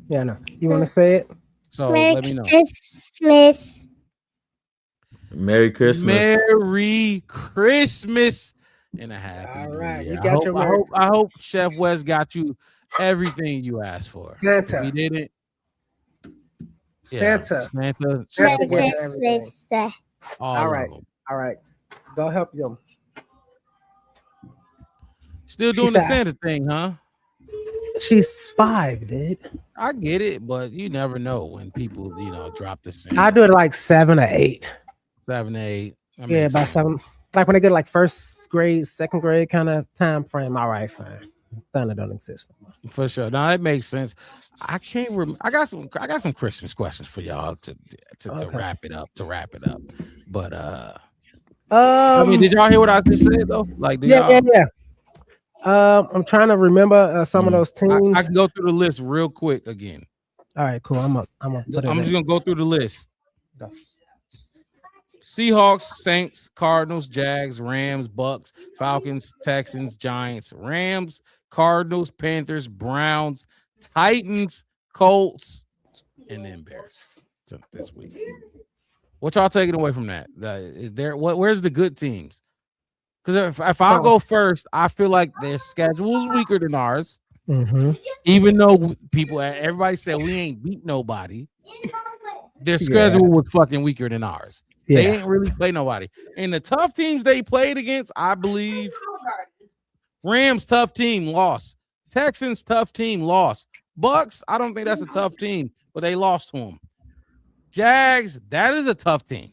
Speaker 2: Yeah, no. You want to say it?
Speaker 1: So let me know.
Speaker 10: Christmas.
Speaker 3: Merry Christmas.
Speaker 1: Merry Christmas and a happy New Year.
Speaker 2: You got
Speaker 1: I hope Chef West got you everything you asked for.
Speaker 2: Santa.
Speaker 1: If he didn't,
Speaker 2: Santa.
Speaker 10: Merry Christmas.
Speaker 2: All right. Go help them.
Speaker 1: Still doing the Santa thing, huh?
Speaker 2: She's 5, dude.
Speaker 1: I get it, but you never know when people, drop the Santa.
Speaker 2: I do it like 7 or 8.
Speaker 1: 7 to 8.
Speaker 2: Yeah, by 7. Like when they get like first grade, second grade kind of time frame. All right, fine. Thunder don't exist anymore.
Speaker 1: For sure. Now that makes sense. I can't remember. I got some Christmas questions for y'all to wrap it up. But I mean, did y'all hear what I just said though? Like,
Speaker 2: yeah. I'm trying to remember some of those teams.
Speaker 1: I can go through the list real quick again.
Speaker 2: All right, cool. I'm just
Speaker 1: gonna go through the list. Go. Seahawks, Saints, Cardinals, Jags, Rams, Bucks, Falcons, Texans, Giants, Rams, Cardinals, Panthers, Browns, Titans, Colts, and then Bears this week. What y'all taking away from that? Where's the good teams? Because if I go first, I feel like their schedule is weaker than ours.
Speaker 2: Mm-hmm.
Speaker 1: Even though everybody said we ain't beat nobody, their schedule was fucking weaker than ours. Yeah. They ain't really play nobody. And the tough teams they played against, I believe, Rams tough team lost. Texans tough team lost. Bucks, I don't think that's a tough team, but they lost to them. Jags, that is a tough team.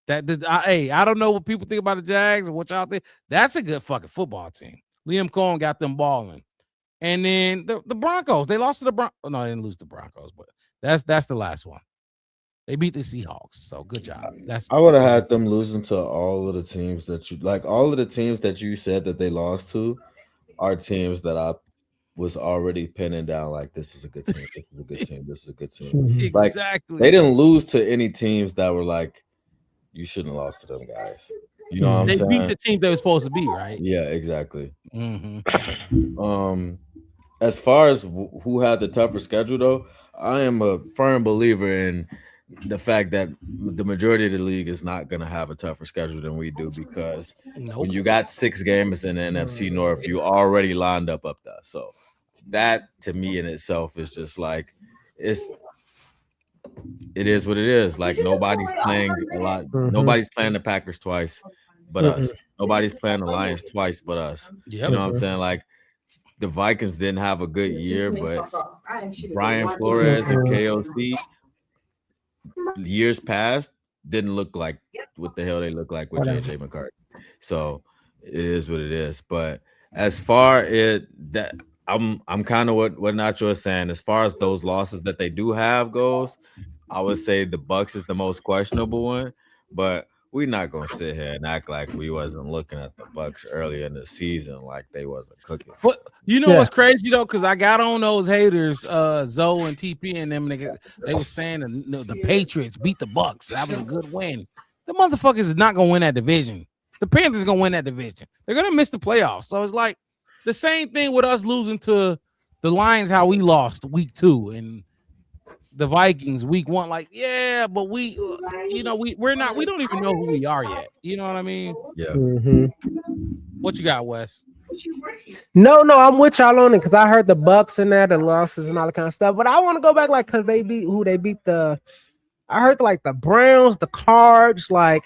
Speaker 1: I don't know what people think about the Jags or what y'all think. That's a good fucking football team. Liam Cohen got them balling. And then the Broncos, they lost to the Broncos. No, they didn't lose the Broncos, but that's the last one. They beat the Seahawks, so good job.
Speaker 3: I would have had them losing to all of the teams that you like. All of the teams that you said that they lost to are teams that I was already pinning down. Like, this is a good team. This is a good team. This is a good team. Like,
Speaker 1: exactly.
Speaker 3: They didn't lose to any teams that were like, you shouldn't have lost to them guys. You know what I'm saying?
Speaker 1: They beat the team they were supposed to be, right?
Speaker 3: Yeah, exactly.
Speaker 1: Mm-hmm.
Speaker 3: As far as who had the tougher schedule, though, I am a firm believer in the fact that the majority of the league is not going to have a tougher schedule than we do, because when you got 6 games in the NFC North, you already lined up there. So that, to me, in itself is just like, it is what it is. Like, nobody's playing a lot. Nobody's playing the Packers twice but us. Nobody's playing the Lions twice but us.
Speaker 1: Yep.
Speaker 3: You know what I'm saying? Like, the Vikings didn't have a good year, but Brian Flores and KOC years past didn't look like what the hell they look like with JJ McCarthy. So it is what it is. But as far as that, I'm kind of what Nacho is saying. As far as those losses that they do have goes, I would say the Bucks is the most questionable one. But we're not gonna sit here and act like we wasn't looking at the Bucks earlier in the season like they wasn't cooking.
Speaker 1: But you know what's crazy though, because I got on those haters, Zoe and TP and them. They were saying the Patriots beat the Bucks. That was a good win. The motherfuckers is not gonna win that division. The Panthers gonna win that division. They're gonna miss the playoffs. So it's like the same thing with us losing to the Lions, how we lost week 2 and the Vikings week 1. Like, yeah, but we don't even know who we are yet. You know what I mean?
Speaker 3: Yeah.
Speaker 1: What you got, Wes?
Speaker 2: No, I'm with y'all on it because I heard the Bucks in there, the losses and all that kind of stuff. But I want to go back, like, because they beat I heard like the Browns, the Cards, the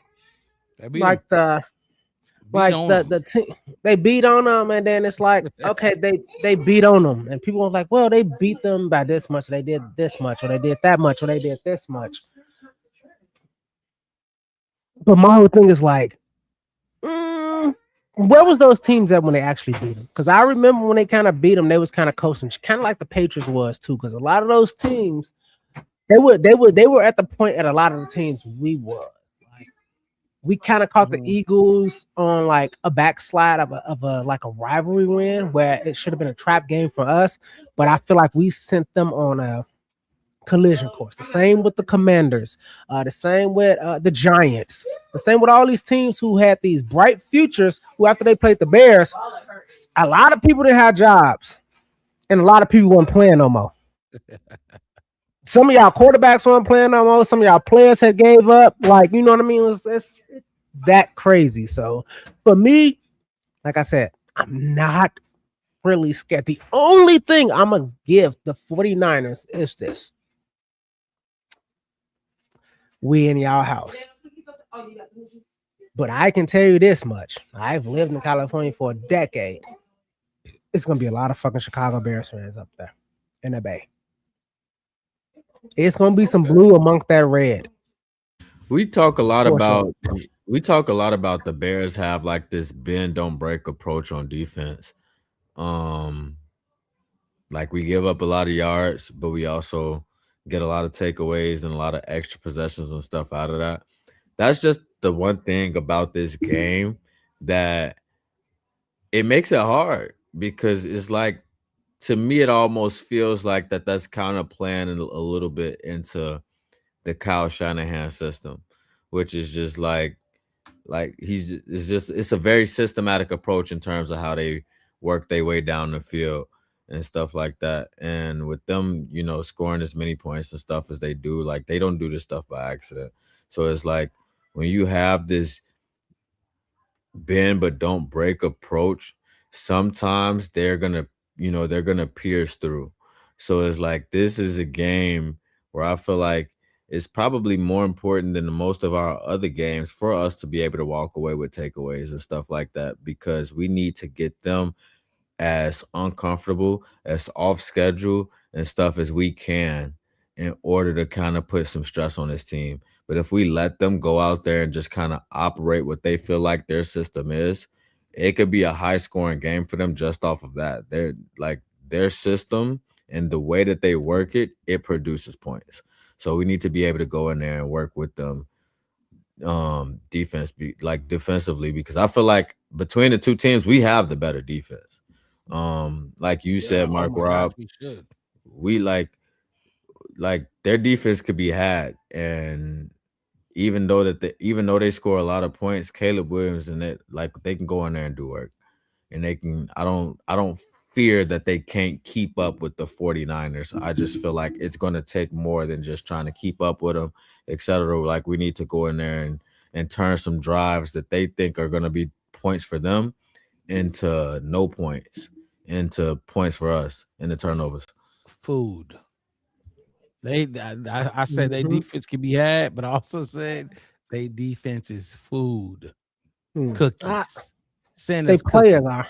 Speaker 2: team they beat on them, and then it's like, okay, they beat on them, and people are like, well, they beat them by this much, they did this much, or they did that much, or they did this much. But my whole thing is like, where was those teams at when they actually beat them? Because I remember when they kind of beat them, they was kind of coasting, kind of like the Patriots was too. Because a lot of those teams, they were at the point at a lot of the teams we we kind of caught the Eagles on like a backslide of a like a rivalry win where it should have been a trap game for us, but I feel like we sent them on a collision course. The same with the Commanders, the same with the Giants, the same with all these teams who had these bright futures. Who after they played the Bears, a lot of people didn't have jobs, and a lot of people weren't playing no more. Some of y'all quarterbacks weren't playing no more. Some of y'all players had gave up. Like, you know what I mean? It's that crazy. So for me, like I said, I'm not really scared. The only thing I'm going to give the 49ers is this. We in y'all house. But I can tell you this much. I've lived in California for a decade. It's going to be a lot of fucking Chicago Bears fans up there in the Bay. It's gonna be some blue amongst that red.
Speaker 3: We talk a lot about the Bears have like this bend don't break approach on defense. Like we give up a lot of yards, but we also get a lot of takeaways and a lot of extra possessions and stuff out of that. That's just the one thing about this game that it makes it hard because it's like, to me, it almost feels like that's kind of playing a little bit into the Kyle Shanahan system, which is just like it's a very systematic approach in terms of how they work their way down the field and stuff like that. And with them, scoring as many points and stuff as they do, like they don't do this stuff by accident. So it's like when you have this bend but don't break approach, sometimes they're gonna pierce through. So it's like this is a game where I feel like it's probably more important than most of our other games for us to be able to walk away with takeaways and stuff like that, because we need to get them as uncomfortable, as off schedule and stuff as we can in order to kind of put some stress on this team. But if we let them go out there and just kind of operate what they feel like their system is, it could be a high scoring game for them just off of that. They're like their system and the way that they work it, it produces points. So we need to be able to go in there and work with them defensively, because I feel like between the two teams, we have the better defense. Like you said, Mark Rob, we like their defense could be had, and even though they score a lot of points, Caleb Williams and it, like, they can go in there and do work, and they can. I don't fear that they can't keep up with the 49ers. I just feel like it's going to take more than just trying to keep up with them, etc. Like we need to go in there and turn some drives that they think are going to be points for them into no points, into points for us, into turnovers.
Speaker 1: Food. I said their defense can be had, but I also said their defense is food. Cookies.
Speaker 2: They players are,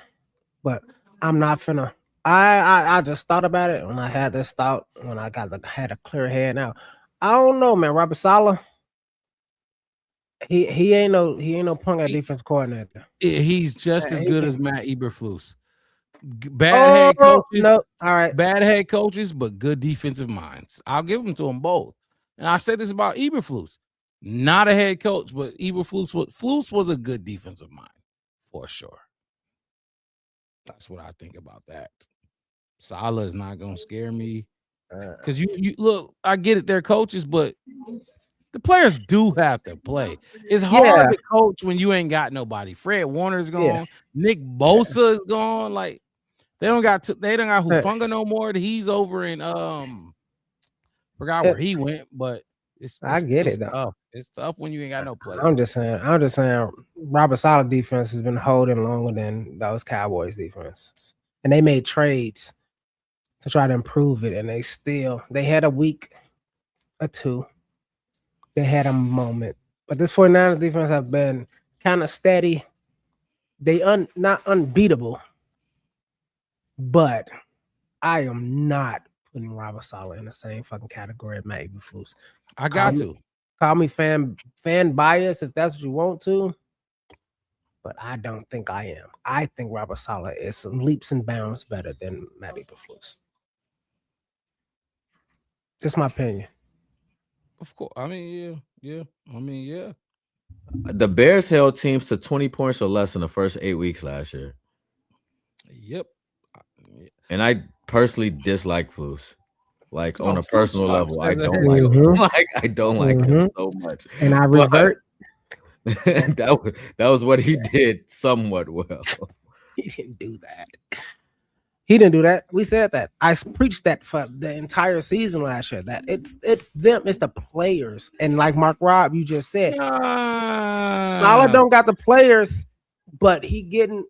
Speaker 2: but I'm not finna. I just thought about it when I had this thought when I had a clear head. Now I don't know, man. Robert Saleh, he ain't no punk at defense coordinator.
Speaker 1: He's just as good as Matt Eberflus. Bad head coaches.
Speaker 2: No, all right.
Speaker 1: Bad head coaches, but good defensive minds. I'll give them to them both. And I said this about Eberflus. Not a head coach, but Flus was a good defensive mind for sure. That's what I think about that. Saleh is not gonna scare me. Because you look, I get it, they're coaches, but the players do have to play. It's hard to coach when you ain't got nobody. Fred Warner's gone. Yeah. Nick Bosa is gone. Like they don't got Hufanga no more. He's over in forgot where he went, but
Speaker 2: I get it
Speaker 1: though.
Speaker 2: though.
Speaker 1: It's tough when you ain't got no players.
Speaker 2: I'm just saying Robert Saleh defense has been holding longer than those Cowboys defenses. And they made trades to try to improve it, and they had a week or two. They had a moment. But this 49ers defense have been kind of steady. They not unbeatable, but I am not putting Robert Saleh in the same fucking category as Matt Eberflus.
Speaker 1: I got to.
Speaker 2: Call me fan bias if that's what you want to, but I don't think I am. I think Robert Saleh is some leaps and bounds better than Matt Eberflus. Just my opinion.
Speaker 1: Of course. I mean, yeah. I mean, yeah.
Speaker 3: The Bears held teams to 20 points or less in the first 8 weeks last year.
Speaker 1: Yep.
Speaker 3: And I personally dislike Flus. Like on a
Speaker 1: Flus
Speaker 3: personal
Speaker 1: sucks
Speaker 3: level, I
Speaker 1: as a
Speaker 3: don't
Speaker 1: head
Speaker 3: like
Speaker 1: coach.
Speaker 3: him. Like I don't like him so much.
Speaker 2: And I
Speaker 3: But
Speaker 2: revert.
Speaker 3: that was what he did somewhat well.
Speaker 2: He didn't do that. He didn't do that. We said that. I preached that for the entire season last year. That it's them, it's the players. And like Mark Rob, you just said, Salah don't got the players, but he getting.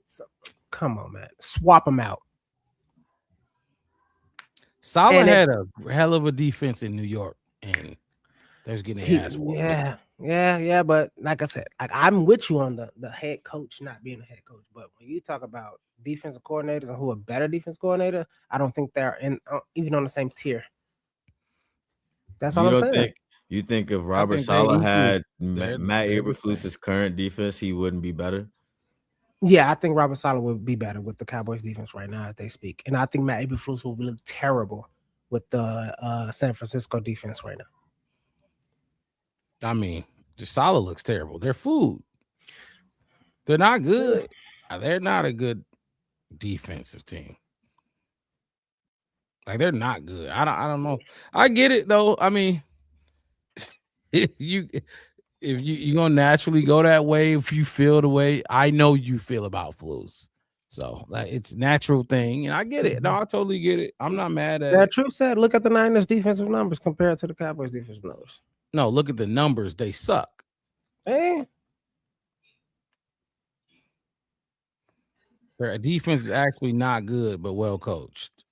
Speaker 2: Come on, man, swap them out.
Speaker 1: Salah had a hell of a defense in New York, and they're getting their ass whooped.
Speaker 2: Yeah. But like I said, I'm with you on the head coach not being a head coach. But when you talk about defensive coordinators and who are better defense coordinator, I don't think they're even on the same tier. That's all I'm saying.
Speaker 3: You think if Robert Saleh had Matt Eberflus's current defense, he wouldn't be better?
Speaker 2: Yeah, I think Robert Saleh would be better with the Cowboys defense right now as they speak. And I think Matt Eberflus will look terrible with the San Francisco defense right now.
Speaker 1: I mean, the Saleh looks terrible. They're food. They're not good. They're not a good defensive team. Like they're not good. I don't know. I get it though. I mean, if you're gonna naturally go that way, if you feel the way I know you feel about Flus. So like it's a natural thing, and I get it. No, I totally get it. I'm not mad at it.
Speaker 2: True said, look at the Niners defensive numbers compared to the Cowboys defensive numbers.
Speaker 1: No, look at the numbers. They suck.
Speaker 2: Hey.
Speaker 1: Their defense is actually not good, but well coached.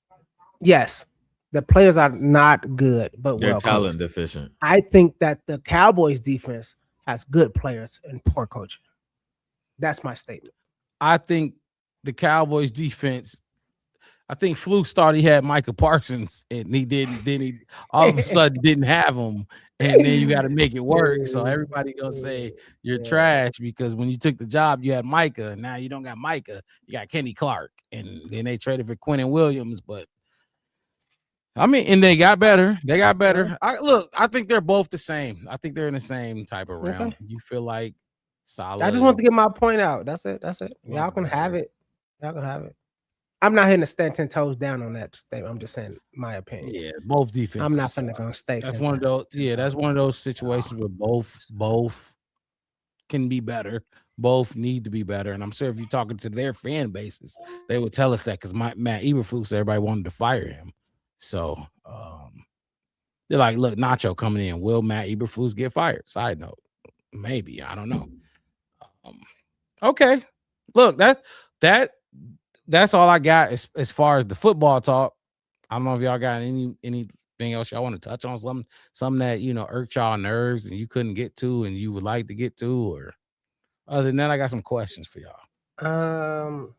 Speaker 2: Yes, the players are not good, but
Speaker 3: they're
Speaker 2: well
Speaker 3: talent
Speaker 2: coached.
Speaker 3: deficient.
Speaker 2: I think that the Cowboys defense has good players and poor coaching. That's my statement.
Speaker 1: I think the Cowboys defense. I think Flus thought he had Micah Parsons, and he didn't. Then he all of a sudden didn't have him, and then you got to make it work. So everybody gonna say you're trash because when you took the job, you had Micah, and now you don't got Micah. You got Kenny Clark, and then they traded for Quentin Williams. But I mean, and they got better. They got better. I think they're both the same. I think they're in the same type of realm. Okay. You feel like solid.
Speaker 2: I just want to get my point out. That's it. Y'all can have it. I'm not hitting to stand 10 toes down on that statement. I'm just saying my opinion.
Speaker 1: Yeah, both defenses.
Speaker 2: I'm not gonna stay.
Speaker 1: That's one of those. Yeah, that's one of those situations where both can be better. Both need to be better. And I'm sure if you're talking to their fan bases, they would tell us that because Matt Eberflus, everybody wanted to fire him. So they're like, look, Nacho coming in. Will Matt Eberflus get fired? Side note, maybe. I don't know. Okay, look, that's all I got as far as the football talk. I don't know if y'all got anything else y'all want to touch on, something that irked y'all nerves and you couldn't get to and you would like to get to, or other than that, I got some questions for y'all.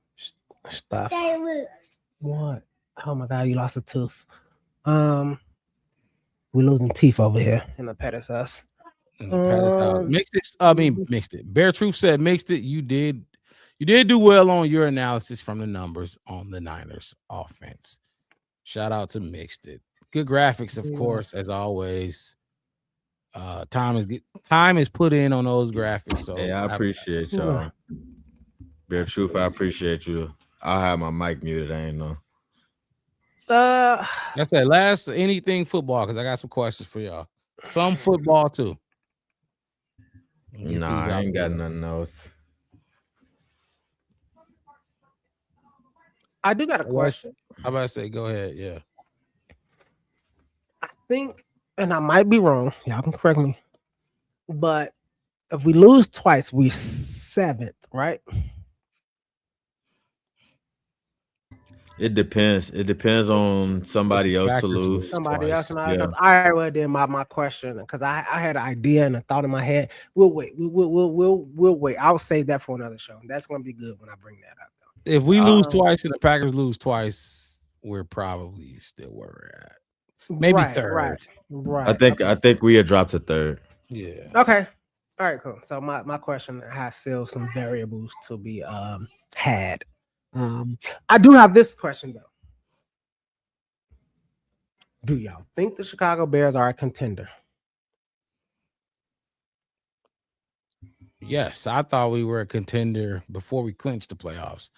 Speaker 2: Stuff. What? Oh my God, you lost a tooth. We're losing teeth over here in the Pettis house.
Speaker 1: Mixed it. Bear Truth said mixed it. You did do well on your analysis from the numbers on the Niners offense. Shout out to Mixed It. Good graphics, of course, as always. Time is put in on those graphics. So
Speaker 3: hey, I appreciate y'all. Bear Truth, I appreciate you. I'll have my mic muted. I ain't know.
Speaker 1: That's that last anything football because I got some questions for y'all. Some football too.
Speaker 3: Nah, I ain't got nothing else.
Speaker 2: I do got a question.
Speaker 1: How about I say, go ahead? Yeah.
Speaker 2: I think, and I might be wrong. Y'all can correct me. But if we lose twice, we're 7th, right?
Speaker 3: It depends. It depends on somebody else to lose.
Speaker 2: Somebody else. And all right, well then my question, because I had an idea and a thought in my head. We'll wait. We'll wait. I'll save that for another show. That's gonna be good when I bring that up.
Speaker 1: If we lose twice and the Packers lose twice, we're probably still where we're at. Maybe third.
Speaker 2: Right.
Speaker 3: I think we had dropped to 3rd.
Speaker 1: Yeah.
Speaker 2: Okay. All right, cool. So my question has still some variables to be had. I do have this question though. Do y'all think the Chicago Bears are a contender?
Speaker 1: Yes, I thought we were a contender before we clinched the playoffs.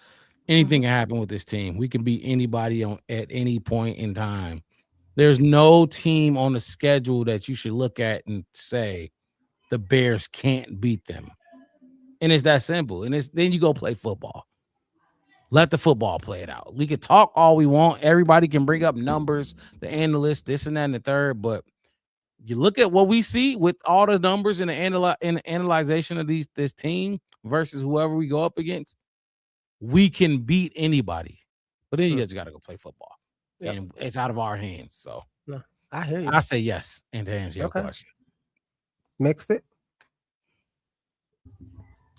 Speaker 1: Anything can happen with this team. We can beat anybody at any point in time. There's no team on the schedule that you should look at and say the Bears can't beat them. And it's that simple. And then you go play football. Let the football play it out. We could talk all we want. Everybody can bring up numbers, the analysts, this and that and the third. But you look at what we see with all the numbers in the analyzation of this team versus whoever we go up against, we can beat anybody. But then you guys got to go play football. Yep. And it's out of our hands. So
Speaker 2: no, I hear you.
Speaker 1: I say yes. And to answer your question.
Speaker 2: Mixed it?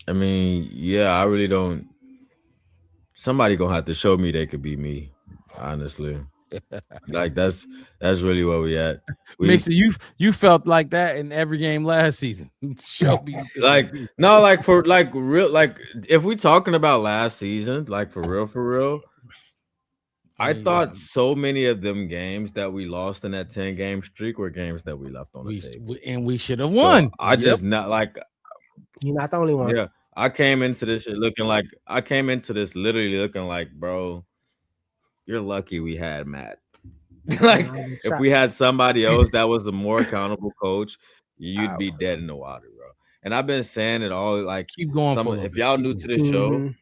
Speaker 3: I mean, yeah, I really don't. Somebody gonna have to show me they could beat me, honestly. Like that's really where we at.
Speaker 1: Mixer, you felt like that in every game last season. Show me
Speaker 3: like no, like for like real, like if we talking about last season, like for real. I thought so many of them games that we lost in that 10-game streak were games that we left on the table.
Speaker 1: And we should have won.
Speaker 3: So I just not like
Speaker 2: you're not the only one.
Speaker 3: Yeah. I came into this shit literally looking like, bro, you're lucky we had Matt. Like if we had somebody else that was the more accountable coach, you'd be dead in the water, bro. And I've been saying it all, like
Speaker 1: keep going.
Speaker 3: If y'all new to the show,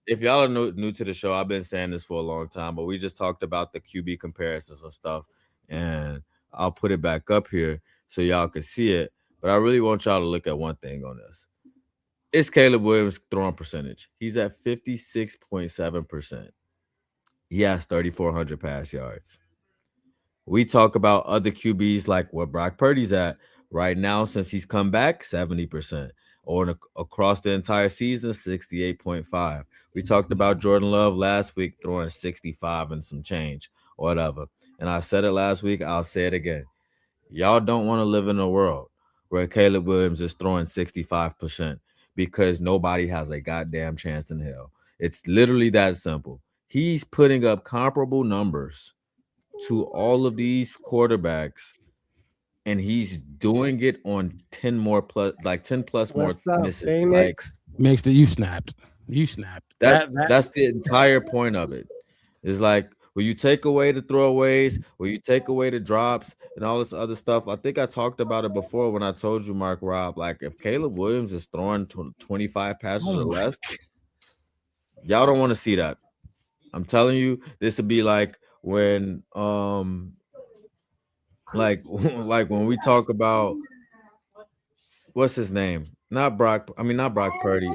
Speaker 3: if y'all are new to the show, I've been saying this for a long time, but we just talked about the QB comparisons and stuff, and I'll put it back up here so y'all can see it. But I really want y'all to look at one thing on this. It's Caleb Williams' throwing percentage. He's at 56.7%. He has 3,400 pass yards. We talk about other QBs like what Brock Purdy's at right now since he's come back, 70%. Or across the entire season, 68.5. We talked about Jordan Love last week throwing 65 and some change or whatever. And I said it last week, I'll say it again. Y'all don't want to live in a world where Caleb Williams is throwing 65% because nobody has a goddamn chance in hell. It's literally that simple. He's putting up comparable numbers to all of these quarterbacks, and he's doing it on 10 plus more misses.
Speaker 2: Phoenix?
Speaker 1: Like, makes you snapped.
Speaker 3: That's the entire point of it. It's like, will you take away the throwaways? Will you take away the drops and all this other stuff? I think I talked about it before when I told you, Mark Rob, like if Caleb Williams is throwing 25 passes or less, y'all don't want to see that. I'm telling you, this would be like when like when we talk about what's his name? Not Brock Purdy.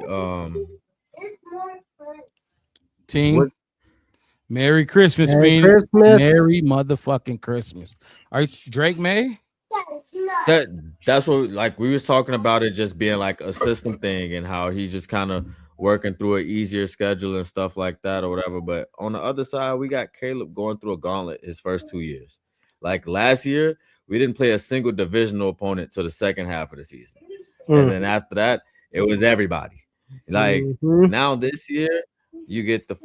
Speaker 1: Team. Merry Christmas,
Speaker 2: Merry
Speaker 1: Phoenix.
Speaker 2: Christmas.
Speaker 1: Merry motherfucking Christmas. Are you Drake May?
Speaker 3: That's what, like, we was talking about it just being like a system thing and how he's just kind of working through an easier schedule and stuff like that or whatever. But on the other side, we got Caleb going through a gauntlet his first 2 years. Like last year, we didn't play a single divisional opponent till the second half of the season. And then after that, it was everybody. Like now this year, you get the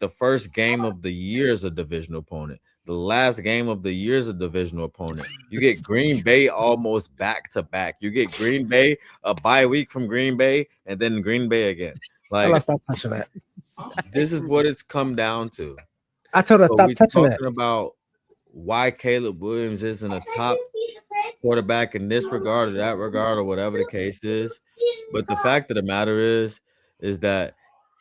Speaker 3: first game of the year as a divisional opponent. The last game of the year as a divisional opponent. You get Green Bay almost back to back. You get Green Bay, a bye week from Green Bay, and then Green Bay again. Like,
Speaker 2: stop touching that.
Speaker 3: This is what it's come down to.
Speaker 2: I told her stop touching that.
Speaker 3: Talking about why Caleb Williams isn't a top quarterback in this regard or that regard or whatever the case is. But the fact of the matter is that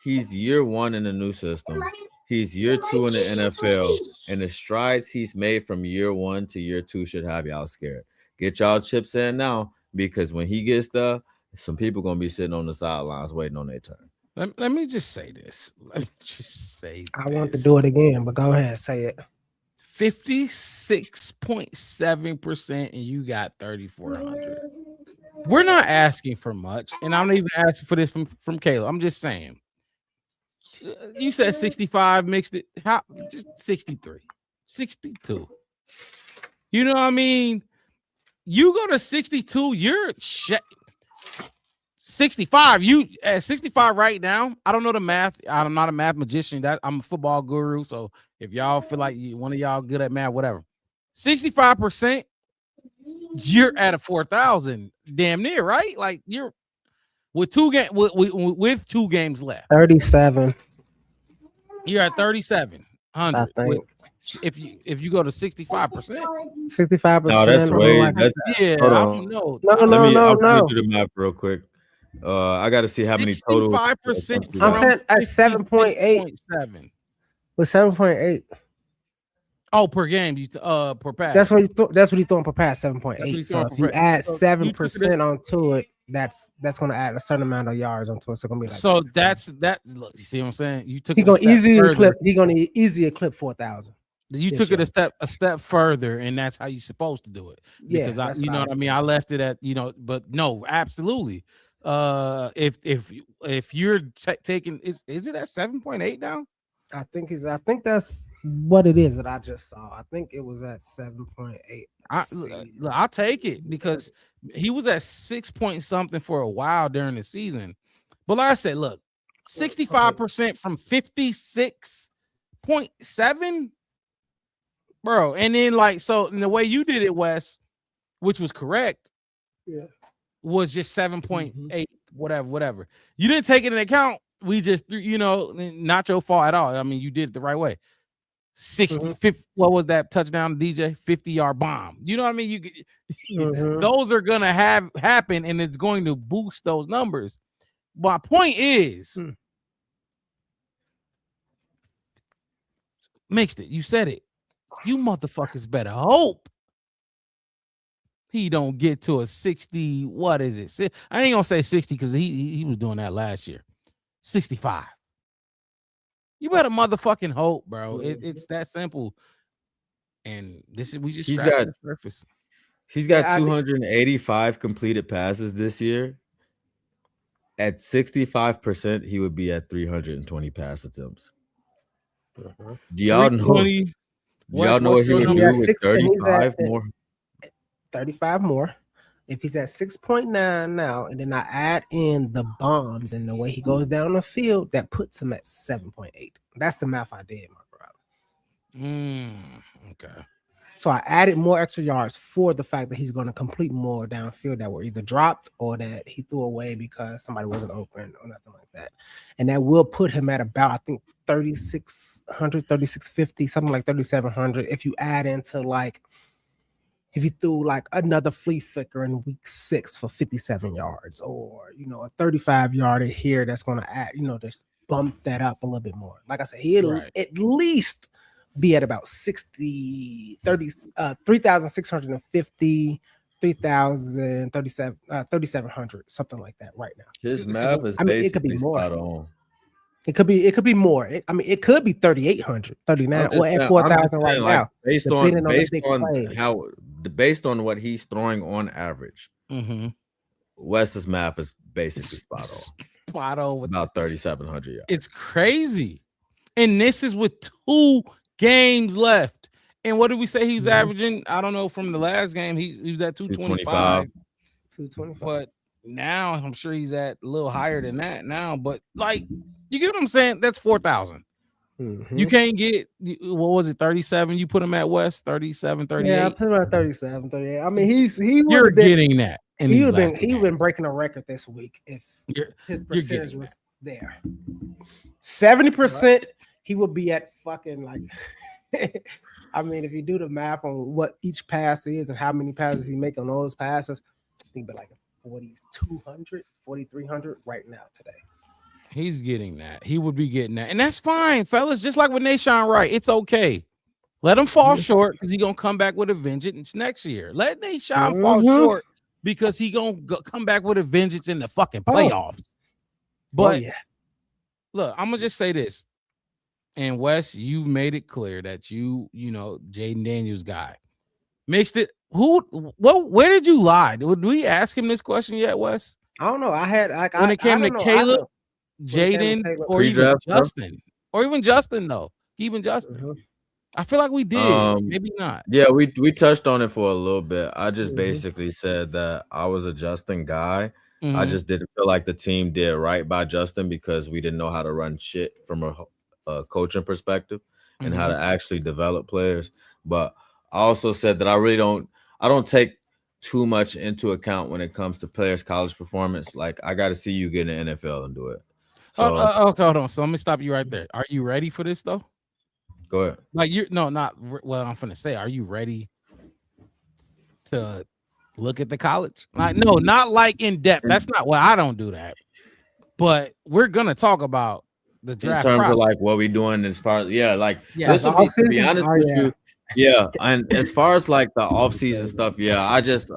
Speaker 3: he's year one in the new system. He's year two in the NFL, and the strides he's made from year one to year two should have y'all scared. Get y'all chips in now, because when he gets there, some people gonna be sitting on the sidelines waiting on their turn.
Speaker 1: Let me just say this.
Speaker 2: I want to do it again, but go ahead, say it.
Speaker 1: 56.7%, and you got 3,400. We're not asking for much, and I'm not even asking for this from Caleb. I'm just saying. You said 65, mixed it. How? Just 63, 62. You know what I mean? You go to 62, you're 65. You at 65 right now. I don't know the math. I'm not a math magician. I'm a football guru. So if y'all feel like one of y'all good at math, whatever. 65%, you're at a 4,000, damn near, right? Like you're with 2 games left.
Speaker 2: 37.
Speaker 1: You're at 3,700.
Speaker 2: I think.
Speaker 1: If you go to 65%,
Speaker 2: 65%.
Speaker 3: No, that's way.
Speaker 2: Like
Speaker 3: That's
Speaker 1: I don't know.
Speaker 2: No.
Speaker 3: Let me do the math real quick. I got to see how many total.
Speaker 1: 65%
Speaker 2: I'm at 7.8. With 7.8.
Speaker 1: Oh, per game, per pass.
Speaker 2: That's what you throwing per pass, 7.8. So if you add 7% onto it, that's gonna add a certain amount of yards onto it. So it's gonna be like
Speaker 1: so that's look, you see what I'm saying? You took
Speaker 2: He's gonna easily clip 4,000.
Speaker 1: You took it a step further, and that's how you're supposed to do it. Because you know what I mean. I left it at but no, absolutely. If you're taking, is it at 7.8 now?
Speaker 2: I think that's what it is that I just saw. I think it was at 7.8.
Speaker 1: I'll take it because he was at 6 point something for a while during the season. But like I said, look, 65% from 56.7, bro. And then so in the way you did it, Wes, which was correct, was just 7.8, whatever. You didn't take it into account. We just, not your fault at all. I mean, you did it the right way. 50, what was that touchdown, DJ? 50-yard bomb. You know what I mean? Those are gonna happen, and it's going to boost those numbers. My point is, mixed it. You said it. You motherfuckers better hope he don't get to a 60. What is it? I ain't gonna say 60 because he was doing that last year. 65. You better motherfucking hope, bro. It's that simple. And we just scratched the surface.
Speaker 3: He's got 285 completed passes this year. At 65%, he would be at 320 pass attempts. Do y'all know? Y'all know what he would do with 35 more?
Speaker 2: 35 more. If he's at 6.9 now, and then I add in the bombs and the way he goes down the field, that puts him at 7.8. That's the math I did, my brother.
Speaker 1: Okay.
Speaker 2: So I added more extra yards for the fact that he's going to complete more downfield that were either dropped or that he threw away because somebody wasn't open or nothing like that. And that will put him at about, I think, 3,600, 3,650, something like 3,700. If you add into if you threw another flea flicker in week 6 for 57 yards or, a 35 yarder here, that's going to add, just bump that up a little bit more. Like I said, he'll at least be at about 3,650, 3,000, 3,700, something like that right now.
Speaker 3: His math is basically spot on.
Speaker 2: It could be more. It could be 3,800, 39, or at 4,000 right now.
Speaker 3: Based on what he's throwing on average, Wes's math is basically spot on.
Speaker 1: Spot on with
Speaker 3: about 3,700 yards.
Speaker 1: It's crazy, and this is with 2 games left. And what did we say he's averaging? I don't know. From the last game, he was at 225.
Speaker 2: 225.
Speaker 1: But now I'm sure he's at a little higher than that now. But you get what I'm saying? That's 4,000. You can't get, what was it, 37? You put him at West, 37, 38.
Speaker 2: Yeah, I put him at 37, 38. I mean,
Speaker 1: you're getting that.
Speaker 2: He would have been breaking a record this week if his percentage was there. 70%, he would be at fucking I mean, if you do the math on what each pass is and how many passes he make on those passes, I think about 4,200, 4,300 right now today.
Speaker 1: He's getting that. He would be getting that. And that's fine, fellas. Just like with Nashawn Wright, it's okay. Let him fall short because he's going to come back with a vengeance next year. Let Nashawn fall short because he's going to come back with a vengeance in the fucking playoffs. But look, I'm going to just say this. And Wes, you've made it clear that Jaden Daniels guy. Mixed it. Where did you lie? Did we ask him this question yet, Wes?
Speaker 2: I don't know. I had
Speaker 1: when it came to Caleb, Jaden, or even Justin. Or even Justin, though. Even Justin. I feel like we did. Maybe not.
Speaker 3: Yeah, we touched on it for a little bit. I just basically said that I was a Justin guy. I just didn't feel like the team did right by Justin because we didn't know how to run shit from a coaching perspective and how to actually develop players. But I also said that I don't take too much into account when it comes to players' college performance. Like, I got to see you get in the NFL and do it. So,
Speaker 1: okay, hold on. So let me stop you right there. Are you ready for this though?
Speaker 3: Go ahead.
Speaker 1: Like not well. I'm finna say, are you ready to look at the college? Like, no, not like in depth. That's not what I don't do that. But we're gonna talk about the draft
Speaker 3: in terms of like what we doing as far as this will be, to be honest with you. Yeah, and as far as like the off-season stuff, I just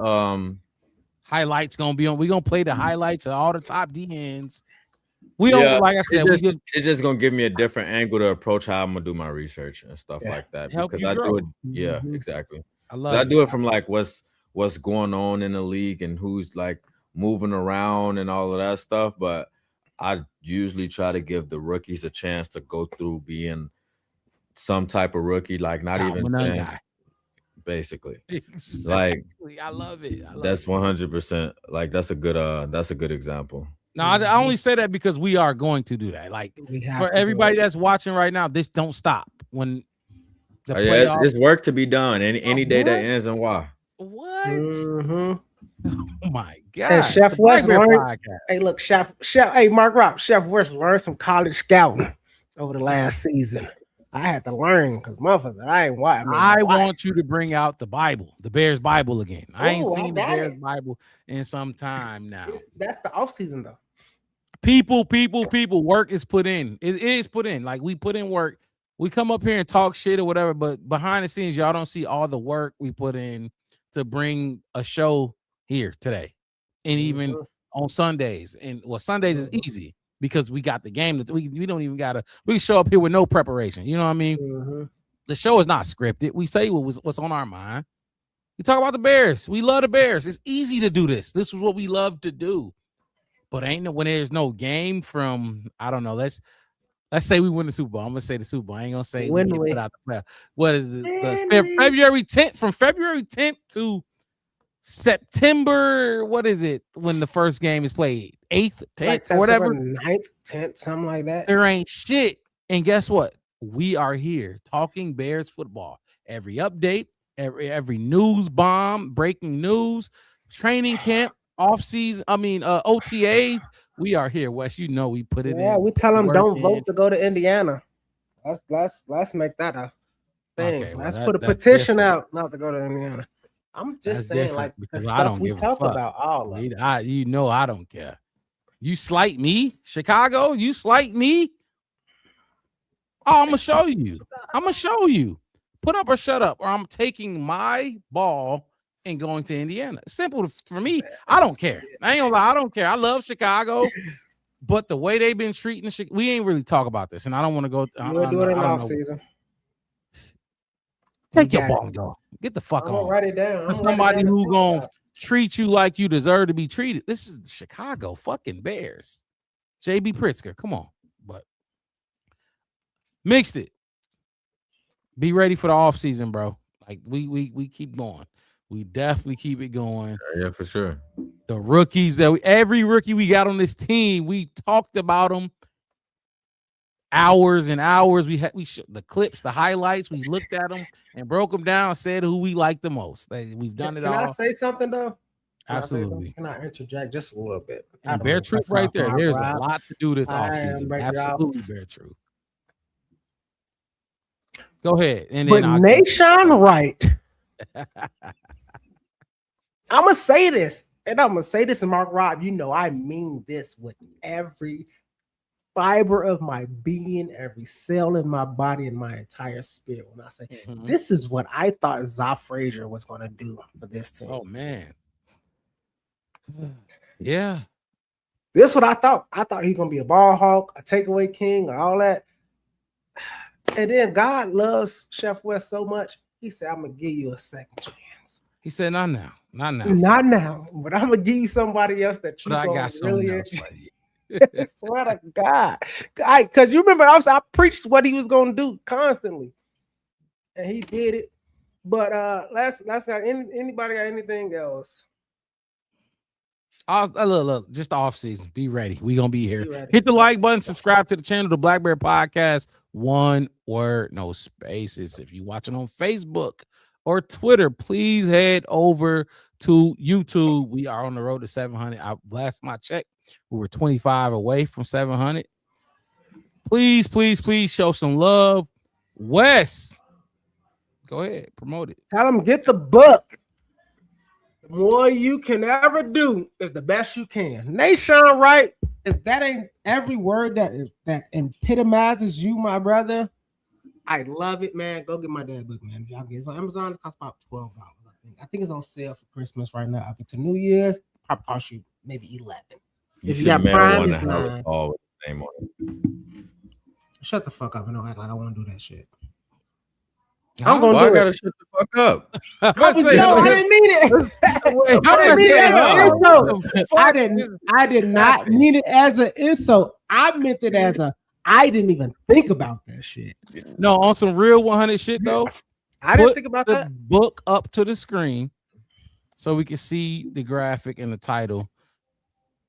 Speaker 1: highlights gonna be on. We're gonna play the highlights of all the top DNs. We don't, like I said,
Speaker 3: it's just gonna give me a different angle to approach how I'm gonna do my research and stuff like that.
Speaker 1: Help
Speaker 3: because
Speaker 1: you
Speaker 3: I
Speaker 1: grow.
Speaker 3: do it, exactly.
Speaker 1: I
Speaker 3: do it from like what's going on in the league and who's like moving around and all of that stuff. But I usually try to give the rookies a chance to go through being some type of rookie, like not even saying, basically. Like,
Speaker 1: I love it.
Speaker 3: That's 100%. Like, that's a good example.
Speaker 1: No, I only say that because we are going to do that. Like, for everybody that's watching right now, this don't stop when
Speaker 3: the playoffs. It's work to be done. Any day that ends in Y.
Speaker 1: What? Oh my God!
Speaker 2: And Chef West learned. Hey, look, Chef. Hey, Mark Rob. Chef West learned some college scouting over the last season. I had to learn because motherfuckers, I ain't watching.
Speaker 1: I want you to bring out the Bible, the Bears Bible again. I ain't seen the Bears Bible in some time now.
Speaker 2: That's the off season though.
Speaker 1: People, work is put in. It is put in. Like, we put in work. We come up here and talk shit or whatever, but behind the scenes, y'all don't see all the work we put in to bring a show here today. And even on Sundays. And Sundays is easy because we got the game that we don't even gotta, we show up here with no preparation. You know what I mean? The show is not scripted. We say what's on our mind. We talk about the Bears. We love the Bears. It's easy to do this. This is what we love to do. But when there's no game from, I don't know, let's say we win the Super Bowl. I'm gonna say the Super Bowl. I ain't gonna say we get put out the playoff. What is it? February 10th, from February 10th to September, what is it when the first game is played? 8th, 10th, or whatever.
Speaker 2: 9th, 10th, something like that.
Speaker 1: There ain't shit. And guess what? We are here talking Bears football. Every update, every news bomb, breaking news, training camp, off-season, OTAs. We are here, Wes. You know we put it in.
Speaker 2: Yeah, we tell them don't vote to go to Indiana. Let's make that a thing. Okay, let's put a petition out not to go to Indiana. I'm just saying, like, the stuff we talk about, all of it.
Speaker 1: I don't care. You slight me, Chicago. You slight me. Oh, I'm gonna show you. Put up or shut up, or I'm taking my ball and going to Indiana. Simple for me. I don't care. I ain't gonna lie. I don't care. I love Chicago, but the way they've been treating we ain't really talk about this, and I don't want to go.
Speaker 2: We'll do it in off season.
Speaker 1: Take your ball and go. Get the fuck on.
Speaker 2: Write it down.
Speaker 1: For somebody who gonna treat you like you deserve to be treated. This is Chicago fucking Bears. JB Pritzker, come on. But mixed it. Be ready for the offseason, bro. Like, we keep going. We definitely keep it going.
Speaker 3: Yeah, for sure.
Speaker 1: The rookies every rookie we got on this team, we talked about them hours and hours. We the clips, the highlights. We looked at them and broke them down. Said who we like the most. We've done it all.
Speaker 2: Can I say something though?
Speaker 1: Absolutely.
Speaker 2: Can I interject just a little bit?
Speaker 1: Bear truth right there. There's a lot to do this offseason. Absolutely, bear truth. Go ahead. And then
Speaker 2: Nation Wright. I'm gonna say this, and I'm gonna say this, and Mark Rob, you know I mean this with every fiber of my being, every cell in my body, and my entire spirit. When I say this is what I thought Za Frazier was gonna do for this team.
Speaker 1: Oh man, yeah,
Speaker 2: this is what I thought. I thought he was gonna be a ball hawk, a takeaway king, or all that. And then God loves Chef West so much, he said, "I'm gonna give you a second chance."
Speaker 1: He said, "Not now,
Speaker 2: not now, but I'm gonna give you somebody else that you
Speaker 1: got
Speaker 2: really
Speaker 1: else for you."
Speaker 2: I swear to God, because you remember I preached what he was gonna do constantly, and he did it. But let's got anybody got anything else?
Speaker 1: Look, just the off season. Be ready. We gonna be here. Hit the like button. Subscribe to the channel, the Black Bear Podcast. One word, no spaces. If you're watching on Facebook, or Twitter, please head over to YouTube. We are on the road to 700. Last my check, we were 25 away from 700. Please, please, please show some love. Wes, go ahead, promote it.
Speaker 2: Tell them get the book. The more you can ever do is the best you can. Nation, right? If that ain't every word that epitomizes you, my brother, I love it, man. Go get my dad book, man. If y'all get it on Amazon, it costs about $12. I think it's on sale for Christmas right now up until New Year's. Probably cost you maybe $11. If you got Prime, it's $9.
Speaker 3: All with the name on it.
Speaker 2: Shut the fuck up and don't act like I want to do that shit.
Speaker 3: I'm gonna do it. I gotta shut the fuck up.
Speaker 2: I didn't mean it. I did not mean it as an insult. I meant it as a I didn't even think about that shit.
Speaker 1: No, on some real 100 shit though.
Speaker 2: I didn't think about
Speaker 1: the book up to the screen so we can see the graphic and the title.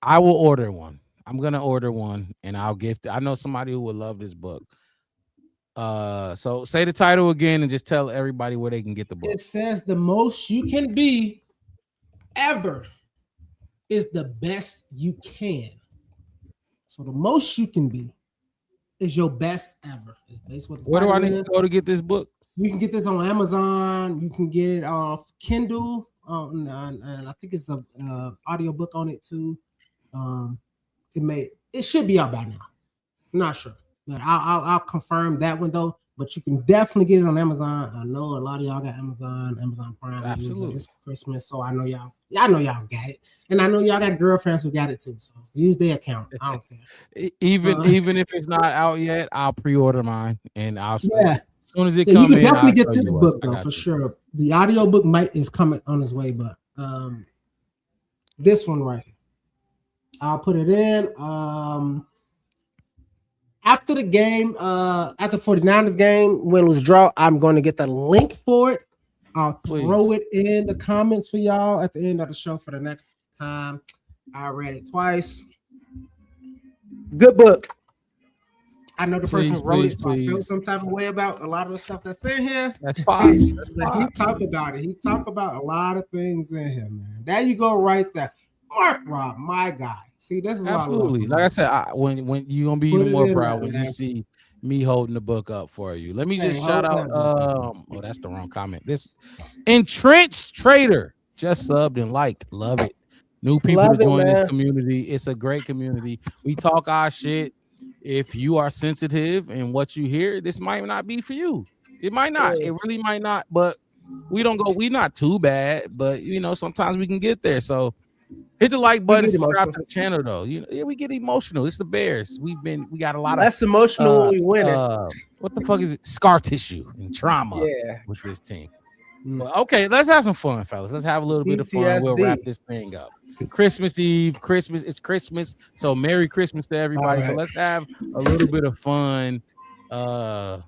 Speaker 1: I will order one. I'm gonna order one and I'll gift it. I know somebody who would love this book. So say the title again and just tell everybody where they can get the book.
Speaker 2: It says the most you can be ever is the best you can. So the most you can be is your best ever. Is basically what
Speaker 1: where do I need to go to get this book?
Speaker 2: You can get this on Amazon. You can get it off Kindle, and I think it's a audio book on it too. It should be out by now. I'm not sure, but I'll confirm that one though. But you can definitely get it on Amazon. I know a lot of y'all got Amazon Prime.
Speaker 1: Absolutely,
Speaker 2: it's Christmas, so I know y'all got it, and I know y'all got girlfriends who got it too. So use their account. I don't care.
Speaker 1: Even if it's not out yet, I'll pre-order mine and I'll.
Speaker 2: Yeah.
Speaker 1: As soon as it comes in,
Speaker 2: you can definitely get this book
Speaker 1: though
Speaker 2: for sure. The audio book is coming on its way, but this one right here, I'll put it in. After the game, after 49ers game, when it was draw, I'm going to get the link for it. I'll throw it in the comments for y'all at the end of the show for the next time. I read it twice. Good book. I know the person who wrote it, so I feel some type of way about a lot of the stuff that's in here.
Speaker 1: That's Pops.
Speaker 2: He talked about it. He talked about a lot of things in here, man. There you go, right there. Mark Rob, my guy. See, this is
Speaker 1: absolutely. Like I said, when you're gonna be even more proud when you see me holding the book up for you. Let me just shout out. Oh, that's the wrong comment. This entrenched trader just subbed and liked. Love it. New people to join this community. It's a great community. We talk our shit. If you are sensitive and what you hear, this might not be for you. It might not. It really might not. But we not too bad. But sometimes we can get there. So hit the like button, subscribe to the channel though. We get emotional. It's the Bears. We got a lot
Speaker 2: less emotional when we win it.
Speaker 1: What the fuck is it? Scar tissue and trauma with this team. Well, okay, let's have some fun, fellas. Let's have a little bit of fun. We'll wrap this thing up. Christmas Eve, it's Christmas. So Merry Christmas to everybody. Right. So let's have a little bit of fun. Oh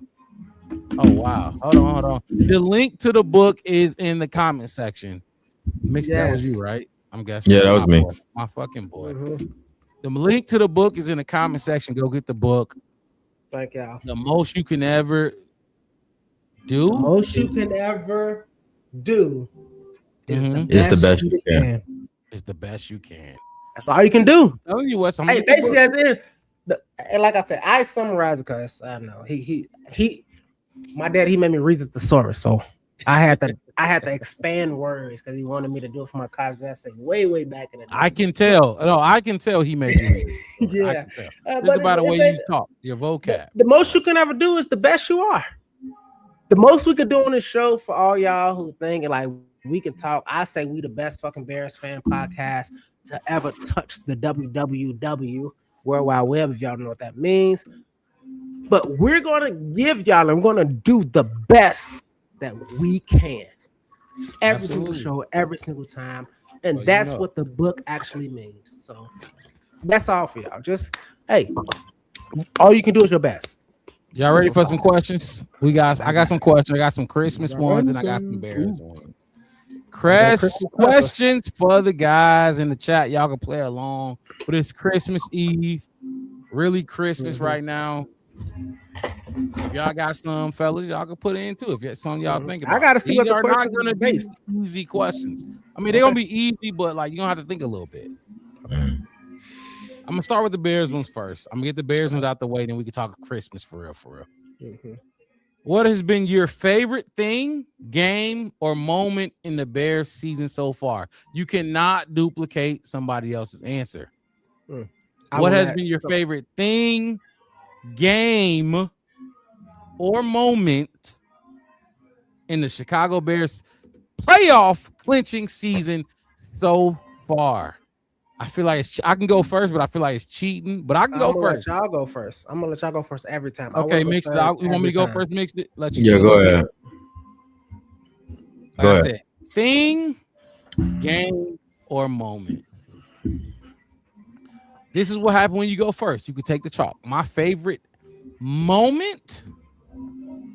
Speaker 1: wow. Hold on. The link to the book is in the comment section. Mix, that was you, right? I'm guessing.
Speaker 3: Yeah, that was me.
Speaker 1: My fucking boy. Mm-hmm. The link to the book is in the comment section. Go get the book.
Speaker 2: Thank y'all.
Speaker 1: The most you can ever do.
Speaker 2: The most you can ever do is
Speaker 3: the best you can.
Speaker 1: It's the best you can.
Speaker 2: That's all you can do.
Speaker 1: I'm telling you what.
Speaker 2: Hey, basically, at the end, and like I said, I summarize it because I know he. My dad, he made me read the thesaurus, so I had to expand words because he wanted me to do it for my college essay way back in the day.
Speaker 1: I can tell. No, I can tell he made you. Yeah, just about the way you talk, your vocab.
Speaker 2: The most you can ever do is the best you are. The most we could do on this show for all y'all who thinking like we can talk. I say we the best fucking Bears fan podcast to ever touch the WWW World Wide Web, if y'all know what that means. But we're gonna give y'all, I'm gonna do the best that we can. Every single show, every single time. And that's what the book actually means. So that's all for y'all. Just all you can do is your best.
Speaker 1: Y'all ready for some questions? I got some questions. I got some Christmas ones and I got some Bears ones. Questions for the guys in the chat. Y'all can play along. But it's Christmas Eve. Really Christmas right now. If y'all got some, fellas, y'all can put it in too. If it's something y'all think about.
Speaker 2: I gotta see
Speaker 1: These
Speaker 2: what the
Speaker 1: are not
Speaker 2: questions
Speaker 1: going
Speaker 2: are
Speaker 1: to be
Speaker 2: based.
Speaker 1: easy questions. I mean, they're going to be easy, but like you're going to have to think a little bit. I'm going to start with the Bears ones first. I'm going to get the Bears ones out the way, then we can talk Christmas for real, for real.
Speaker 2: Mm-hmm.
Speaker 1: What has been your favorite thing, game, or moment in the Bears season so far? You cannot duplicate somebody else's answer. What has been your favorite thing, game, or moment in the Chicago Bears playoff clinching season so far? I feel like I can go first, but I feel like it's cheating. But I can go first.
Speaker 2: Let y'all go first. I'm gonna let y'all go first every time.
Speaker 1: Okay, mixed it out. You want me to go first? Mixed it. Let you.
Speaker 3: Yeah, go ahead.
Speaker 1: Like I said, thing, game, or moment. This is what happened when you go first. You could take the chalk. My favorite moment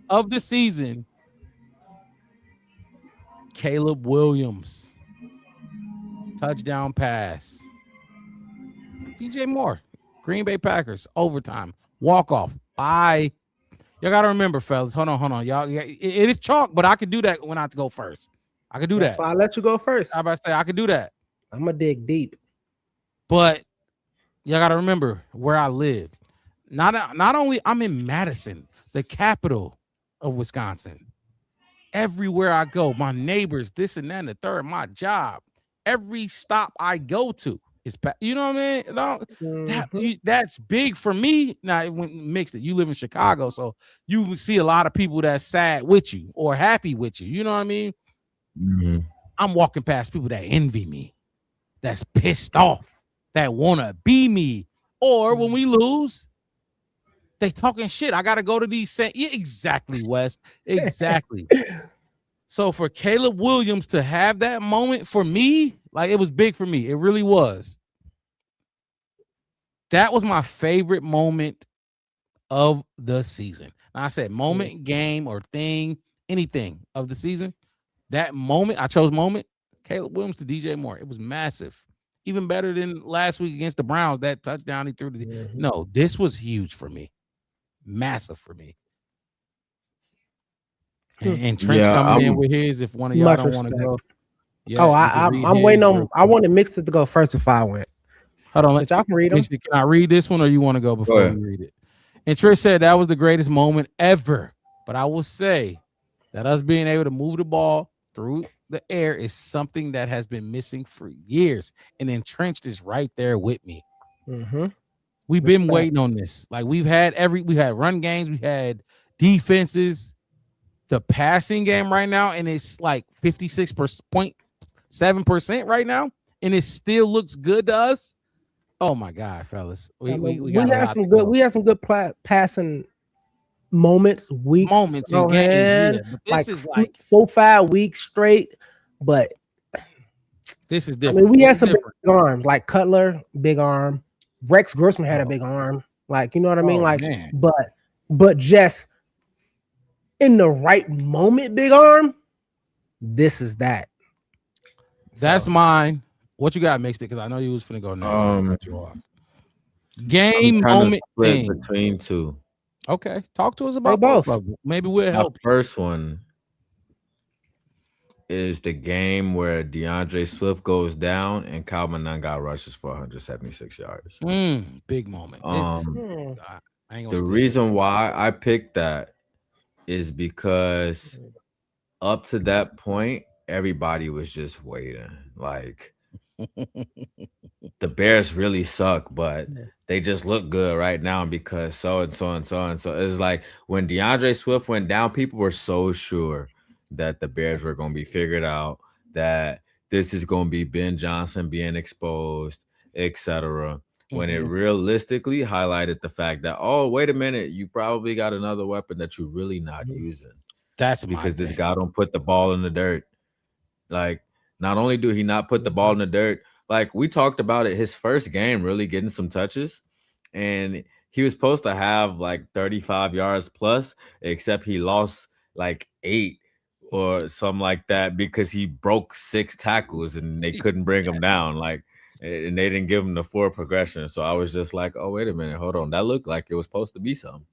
Speaker 1: of the season, Caleb Williams. Touchdown pass. DJ Moore, Green Bay Packers, overtime, walk-off. Bye. Y'all got to remember, fellas. Hold on. Y'all, it is chalk, but I could do that when I go first. I could do that.
Speaker 2: That's why I let you go first.
Speaker 1: I about to say I could do that.
Speaker 2: I'm gonna dig deep.
Speaker 1: But y'all got to remember where I live. Not only I'm in Madison, the capital of Wisconsin. Everywhere I go, my neighbors, this and that and the third, my job, every stop I go to is, you know what I mean? That's big for me. Now, when mixed it, you live in Chicago, so you see a lot of people that's sad with you or happy with you. You know what I mean?
Speaker 3: Mm-hmm.
Speaker 1: I'm walking past people that envy me, that's pissed off, that want to be me. Or when we lose, they talking shit. I got to go to these. Yeah, exactly, Wes. Exactly. So for Caleb Williams to have that moment for me, like it was big for me. It really was. That was my favorite moment of the season. And I said moment, game, or thing, anything of the season. That moment, I chose moment, Caleb Williams to DJ Moore. It was massive. Even better than last week against the Browns, that touchdown he threw. No, this was huge for me. Massive for me. And Trent's coming in with his. If one of y'all don't want to go,
Speaker 2: I'm waiting on. I wanted Mixed to go first before I went.
Speaker 1: Hold on,
Speaker 2: y'all can read them.
Speaker 1: Can I read this one, or you want to go before you read it? And Trish said that was the greatest moment ever. But I will say that us being able to move the ball through the air is something that has been missing for years. And Entrenched is right there with me.
Speaker 2: Mm-hmm.
Speaker 1: We've been waiting on this. Like we had run games, we had defenses. The passing game right now, and it's like 56.7% right now, and it still looks good to us. Oh my God, fellas, we
Speaker 2: had some good. We had some good passing moments
Speaker 1: in games. Yeah, but this is like
Speaker 2: 4-5 weeks straight. But
Speaker 1: this is different.
Speaker 2: I mean, we had some big arms, like Cutler, big arm. Rex Grossman had a big arm. Like, you know what I mean? Like,
Speaker 1: man.
Speaker 2: but just in the right moment, big arm. This is that.
Speaker 1: That's mine. What you got, Mixed it? Because I know you was finna go next. Cut you off. Game moment thing
Speaker 3: between two.
Speaker 1: Okay, talk to us about both. Maybe we'll help.
Speaker 3: First one is the game where DeAndre Swift goes down and Kyle Mananga rushes for 176 yards.
Speaker 1: Big moment.
Speaker 3: The reason why I picked that is because up to that point, everybody was just waiting. Like the Bears really suck, but they just look good right now because so and so and so and so. It's like when DeAndre Swift went down, people were so sure that the Bears were going to be figured out, that this is going to be Ben Johnson being exposed, etc. When it realistically highlighted the fact that, oh, wait a minute, you probably got another weapon that you're really not using.
Speaker 1: That's
Speaker 3: because this guy don't put the ball in the dirt. Like, not only do he not put the ball in the dirt, like we talked about it, his first game really getting some touches, and he was supposed to have like 35 yards plus, except he lost like 8 or something like that because he broke 6 tackles and they couldn't bring him down. Like, and they didn't give him the forward progression. So I was just like, oh, wait a minute, hold on. That looked like it was supposed to be something.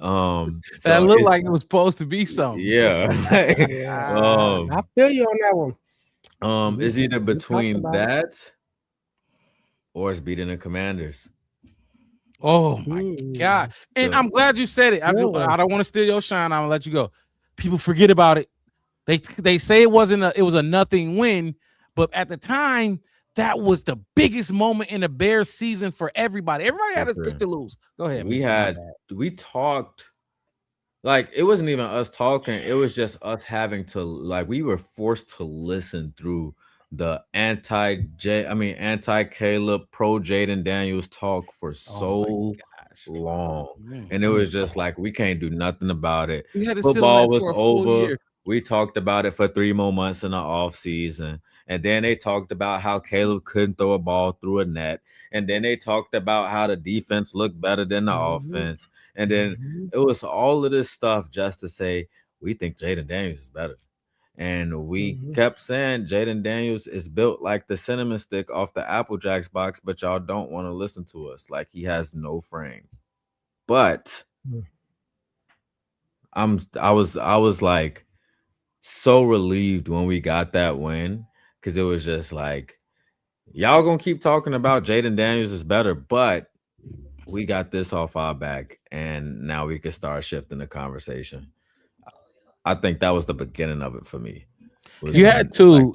Speaker 1: That looked like it was supposed to be something.
Speaker 3: Yeah.
Speaker 2: I feel you on that one.
Speaker 3: It's either between that or it's beating the Commanders.
Speaker 1: Oh my God. And I'm glad you said it. I don't want to steal your shine. I'm gonna let you go. People forget about it. They say it was a nothing win, but at the time, that was the biggest moment in the Bears season for everybody. Everybody had a pick to lose. Go ahead.
Speaker 3: We talked, like, it wasn't even us talking, it was just us having to, like, we were forced to listen through the anti-Caleb, pro Jaden Daniels talk for so long. And it was just like, we can't do nothing about it. Football was over. We talked about it for 3 more months in the off season. And then they talked about how Caleb couldn't throw a ball through a net. And then they talked about how the defense looked better than the offense. And then it was all of this stuff just to say, we think Jaden Daniels is better. And we kept saying Jaden Daniels is built like the cinnamon stick off the Apple Jacks box, but y'all don't want to listen to us. Like, he has no frame. But I was like so relieved when we got that win, because it was just like, y'all gonna keep talking about Jaden Daniels is better, but we got this off our back, and now we can start shifting the conversation. I think that was the beginning of it for me.
Speaker 1: You had two.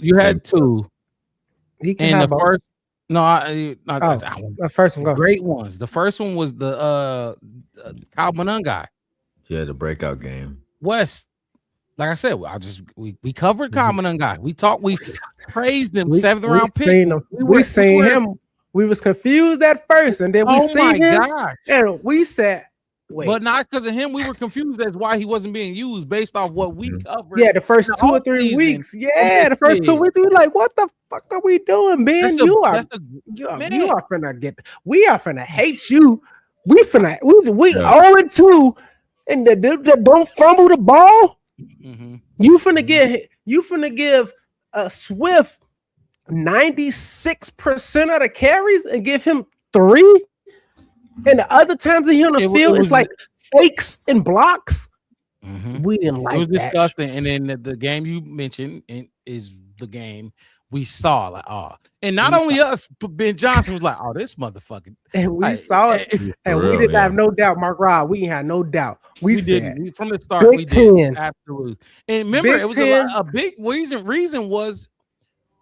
Speaker 2: He can
Speaker 1: and
Speaker 2: have
Speaker 1: the
Speaker 2: both.
Speaker 1: first. No,
Speaker 2: the first one. Go.
Speaker 1: Great ones. The first one was the Kyle Manon guy.
Speaker 3: Yeah, the breakout game.
Speaker 1: West. Like I said, we covered Kyle Manon guy. We praised him. 7th round pick.
Speaker 2: We seen him. We was confused at first, and then we seen him, and we said, wait.
Speaker 1: But not because of him. We were confused as why he wasn't being used based off what we covered.
Speaker 2: Yeah, the first 2 or 3 weeks. Yeah, the first 2 weeks, we were like, what the fuck are we doing, man? You are finna hate you. We 0-2, and the don't fumble the ball. You finna give a Swift 96% of the carries and give him 3, and the other times that he on the field, it's like fakes and blocks. We didn't like that.
Speaker 1: It was disgusting. And then the game you mentioned is the game we saw. Like, and not only us, but Ben Johnson was like, this motherfucker.
Speaker 2: And we saw it, and we didn't have no doubt. Mark Rob, we had no doubt. We
Speaker 1: did from the start. We did absolutely. And remember, it was a big reason was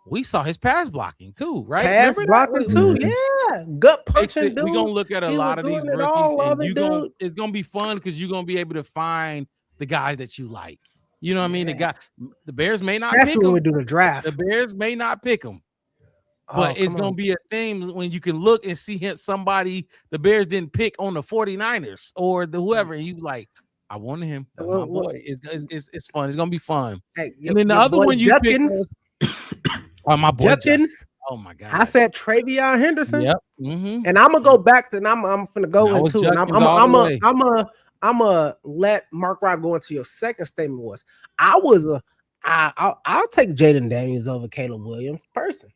Speaker 1: we saw his pass blocking too, right?
Speaker 2: Pass blocking too, yeah. Gut punching.
Speaker 1: We're gonna look at a lot of these rookies, and it's gonna be fun because you're gonna be able to find the guys that you like. You know what I mean? The Bears may not
Speaker 2: pick
Speaker 1: him.
Speaker 2: When we do the draft.
Speaker 1: The Bears may not pick him, but it's gonna be a thing when you can look and see somebody the Bears didn't pick on the 49ers or the whoever, and you like, I wanted him. That's my boy. It's fun. It's gonna be fun.
Speaker 2: Hey,
Speaker 1: and then the other one you picked. My boy
Speaker 2: Judkins.
Speaker 1: Oh my God!
Speaker 2: I said Travion Henderson.
Speaker 1: Yep.
Speaker 2: And I'm gonna go back to. I'm gonna go into. And I'm gonna let Mark Rock go into your second statement. I'll take Jaden Daniels over Caleb Williams person.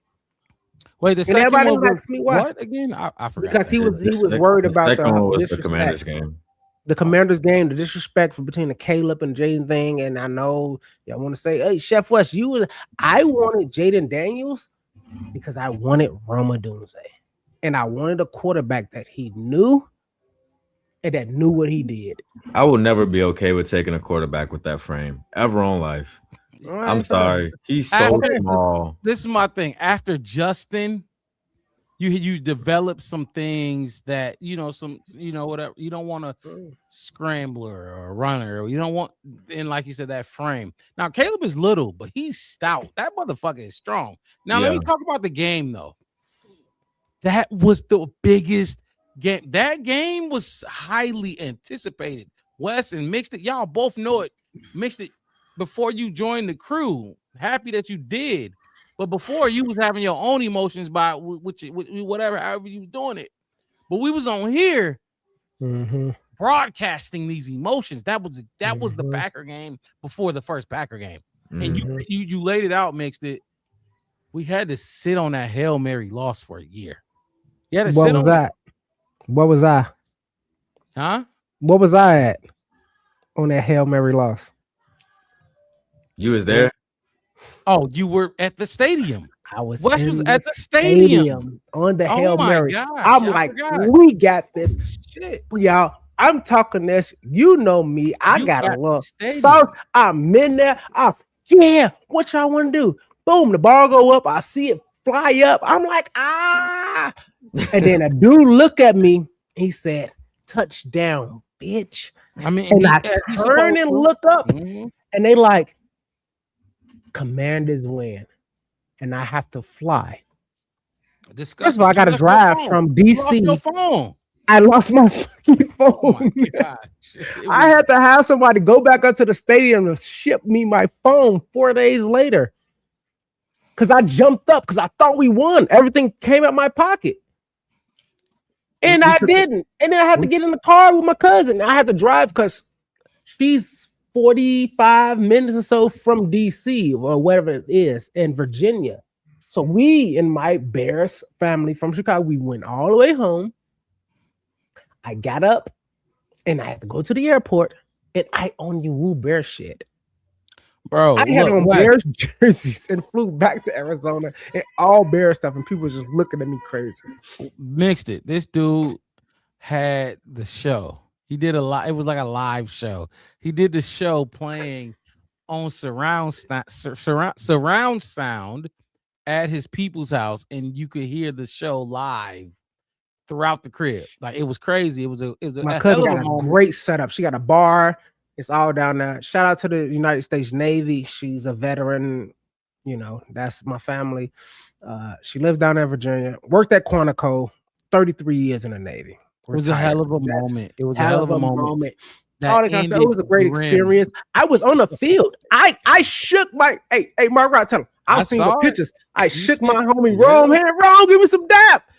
Speaker 1: Wait, the second
Speaker 2: everybody
Speaker 1: one
Speaker 2: asks me why.
Speaker 1: What again? I forgot.
Speaker 2: Because he was worried about
Speaker 3: the Commanders game.
Speaker 2: The Commanders game, the disrespect between the Caleb and Jaden thing, and I know y'all want to say, "Hey, Chef West, I wanted Jaden Daniels because I wanted Roma Dunze, and I wanted a quarterback that he knew and that knew what he did."
Speaker 3: I will never be okay with taking a quarterback with that frame ever in life. Right, I'm sorry, he's so small.
Speaker 1: This is my thing. After Justin, you develop some things that whatever. You don't want a scrambler or a runner, or you don't want, and like you said, that frame. Now Caleb is little, but he's stout. That motherfucker is strong. Now let me talk about the game though. That was the biggest game. That game was highly anticipated. Wes and Mixed It, y'all both know it. Mixed It before you joined the crew. Happy that you did. But before, you was having your own emotions by whatever, however you was doing it. But we was on here broadcasting these emotions. That was the Packer game before the first Packer game. And you laid it out, Mixed It. We had to sit on that Hail Mary loss for a year.
Speaker 2: What was that? What was I?
Speaker 1: Huh?
Speaker 2: What was I at? on that Hail Mary loss.
Speaker 3: You was there?
Speaker 1: Oh, you were at the stadium.
Speaker 2: I was.
Speaker 1: Wes was at the stadium
Speaker 2: on the Hail Mary.
Speaker 1: Gosh,
Speaker 2: I'm like, we got this.
Speaker 1: Shit.
Speaker 2: Y'all, I'm talking this. You know me. I got a look. So I'm in there. Yeah, what y'all want to do? Boom, the ball go up. I see it fly up. I'm like, ah. And then a dude look at me. He said, touchdown, bitch.
Speaker 1: I mean,
Speaker 2: and I turn and look up, and they like, Commanders win. And I have to fly. First of all, I got to drive from DC. I lost my fucking phone. Oh my God. I had to have somebody go back up to the stadium and ship me my phone 4 days later. Because I jumped up because I thought we won. Everything came out my pocket. And I didn't. And then I had to get in the car with my cousin. I had to drive because she's 45 minutes or so from DC or whatever it is in Virginia. So we and my Bears family from Chicago, we went all the way home. I got up and I had to go to the airport and I only woo Bear shit.
Speaker 1: Bro,
Speaker 2: I had on Bears jerseys and flew back to Arizona and all Bear stuff, and people were just looking at me crazy.
Speaker 1: Mixed it. This dude had the show. He did a lot. It was like a live show. He did the show playing on surround sound at his people's house, and you could hear the show live throughout the crib. Like, it was crazy. It was
Speaker 2: my cousin got a great setup. She got a bar. It's all down there. Shout out to the United States Navy. She's a veteran. You know, that's my family. She lived down in Virginia. Worked at Quantico. 33 years in the Navy.
Speaker 1: It was a hell of a moment. It was a hell of a moment.
Speaker 2: All that kind of stuff. It was a great experience. I was on the field. I shook my hey Margaret, tell him. I've seen the pictures. I shook my homie Rome hand. Rome, give me some dap.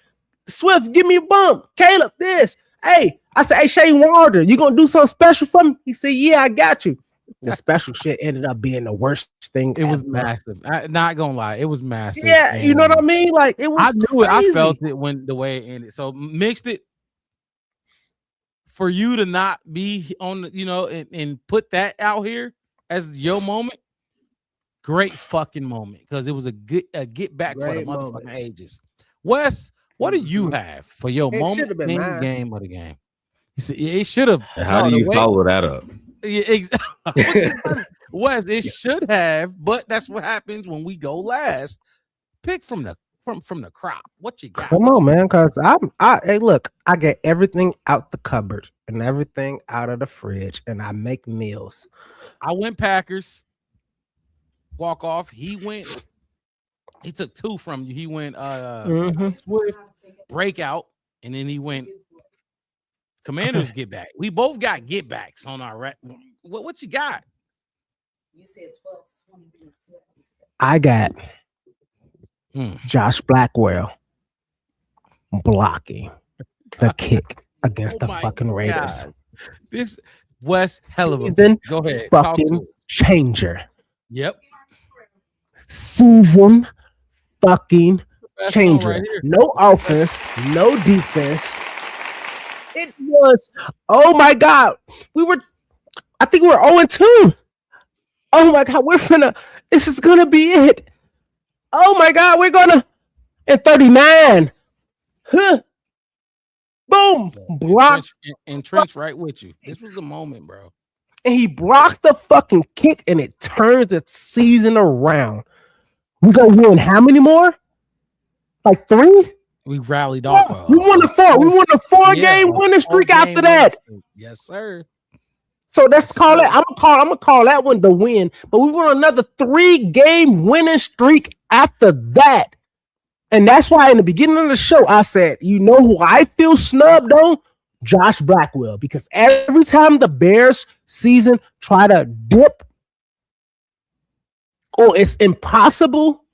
Speaker 2: Swift, give me a bump. Caleb, this. Hey, I said, hey, Shane Wilder, you gonna do something special for me? He said, yeah, I got you. The special shit ended up being the worst thing.
Speaker 1: It was massive. Not gonna lie, it was massive.
Speaker 2: Yeah, you know what I mean? Like, it was.
Speaker 1: I knew it. I felt it when the way it ended. So mixed it. For you to not be on, and put that out here as your moment, great fucking moment, because it was a get back for the motherfucking ages. Wes, what do you have for your moment in the game of the game? You see, it should have.
Speaker 3: How do you follow that up?
Speaker 1: Yeah, exactly. Wes, it should have, but that's what happens when we go last. Pick from the crop. What you got?
Speaker 2: Come on, man, because hey, look, I get everything out the cupboard and everything out of the fridge, and I make meals.
Speaker 1: I went Packers. Walk off. He took two from you. He went Swift breakout, and then he went Commanders get back. We both got get backs on our what you got?
Speaker 11: You said 12 to 20 minutes.
Speaker 2: I got Josh Blackwell blocking the kick against the fucking Raiders.
Speaker 1: God. This West hell of a go ahead.
Speaker 2: Fucking changer.
Speaker 1: Yep.
Speaker 2: Season fucking changer. Right, no offense, no defense. It was, oh my God. I think we're 0-2. Oh my God, this is gonna be it. Oh my God, we're gonna in 39. Huh. Boom. Blocks.
Speaker 1: Trench right with you. This was a moment, bro.
Speaker 2: And he blocks the fucking kick and it turns the season around. We gonna win how many more? Like 3?
Speaker 1: We rallied off of.
Speaker 2: We won a 4. We won a 4-game winning streak after that.
Speaker 1: Yes, sir.
Speaker 2: So let's call it. I'm gonna call that one the win. But we won another 3-game winning streak after that. And that's why in the beginning of the show, I said, you know who I feel snubbed on? Josh Blackwell. Because every time the Bears season try to dip, or it's impossible,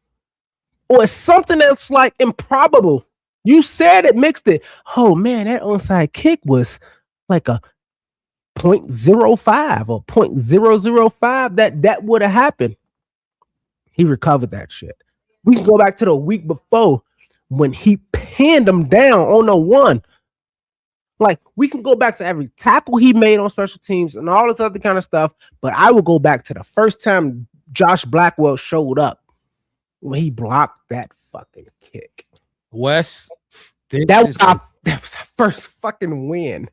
Speaker 2: or it's something that's like improbable. You said it, mixed it. Oh man, that onside kick was like a 0.05 or 0.005 that would have happened. He recovered that shit. We can go back to the week before when he pinned him down on the 1. Like, we can go back to every tackle he made on special teams and all this other kind of stuff, but I will go back to the first time Josh Blackwell showed up when he blocked that fucking kick.
Speaker 1: Wes,
Speaker 2: that was our first fucking win.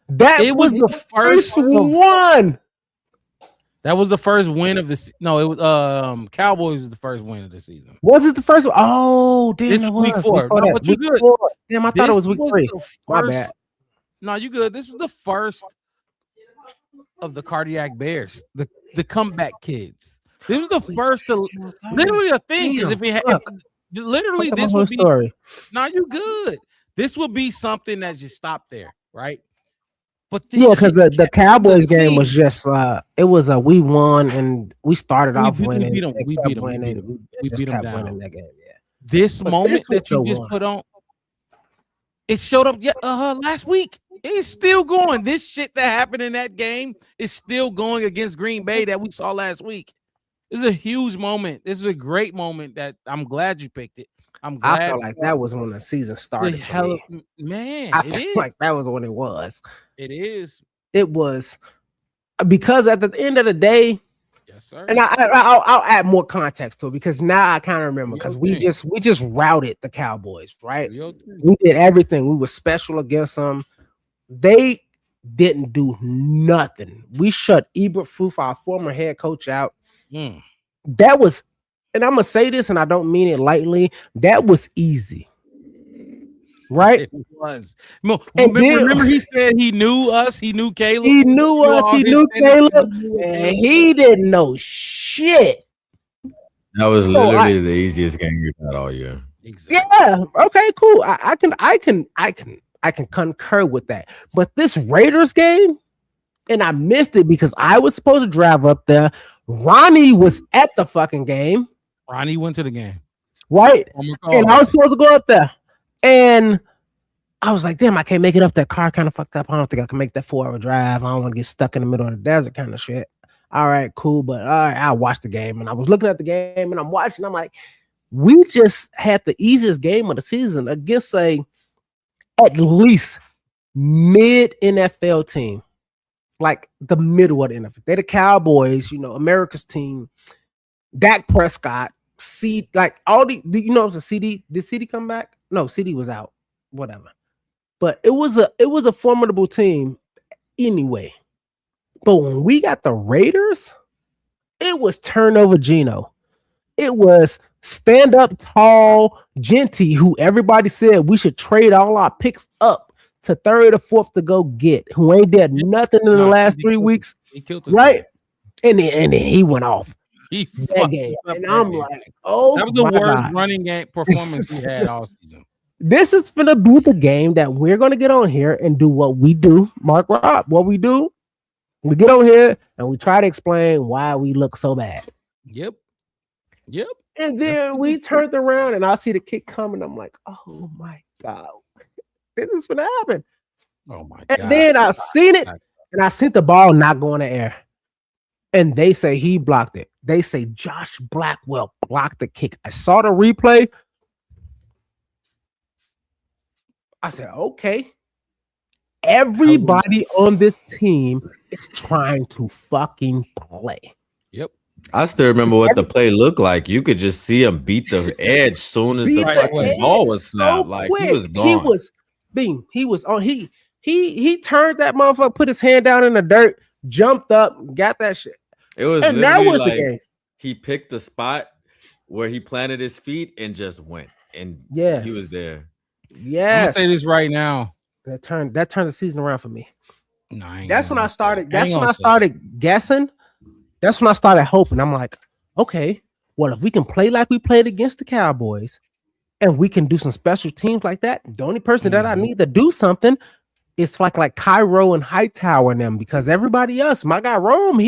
Speaker 2: That was the first one.
Speaker 1: That was the first win of the no. It was Cowboys was the first win of the season.
Speaker 2: Was it the first one? Oh, damn!
Speaker 1: This
Speaker 2: it
Speaker 1: week
Speaker 2: was.
Speaker 1: 4. No, but you good.
Speaker 2: Damn, I thought it was week 3. My bad.
Speaker 1: No, you good. This was the first of the cardiac bears, the comeback kids. This was the first. Literally a thing is if we had literally this would be.
Speaker 2: Story.
Speaker 1: No, you good. This would be something that just stopped there, right? But
Speaker 2: yeah, because the Cowboys game was just it was a we won and we started off winning.
Speaker 1: We beat them. We beat them down.
Speaker 2: That game, yeah.
Speaker 1: This moment that you just put on, it showed up last week. It's still going. This shit that happened in that game is still going against Green Bay that we saw last week. This is a huge moment. This is a great moment that I'm glad you picked it. I'm glad.
Speaker 2: I felt like that was when the season started.
Speaker 1: Man,
Speaker 2: I feel like that was when it was.
Speaker 1: It is.
Speaker 2: It was because at the end of the day,
Speaker 1: yes, sir.
Speaker 2: And I'll add more context to it because now I kind of remember because we just routed the Cowboys, right? We did everything. We were special against them. They didn't do nothing. We shut Eberflus, our former head coach, out. That was, and I'm gonna say this, and I don't mean it lightly. That was easy. Right?
Speaker 1: It was. Remember he said he knew us, he knew Caleb.
Speaker 2: He knew us, he knew Caleb, and he didn't know shit.
Speaker 3: That was literally the easiest game we've had all year.
Speaker 2: Exactly. Yeah. Okay, cool. I can concur with that. But this Raiders game, and I missed it because I was supposed to drive up there. Ronnie was at the fucking game.
Speaker 1: Ronnie went to the game.
Speaker 2: Right? And I was supposed to go up there. And I was like, damn, I can't make it up. That car kind of fucked up. I don't think I can make that 4-hour drive. I don't want to get stuck in the middle of the desert kind of shit. All right, cool. But all right, I'll watch the game. And I was looking at the game and I'm watching. I'm like, we just had the easiest game of the season against at least mid NFL team. Like the middle of the NFL. They're the Cowboys, America's team. Dak Prescott, all the CD. Did CD come back? No, CD was out. Whatever. But it was a formidable team anyway. But when we got the Raiders, it was turnover Geno. It was stand up tall Genty, who everybody said we should trade all our picks up to 3rd or 4th to go get, who ain't did nothing in the last 3 weeks.
Speaker 1: He killed us.
Speaker 2: Right? And then he went off.
Speaker 1: He
Speaker 2: that game. And I'm like, oh,
Speaker 1: that was the worst running game performance we had all season.
Speaker 2: This is gonna be the game that we're gonna get on here and do what we do, Mark Rob. What we do, we get on here and we try to explain why we look so bad.
Speaker 1: Yep.
Speaker 2: And then we turned around and I see the kick coming. I'm like, oh my God, this is gonna happen.
Speaker 1: Oh my
Speaker 2: God. And then I seen it and I seen the ball not go in the air. And they say he blocked it. They say Josh Blackwell blocked the kick. I saw the replay. I said, okay. Everybody on this team is trying to fucking play.
Speaker 1: Yep.
Speaker 3: I still remember what the play looked like. You could just see him beat the edge soon as the ball was snapped. Like he was gone.
Speaker 2: He was on. He turned that motherfucker, put his hand down in the dirt, jumped up, got that shit.
Speaker 3: It was
Speaker 2: and that was the game.
Speaker 3: He picked the spot where he planted his feet and just went. And he was there.
Speaker 2: Yeah.
Speaker 1: I'm gonna say this right now.
Speaker 2: That turned the season around for me.
Speaker 1: No,
Speaker 2: that's when I started. That's when I started guessing. That's when I started hoping. I'm like, okay, well, if we can play like we played against the Cowboys, and we can do some special teams like that, the only person that I need to do something is like Cairo and Hightower and them, because everybody else, my guy Rome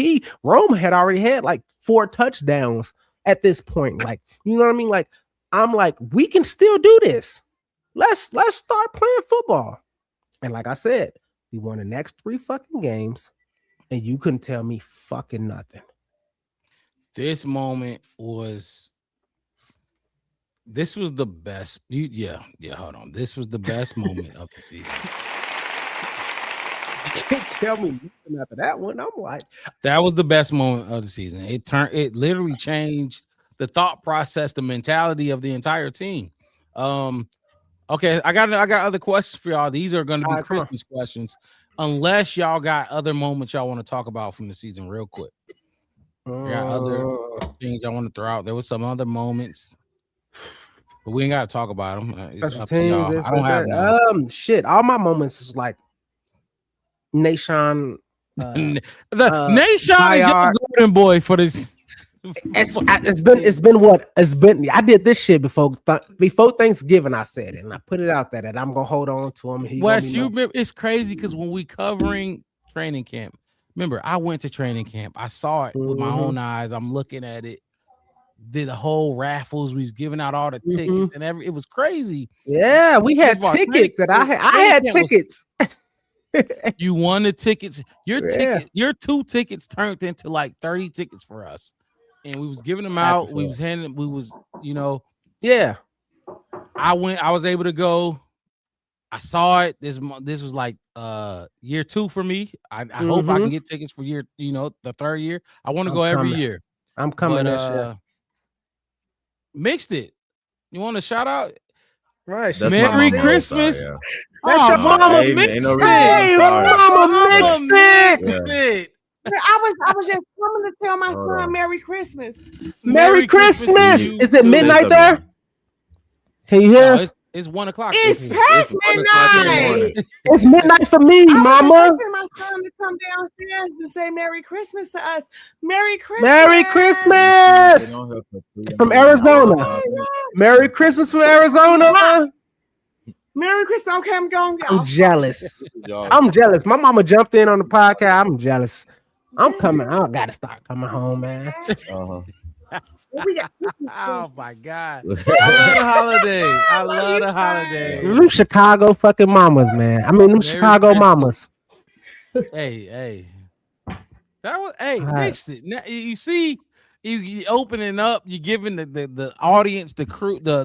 Speaker 2: had already had like 4 touchdowns at this point. Like, you know what I mean? Like, I'm like, we can still do this. Let's start playing football. And like I said, we won the next 3 fucking games, and you couldn't tell me fucking nothing.
Speaker 1: This moment was. This was the best. Hold on. This was the best moment of the season.
Speaker 2: can't tell me nothing after that one. I'm like,
Speaker 1: that was the best moment of the season. It literally changed the thought process, the mentality of the entire team. Okay, I got other questions for y'all. These are going to be Christmas questions, unless y'all got other moments y'all want to talk about from the season, real quick. I got other things I want to throw out. There was some other moments, but we ain't got to talk about them. It's up to y'all. I don't have none.
Speaker 2: Shit. All my moments is like Nation.
Speaker 1: Nation is your golden boy for this.
Speaker 2: It's been what it's been. I did this shit before Thanksgiving. I said it, and I put it out there that I'm gonna hold on to him.
Speaker 1: It's crazy because when we covering training camp, remember I went to training camp. I saw it with my own eyes. I'm looking at it. Did the whole raffles. We was giving out all the tickets and it was crazy.
Speaker 2: Yeah, we had tickets that I had tickets.
Speaker 1: You won the tickets. Your 2 tickets turned into like 30 tickets for us. And we was giving them out. We was handing. We was,
Speaker 2: Yeah.
Speaker 1: I was able to go. I saw it. This was like year 2 for me. I hope I can get tickets for year, the 3rd year. I want to go every year.
Speaker 2: I'm coming this year.
Speaker 1: Mixed it. You want to shout out?
Speaker 2: Right.
Speaker 1: Merry Christmas.
Speaker 2: That's your mama mixed it. Hey, mama mixed it.
Speaker 11: I was just coming to tell my son Merry Christmas.
Speaker 2: Merry Christmas. Is it midnight there? Can you hear us?
Speaker 1: It's 1 o'clock.
Speaker 11: It's past midnight.
Speaker 2: It's midnight for me, mama.
Speaker 11: I was my son to come downstairs to say Merry Christmas to us. Merry Christmas.
Speaker 2: Merry Christmas from Arizona. Merry Christmas from Arizona.
Speaker 11: Merry Christmas. Okay, I'm going.
Speaker 2: I'm jealous. I'm jealous. My mama jumped in on the podcast. I'm jealous. I'm coming. I gotta start coming home, man.
Speaker 1: Oh my God. I love the holiday.
Speaker 2: Them Chicago fucking mamas, man. I mean, them Chicago mamas.
Speaker 1: Hey. Mixed it. Now, you see, you opening up, you giving the audience, the crew, the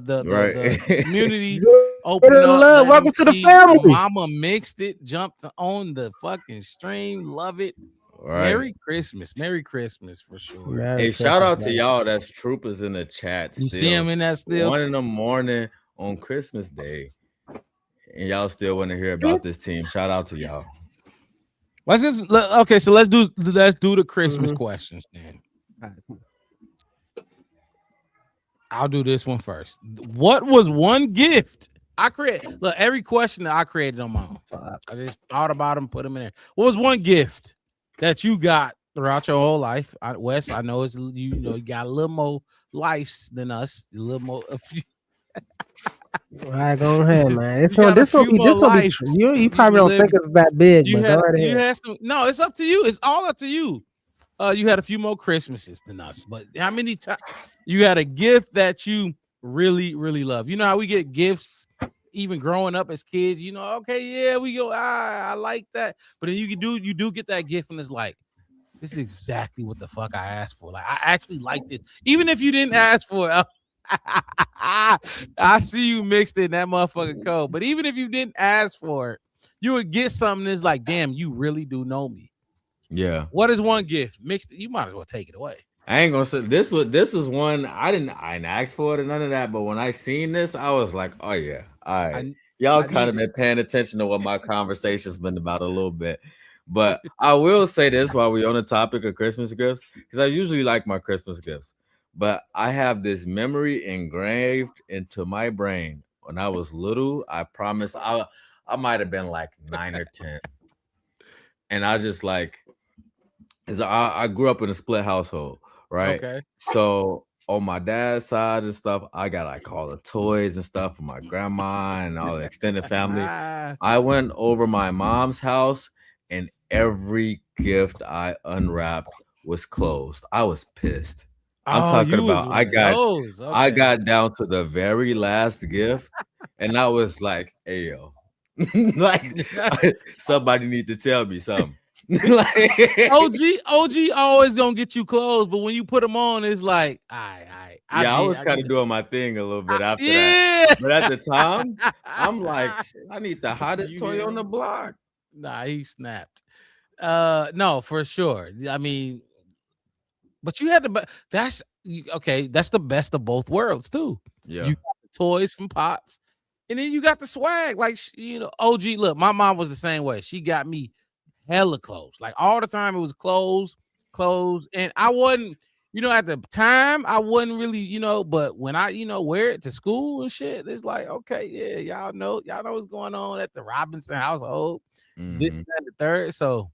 Speaker 1: community opening up.
Speaker 2: Welcome to the family.
Speaker 1: Mama mixed it, jumped on the fucking stream. Love it. Right. Merry Christmas for sure.
Speaker 3: Hey, shout out to y'all that's troopers in the chat.
Speaker 1: You see him in that still
Speaker 3: 1 a.m. on Christmas Day, and y'all still want to hear about this team. Shout out to y'all.
Speaker 1: Let's do the Christmas questions then. I'll do this one first. What was one gift I created? Look, every question that I created on my own. I just thought about them, put them in there. What was one gift that you got throughout your whole life? Wes, I know it's you got a little more lives than us, a little more.
Speaker 2: All right, go ahead, man. This gonna be you probably don't think it's that big, but go right ahead.
Speaker 1: No, it's up to you. It's all up to you. You had a few more Christmases than us, but how many times you had a gift that you really, really love? You know how we get gifts even growing up as kids, okay, yeah, we go, I like that. But then you do get that gift and it's like, this is exactly what the fuck I asked for. Like, I actually like this. Even if you didn't ask for it, I see you mixed in that motherfucking code. But even if you didn't ask for it, you would get something that's like, damn, you really do know me.
Speaker 3: Yeah.
Speaker 1: What is one gift? Mixed, you might as well take it away.
Speaker 3: I ain't gonna say this was one I didn't ask for it or none of that, but when I seen this, I was like, oh yeah, all right. Y'all kind of been paying attention to what my conversation's been about a little bit. But I will say this while we're on the topic of Christmas gifts, because I usually like my Christmas gifts, but I have this memory engraved into my brain. When I was little, I promise I might have been like 9 or 10. And I just like, I grew up in a split household, right?
Speaker 1: Okay.
Speaker 3: So on my dad's side and stuff, I got like all the toys and stuff from my grandma and all the extended family. I went over my mom's house and every gift I unwrapped was closed. I was pissed. I'm talking about I got down to the very last gift and I was like, hey yo, like somebody need to tell me something. Like,
Speaker 1: OG always gonna get you clothes, but when you put them on, it's like, I
Speaker 3: was kind of doing my thing a little bit after that. But at the time, I'm like, I need the hottest toy on the block.
Speaker 1: Nah, he snapped. No, for sure. I mean, but you had to. That's okay. That's the best of both worlds too.
Speaker 3: Yeah.
Speaker 1: You got the toys from Pops, and then you got the swag. Like OG. Look, my mom was the same way. She got me hella clothes. Like all the time, it was clothes, and I wasn't. At the time, I wasn't really, but when I, wear it to school and shit, it's like, okay, yeah, y'all know what's going on at the Robinson household. This, that, and the third. So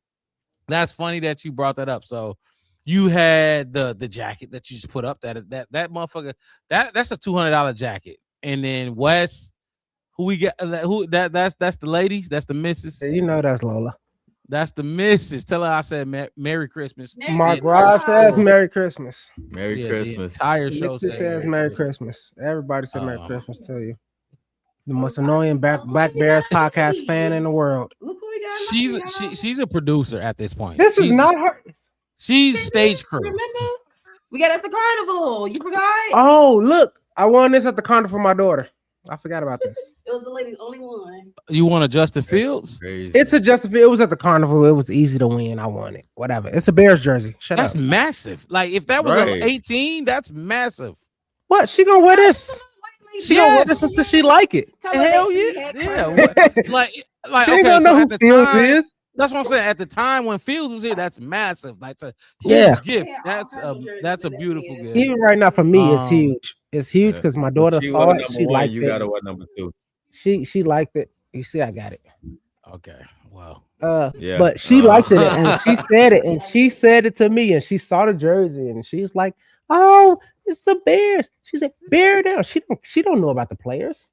Speaker 1: that's funny that you brought that up. So you had the jacket that you just put up that motherfucker, that's a $200 jacket. And then Wes, who we got, that's the ladies, that's the missus.
Speaker 2: That's Lola.
Speaker 1: That's the missus. Tell her I said Merry Christmas.
Speaker 2: Mark Ross says Merry Christmas.
Speaker 3: Merry Christmas.
Speaker 1: The entire show
Speaker 2: says Merry Christmas. Everybody said Merry Christmas to you. The most annoying Black Bears podcast fan in the world.
Speaker 12: Look who we got.
Speaker 1: She's a producer at this point.
Speaker 2: This is not her.
Speaker 1: She's stage crew.
Speaker 12: Remember? We got at the carnival. You forgot?
Speaker 2: Oh, look. I won this at the carnival for my daughter. I forgot about this.
Speaker 12: It was the lady's only one.
Speaker 1: You won a Justin Fields?
Speaker 2: It's a Justin Fields. It was at the carnival. It was easy to win. I won it. Whatever. It's a Bears jersey.
Speaker 1: That's massive. Like if that was an 18, that's massive.
Speaker 2: What? She gonna wear this? She gonna wear this until she like it.
Speaker 1: Hell yeah. Yeah. Like
Speaker 2: she ain't gonna know who Fields is.
Speaker 1: That's what I'm saying. At the time when Fields was here, that's massive. Like it's a huge gift. That's a beautiful gift.
Speaker 2: Even right now for me, it's huge. It's huge because my daughter saw it. She liked it.
Speaker 3: You gotta wear number 2.
Speaker 2: She liked it. You see, I got it.
Speaker 1: Okay. Wow.
Speaker 3: Yeah.
Speaker 2: But she liked it, and she said it, and she said it to me, and she saw the jersey, and she's like, "Oh, it's the Bears." She said, "Bear down." She don't know about the players.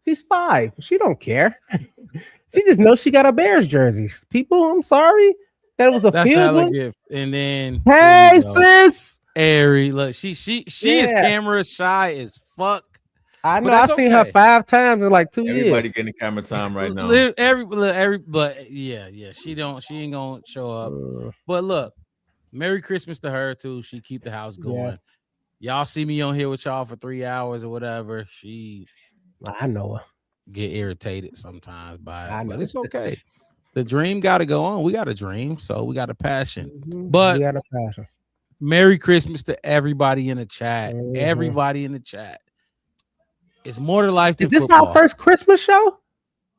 Speaker 2: She's 5. She don't care. She just knows she got a Bears jersey. People, I'm sorry. That was a Fields one.
Speaker 1: Gift. And then
Speaker 2: hey sis.
Speaker 1: Ari, look, she is camera shy as fuck.
Speaker 2: I know. I seen her 5 times in like 2 years.
Speaker 3: Everybody getting camera time right now.
Speaker 1: But yeah, she ain't gonna show up. But look, Merry Christmas to her too. She keep the house going. Yeah. Y'all see me on here with y'all for 3 hours or whatever.
Speaker 2: I know her.
Speaker 1: Get irritated sometimes by it, but it's okay. The dream got to go on. We got a dream, so we got a passion. But
Speaker 2: we got a passion.
Speaker 1: Merry Christmas to everybody in the chat. Everybody in the chat. It's more to life than
Speaker 2: this
Speaker 1: football.
Speaker 2: Our first Christmas show?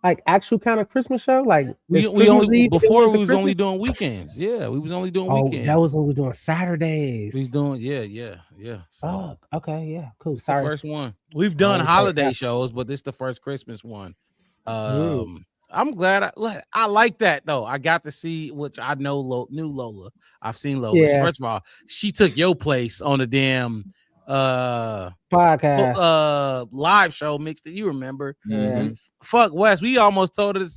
Speaker 2: Like actual kind of Christmas show? Like
Speaker 1: we only before we was only doing weekends. Yeah, we was only doing weekends.
Speaker 2: That was when we was doing Saturdays.
Speaker 1: We was doing yeah.
Speaker 2: So, okay, yeah, cool.
Speaker 1: It's the first one. We've done holiday shows, but this is the first Christmas one. I'm glad I like that though. I got to see, which I know knew Lola. I've seen Lola.
Speaker 2: Yeah.
Speaker 1: First of all, she took your place on the damn
Speaker 2: podcast
Speaker 1: live show mixed it. You remember?
Speaker 2: Fuck
Speaker 1: Wes. We almost told her to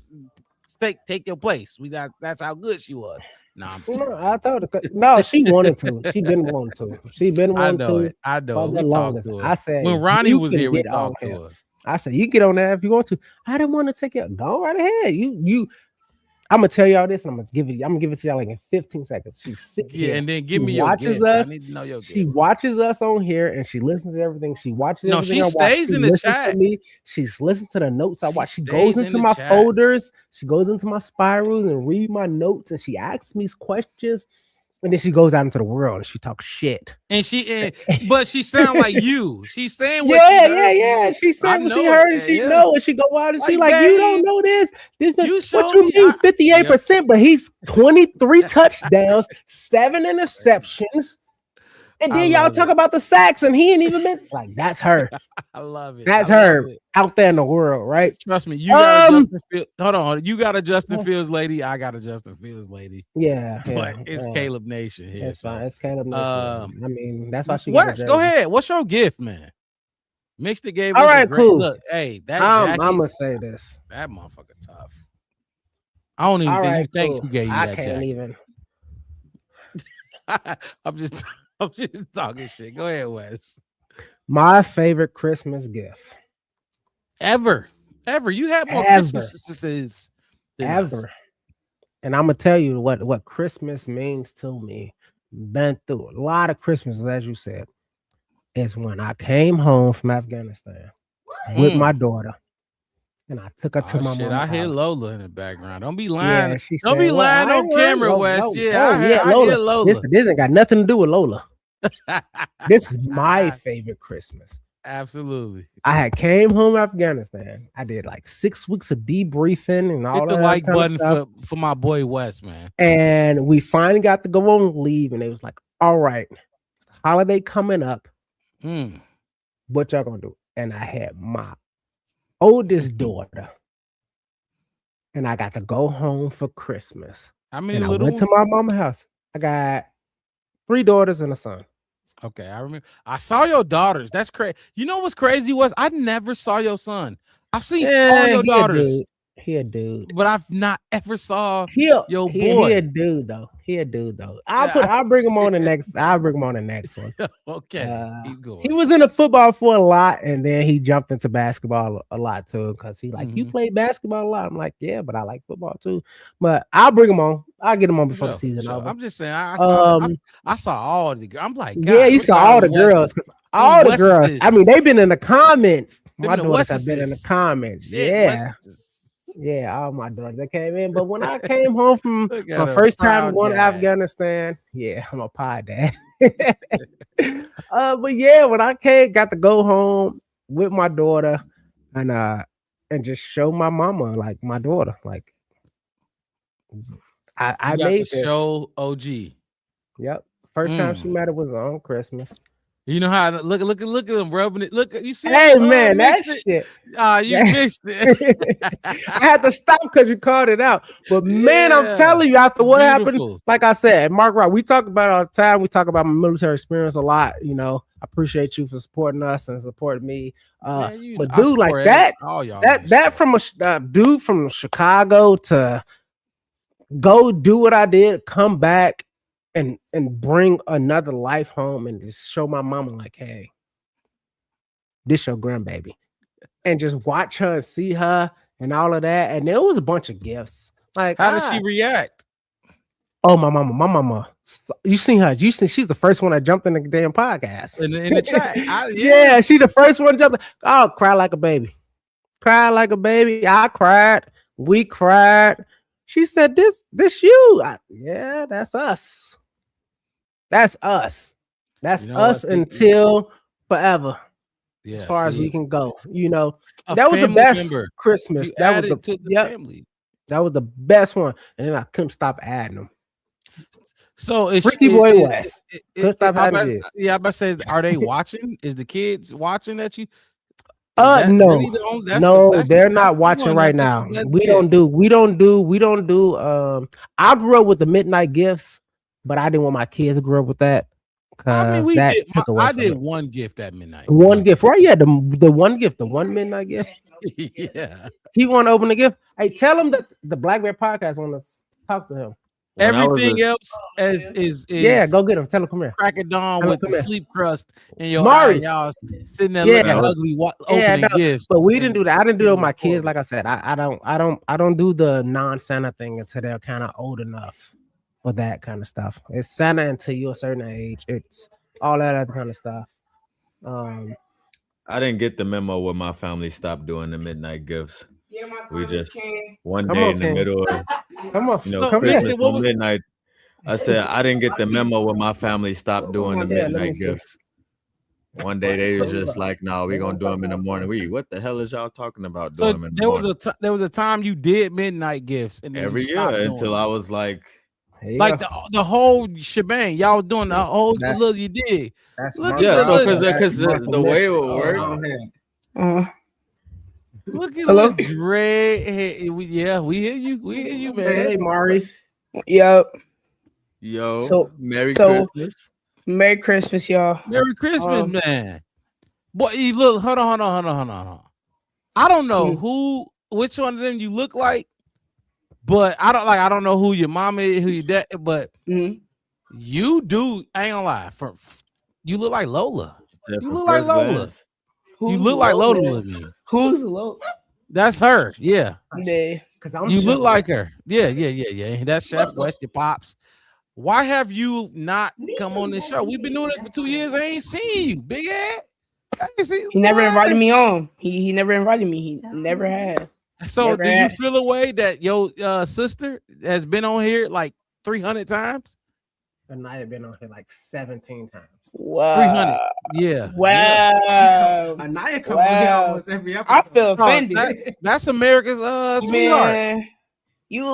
Speaker 1: take your place. That's how good she was.
Speaker 2: I told her. No, she wanted to. She been wanting to. She been wanting to.
Speaker 1: I know. We talked to her.
Speaker 2: I said
Speaker 1: when Ronnie was here, we talked to her.
Speaker 2: I said, you get on there if you want to. I didn't want to take it. Go right ahead. I'm gonna tell y'all this, and I'm gonna give it to y'all like in 15 seconds. She's sick.
Speaker 1: Yeah, and then give me your
Speaker 2: watches
Speaker 1: gift.
Speaker 2: us.
Speaker 1: I need to know your
Speaker 2: she
Speaker 1: gift.
Speaker 2: watches us on here, and she listens to everything. She watches.
Speaker 1: No,
Speaker 2: everything
Speaker 1: she stays in the chat.
Speaker 2: To me. She's listened to the notes I watch. She goes into my folders. She goes into my spirals and read my notes, and she asks me questions. And then she goes out into the world and she talks shit.
Speaker 1: But she sounds like you. She's saying what
Speaker 2: yeah. She said what she heard and she know and she go out and she like, you don't know this. What you mean 58%, but he's 23 touchdowns, 7 interceptions. And then y'all talk about the sacks and he ain't even missed. Like, that's her.
Speaker 1: I love it.
Speaker 2: That's her out there in the world, right?
Speaker 1: Trust me. You got a Justin Fields. Hold on. You got a Justin Fields lady. I got a Justin Fields lady.
Speaker 2: Yeah.
Speaker 1: But it's Caleb Nation here.
Speaker 2: It's fine. It's Caleb Nation. I mean, that's why she
Speaker 1: Wes, go ahead. What's your gift, man? Mixed it gave us
Speaker 2: all right, cool.
Speaker 1: Look, hey, that
Speaker 2: I'm gonna say this.
Speaker 1: That motherfucker tough. I don't even think who gave you that jacket.
Speaker 2: I can't even.
Speaker 1: I'm just talking shit. Go ahead, Wes.
Speaker 2: My favorite Christmas gift
Speaker 1: ever. You had more Christmases than
Speaker 2: ever.
Speaker 1: Us.
Speaker 2: And I'm gonna tell you what Christmas means to me. Been through a lot of Christmases, as you said. Is when I came home from Afghanistan with my daughter, and I took her to my
Speaker 1: shit,
Speaker 2: mama's
Speaker 1: I hear
Speaker 2: house.
Speaker 1: Lola in the background. Don't be lying.
Speaker 2: Yeah, she
Speaker 1: Don't
Speaker 2: said,
Speaker 1: be
Speaker 2: well,
Speaker 1: lying
Speaker 2: I
Speaker 1: on
Speaker 2: ain't lying.
Speaker 1: camera, West. Yeah, I
Speaker 2: Lola.
Speaker 1: hear Lola.
Speaker 2: This ain't got nothing to do with Lola. This is my favorite Christmas.
Speaker 1: Absolutely.
Speaker 2: I had came home from Afghanistan. I did like 6 weeks of debriefing and all
Speaker 1: Hit the
Speaker 2: that
Speaker 1: like
Speaker 2: kind of
Speaker 1: button
Speaker 2: stuff.
Speaker 1: for my boy West, man.
Speaker 2: And we finally got to go on leave, and it was like, all right, it's the holiday coming up. What y'all gonna do? And I had my oldest daughter, and I got to go home for Christmas.
Speaker 1: How many
Speaker 2: and I
Speaker 1: little
Speaker 2: went to
Speaker 1: ones?
Speaker 2: my mama's house. I got 3 daughters and a son.
Speaker 1: Okay, I remember. I saw your daughters. That's crazy. You know what's crazy was I never saw your son. I've seen all your daughters.
Speaker 2: He a dude,
Speaker 1: but I've not ever saw your boy.
Speaker 2: He a dude though. I'll bring him on the next. I'll bring him on the next one.
Speaker 1: Okay, keep going.
Speaker 2: He was into football for a lot, and then he jumped into basketball a lot too. Because he like, you play basketball a lot. I'm like, yeah, but I like football too. But I'll bring him on. I'll get him on before the season over.
Speaker 1: I'm just saying. I saw all the. I'm like, God,
Speaker 2: yeah, you saw all the girls because all the girls. I mean, they've been in the comments. My daughters have been in the comments. Yeah. Yeah, all my daughters that came in. But when I came home from my first time going to Afghanistan, yeah, I'm a pie dad. But yeah, when I got to go home with my daughter and just show my mama, like my daughter, like I made this.
Speaker 1: Show OG.
Speaker 2: Yep. First time she met it was on Christmas.
Speaker 1: You know how look at them rubbing it. Look, you see?
Speaker 2: Hey man, that shit.
Speaker 1: You missed it.
Speaker 2: I had to stop because you called it out. But man, I'm telling you, after what happened, like I said, Mark Rock, we talk about it all the time. We talk about my military experience a lot. You know, I appreciate you for supporting us and supporting me. But dude, like that from a dude from Chicago to go do what I did, come back. And bring another life home and just show my mama like, hey, this your grandbaby. And just watch her and see her and all of that. And there was a bunch of gifts. Like,
Speaker 1: how does she react?
Speaker 2: Oh, my mama. You seen her. She's the first one that jumped in the damn podcast.
Speaker 1: In the chat.
Speaker 2: Yeah, she the first one jumped. Oh, cry like a baby. Cry like a baby. I cried. We cried. She said, this you. Yeah, that's us. That's us. That's us until forever. Yeah, as far as we can go. You know, that was the best Christmas. That was the family. That was the best one. And then I couldn't stop adding them.
Speaker 1: So it's
Speaker 2: Freaky Boy West. Couldn't stop adding this.
Speaker 1: Yeah, I'm about to say, are they watching? Is the kids watching that you?
Speaker 2: No, they're not watching right now. We don't do. I grew up with the midnight gifts, but I didn't want my kids to grow up with that.
Speaker 1: I mean, I did one gift at midnight.
Speaker 2: One gift, right? Yeah, the one gift, the one midnight gift.
Speaker 1: Yeah,
Speaker 2: he want to open the gift. Hey, tell him that the Black Bear Podcast want to talk to him.
Speaker 1: Everything else is
Speaker 2: yeah. Go get him. Tell him come here.
Speaker 1: Crack of dawn with the sleep crust in your eye. Y'all sitting there looking ugly, opening gifts.
Speaker 2: But we didn't do that. I didn't do it with my kids. Like I said, I don't do the non-Santa thing until they're kind of old enough for that kind of stuff. It's Santa until you're a certain age. It's all that other kind of stuff.
Speaker 3: I didn't get the memo when my family stopped doing the midnight gifts.
Speaker 12: Yeah,
Speaker 3: we just one day in the middle of Christmas on midnight. I said I didn't get the memo when my family stopped doing the midnight gifts. One day they was just like, "No, we're gonna do them in the morning." What the hell is y'all talking about doing them in the morning?
Speaker 1: There was a time you did midnight gifts, and then
Speaker 3: every year until I was like
Speaker 1: the whole shebang. Y'all was doing the whole little you did.
Speaker 3: Because the way it would work.
Speaker 1: Look at Dre. Hey, we hear you. We hear you, man.
Speaker 2: Hey, Mari.
Speaker 13: Yep.
Speaker 3: Yo.
Speaker 13: So
Speaker 3: Merry Christmas.
Speaker 13: Merry Christmas, y'all.
Speaker 1: Merry Christmas, man. Boy, you look. Hold on. I don't know which one of them you look like, but I don't know who your mom is, who your dad. But you do. I ain't gonna lie. You look like Lola. You look like Lola. You look like Lola to me.
Speaker 13: Who's Lola?
Speaker 1: That's her. Yeah.
Speaker 13: Yeah.
Speaker 1: You look like her. Yeah. That's Chef West, your pops. Why have you not come on this show? We've been doing this for 2 years. I ain't seen you, big ass.
Speaker 13: He never invited me on. He never invited me. He never had.
Speaker 1: So do you feel a way that your sister has been on here like 300 times?
Speaker 2: Anaya been on here like 17 times.
Speaker 13: Wow.
Speaker 1: 300. Yeah.
Speaker 13: Wow.
Speaker 2: Anaya come on here almost every episode.
Speaker 13: I feel offended.
Speaker 1: That's America's sweetheart.
Speaker 13: Man, you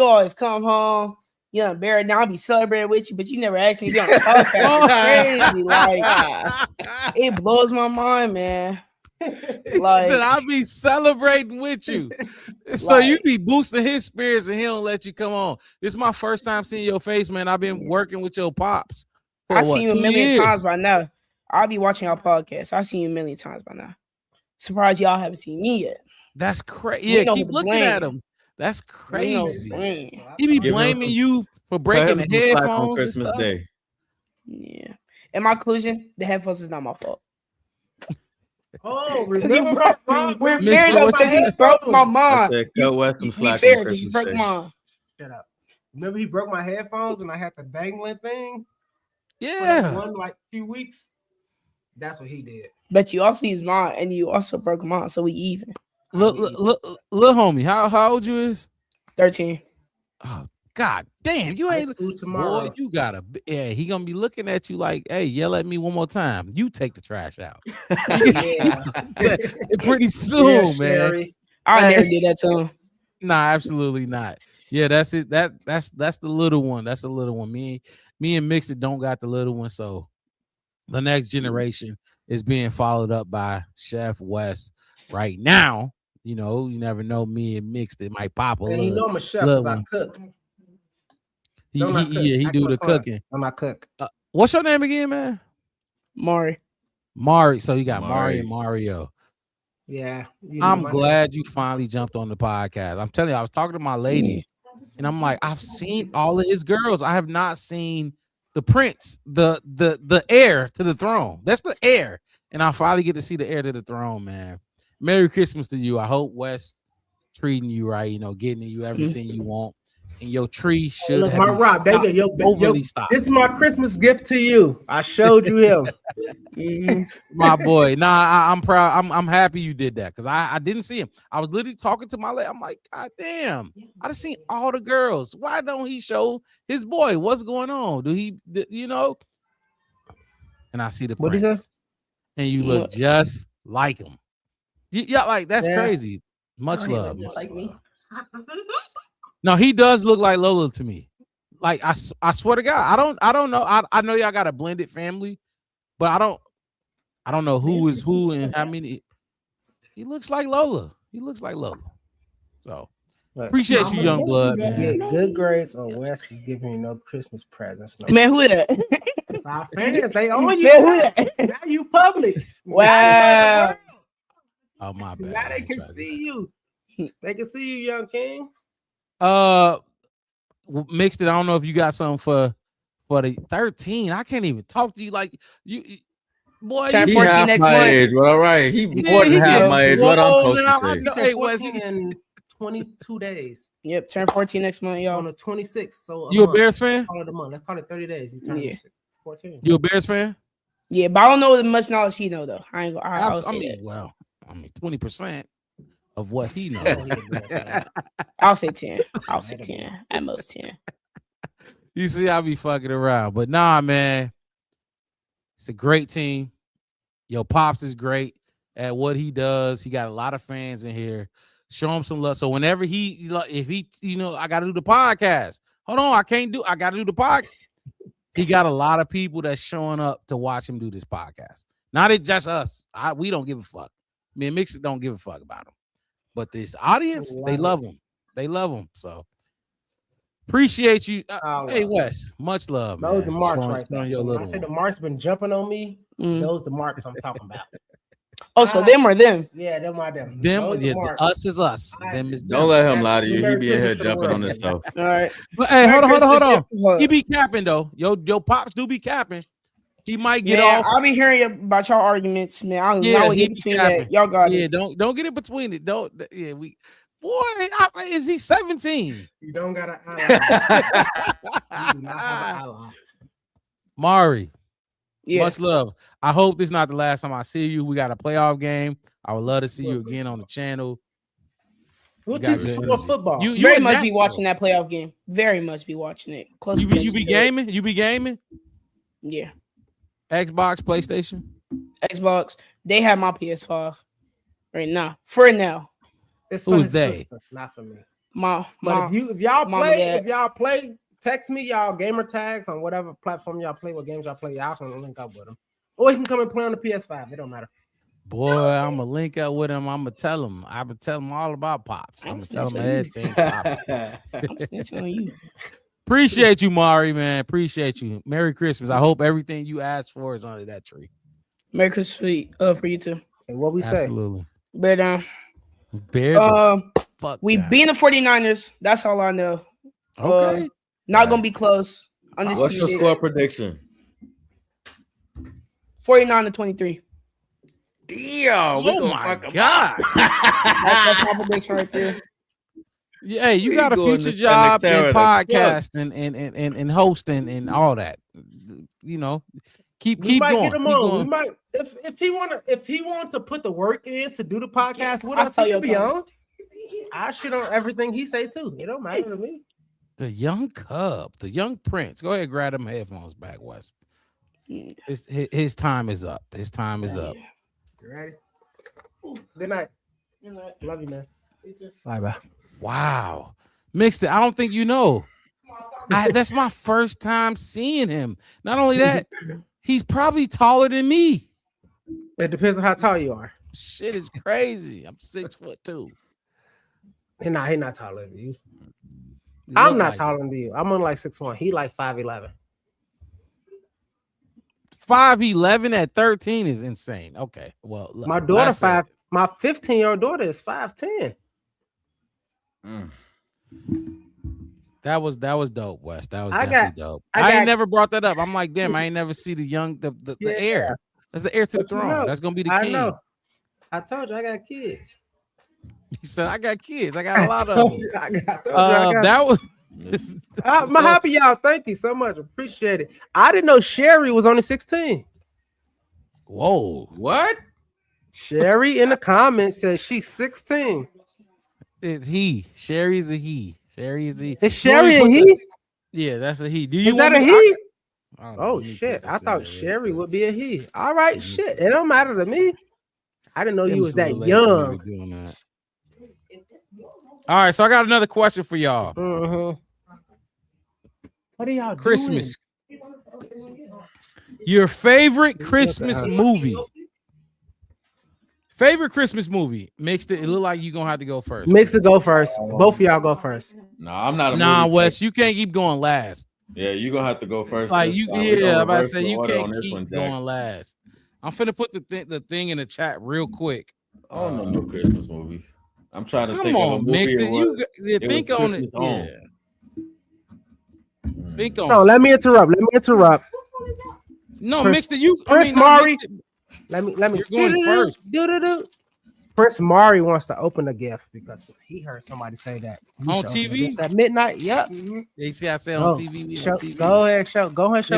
Speaker 13: always come home. You embarrassed. Now I'll be celebrating with you, but you never asked me to be on the podcast. Crazy. Like, it blows my mind, man.
Speaker 1: Like, said I'll be celebrating with you. So you be boosting his spirits and he don't let you come on. This is my first time seeing your face, man. I've been working with your pops.
Speaker 13: I've seen you a million times by now. I'll be watching our podcast. I've seen you a million times by now. Surprised y'all haven't seen me yet.
Speaker 1: That's crazy. Yeah, keep looking at him. That's crazy. He be blaming you for breaking the headphones on
Speaker 3: Christmas Day.
Speaker 13: Yeah. In my conclusion, the headphones is not my fault.
Speaker 2: Oh, remember
Speaker 13: he broke my mind.
Speaker 3: I said, cut West some slack.
Speaker 13: He broke mine.
Speaker 2: Shut up. Remember he broke my headphones and I had the dangling thing?
Speaker 1: Yeah.
Speaker 2: One like few weeks. That's what he did.
Speaker 13: But you also used mine and you also broke mine, so we even.
Speaker 1: Look, homie, how old you is?
Speaker 13: 13.
Speaker 1: Oh, God damn, you ain't
Speaker 2: tomorrow.
Speaker 1: Boy, you gotta. Yeah, he gonna be looking at you like, "Hey, yell at me one more time. You take the trash out."
Speaker 2: Yeah,
Speaker 1: pretty soon, man.
Speaker 13: I never did that to him.
Speaker 1: Nah, absolutely not. Yeah, that's it. That's the little one. That's the little one. Me and Mixit don't got the little one, so the next generation is being followed up by Chef West right now. You know, you never know. Me and Mixed, it might pop a little.
Speaker 2: You know I'm a chef because I cook.
Speaker 1: He do the cooking.
Speaker 2: I'm not cook.
Speaker 1: What's your name again, man?
Speaker 13: Mari.
Speaker 1: So you got Mari and Mario.
Speaker 2: Yeah.
Speaker 1: I'm glad you finally jumped on the podcast. I'm telling you, I was talking to my lady, and I'm like, I've seen all of his girls. I have not seen the prince, the heir to the throne. That's the heir, and I finally get to see the heir to the throne, man. Merry Christmas to you. I hope West treating you right. You know, getting you everything you want. And your tree should
Speaker 2: look, my Rob, this is my Christmas gift to you. I showed you him.
Speaker 1: My boy. Nah, I'm proud. I'm happy you did that because I didn't see him. I was literally talking to my lady. I'm like, God damn, I done seen all the girls. Why don't he show his boy? What's going on? Do he, you know? And I see the prince. And you look just like him. Yeah, like that's crazy. Much love. Much like love. No, he does look like Lola to me. Like I swear to God, I don't know. I know y'all got a blended family, but I don't know who is who and how many. He looks like Lola. So appreciate you, young blood, man.
Speaker 2: Get good grades or West is giving you no Christmas presents. No.
Speaker 13: Man, who that?
Speaker 2: It's our fans. They own you. Now you public.
Speaker 13: Wow.
Speaker 1: Oh my bad.
Speaker 2: Now they can see you. They can see you, young king.
Speaker 1: Mixed it. I don't know if you got something for the 13. I can't even talk to you like you boy.
Speaker 3: Turn 14 next month. Age, well, all right. He more than half my age. What I'm supposed to say.
Speaker 2: Hey, Wes, in 22 days.
Speaker 13: Yep, turn 14 next month, y'all.
Speaker 2: On the 26th. So
Speaker 1: you a Bears fan?
Speaker 2: Let's call it a month. Let's call it 30 days. He turned 14.
Speaker 1: You a Bears fan?
Speaker 13: Yeah, but I don't know much knowledge he know though. I mean,
Speaker 1: 20%. Of what he knows.
Speaker 13: I'll say 10. I'll say 10. At most 10.
Speaker 1: You see, I'll be fucking around. But nah, man. It's a great team. Yo, Pops is great at what he does. He got a lot of fans in here. Show him some love. So whenever if he, I got to do the podcast. Hold on, I got to do the podcast. He got a lot of people that's showing up to watch him do this podcast. Not just us. We don't give a fuck. Me and Mixit don't give a fuck about him. But this audience, they love him. They love him. So appreciate you. Hey, Wes, much love.
Speaker 2: Those the marks right there. So when I say the marks been jumping on me, those the marks I'm talking about.
Speaker 13: Oh, so them or them?
Speaker 2: Yeah, them are them.
Speaker 1: Us is us. Them is them.
Speaker 3: Don't let him lie to you. He be in here jumping on this stuff.
Speaker 13: All right.
Speaker 1: But hey, hold on. He be capping though. Yo, Pops do be capping. He might get off.
Speaker 13: I'll be hearing about y'all arguments, man. I don't get between that. Y'all got it.
Speaker 1: Don't get in between it. Is he 17?
Speaker 2: You don't got an ally. You do not have an ally.
Speaker 1: Mari, much love. I hope this is not the last time I see you. We got a playoff game. I would love to see you again on the channel.
Speaker 2: We'll teach you some more football.
Speaker 13: You very much be watching that playoff game. Very much be watching it. Close
Speaker 1: you be gaming? You be gaming?
Speaker 13: Yeah.
Speaker 1: Xbox, PlayStation?
Speaker 13: Xbox. They have my PS5 right now. For now.
Speaker 2: It's for his sister, not for me. If y'all play, text me y'all gamer tags on whatever platform y'all play, what games y'all play. Y'all can link up with them. Or you can come and play on the PS5. It don't matter.
Speaker 1: Boy, I'm gonna link up with him. I'm gonna tell him. I'm gonna tell him all about Pops. I'm gonna tell him everything. Pops.
Speaker 13: I'm snitching on you.
Speaker 1: Appreciate you, Mari, man. Appreciate you. Merry Christmas. I hope everything you asked for is under that tree.
Speaker 13: Merry Christmas for you too.
Speaker 2: And what we say?
Speaker 1: Absolutely.
Speaker 13: Bear down.
Speaker 1: Fuck.
Speaker 13: We beat the 49ers. That's all I know.
Speaker 1: Okay.
Speaker 13: Not gonna be close.
Speaker 3: What's your score prediction?
Speaker 13: 49-23.
Speaker 3: Damn.
Speaker 1: Oh my God.
Speaker 13: That's my prediction right there.
Speaker 1: Yeah, hey, you got a future job in podcasting and hosting and all that. You know, keep going.
Speaker 2: Get him on. We might if he want to put the work in to do the podcast, what else he be on? I shit on everything he say too. It don't matter to me.
Speaker 1: The young cub, the young prince. Go ahead, grab them headphones back, Wes. His time is up. His time is up.
Speaker 2: You ready? Good night. Love you, man. Bye.
Speaker 1: Wow. Mixed it. I don't think you know. That's my first time seeing him. Not only that, he's probably taller than me.
Speaker 2: It depends on how tall you are.
Speaker 1: Shit is crazy. I'm 6'2".
Speaker 2: He not taller than you. I'm not taller than you. I'm on like 6'1". He like 5'11".
Speaker 1: 5'11" at 13 is insane. Okay. Well, look,
Speaker 2: my daughter my 15-year-old daughter is 5'10".
Speaker 1: That was dope, Wes. That was definitely dope. I ain't never brought that up. I'm like, damn, I ain't never see the heir. That's the heir to the throne. That's gonna be the king.
Speaker 2: I know. I told you I got kids.
Speaker 1: He said, I got kids. I got a lot of them.
Speaker 2: That was I'm happy, y'all. Thank you so much. Appreciate it. I didn't know Sherry was only 16.
Speaker 1: Whoa.
Speaker 3: What?
Speaker 2: Sherry in the comments says she's 16.
Speaker 1: It's he. Sherry's a he. Sherry is he.
Speaker 2: Is Sherry a he?
Speaker 1: Yeah, that's a he.
Speaker 2: Is that a he? Oh shit. I thought Sherry would be a he. All right, shit. It don't matter to me. I didn't know you was that young.
Speaker 1: All right, so I got another question for y'all.
Speaker 2: What are y'all
Speaker 1: Christmas. Your favorite Christmas movie. Favorite Christmas movie. Mixed it. It look like you're gonna have to go first.
Speaker 2: Mix it, go first. Both of y'all go first.
Speaker 3: No, I'm not a
Speaker 1: movie Wes, you can't keep going last.
Speaker 3: Yeah, you're gonna have to go first.
Speaker 1: Like you, I'm about to say you can't keep going last. I'm finna put the thing in the chat real quick.
Speaker 3: I don't know no Christmas movies. I'm trying to think
Speaker 1: Come
Speaker 3: of
Speaker 1: on,
Speaker 3: a movie.
Speaker 1: Mixed it. You think on it. Yeah. Think on.
Speaker 2: No, let me interrupt.
Speaker 1: No, Mixed it.
Speaker 2: Prince Mari. Let me.
Speaker 1: You're going first.
Speaker 2: Prince Mari wants to open a gift because he heard somebody say that
Speaker 1: on TV
Speaker 2: at midnight. Yep.
Speaker 1: They see I said on TV.
Speaker 2: TV. Go ahead, show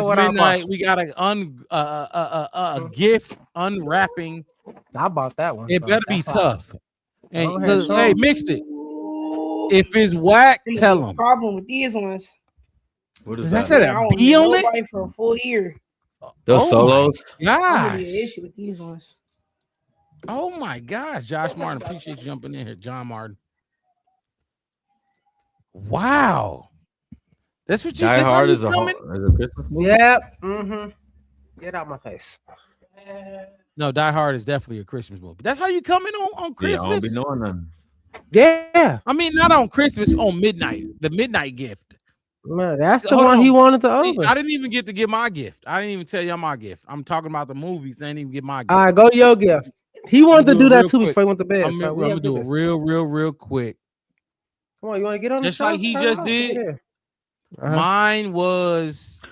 Speaker 2: what I'm
Speaker 1: watching. We got a gift unwrapping.
Speaker 2: I bought that one.
Speaker 1: It better be tough. And hey, Mixed it. If it's whack, tell them.
Speaker 13: Problem with these ones.
Speaker 3: What is
Speaker 1: that?
Speaker 3: That
Speaker 1: a B on it
Speaker 13: for a full year.
Speaker 3: Those solos.
Speaker 1: Gosh.
Speaker 13: Issue with these ones.
Speaker 1: Oh my gosh, Josh Martin, appreciate you jumping in here, John Martin. Wow, that's what you.
Speaker 3: Die Hard is a Christmas movie.
Speaker 2: Yep. Get out my face.
Speaker 1: No, Die Hard is definitely a Christmas movie. That's how you come in on Christmas.
Speaker 3: Yeah, I don't be knowing nothing.
Speaker 2: Yeah,
Speaker 1: I mean not on Christmas, on midnight. The midnight gift.
Speaker 2: Man, that's the one he wanted to open.
Speaker 1: I didn't even get to get my gift. I didn't even tell y'all my gift. I'm talking about the movies. I didn't even get my gift.
Speaker 2: All right, go your gift. He wanted to do that too before he went to bed.
Speaker 1: I'm gonna do it real quick.
Speaker 2: Come on, you want to get on
Speaker 1: just
Speaker 2: the show?
Speaker 1: Like he just did. Yeah. Mine was.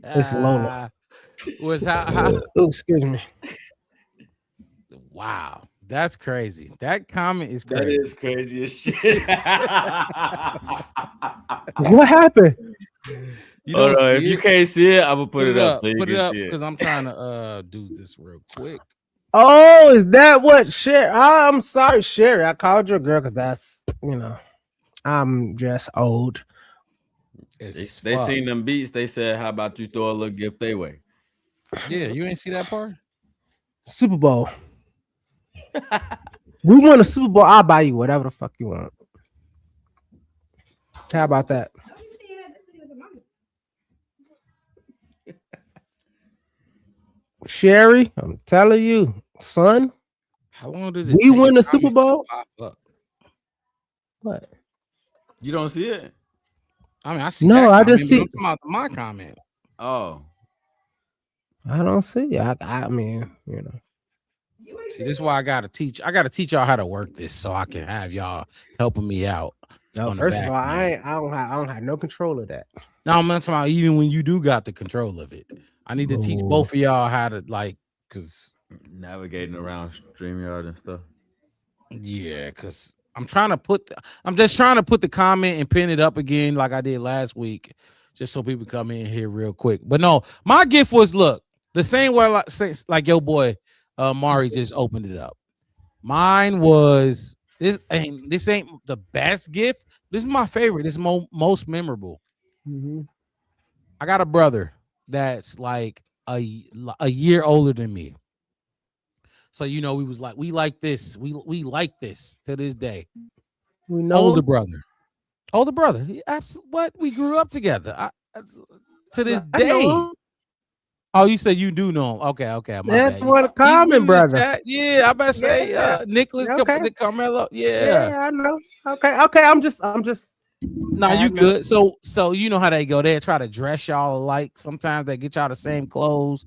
Speaker 2: It's Lola.
Speaker 1: Was how
Speaker 2: oh, excuse me.
Speaker 1: Wow, that's crazy. That comment is crazy.
Speaker 3: That is crazy as shit.
Speaker 2: What happened?
Speaker 3: If you can't see it, I'm gonna put it up.
Speaker 1: So put it up because I'm trying to do this real quick.
Speaker 2: Oh, is that what Sherry? I'm sorry, Sherry. I called you a girl because that's I'm just old.
Speaker 3: They seen them beats. They said, "How about you throw a little gift their way?"
Speaker 1: Yeah, you ain't see that part.
Speaker 2: Super Bowl. We won a Super Bowl. I'll buy you whatever the fuck you want. How about that? Sherry, I'm telling you, son.
Speaker 1: How long does it
Speaker 2: We
Speaker 1: take
Speaker 2: win
Speaker 1: a
Speaker 2: the Super
Speaker 1: comment to
Speaker 2: Bowl?
Speaker 1: pop up?
Speaker 2: What?
Speaker 3: You don't see it?
Speaker 1: I mean, I see
Speaker 2: No,
Speaker 1: that
Speaker 2: I
Speaker 1: comment,
Speaker 2: just
Speaker 1: but
Speaker 2: see.
Speaker 1: I'm talking about my comment.
Speaker 3: Oh,
Speaker 2: I don't see. I mean,
Speaker 1: See, this is why I gotta teach. I gotta teach y'all how to work this so I can have y'all helping me out.
Speaker 2: No,
Speaker 1: on the
Speaker 2: first of
Speaker 1: back
Speaker 2: all,
Speaker 1: end.
Speaker 2: I don't have no control of that.
Speaker 1: No, I'm not talking about even when you do got the control of it. I need to teach both of y'all how to because
Speaker 3: navigating around StreamYard and stuff.
Speaker 1: Yeah, because I'm just trying to put the comment and pin it up again like I did last week, just so people come in here real quick. But no, my gift was the same way like your boy Mari just opened it up. Mine was this ain't the best gift. This is my favorite. This is most memorable.
Speaker 2: Mm-hmm.
Speaker 1: I got a brother that's like a year older than me. So we like this. We like this to this day.
Speaker 2: We know
Speaker 1: Older brother. What we grew up together. To this day. Oh, you said you do know him. Okay. My
Speaker 2: That's
Speaker 1: bad.
Speaker 2: what a common brother.
Speaker 1: Yeah, I about to say Nicholas Carmelo.
Speaker 2: Yeah, I know. Okay. I'm just.
Speaker 1: No, you good. So you know how they go. They try to dress y'all alike. Sometimes they get y'all the same clothes.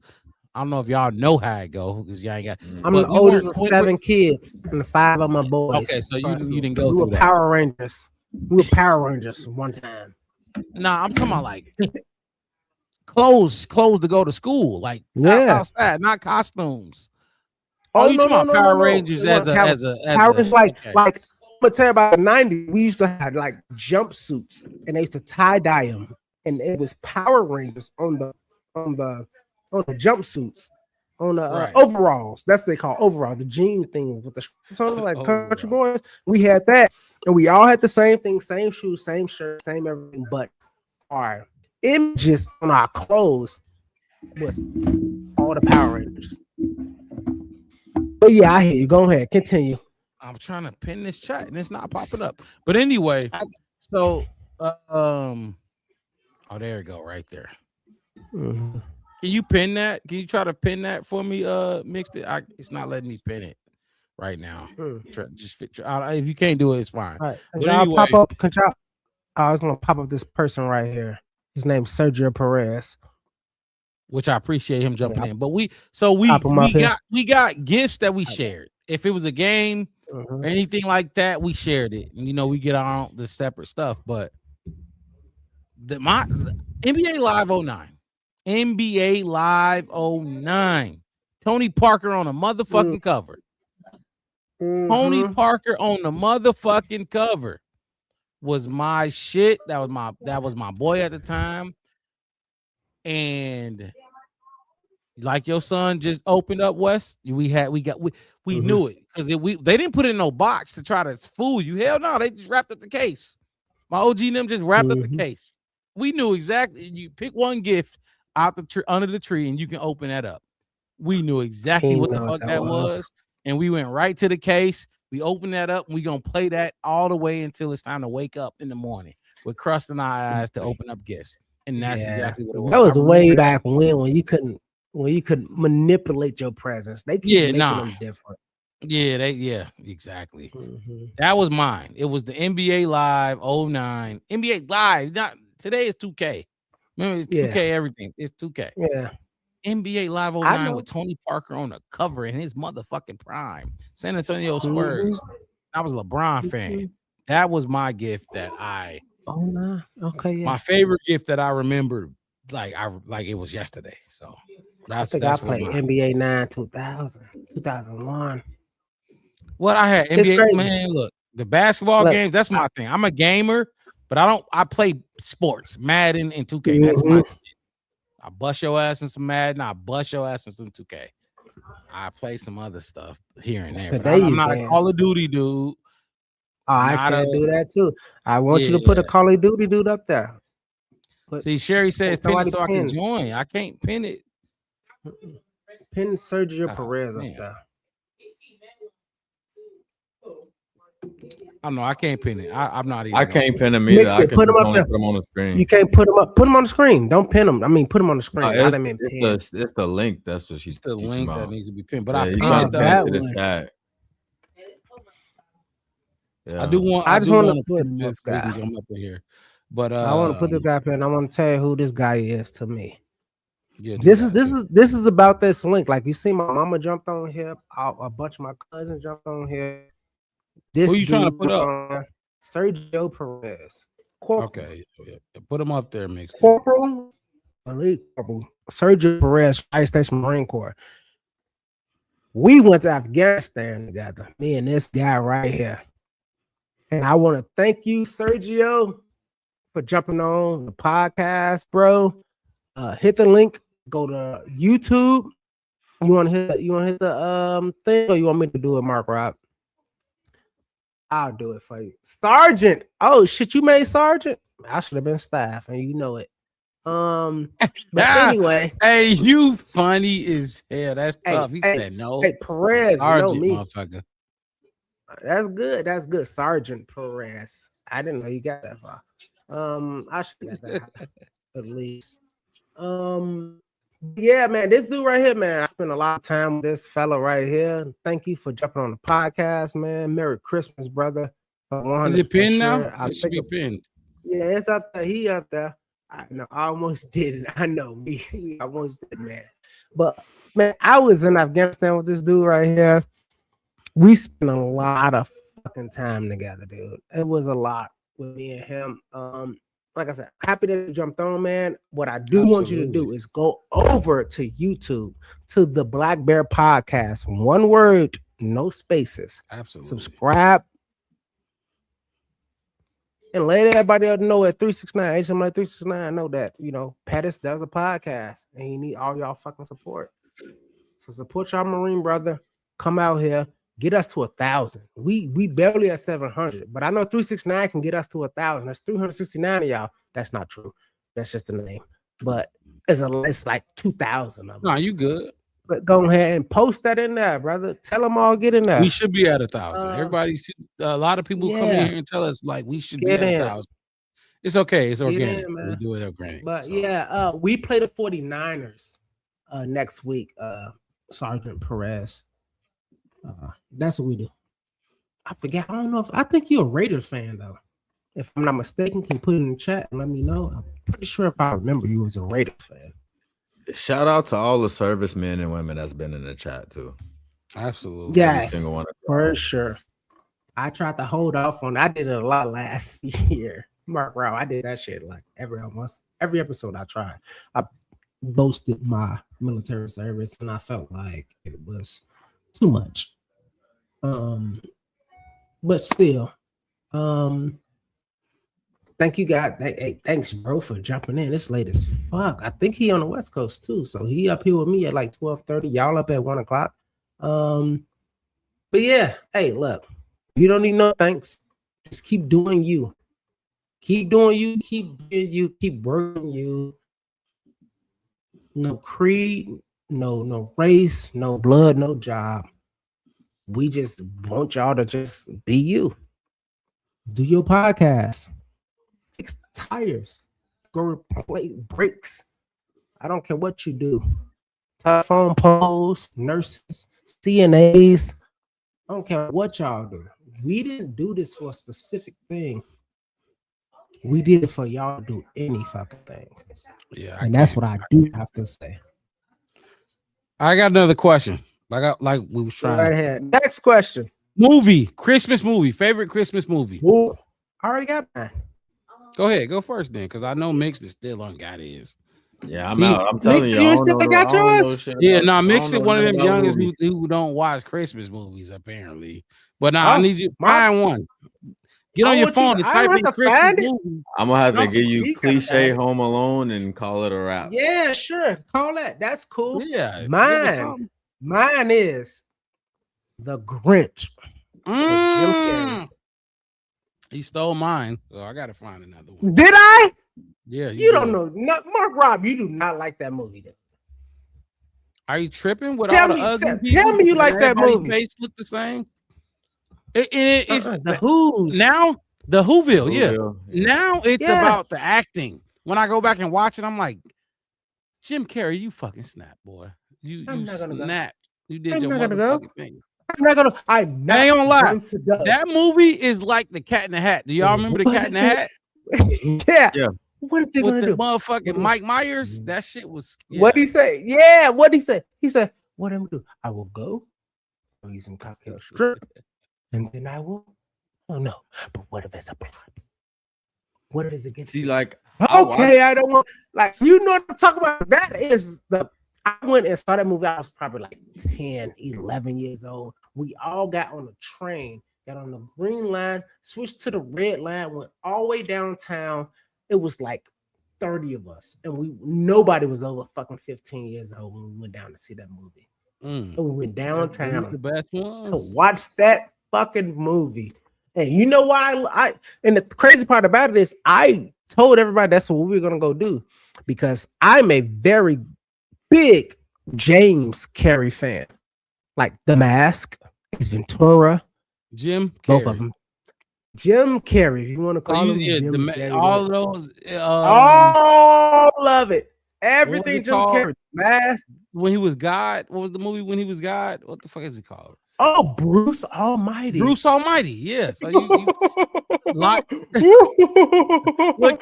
Speaker 1: I don't know if y'all know how it go because y'all ain't got.
Speaker 2: I'm the oldest of 7 kids and 5 of my boys.
Speaker 1: Okay, so you didn't go
Speaker 2: through
Speaker 1: through that.
Speaker 2: Power Rangers. We were Power Rangers one time.
Speaker 1: Nah, I'm talking about like clothes to go to school, like outside, not costumes. Oh, you talking about Power Rangers as a
Speaker 2: like I'm gonna tell you about the 90s. We used to have like jumpsuits and they used to tie dye them, and it was Power Rangers on the jumpsuits, on the overalls. That's what they call overall, the jean things with the something like country boys. We had that, and we all had the same thing, same shoes, same shirt, same everything, but our images on our clothes was all the Power Rangers. But yeah, I hear you. Go ahead, continue.
Speaker 1: I'm trying to pin this chat and it's not popping up. But anyway, so oh, there you go, right there.
Speaker 2: Mm-hmm.
Speaker 1: Can you pin that? Can you try to pin that for me? Mixed it. It's not letting me pin it right now. If you can't do it, it's fine.
Speaker 2: All right.
Speaker 1: But anyway,
Speaker 2: pop up. I was gonna pop up this person right here. His name's Sergio Perez.
Speaker 1: Which I appreciate him jumping in. But we got gifts that we shared. If it was a game or anything like that, we shared it. And we get the separate stuff. But the NBA Live 09. NBA Live 09. Tony Parker on a motherfucking cover. Tony Parker on the motherfucking cover was my shit. That was my boy at the time. And like your son just opened up, Wes. We knew it because they didn't put it in no box to try to fool you. Hell no, they just wrapped up the case. My OG and them just wrapped up the case. We knew exactly. You pick one gift out the tree under the tree, and you can open that up. We knew exactly what the fuck that was, and we went right to the case. We opened that up, and we gonna play that all the way until it's time to wake up in the morning with crust in our eyes to open up gifts. And that's exactly what it was.
Speaker 2: That was way back when you couldn't manipulate your presence. They keep making them different.
Speaker 1: Yeah, exactly. That was mine. It was the NBA Live 09. NBA Live. Today is 2K. Remember, it's 2K everything. It's 2K.
Speaker 2: Yeah.
Speaker 1: NBA Live 09 with Tony Parker on the cover in his motherfucking prime. San Antonio Spurs. I was a LeBron fan. That was my gift that my favorite gift that I remembered like it was yesterday. So
Speaker 2: I think I played NBA 9 2001.
Speaker 1: What I had NBA, man, look, the basketball games, that's my thing. I'm a gamer, but I play sports, Madden and 2K. That's my shit. I bust your ass in some Madden, I bust your ass in some 2K. I play some other stuff here and there,
Speaker 2: So
Speaker 1: but
Speaker 2: there
Speaker 1: I'm
Speaker 2: you
Speaker 1: not a
Speaker 2: can.
Speaker 1: Call of Duty dude.
Speaker 2: Oh, I
Speaker 1: Not
Speaker 2: can't
Speaker 1: a-
Speaker 2: do that too. I want you to put a
Speaker 1: Yeah.
Speaker 2: Call of Duty dude up there.
Speaker 1: See, Sherry said pin it
Speaker 2: somebody
Speaker 1: so I can
Speaker 2: pin.
Speaker 1: join. I can't pin it.
Speaker 2: Pin Sergio
Speaker 1: Oh,
Speaker 2: Perez up
Speaker 1: man.
Speaker 2: there.
Speaker 1: I know I can't pin it. I'm not even.
Speaker 3: I can't pin him either.
Speaker 2: Mix
Speaker 3: I
Speaker 2: it,
Speaker 3: can
Speaker 2: put him
Speaker 3: just
Speaker 2: up
Speaker 3: only
Speaker 2: there.
Speaker 3: put him on the screen.
Speaker 2: You can't put him up. Put him on the screen. Don't pin him. I mean, put him on the screen. I didn't mean pin.
Speaker 3: It's the link. That's what she's
Speaker 1: the link that needs to be pinned. But
Speaker 3: yeah,
Speaker 1: I
Speaker 3: he's
Speaker 1: pinned
Speaker 3: trying
Speaker 1: it
Speaker 3: to
Speaker 1: though.
Speaker 3: pin it to the chat. Yeah.
Speaker 1: I do want.
Speaker 2: I just want to
Speaker 1: put
Speaker 2: put this
Speaker 1: so we can
Speaker 2: guy.
Speaker 1: come up in here. But
Speaker 2: I want to put this guy up here, and I want to tell you who this guy is to me.
Speaker 1: Yeah,
Speaker 2: This is about this link. Like you see, my mama jumped on here. A bunch of my cousins jumped on here. This
Speaker 1: Who you trying to
Speaker 2: dude
Speaker 1: put up?
Speaker 2: Sergio Perez. Corporal.
Speaker 1: Okay, yeah. Put him up there, mixed.
Speaker 2: Corporal. Elite Corporal. Sergio Perez, United States Marine Corps. We went to Afghanistan together. Me and this guy right here. And I want to thank you, Sergio, for jumping on the podcast, bro. Hit the link. Go to YouTube. You want to hit the thing, or you want me to do it, Mark Rob? I'll do it for you. Sergeant. Oh shit, you made Sergeant? I should have been staff, and you know it. But anyway.
Speaker 1: Hey, you funny as hell. That's tough. He
Speaker 2: Hey,
Speaker 1: said no.
Speaker 2: Hey, Perez,
Speaker 1: Sergeant,
Speaker 2: know me.
Speaker 1: motherfucker.
Speaker 2: That's good. That's good. Sergeant Perez. I didn't know you got that far. I should get that at least. Yeah, man, this dude right here, man. I spent a lot of time with this fella right here. Thank you for jumping on the podcast, man. Merry Christmas, brother.
Speaker 1: Is it pinned now?
Speaker 2: It
Speaker 1: should be pinned.
Speaker 2: Yeah, it's up there. He up there. I almost did it. I know we almost did, man. But man, I was in Afghanistan with this dude right here. We spent a lot of fucking time together, dude. It was a lot with me and him. Like I said, happy that you jumped on, man. What I do want you to do is go over to YouTube to the Black Bear Podcast. One word, no spaces.
Speaker 1: Absolutely.
Speaker 2: Subscribe. And let everybody else know at 369, HM like 369, know that, Pettis does a podcast and he need all y'all fucking support. So support y'all Marine brother. Come out here. Get us to 1,000. We barely at 700, but I know 369 can get us to 1,000. That's 369 of y'all. That's not true. That's just the name. But it's like 2,000 of us.
Speaker 1: No, you good.
Speaker 2: But go ahead and post that in there, brother. Tell them all get in there.
Speaker 1: We should be at 1,000. Everybody's a lot of people come in here and tell us like we should be at 1,000. It's okay. It's organic. We do it organic.
Speaker 2: But we play the 49ers next week. Sergeant Perez. That's what we do. I forget. I don't know I think you're a Raiders fan though. If I'm not mistaken, can you put it in the chat and let me know? I'm pretty sure if I remember you was a Raiders fan.
Speaker 3: Shout out to all the servicemen and women that's been in the chat too.
Speaker 1: Absolutely.
Speaker 2: Yes,
Speaker 3: every single one
Speaker 2: for sure. I tried to hold off on. I did it a lot last year. Mark Rao, I did that shit like every episode I tried. I boasted my military service and I felt like it was too much. But still, thank you guys. Hey, thanks, bro, for jumping in. It's late as fuck. I think he on the West Coast too, so he up here with me at like 12:30. Y'all up at 1 o'clock. But yeah, hey, look, you don't need no thanks. Just keep doing you. Keep doing you. Keep doing you. Keep working you. No creed, no race, no blood, no job. We just want y'all to just be you. Do your podcast. Fix tires. Go replace brakes. I don't care what you do. Telephone poles, nurses, CNAs. I don't care what y'all do. We didn't do this for a specific thing. We did it for y'all to do any fucking thing.
Speaker 1: Yeah.
Speaker 2: And that's what I do have to say.
Speaker 1: I got another question. Like we was trying.
Speaker 2: Right ahead. Next question.
Speaker 1: Christmas movie. Favorite Christmas movie.
Speaker 2: Ooh, I already got mine.
Speaker 1: Go ahead. Go first then, because I know Mix is still on got his.
Speaker 3: Yeah, I'm out. I'm telling you.
Speaker 2: You still got yours?
Speaker 1: Yeah, Mix is one of them youngest who don't watch Christmas movies, apparently. But now I need you to find one. Get on your phone and type in Christmas movie.
Speaker 3: I'm gonna have to give you cliche Home Alone and call it a wrap.
Speaker 2: Yeah, sure. Call that. That's cool.
Speaker 1: Yeah.
Speaker 2: Mine. Mine is The Grinch.
Speaker 1: He stole mine, so I gotta find another one.
Speaker 2: Did I?
Speaker 1: Yeah,
Speaker 2: you don't know. Mark Rob, you do not like that movie, though.
Speaker 1: Are you tripping with
Speaker 2: tell
Speaker 1: all
Speaker 2: me,
Speaker 1: the ugly people?
Speaker 2: Tell me you like that movie.
Speaker 1: Face look the same. It's
Speaker 2: the Who's
Speaker 1: now the Whoville,
Speaker 3: Whoville,
Speaker 1: yeah. Now it's about the acting. When I go back and watch it, I'm like, Jim Carrey, you fucking snap, boy. You snapped. You did your motherfucking thing.
Speaker 2: I'm not gonna. I ain't gonna
Speaker 1: lie. That movie is like the Cat in the Hat. Do y'all remember the Cat in the Hat?
Speaker 2: Yeah. What are they gonna do?
Speaker 1: Motherfucking Mike Myers. That shit was. Yeah.
Speaker 2: What'd he say? Yeah. What'd he say? He said, "What am I do? I will go. I'll eat some cocktail strip, and then I will. Oh no! But what if it's a plot? What if it's against?
Speaker 3: See, like,
Speaker 2: okay, I don't want like you know what I'm talking about. That is the. I went and saw that movie. I was probably like 10, 11 years old. We all got on the train, got on the green line, switched to the red line, went all the way downtown. It was like 30 of us, and nobody was over fucking 15 years old when we went down to see that movie. And we went downtown to watch that fucking movie. And you know why? And the crazy part about it is I told everybody that's what we were gonna go do because I'm a very big James Carrey fan, like The Mask, Ace Ventura,
Speaker 1: Jim Carrey.
Speaker 2: Both of them. Jim Carrey, if you want to call him, Jim Carrey,
Speaker 1: all those,
Speaker 2: all of it, everything Jim Carrey. Mask.
Speaker 1: When he was God, what was the movie when he was God? What the fuck is it called?
Speaker 2: Oh, Bruce Almighty.
Speaker 1: Bruce Almighty, yeah. So you look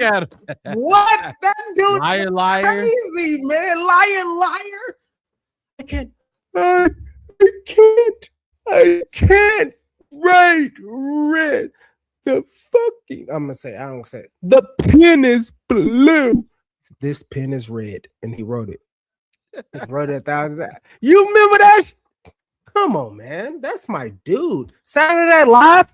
Speaker 1: at him.
Speaker 2: What that dude?
Speaker 1: Liar.
Speaker 2: Crazy man, liar. I can't write red. The fucking I don't say it. The pen is blue. This pen is red, and he wrote it. He wrote it 1,000 times. You remember that? Come on, man. That's my dude. Saturday Night Live.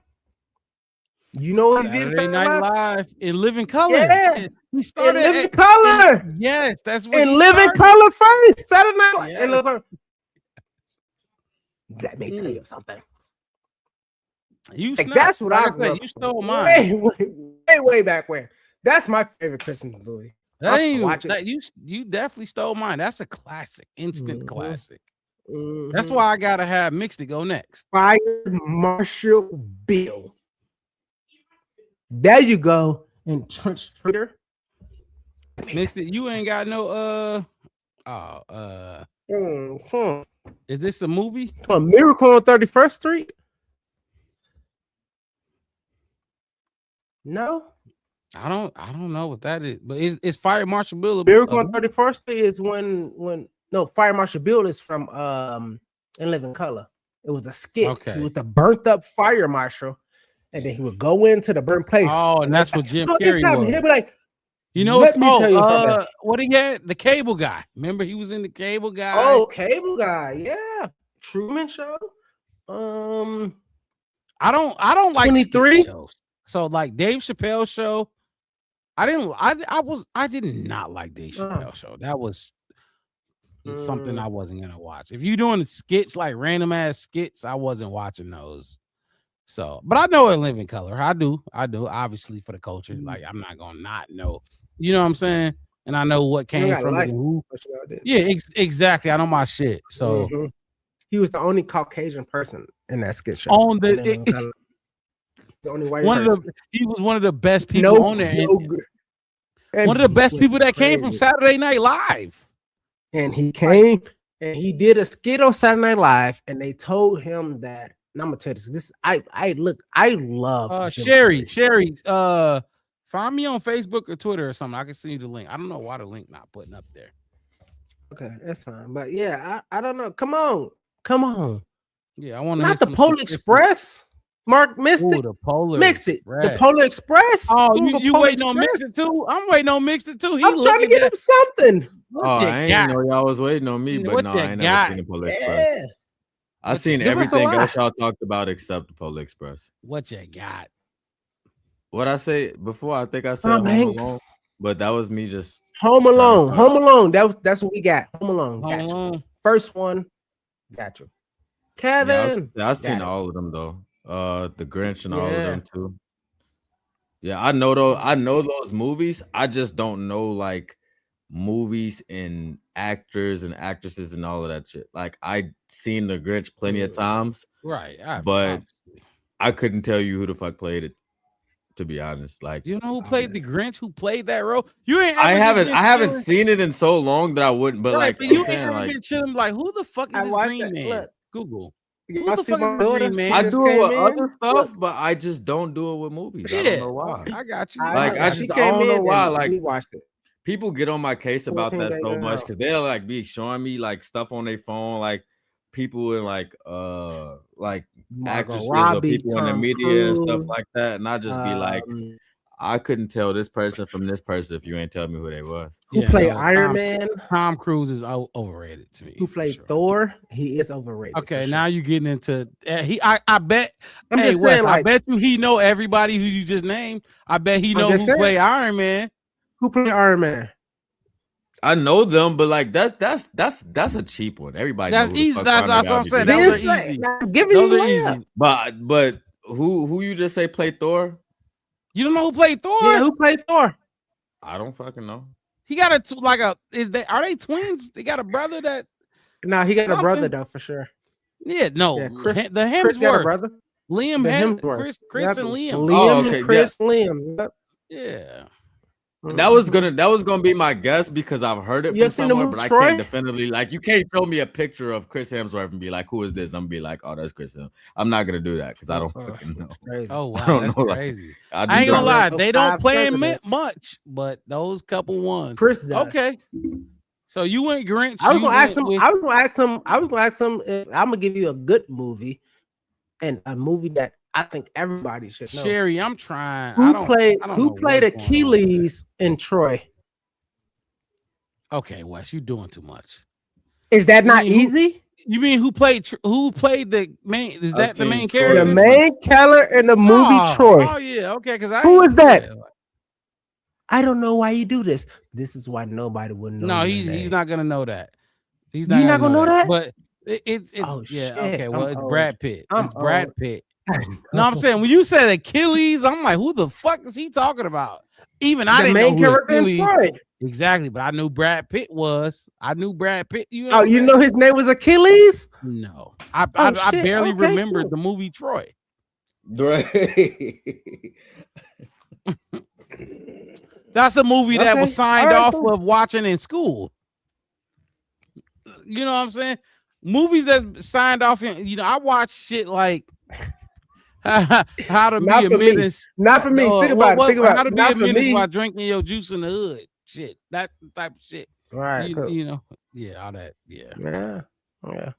Speaker 2: You know what he did?
Speaker 1: Saturday Night Live in Living Color.
Speaker 2: Yeah,
Speaker 1: he started
Speaker 2: in Living Color.
Speaker 1: Yes, that's what.
Speaker 2: In Living Color first. Saturday Night Live. And look, that may tell you something.
Speaker 1: You
Speaker 2: like, that's what I
Speaker 1: said. You stole mine.
Speaker 2: Way back when. That's my favorite Christmas movie.
Speaker 1: You definitely stole mine. That's a classic, instant classic. That's why I gotta have Mixed to go next.
Speaker 2: Fire Marshal Bill. There you go. And Trench Twitter.
Speaker 1: Mixed it. You ain't got no Is this a movie?
Speaker 2: A Miracle on 31st Street? No.
Speaker 1: I don't know what that is, but is Fire Marshal Bill
Speaker 2: Miracle on 31st Street is when Fire Marshal Bill is from In Living Color. It was a skit.
Speaker 1: Okay.
Speaker 2: He was the burnt up fire marshal, and then he would go into the burnt place.
Speaker 1: Oh, and that's what Jim Carrey was.
Speaker 2: He'd be like,
Speaker 1: you know, what he had? The Cable Guy. Remember, he was in the Cable Guy.
Speaker 2: Oh, Cable Guy, yeah. Truman Show.
Speaker 1: I don't like
Speaker 2: 23
Speaker 1: shows. So like Dave Chappelle show. I did not like Dave Chappelle show. That was something I wasn't gonna watch. If you're doing skits like random ass skits, I wasn't watching those. So, but I know In Living Color. I do. Obviously for the culture. Like I'm not gonna not know. You know what I'm saying? And I know what came from it. Who. Yeah, exactly. I know my shit. So
Speaker 2: he was the only Caucasian person in that skit show.
Speaker 1: On
Speaker 2: the only white
Speaker 1: he was one of the best people on there. One of the best people that came from Saturday Night Live.
Speaker 2: And he came and he did a skit on Saturday Night Live, and they told him that. And I'm gonna tell you this. I love
Speaker 1: Sherry. Find me on Facebook or Twitter or something. I can send you the link. I don't know why the link not putting up there.
Speaker 2: Okay, that's fine. But yeah, I don't know. Come on.
Speaker 1: Yeah, I want
Speaker 2: to. Not the Polar Express. Mark missed it.
Speaker 1: The Polar
Speaker 2: Mixed
Speaker 1: Express.
Speaker 2: It. The Polar Express.
Speaker 1: Oh, you waiting on Mixed It too? I'm waiting on Mixed It too.
Speaker 2: I'm trying to get him something.
Speaker 3: I ain't know y'all was waiting on me, but no, I ain't never seen the Polar Express. I seen everything else y'all talked about except the Polar Express.
Speaker 1: What you got?
Speaker 3: What I say before? I think I said Home Alone, but that was me just
Speaker 2: Home Alone. That's what we got. Home Alone. First one. Got you. Kevin.
Speaker 3: Yeah, I've seen all of them though. The Grinch and all of them too. Yeah, I know those movies. I just don't know like movies and actors and actresses and all of that shit. Like I seen the Grinch plenty of times.
Speaker 1: Right.
Speaker 3: But I couldn't tell you who the fuck played it, to be honest. Like,
Speaker 1: you know who played the Grinch? Who played that role? You ain't.
Speaker 3: I haven't seen it in so long that I wouldn't. But
Speaker 1: right,
Speaker 3: like,
Speaker 1: but you ain't ever been chilling. Like, who the fuck is this Green Man?
Speaker 2: Look.
Speaker 1: Google.
Speaker 2: Who
Speaker 1: the fuck is the Green Man?
Speaker 3: I do it with other stuff, but I just don't do it with movies. I don't know why.
Speaker 1: I got you.
Speaker 3: Like, I don't know why. Like,
Speaker 2: we watched it.
Speaker 3: People get on my case about that so much because they'll like be showing me like stuff on their phone, like people in like actresses or people in the media and stuff like that, and I just be like, I couldn't tell this person from this person if you ain't tell me who they was.
Speaker 2: Who played Iron Man?
Speaker 1: Tom Cruise is overrated to me.
Speaker 2: Who played Thor? He is overrated.
Speaker 1: Okay, now you're getting into I bet.
Speaker 2: I'm
Speaker 1: Hey
Speaker 2: just
Speaker 1: Wes,
Speaker 2: saying,
Speaker 1: I
Speaker 2: like-
Speaker 1: bet you he know everybody who you just named. I bet he know
Speaker 2: just
Speaker 1: who
Speaker 2: saying.
Speaker 1: played Iron Man.
Speaker 2: Who played Iron Man?
Speaker 3: I know them, but like that's a cheap one. Everybody
Speaker 1: That's
Speaker 3: knows who the
Speaker 1: easy.
Speaker 3: fuck
Speaker 1: That's
Speaker 3: Iron
Speaker 1: what I'm
Speaker 3: Man
Speaker 1: saying.
Speaker 3: is.
Speaker 1: Those are easy.
Speaker 2: Give me
Speaker 1: Those are
Speaker 2: layup.
Speaker 1: easy.
Speaker 3: But who you just say played Thor?
Speaker 1: You don't know who played Thor?
Speaker 2: Yeah, who played Thor?
Speaker 3: I don't fucking know.
Speaker 1: He got are they twins? They got a brother that
Speaker 2: No, he got a brother
Speaker 1: something?
Speaker 2: though for sure.
Speaker 1: Yeah, no.
Speaker 2: Yeah, Chris-
Speaker 1: the Hemsworth.
Speaker 2: Chris got a brother.
Speaker 1: Liam
Speaker 2: The
Speaker 1: Hem-
Speaker 2: Hemsworth.
Speaker 1: Chris
Speaker 2: Yep.
Speaker 1: and Liam.
Speaker 2: Liam,
Speaker 3: okay,
Speaker 2: Chris, Liam. Yep.
Speaker 1: Yeah.
Speaker 3: That was gonna be my guess because I've heard it
Speaker 2: You
Speaker 3: from
Speaker 2: seen the
Speaker 3: somewhere,
Speaker 2: movie
Speaker 3: but I
Speaker 2: Troy?
Speaker 3: can't definitively like you can't show me a picture of Chris Hemsworth and be like, who is this? I'm gonna be like, oh, that's Chris Hemsworth. I'm not gonna do that because I don't fucking know.
Speaker 2: Crazy.
Speaker 1: Oh
Speaker 3: I
Speaker 1: wow,
Speaker 3: don't
Speaker 1: that's
Speaker 3: know, like,
Speaker 1: crazy.
Speaker 3: I
Speaker 1: I ain't gonna lie,
Speaker 2: Those
Speaker 1: they don't
Speaker 2: 5
Speaker 1: play him
Speaker 2: presidents.
Speaker 1: much, but those couple ones.
Speaker 2: Chris does.
Speaker 1: Okay. So you went Grinch.
Speaker 2: I was
Speaker 1: you
Speaker 2: gonna ask
Speaker 1: went
Speaker 2: him.
Speaker 1: with-
Speaker 2: I was gonna ask him. If, I'm gonna give you a good movie, and a movie that I think everybody should know.
Speaker 1: Sherry, I'm trying.
Speaker 2: Who
Speaker 1: I don't
Speaker 2: played
Speaker 1: know what's going on with
Speaker 2: Achilles in Troy?
Speaker 1: that. Okay, Wes, you doing too much.
Speaker 2: Is that not
Speaker 1: mean who-
Speaker 2: easy?
Speaker 1: You mean who played the main? Is that the
Speaker 3: seen
Speaker 1: main
Speaker 3: Troy.
Speaker 1: character?
Speaker 2: The main killer in the movie Troy.
Speaker 1: Oh yeah, okay. Because I
Speaker 2: Who
Speaker 1: ain't-
Speaker 2: is that?
Speaker 1: yeah.
Speaker 2: I don't know why you do this. This is why nobody would know.
Speaker 1: No,
Speaker 2: your
Speaker 1: he's
Speaker 2: name.
Speaker 1: not gonna know that. He's
Speaker 2: You not gonna know that?
Speaker 1: But it's
Speaker 2: Oh,
Speaker 1: yeah.
Speaker 2: shit.
Speaker 1: Okay, well
Speaker 2: I'm
Speaker 1: it's
Speaker 2: old.
Speaker 1: Brad Pitt.
Speaker 2: I'm
Speaker 1: It's Brad
Speaker 2: old.
Speaker 1: Pitt. No, I'm saying when you said Achilles, I'm like, who the fuck is he talking about? Even I
Speaker 2: The
Speaker 1: didn't
Speaker 2: main
Speaker 1: know who
Speaker 2: character in
Speaker 1: Achilles.
Speaker 2: Troy.
Speaker 1: Exactly, but I knew Brad Pitt was. I knew Brad Pitt. You
Speaker 2: Oh, you know his name was Achilles?
Speaker 1: No, I
Speaker 2: Oh,
Speaker 1: I
Speaker 2: shit.
Speaker 1: barely
Speaker 2: Okay,
Speaker 1: remembered
Speaker 2: cool.
Speaker 1: the movie Troy.
Speaker 3: Right.
Speaker 1: That's a movie that
Speaker 2: Okay,
Speaker 1: was signed
Speaker 2: all right,
Speaker 1: off
Speaker 2: cool.
Speaker 1: of watching in school. You know what I'm saying? Movies that signed off in, I watch shit like How to Be
Speaker 2: Not
Speaker 1: a
Speaker 2: for me.
Speaker 1: Menace.
Speaker 2: Not for me. Think about it. Think about
Speaker 1: How
Speaker 2: it.
Speaker 1: to Be
Speaker 2: Not
Speaker 1: a
Speaker 2: for
Speaker 1: Menace
Speaker 2: me.
Speaker 1: while drinking your juice in the hood. Shit. That type of shit.
Speaker 2: All right. Cool.
Speaker 1: You know, yeah, all that. Yeah.
Speaker 2: Yeah. Yeah.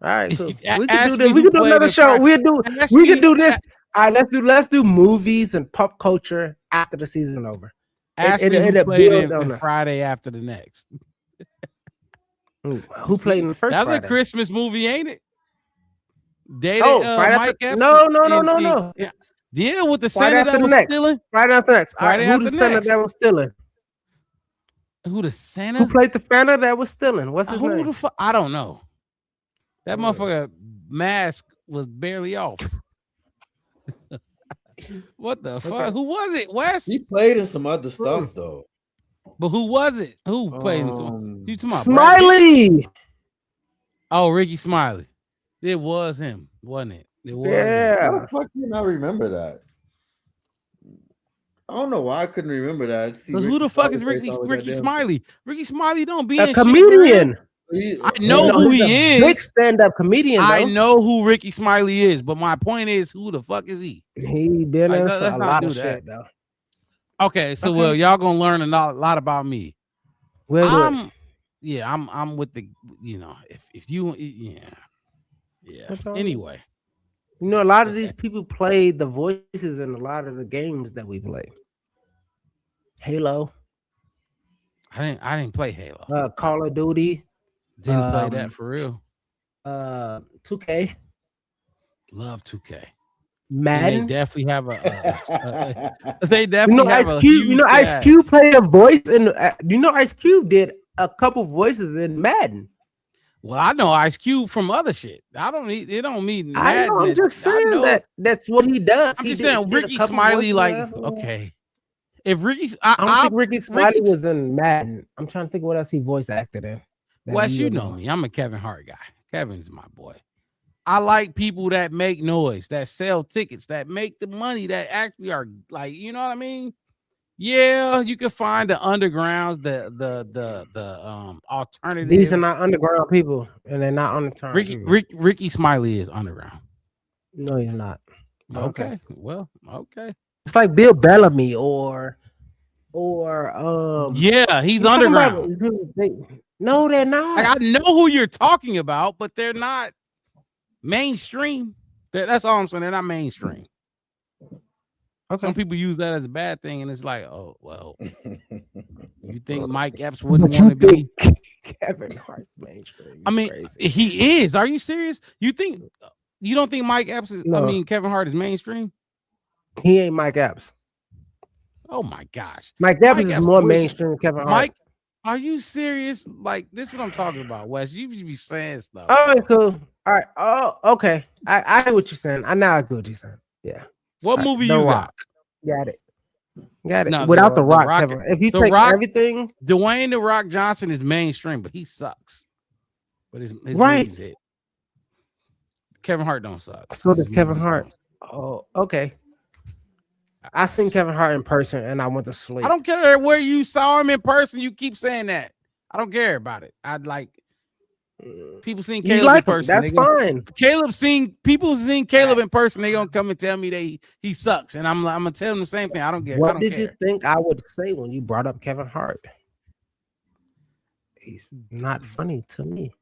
Speaker 2: All right. So we
Speaker 1: Ask
Speaker 2: can do
Speaker 1: me
Speaker 2: this. We
Speaker 1: who
Speaker 2: can do
Speaker 1: played
Speaker 2: another
Speaker 1: the
Speaker 2: show.
Speaker 1: part-
Speaker 2: We
Speaker 1: Ask
Speaker 2: can
Speaker 1: me-
Speaker 2: do this. All right. Let's do movies and pop culture after the season over.
Speaker 1: Ask me who
Speaker 2: It'll
Speaker 1: played
Speaker 2: build on
Speaker 1: in
Speaker 2: us.
Speaker 1: Friday after the next.
Speaker 2: Who played in the first
Speaker 1: That's
Speaker 2: Friday?
Speaker 1: a Christmas movie, ain't it? Dated,
Speaker 2: Friday
Speaker 1: Mike
Speaker 2: after,
Speaker 1: Epps
Speaker 2: no.
Speaker 1: and-
Speaker 2: It's
Speaker 1: Yeah, with the
Speaker 2: Friday
Speaker 1: Santa
Speaker 2: after
Speaker 1: that
Speaker 2: the
Speaker 1: was
Speaker 2: next.
Speaker 1: stealing.
Speaker 2: Friday after next. All right,
Speaker 1: Friday
Speaker 2: who
Speaker 1: after
Speaker 2: the Santa
Speaker 1: next.
Speaker 2: that was stealing?
Speaker 1: Who the Santa?
Speaker 2: Who played the Santa that was stealing? What's his
Speaker 1: Who
Speaker 2: name?
Speaker 1: the fuck? I don't know. That motherfucker mask was barely off. What the fuck? Who was it? Wes?
Speaker 3: He played in some other stuff though.
Speaker 1: But who was it? Who played in some? You talking about Brad Pitt?
Speaker 2: Smiley.
Speaker 1: Oh, Ricky Smiley. It was him, wasn't it? It was.
Speaker 3: How
Speaker 2: Yeah.
Speaker 3: the fuck do you not remember that? I don't know wwhy I couldn't remember that. See,
Speaker 1: Because who the
Speaker 3: Ricky
Speaker 1: fuck is
Speaker 3: Smiley
Speaker 1: Ricky
Speaker 3: face always
Speaker 1: Ricky
Speaker 3: that damn-
Speaker 1: Smiley? Ricky Smiley don't be
Speaker 2: A
Speaker 1: in shit,
Speaker 2: comedian.
Speaker 1: man. I know who
Speaker 2: he's
Speaker 1: he
Speaker 2: a big
Speaker 1: is.
Speaker 2: stand-up comedian. Though.
Speaker 1: I know who Ricky Smiley is, but my point is, who the fuck is he?
Speaker 2: He been in
Speaker 1: Let's
Speaker 2: a
Speaker 1: not
Speaker 2: lot
Speaker 1: do
Speaker 2: of
Speaker 1: that.
Speaker 2: shit though.
Speaker 1: Okay, so
Speaker 2: Okay.
Speaker 1: well, y'all gonna learn a lot about me.
Speaker 2: We'll do it.
Speaker 1: I'm with the, if you, yeah.
Speaker 2: That's all.
Speaker 1: Anyway,
Speaker 2: You know, a lot of these people play the voices in a lot of the games that we play. Halo,
Speaker 1: I didn't play Halo.
Speaker 2: Call of Duty,
Speaker 1: Didn't play that for real.
Speaker 2: 2K,
Speaker 1: Love 2K.
Speaker 2: Madden.
Speaker 1: And they definitely have they
Speaker 2: You
Speaker 1: definitely
Speaker 2: know,
Speaker 1: have
Speaker 2: Ice
Speaker 1: a
Speaker 2: Cube. You know,
Speaker 1: huge
Speaker 2: Ice
Speaker 1: cast.
Speaker 2: Cube played a voice in. You know, Ice Cube did a couple voices in Madden.
Speaker 1: Well, I know Ice Cube from other shit. I don't need it. Don't mean
Speaker 2: I know. I'm just saying that's what he does.
Speaker 1: I'm just saying Ricky Smiley. Like, okay, if Ricky's,
Speaker 2: I don't think Ricky Smiley was in Madden. I'm trying to think what else he voice acted in.
Speaker 1: Wes, you know me. I'm a Kevin Hart guy. Kevin's my boy. I like people that make noise, that sell tickets, that make the money, that actually are like, you know what I mean? Yeah, you can find the undergrounds, the alternative.
Speaker 2: These are not underground people, and they're not on the turn.
Speaker 1: Ricky Smiley is underground.
Speaker 2: No, you're not.
Speaker 1: Okay. Well, okay.
Speaker 2: It's like Bill Bellamy or
Speaker 1: yeah, he's underground.
Speaker 2: No, they're not.
Speaker 1: Like, I know who you're talking about, but they're not mainstream. That's all I'm saying. They're not mainstream. Okay. Some people use that as a bad thing, and it's like, oh well. You think Mike Epps wouldn't want to be
Speaker 2: Kevin Hart's mainstream?
Speaker 1: I mean, crazy. He is. Are you serious? You don't think Mike Epps is? No. I mean, Kevin Hart is mainstream.
Speaker 2: He ain't Mike Epps.
Speaker 1: Oh my gosh,
Speaker 2: Mike Epps is more mainstream than Kevin Hart.
Speaker 1: Mike, are you serious? Like, this is what I'm talking about, Wes. You be saying stuff.
Speaker 2: All right, cool. All right. Oh, okay. I hear what you're saying. I now get what you're saying. Yeah.
Speaker 1: What movie you got?
Speaker 2: Got it. No, without the Rock, Kevin. If you take everything,
Speaker 1: Dwayne the Rock Johnson is mainstream, but he sucks. But his
Speaker 2: right.
Speaker 1: Hit. Kevin Hart don't suck.
Speaker 2: So does Kevin Hart. Oh, okay. I seen Kevin Hart in person, and I went to sleep.
Speaker 1: I don't care where you saw him in person. You keep saying that. I don't care about it. I'd like people seen Caleb in person.
Speaker 2: That's fine.
Speaker 1: People seen Caleb in person. They gonna come and tell me he sucks, and I'm gonna tell them the same thing. I don't get.
Speaker 2: What did you think I would say when you brought up Kevin Hart? He's not funny to me.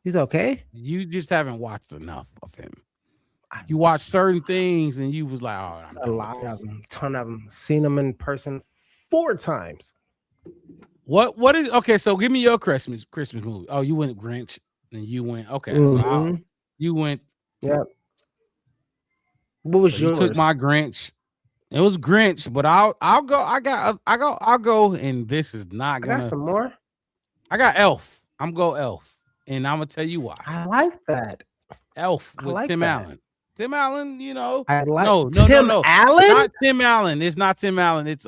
Speaker 2: He's okay.
Speaker 1: You just haven't watched enough of him. You watch certain things, and you was like, "Oh,
Speaker 2: a lot of them, ton of them. Seen them in person 4 times."
Speaker 1: What is okay? So give me your Christmas movie. Oh, you went Grinch, and you went okay. So you went.
Speaker 2: Yep. What was yours?
Speaker 1: You took my Grinch. It was Grinch, but I'll go. I'll go. And this is not gonna.
Speaker 2: I got some more.
Speaker 1: I got Elf. I'm go Elf, and I'm gonna tell you why.
Speaker 2: I like that.
Speaker 1: Elf with Tim Allen. Tim Allen, you know.
Speaker 2: I like
Speaker 1: no.
Speaker 2: Allen.
Speaker 1: Not Tim Allen. It's not Tim Allen. It's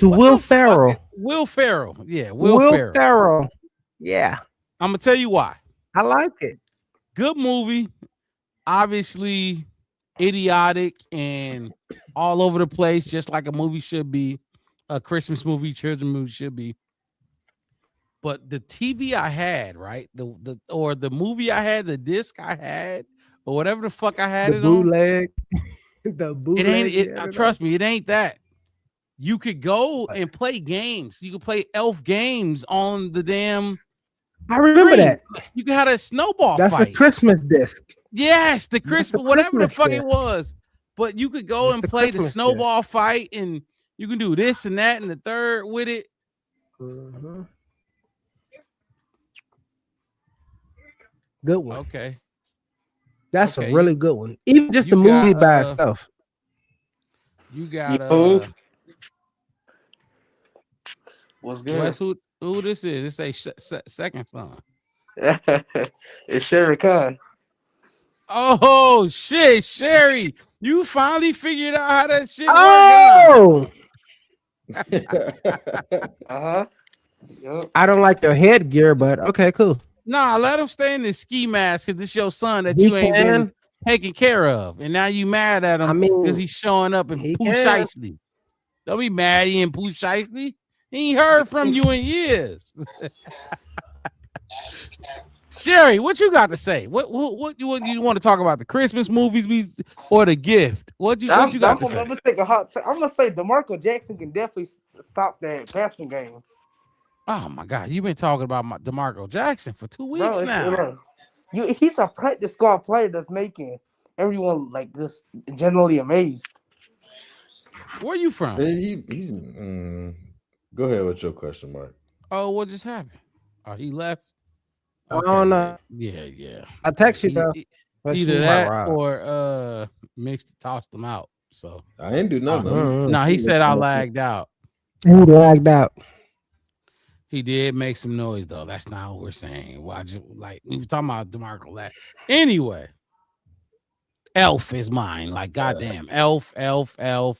Speaker 2: Will Ferrell.
Speaker 1: Will Ferrell. Yeah, Will
Speaker 2: Ferrell. Yeah.
Speaker 1: I'm gonna tell you why.
Speaker 2: I like it.
Speaker 1: Good movie. Obviously idiotic and all over the place, just like a movie should be. A Christmas movie, children's movie should be. But the TV I had, right? The movie I had, the disc I had, or whatever the fuck I had
Speaker 2: the bootleg. The bootleg.
Speaker 1: It ain't trust me, it ain't that. You could go and play games. You could play Elf games on the damn.
Speaker 2: I remember
Speaker 1: screen.
Speaker 2: that.
Speaker 1: You could have a snowball
Speaker 2: That's
Speaker 1: fight.
Speaker 2: The Christmas disc.
Speaker 1: Yes, the Christmas, whatever the fuck
Speaker 2: disc.
Speaker 1: It was. But you could go and play the snowball fight, and you can do this and that and the third with it.
Speaker 2: Mm-hmm. Good one.
Speaker 1: Okay.
Speaker 2: That's a really good one. Even just the movie by itself.
Speaker 1: You got
Speaker 8: what's good?
Speaker 1: Wes, who this is? It's a second son.
Speaker 8: It's Sherry Khan.
Speaker 1: Oh shit, Sherry. You finally figured out how that shit
Speaker 2: works.
Speaker 8: Uh-huh. Yep.
Speaker 2: I don't like your headgear, but okay, cool.
Speaker 1: Nah, let him stay in the ski mask because this your son that you ain't been taking care of. And now you mad at him because he's showing up in Pooh Shiesty. Don't be mad he in Pooh Shiesty. He ain't heard from you in years. Sherry, what you got to say? What you want to talk about? The Christmas movies or the gift? What you got to say?
Speaker 13: I'm gonna take a hot. I'm gonna say DeMarco Jackson can definitely stop that passing game.
Speaker 1: Oh my God, you've been talking about DeMarco Jackson for 2 weeks now.
Speaker 13: He's a practice squad player that's making everyone like just generally amazed.
Speaker 1: Where you from?
Speaker 3: He's go ahead with your question, Mike.
Speaker 1: Oh, what just happened? Oh, he left.
Speaker 2: Okay. I don't know.
Speaker 1: Yeah.
Speaker 2: I text you though.
Speaker 1: Either that or tossed them out. So
Speaker 3: I didn't do nothing.
Speaker 1: No, he said I lagged out.
Speaker 2: He lagged out.
Speaker 1: He did make some noise though. That's not what we're saying. Well, I just like we were talking about DeMarco last. Anyway, Elf is mine. Like goddamn, Elf. Whatever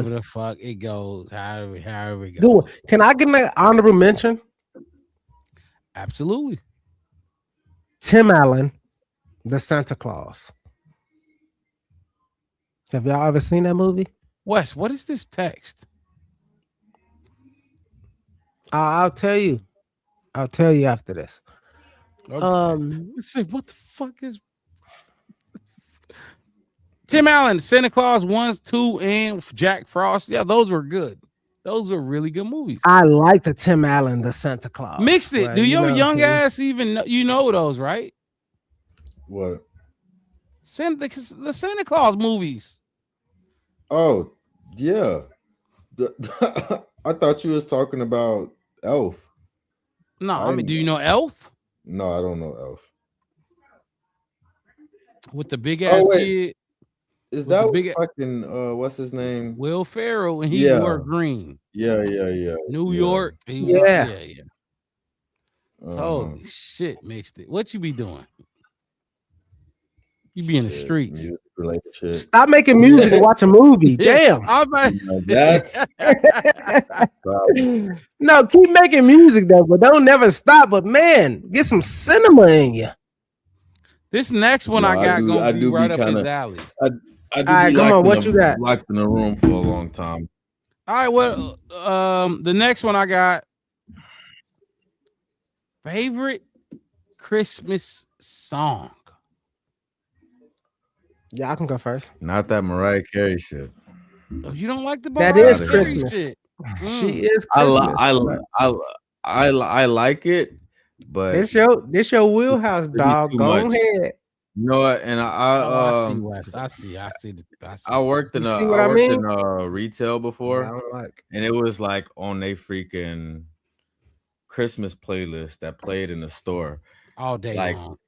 Speaker 1: the fuck it goes. However it goes.
Speaker 2: Good one. Can I get an honorable mention?
Speaker 1: Absolutely.
Speaker 2: Tim Allen, The Santa Claus. Have y'all ever seen that movie?
Speaker 1: Wes, what is this text?
Speaker 2: I'll tell you. I'll tell you after this.
Speaker 1: Okay. Let's see, what the fuck is Tim Allen, Santa Claus 1, 2, and Jack Frost? Yeah, those were good. Those were really good movies.
Speaker 2: I like the Tim Allen, The Santa Claus.
Speaker 1: Mixed it. Do your young ass even know those, right?
Speaker 3: What?
Speaker 1: The Santa Claus movies.
Speaker 3: Oh, yeah. I thought you was talking about Elf.
Speaker 1: No, I mean, do you know Elf?
Speaker 3: No, I don't know Elf.
Speaker 1: With the big ass kid.
Speaker 3: Is that big fucking what's his name?
Speaker 1: Will Ferrell, and he wore green.
Speaker 3: Yeah.
Speaker 1: New York. He was yeah. Holy shit, mixed it. What you be doing? You be in the streets.
Speaker 3: Music-related shit.
Speaker 2: Stop making music and watch a movie. Damn.
Speaker 3: That's
Speaker 2: no, keep making music though, but don't never stop. But man, get some cinema in you.
Speaker 1: This next one I got gonna be right up his alley.
Speaker 3: All
Speaker 2: right, come on. What you got?
Speaker 3: Locked in the room for a long time.
Speaker 1: All right, well, the next one I got favorite Christmas song.
Speaker 2: Yeah, I can go first.
Speaker 3: Not that Mariah Carey shit.
Speaker 1: Oh, you don't like the
Speaker 2: That is Christmas. Shit. She is Christmas.
Speaker 3: I like it, but
Speaker 2: this your wheelhouse, dog. Go ahead.
Speaker 3: You know what? And
Speaker 1: I see.
Speaker 3: I worked in retail before, and it was like on a freaking Christmas playlist that played in the store
Speaker 1: all day, long.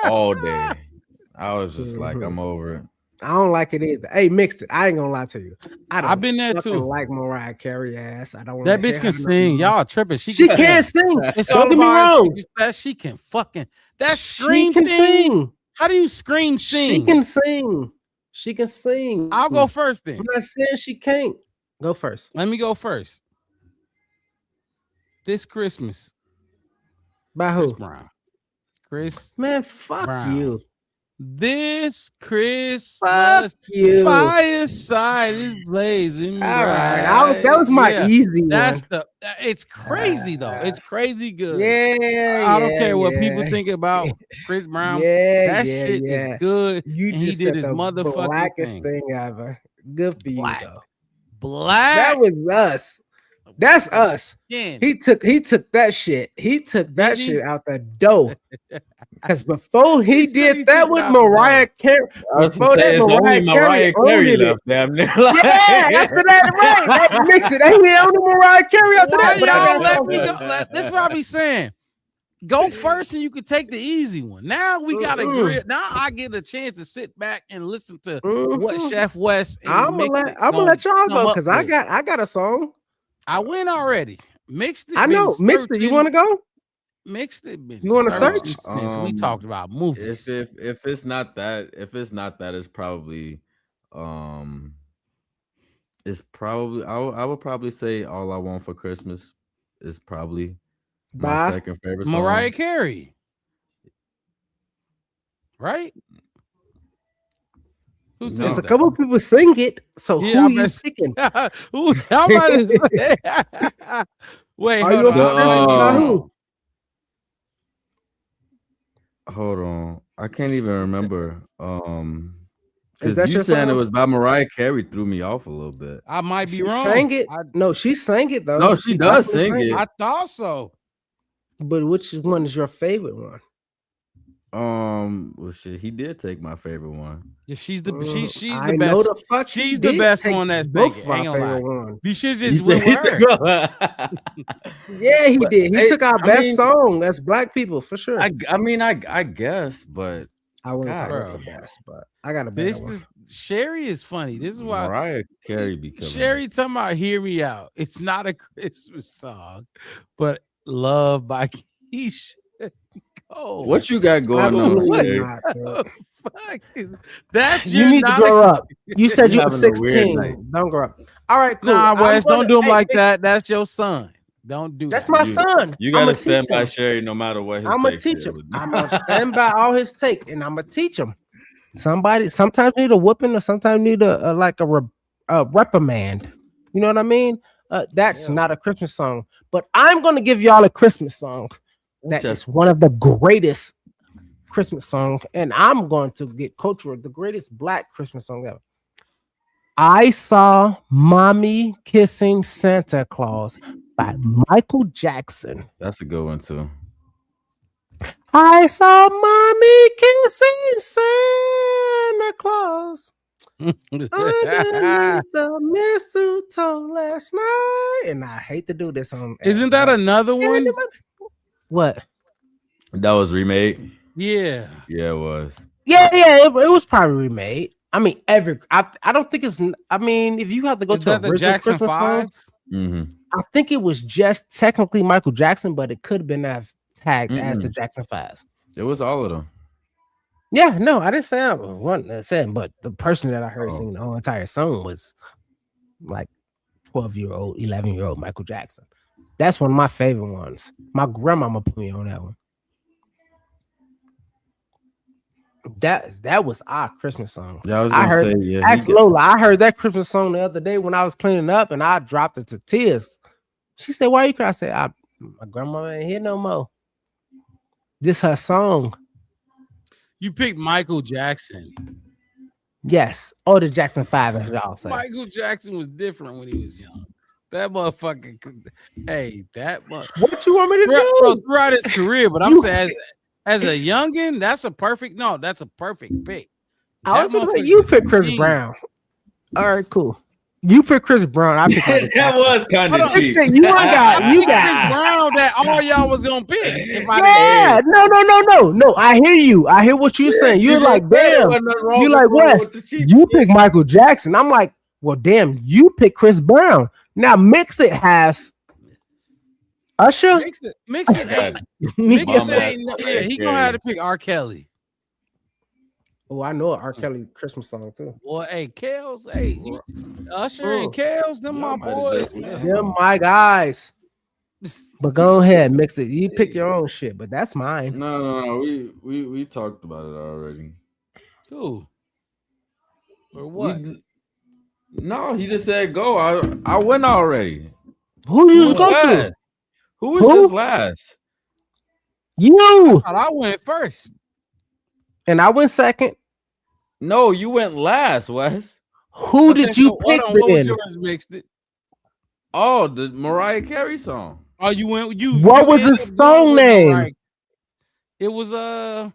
Speaker 3: all day. I was just like, I'm over it.
Speaker 2: I don't like it either. Hey, mixed it. I ain't gonna lie to you.
Speaker 1: I've been there too.
Speaker 2: Like Mariah Carey ass. I don't.
Speaker 1: That bitch can sing. Y'all tripping. She
Speaker 2: can't sing.
Speaker 1: Don't get me wrong. She can fucking. That scream thing.
Speaker 2: Sing.
Speaker 1: How do you scream sing?
Speaker 2: She can sing. She can sing.
Speaker 1: I'll go first then.
Speaker 2: I'm not saying she can't. Go first.
Speaker 1: Let me go first. This Christmas.
Speaker 2: By who?
Speaker 1: Chris Brown. Chris.
Speaker 2: Man, fuck
Speaker 1: Brown.
Speaker 2: you.
Speaker 1: This Christmas,
Speaker 2: you.
Speaker 1: Fireside is blazing.
Speaker 2: All right, that was my easy one.
Speaker 1: It's crazy though. It's crazy good.
Speaker 2: Yeah,
Speaker 1: I don't care what people think about Chris Brown. That shit is good.
Speaker 2: You
Speaker 1: just he did his motherfucking
Speaker 2: blackest thing ever. Good for you though.
Speaker 1: Black.
Speaker 2: That was us. That's us.
Speaker 1: Again.
Speaker 2: He took that shit. He took that shit out the dough. Because before he did that with Mariah Carey, before that Mariah Carey left, damn near. Yeah, after that, right? That mix it. Ain't he on the Mariah Carey after that? But I
Speaker 1: let me go. That's what I be saying. Go first, and you can take the easy one. Now we got a grid. Now I get a chance to sit back and listen to what Chef West.
Speaker 2: I'm gonna let y'all go because I got a song.
Speaker 1: I win already. Mixed it.
Speaker 2: I know. Mixed it. You want to go?
Speaker 1: Mixed it.
Speaker 2: You want to search?
Speaker 1: Since we talked about movies.
Speaker 3: If it's not that, it's probably, it's probably. I would probably say "All I Want for Christmas" is probably my second favorite song.
Speaker 1: Mariah Carey, right?
Speaker 2: There's a couple of people sing it. So who are you picking?
Speaker 1: How about it? Wait,
Speaker 2: are you who?
Speaker 3: Hold on, I can't even remember.
Speaker 2: Is that
Speaker 3: you saying it was by Mariah Carey threw me off a little bit.
Speaker 1: I might be wrong.
Speaker 2: Sang it? No, she sang it though.
Speaker 3: No, she does sing it.
Speaker 1: I thought so.
Speaker 2: But which one is your favorite one?
Speaker 3: Well, shit, he did take my favorite one.
Speaker 1: Yeah, she's the best.
Speaker 2: She's
Speaker 1: the best one that's both my favorite one. You should just win with her.
Speaker 2: Yeah, he did. He took our best song. That's Black people for sure.
Speaker 3: I mean, I guess, but
Speaker 2: I wouldn't call it the best, but I got a better one.
Speaker 1: Sherry is funny. This is why
Speaker 3: Mariah Carey be killing
Speaker 1: Sherry talking about "Hear Me Out." It's not a Christmas song, but "Love" by Keisha. Oh,
Speaker 3: What you got going on, Sherry?
Speaker 2: Not, bro.
Speaker 1: Fuck is that's
Speaker 2: You need to grow up. You said you were
Speaker 3: having a weird
Speaker 2: 16.
Speaker 3: night.
Speaker 2: Don't grow up. All right, cool.
Speaker 1: Nah, Wes, don't do him like
Speaker 2: Mix-
Speaker 1: that. That's your son. Don't do
Speaker 2: That's
Speaker 1: that.
Speaker 2: my son.
Speaker 3: You
Speaker 2: I'ma
Speaker 3: gotta stand
Speaker 2: teach
Speaker 3: by
Speaker 2: him.
Speaker 3: Sherry no matter what his
Speaker 2: I'm gonna
Speaker 3: take
Speaker 2: teach
Speaker 3: is.
Speaker 2: him. I'm gonna stand by all his take, and I'm gonna teach him. Somebody sometimes need a whooping, or sometimes need a reprimand. You know what I mean? That's not a Christmas song, but I'm gonna give y'all a Christmas song that is one of the greatest Christmas songs, and I'm going to get cultural, the greatest Black Christmas song ever. I Saw Mommy Kissing Santa Claus by Michael Jackson.
Speaker 3: That's a good one too.
Speaker 2: I saw Mommy kissing Santa Claus underneath the mistletoe last night, and I hate to do this on.
Speaker 1: Isn't that another one?
Speaker 2: What?
Speaker 3: That was remade.
Speaker 1: Yeah.
Speaker 3: Yeah, it was.
Speaker 2: Yeah, it was probably remade. I mean, I don't think it's. I mean, if you have to go
Speaker 1: Is
Speaker 2: to
Speaker 1: that the
Speaker 2: original
Speaker 1: Jackson
Speaker 2: Christmas
Speaker 1: 5?
Speaker 2: song,
Speaker 3: Mm-hmm.
Speaker 2: I think it was just technically Michael Jackson, but it could have been tagged as the Jackson 5.
Speaker 3: It was all of them.
Speaker 2: Yeah, no, I didn't say I wasn't saying, but the person that I heard sing the whole entire song was like 12-year-old, 11-year-old Michael Jackson. That's one of my favorite ones. My grandmama put me on that one. That was our Christmas song.
Speaker 3: Yeah, I heard.
Speaker 2: Ask Lola. I heard that Christmas song the other day when I was cleaning up, and I dropped it to tears. She said, "Why you cry?" I said, "My grandma ain't here no more. This her song."
Speaker 1: You picked Michael Jackson.
Speaker 2: Yes, or the Jackson 5, as y'all say.
Speaker 1: Michael Jackson was different when he was young. That motherfucker. Hey,
Speaker 2: what you want me to do?
Speaker 1: Bro, throughout his career, but I'm saying as a youngin, that's a perfect pick.
Speaker 2: I was gonna say you pick Chris Brown. All right, cool. You pick Chris Brown. I pick
Speaker 3: that was kind of cheap.
Speaker 2: You got
Speaker 1: Chris Brown that all y'all was gonna pick. If
Speaker 2: No. I hear you. I hear what you're saying. You're like, damn. You're like, Wes, you pick Michael Jackson. I'm like, well, damn, you pick Chris Brown. Now Mix It has Usher.
Speaker 1: Mix it. Yeah, he gonna have to pick R. Kelly.
Speaker 2: Oh, I know an R. Kelly Christmas song too.
Speaker 1: Well, hey, Kels, Usher and Kels, them my boys.
Speaker 2: Them my guys. But go ahead, Mix It. You pick your own shit, but that's mine.
Speaker 3: No. We talked about it already.
Speaker 1: Who? Or what?
Speaker 3: No, he just said go. I went already.
Speaker 2: Who you go to?
Speaker 3: Who was just last?
Speaker 2: You.
Speaker 1: I went first.
Speaker 2: And I went second.
Speaker 3: No, you went last, Wes.
Speaker 2: Who did you pick
Speaker 1: What was
Speaker 2: then?
Speaker 1: yours, Mixed It?
Speaker 3: Oh, the Mariah Carey song.
Speaker 1: Oh, you went.
Speaker 2: What was the song name?
Speaker 1: It was
Speaker 3: All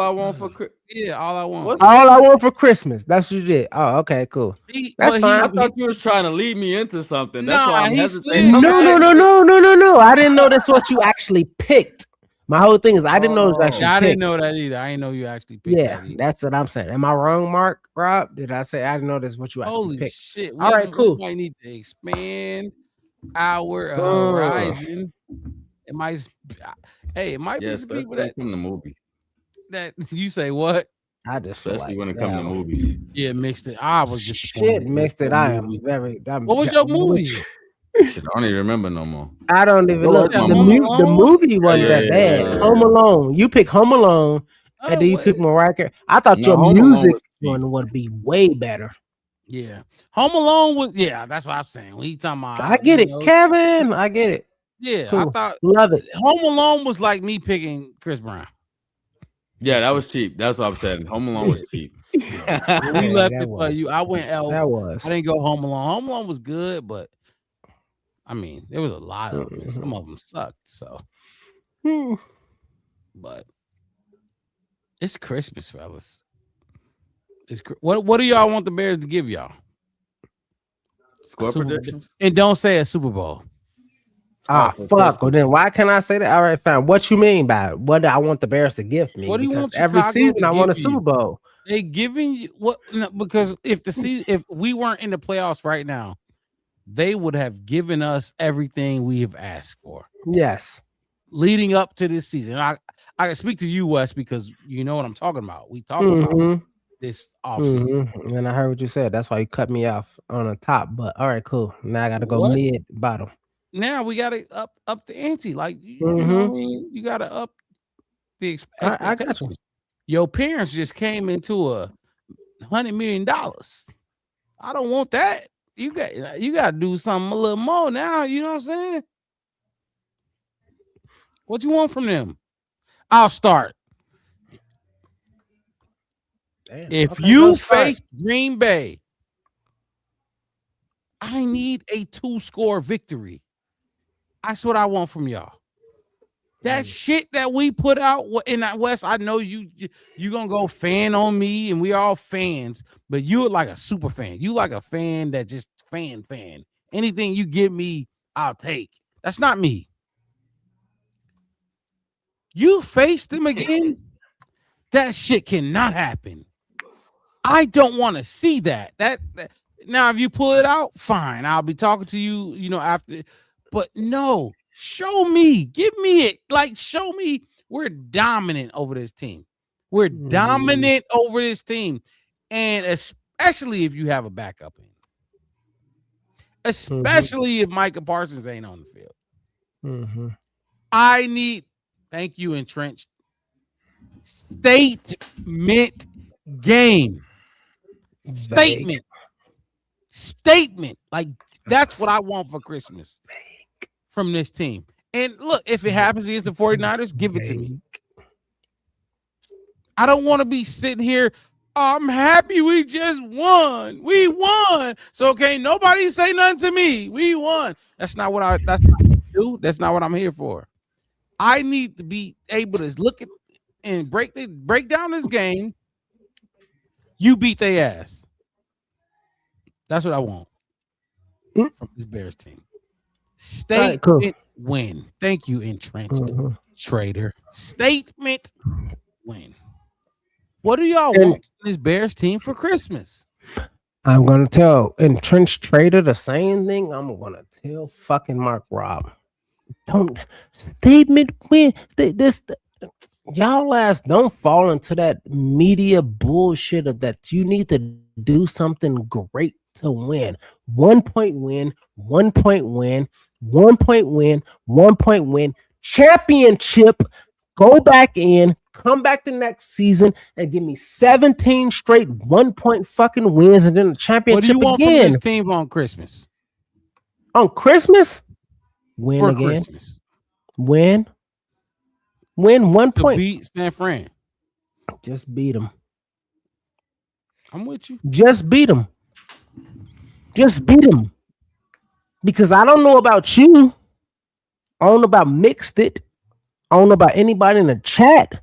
Speaker 3: I Want for Christmas.
Speaker 1: Yeah, All I Want.
Speaker 2: All I Want for Christmas. That's what you did. Oh, okay, cool. That's fine.
Speaker 3: I thought you was trying to lead me into something. That's why I'm hesitating.
Speaker 2: No. I didn't know that's what you actually picked. My whole thing is I didn't know it was actually.
Speaker 1: I didn't know that either. I didn't know you actually picked that either.
Speaker 2: That's what I'm saying. Am I wrong, Mark? Rob? Did I say I didn't know that's what you actually
Speaker 1: Holy
Speaker 2: picked?
Speaker 1: shit.
Speaker 2: All right, cool.
Speaker 1: We might need to expand our horizon. It might be some people that
Speaker 3: come to movies.
Speaker 1: That you say what?
Speaker 2: I just feel
Speaker 3: especially
Speaker 2: like
Speaker 3: when it comes to movies.
Speaker 1: Yeah, Mixed It. I was just
Speaker 2: shit mixed it. I am very.
Speaker 1: What was your movie?
Speaker 3: Shit, I don't even remember no more.
Speaker 2: I don't even look. The movie wasn't that bad. Home Alone. You pick Home Alone, and then you pick Mariah Carey. I thought your music one would be way better.
Speaker 1: Yeah, Home Alone was. Yeah, that's what I'm saying. When he talking about,
Speaker 2: I get it, Kevin. I get it.
Speaker 1: Yeah,
Speaker 2: cool.
Speaker 1: I thought
Speaker 2: love it.
Speaker 1: Home Alone was like me picking Chris Brown.
Speaker 3: Yeah, that was cheap. That's what I'm saying. Home Alone was cheep.
Speaker 1: We left it for you. I went Elf.
Speaker 2: That was.
Speaker 1: I didn't go Home Alone. Home Alone was good, but I mean, there was a lot of them. And some of them sucked. So, but it's Christmas, fellas. What do y'all want the Bears to give y'all?
Speaker 3: Score predictions?
Speaker 1: And don't say a Super Bowl.
Speaker 2: Fuck. Well, then why can't I say that? All right, fine. What you mean by what I want the Bears to give me?
Speaker 1: What do you
Speaker 2: because
Speaker 1: want
Speaker 2: every
Speaker 1: Chicago
Speaker 2: season
Speaker 1: to
Speaker 2: I want a
Speaker 1: give
Speaker 2: Super
Speaker 1: you?
Speaker 2: Bowl.
Speaker 1: They giving you what? No, because if we weren't in the playoffs right now, they would have given us everything we have asked for.
Speaker 2: Yes.
Speaker 1: Leading up to this season. I can speak to you, Wes, because you know what I'm talking about. We talk about this offseason.
Speaker 2: And I heard what you said. That's why you cut me off on the top. But all right, cool. Now I got to go mid bottom.
Speaker 1: Now we got to up the ante. Like you know what I mean? You got to up the expectations.
Speaker 2: I got you.
Speaker 1: Your parents just came into $100 million. I don't want that. You got to do something a little more now. You know what I'm saying? What you want from them? I'll start.
Speaker 2: Damn,
Speaker 1: if you face Green Bay, I need a 2-score victory. That's what I want from y'all. That shit that we put out in that West, I know you gonna go fan on me, and we all fans, but you're like a super fan. You like a fan that just fan. Anything you give me, I'll take. That's not me. You face them again, that shit cannot happen. I don't want to see that. That now, if you pull it out, fine. I'll be talking to you, after. But no, show me, give me it. Like, show me we're dominant over this team. We're dominant over this team, and especially if you have a backup in. Especially if Micah Parsons ain't on the field. I need. Thank you, entrenched. Statement game. Statement. Like, that's what I want for Christmas from this team. And look, if it happens against the 49ers, give it to me. I don't want to be sitting here. I'm happy we just won. We won. So, okay, nobody say nothing to me. We won. That's not what I do. That's not what I'm here for. I need to be able to look at and break down this game. You beat their ass. That's what I want from this Bears team. Statement win. Thank you, entrenched trader. Statement win. What do y'all want from this Bears team for Christmas?
Speaker 2: I'm gonna tell entrenched trader the same thing. I'm gonna tell fucking Mark Rob. Don't statement win. Y'all ass don't fall into that media bullshit of that you need to do something great to win. 1 point win, 1 point win, 1 point win, 1 point win, championship, go back in, come back the next season and give me 17 straight 1 point fucking wins and then the championship.
Speaker 1: What do you want
Speaker 2: again.
Speaker 1: from this team on Christmas?
Speaker 2: On Christmas? Win
Speaker 1: for
Speaker 2: again.
Speaker 1: Christmas.
Speaker 2: Win 1 point.
Speaker 1: Beat San Fran.
Speaker 2: Just beat them.
Speaker 1: I'm with you.
Speaker 2: Just beat them. Just beat them. Because I don't know about you. I don't know about Mixed It. I don't know about anybody in the chat.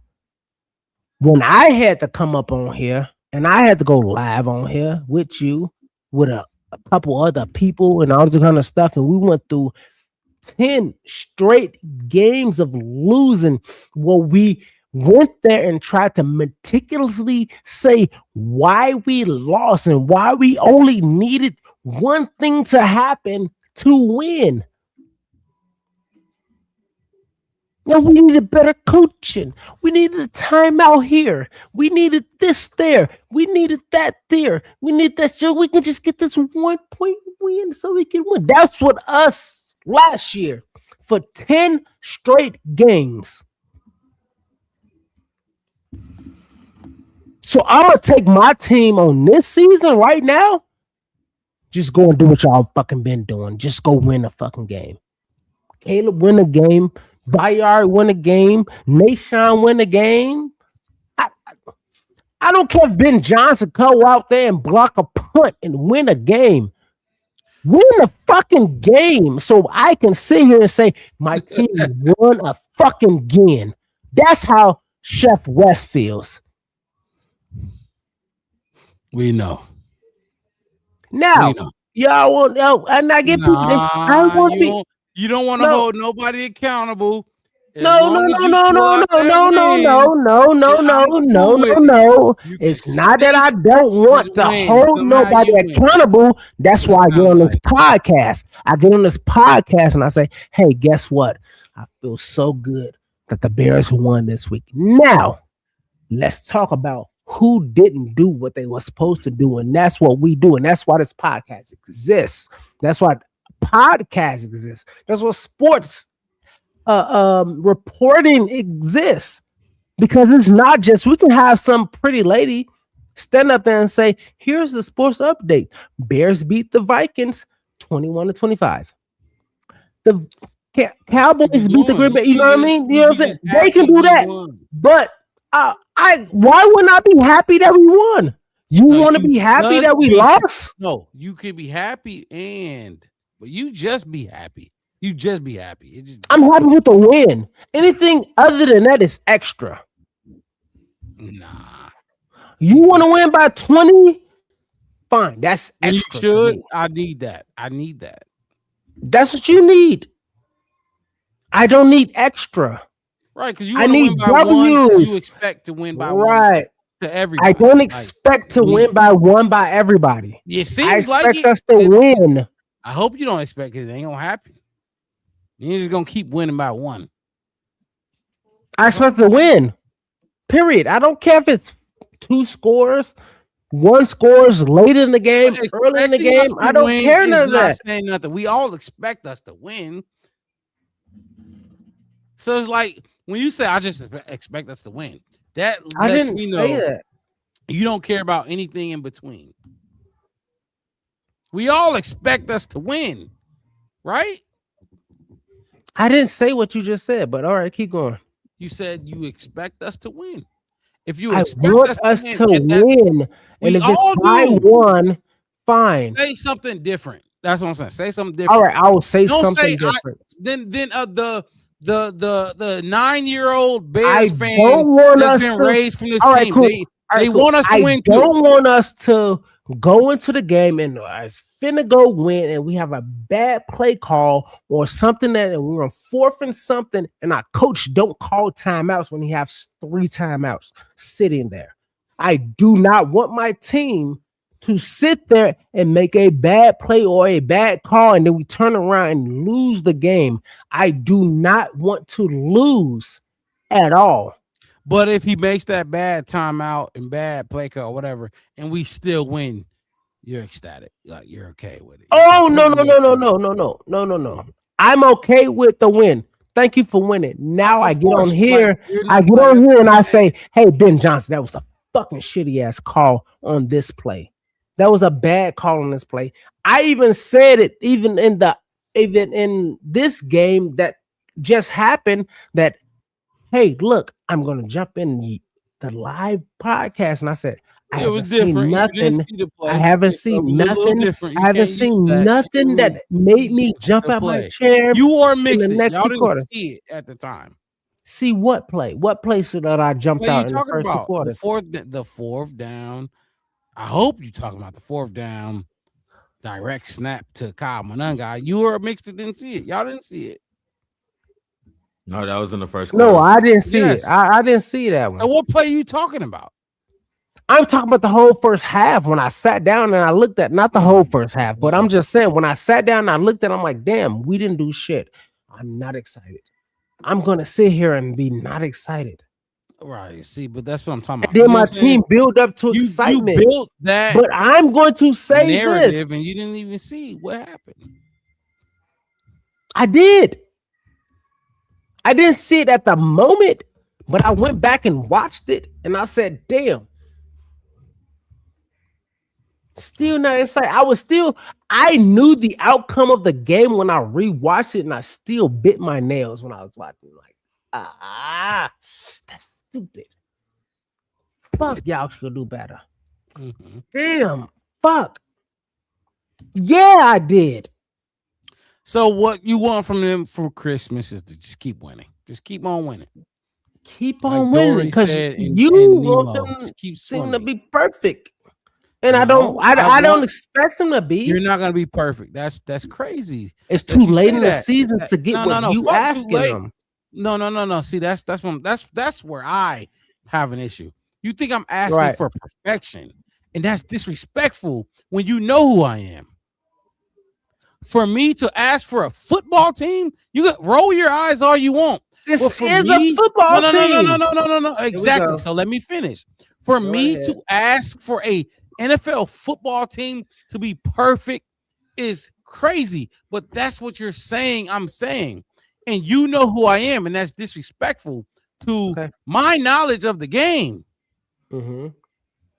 Speaker 2: When I had to come up on here and I had to go live on here with you, with a couple other people and all this kind of stuff, and we went through 10 straight games of losing, where we went there and tried to meticulously say why we lost and why we only needed one thing to happen to win. No, we needed better coaching. We needed a timeout here. We needed this there. We needed that there. We need that so we can just get this 1 point win so we can win. That's what us last year for 10 straight games. So I'm going to take my team on this season right now. Just go and do what y'all fucking been doing. Just go win a fucking game. Caleb win a game. Bayard win a game. Nashawn win a game. I don't care if Ben Johnson go out there and block a punt and win a game. Win a fucking game so I can sit here and say my team won a fucking again. That's how Chef West feels.
Speaker 1: We know.
Speaker 2: Now, y'all want and I get people. I want
Speaker 1: you don't want to hold nobody accountable.
Speaker 2: No. It's not that I don't want to hold nobody accountable. That's why I get on this podcast. I get on this podcast and I say, hey, guess what? I feel so good that the Bears won this week. Now, let's talk about who didn't do what they were supposed to do. And that's what we do. And that's why this podcast exists. That's why podcasts exist. That's what sports reporting exists, because it's not just we can have some pretty lady stand up there and say, here's the sports update. Bears beat the Vikings 21-25. The Cowboys beat the Green Bay. You know what I mean? You know what I'm saying? They can do that. But why wouldn't I be happy that we won? You want to be happy that we lost?
Speaker 1: No, you can be happy but you just be happy. You just be happy.
Speaker 2: I'm happy with the win. Anything other than that is extra.
Speaker 1: Nah.
Speaker 2: You want to win by 20? Fine. That's extra.
Speaker 1: You should. I need that.
Speaker 2: That's what you need. I don't need extra.
Speaker 1: Right, because you
Speaker 2: need
Speaker 1: win by
Speaker 2: W's.
Speaker 1: one, you expect to win by one to everybody.
Speaker 2: I don't expect to win by one by everybody.
Speaker 1: It seems
Speaker 2: I expect
Speaker 1: like
Speaker 2: us to win.
Speaker 1: I hope you don't expect it. It ain't gonna happen. You're just gonna keep winning by one.
Speaker 2: I expect to win. Period. I don't care if it's 2 scores, 1 scores late in the game, early in the game. I don't care none of that.
Speaker 1: Saying nothing. We all expect us to win. So it's like when you say I just expect us to win, that
Speaker 2: I
Speaker 1: lets
Speaker 2: didn't
Speaker 1: me
Speaker 2: say
Speaker 1: know
Speaker 2: that.
Speaker 1: You don't care about anything in between. We all expect us to win, right?
Speaker 2: I didn't say what you just said, but all right, keep going.
Speaker 1: You said you expect us to win. If you
Speaker 2: I
Speaker 1: expect
Speaker 2: want us to win, and if it's by one, fine.
Speaker 1: Say something different. That's what I'm saying. Say something different.
Speaker 2: All right, I will say something different.
Speaker 1: Then the 9-year-old Bears fan
Speaker 2: that's
Speaker 1: been raised from this
Speaker 2: all right,
Speaker 1: team.
Speaker 2: cool.
Speaker 1: They want us to win.
Speaker 2: I don't want us to go into the game and it's finna go win, and we have a bad play call or something that we're on 4th and something, and our coach don't call timeouts when he has 3 timeouts sitting there. I do not want my team to sit there and make a bad play or a bad call, and then we turn around and lose the game. I do not want to lose at all.
Speaker 1: But if he makes that bad timeout and bad play call, whatever, and we still win, you're ecstatic. Like you're okay with it.
Speaker 2: Oh, no. I'm okay with the win. Thank you for winning. Now I get on here. And I say, hey, Ben Johnson, that was a fucking shitty ass call on this play. That was a bad call on this play. I even said it even in this game that just happened that, hey, look, I'm going to jump in the live podcast. And I said, I haven't seen nothing. I haven't seen nothing. I haven't seen nothing that made me jump out my chair.
Speaker 1: You are mixed. Y'all didn't see it at the time.
Speaker 2: See what play? What place that I jumped out in the first 2 quarters?
Speaker 1: The fourth down. I hope you're talking about the 4th down direct snap to Kyle Monunga. You were mixed and didn't see it. Y'all didn't see it.
Speaker 3: No, that was in the first quarter.
Speaker 2: No, I didn't see it. I didn't see that one.
Speaker 1: And what play are you talking about?
Speaker 2: I'm talking about the whole first half when I sat down and I looked at, not the whole first half, but I'm just saying when I sat down and I looked at, I'm like, damn, we didn't do shit. I'm not excited. I'm going to sit here and be not excited.
Speaker 1: Right. See, but that's what I'm talking about.
Speaker 2: And then my team build up to excitement.
Speaker 1: You built that,
Speaker 2: but I'm going to say
Speaker 1: narrative,
Speaker 2: this.
Speaker 1: And you didn't even see what happened.
Speaker 2: I did. I didn't see it at the moment, but I went back and watched it, and I said, damn. Still not excited. I knew the outcome of the game when I rewatched it, and I still bit my nails when I was watching. Like, that's stupid. Fuck, y'all should do better.
Speaker 1: Mm-hmm.
Speaker 2: Damn, fuck. Yeah, I did.
Speaker 1: So what you want from them for Christmas is to just keep winning. Just keep on winning.
Speaker 2: Keep on winning because you want them to seem to be perfect. And I don't expect them to be.
Speaker 1: You're not gonna be perfect. That's crazy.
Speaker 2: It's too late in the season to get what you asking them.
Speaker 1: No. See, that's where I have an issue. You think I'm asking for perfection, and that's disrespectful when you know who I am. For me to ask for a football team, you can roll your eyes all you want.
Speaker 2: This is a football team.
Speaker 1: No. Exactly. So let me finish. For me to ask for a NFL football team to be perfect is crazy, but that's what you're saying. I'm saying, and you know who I am, and that's disrespectful to my knowledge of the game.
Speaker 2: Mm-hmm.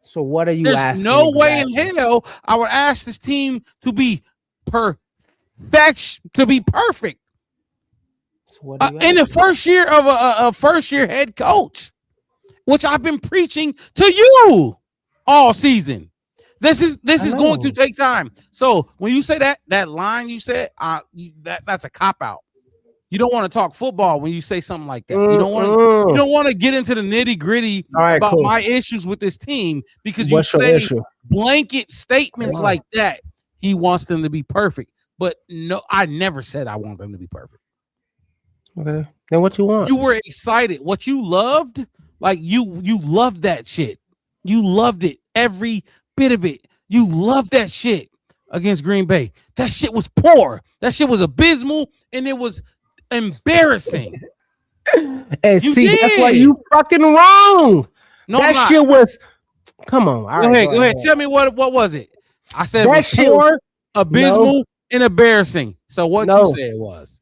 Speaker 2: So what are you
Speaker 1: There's
Speaker 2: asking?
Speaker 1: No way in hell I would ask this team to be perfect.
Speaker 2: So
Speaker 1: in the first year of a first-year head coach, which I've been preaching to you all season. This is going to take time. So when you say that line you said, that's a cop-out. You don't want to talk football when you say something like that. You don't want to get into the nitty-gritty about my issues with this team because you say blanket statements like that. He wants them to be perfect. But no, I never said I want them to be perfect.
Speaker 2: Okay. Then what you want?
Speaker 1: You were excited. What you loved, like you loved that shit. You loved it. Every bit of it. You loved that shit against Green Bay. That shit was poor. That shit was abysmal, and it was embarrassing.
Speaker 2: And see, that's why you fucking wrong.
Speaker 1: No,
Speaker 2: that shit was. Come on. All
Speaker 1: right, go ahead. Tell me what was it? I said
Speaker 2: that shit
Speaker 1: poor, abysmal, and embarrassing. So what you said it was?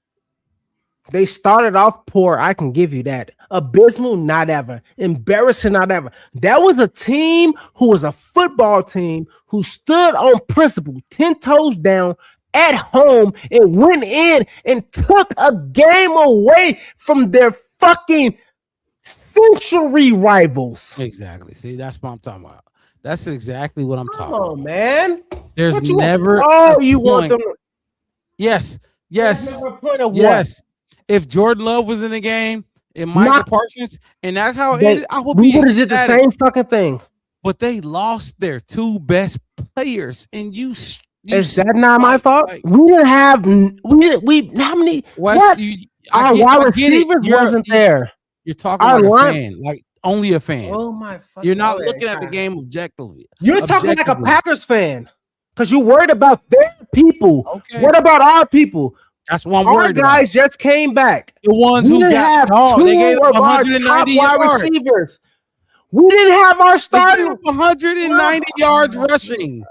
Speaker 2: They started off poor. I can give you that. Abysmal, not ever. Embarrassing, not ever. That was a team who was a football team who stood on principle, 10 toes down at home and went in and took a game away from their fucking century rivals.
Speaker 1: Exactly. See, that's what I'm talking about. That's exactly what I'm talking
Speaker 2: about.
Speaker 1: Come on,
Speaker 2: man.
Speaker 1: There's never.
Speaker 2: You want them?
Speaker 1: Yes.
Speaker 2: Never a point of
Speaker 1: yes. If Jordan Love was in the game and Michael Parsons, and that's how it ended, I would be.
Speaker 2: We would have did the same fucking thing.
Speaker 1: But they lost their two best players, and
Speaker 2: is that not my fault? We didn't have. We how many? Our wide receivers wasn't there.
Speaker 1: You're talking like a fan, like only a fan.
Speaker 2: Oh my!
Speaker 1: You're not looking at the game objectively.
Speaker 2: You're talking like a Packers fan because you're worried about their people.
Speaker 1: Okay.
Speaker 2: What about our people?
Speaker 1: That's one
Speaker 2: Our
Speaker 1: word.
Speaker 2: guys just came back.
Speaker 1: The ones who got
Speaker 2: two
Speaker 1: they gave
Speaker 2: of our
Speaker 1: 190
Speaker 2: top wide receivers. We didn't have our starting
Speaker 1: 190 yards rushing.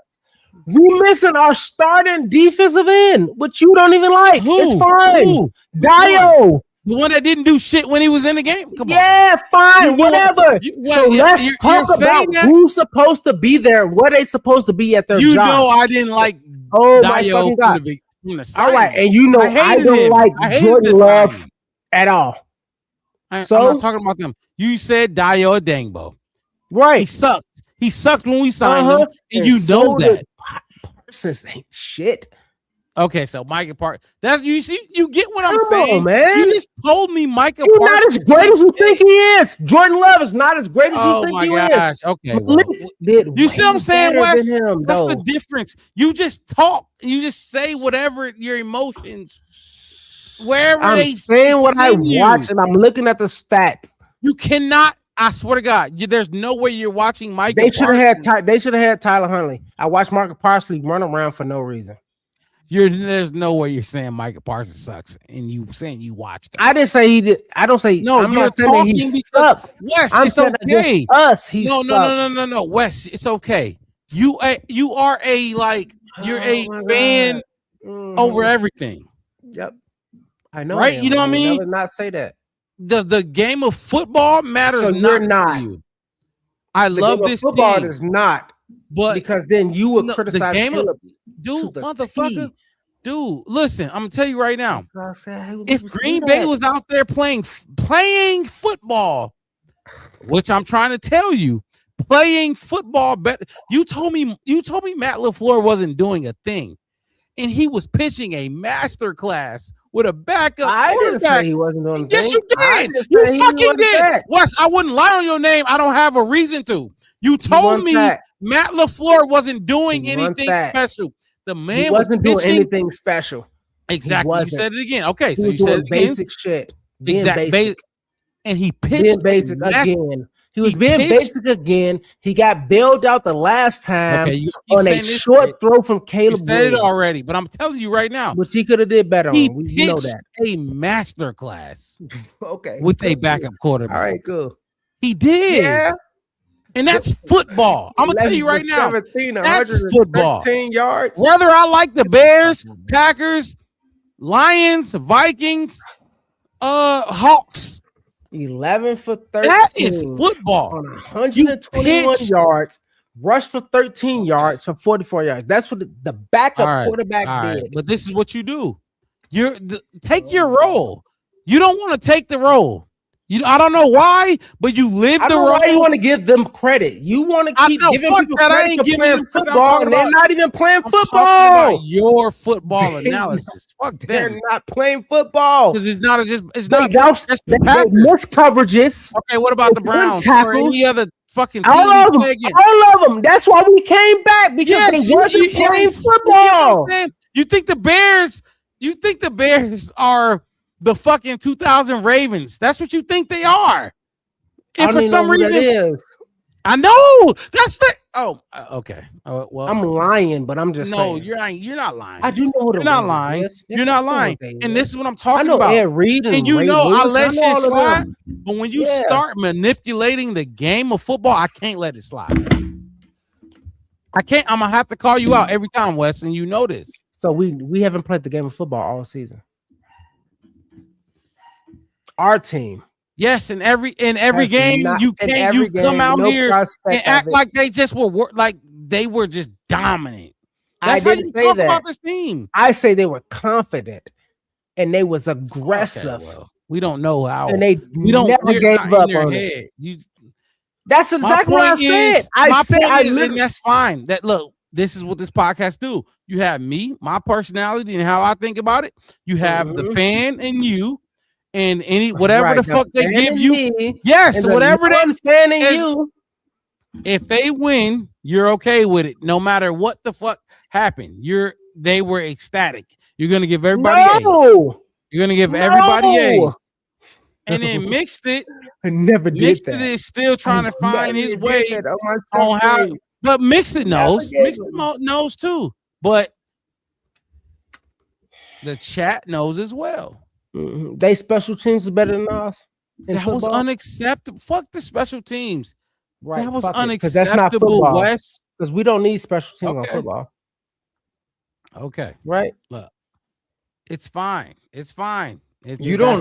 Speaker 2: We missing our starting defensive end, which you don't even like. It's fine. Dio.
Speaker 1: The one that didn't do shit when he was in the game. Come on.
Speaker 2: Yeah, fine, whatever. Let's talk about who's supposed to be there, what they supposed to be at their job.
Speaker 1: You know I didn't like
Speaker 2: Dio
Speaker 1: my fucking God.
Speaker 2: All right, and you know I don't like Jordan Love at all.
Speaker 1: I'm not talking about them. You said Dio Adangbo.
Speaker 2: Right.
Speaker 1: He sucked. He sucked when we signed him, and you know that.
Speaker 2: Parsons ain't shit.
Speaker 1: Okay, so Micah Parsons. That's you see, you get what I'm
Speaker 2: Come
Speaker 1: saying,
Speaker 2: on, man.
Speaker 1: You just told me Micah
Speaker 2: He's
Speaker 1: Parsons
Speaker 2: not as great as you think he is. Jordan Love is not as great as you think he is.
Speaker 1: Okay, well, you see what I'm saying, Wes? That's the difference. You just talk. You just say whatever your emotions, wherever
Speaker 2: I'm saying what I watch, and I'm looking at the stat.
Speaker 1: You cannot. I swear to God, there's no way you're watching Micah.
Speaker 2: They should have had. They should have had Tyler Huntley. I watched Marcus Parsley run around for no reason.
Speaker 1: There's no way you're saying Micah Parsons sucks, and you saying you watched him.
Speaker 2: I didn't say he did. I don't say
Speaker 1: no.
Speaker 2: I'm not saying that he sucked.
Speaker 1: Wes,
Speaker 2: I'm
Speaker 1: it's okay.
Speaker 2: Us, he
Speaker 1: no. Wes, it's okay. You are a like you're a fan over everything.
Speaker 2: Yep, I know.
Speaker 1: Right? You know what I mean?
Speaker 2: Never not say that.
Speaker 1: The game of football matters.
Speaker 2: So
Speaker 1: not
Speaker 2: not.
Speaker 1: To you. I love this.
Speaker 2: Football
Speaker 1: team.
Speaker 2: is not.
Speaker 1: But
Speaker 2: because then you would criticize
Speaker 1: the game
Speaker 2: Caleb
Speaker 1: dude, motherfucker. Dude, listen, I'm gonna tell you right now. If Green Bay was out there playing football, which I'm trying to tell you, playing football better. You told me Matt LaFleur wasn't doing a thing, and he was pitching a master class with a backup.
Speaker 2: I didn't say he wasn't doing a thing.
Speaker 1: Yes, you did. You fucking did. Wes, I wouldn't lie on your name. I don't have a reason to. You told me Matt LaFleur wasn't doing anything special. The man
Speaker 2: wasn't doing anything special.
Speaker 1: Exactly. You said it again. Okay, so you said it again.
Speaker 2: Basic shit.
Speaker 1: Exactly. And he pitched
Speaker 2: being basic again. He was being basic again. He got bailed out the last time on a short throw from Caleb.
Speaker 1: You said it already, but I'm telling you right now,
Speaker 2: which he could have did better on.
Speaker 1: You know that a master class.
Speaker 2: Okay,
Speaker 1: with a backup quarterback.
Speaker 2: All right, cool.
Speaker 1: He did.
Speaker 2: Yeah.
Speaker 1: And that's football. I'm gonna tell you right now. That's football.
Speaker 2: 13 yards.
Speaker 1: Whether I like the Bears, Packers, Lions, Vikings, Hawks.
Speaker 2: 11 for 13.
Speaker 1: That is football.
Speaker 2: On 121 yards, rush for 13 yards for 44 yards. That's what the backup quarterback did.
Speaker 1: But this is what you do. Take your role. You don't want to take the role. I don't know why, but you live the role.
Speaker 2: Why you want to give them credit? You want to keep giving people credit for playing football, and they're not even playing football.
Speaker 1: About your football analysis. Fuck them.
Speaker 2: They're not playing football
Speaker 1: because it's not just
Speaker 2: they miss coverages.
Speaker 1: Okay, what about the Browns or any other fucking team?
Speaker 2: All of them. That's why we came back because they wasn't playing football.
Speaker 1: You think the Bears? You think the Bears are the fucking 2000 Ravens? That's what you think they are. And for some reason, I know that's the. Oh, okay. Well,
Speaker 2: I'm lying, but I'm just saying.
Speaker 1: You're not lying.
Speaker 2: I do know what
Speaker 1: you're not lying. You're not lying. And this is what I'm talking about.
Speaker 2: Ed Reed and
Speaker 1: you
Speaker 2: Ray
Speaker 1: know
Speaker 2: Lewis,
Speaker 1: I let shit slide.
Speaker 2: them.
Speaker 1: But when you start manipulating the game of football, I can't let it slide. I can't. I'm gonna have to call you out every time, Wes, and you know this.
Speaker 2: So we haven't played the game of football all season. Our team.
Speaker 1: Yes, in every game you come out here and act like they just were like they were just dominant. That's how you talk about this team.
Speaker 2: I say they were confident and they was aggressive.
Speaker 1: Okay, well, we don't know how,
Speaker 2: and we never gave up on it. That's exactly what I said.
Speaker 1: And that's fine. That look, this is what this podcast do. You have me, my personality, and how I think about it. You have the fan and you. And whatever the fuck they give you, yes, whatever that
Speaker 2: fan and you.
Speaker 1: If they win, you're okay with it, no matter what the fuck happened. They were ecstatic. You're gonna give everybody A's. You're gonna give everybody A's. And then Mixed It.
Speaker 2: I never did
Speaker 1: Mixed
Speaker 2: that.
Speaker 1: It is still trying to find his way on how. But Mixed It knows. Mixed It knows too. But the chat knows as well.
Speaker 2: Mm-hmm. They special teams are better than us.
Speaker 1: That was unacceptable. Fuck the special teams.
Speaker 2: Right.
Speaker 1: That was
Speaker 2: unacceptable,
Speaker 1: Wes.
Speaker 2: Because we don't need special teams on football.
Speaker 1: Okay.
Speaker 2: Right.
Speaker 1: Look, it's fine. It's fine.
Speaker 3: You don't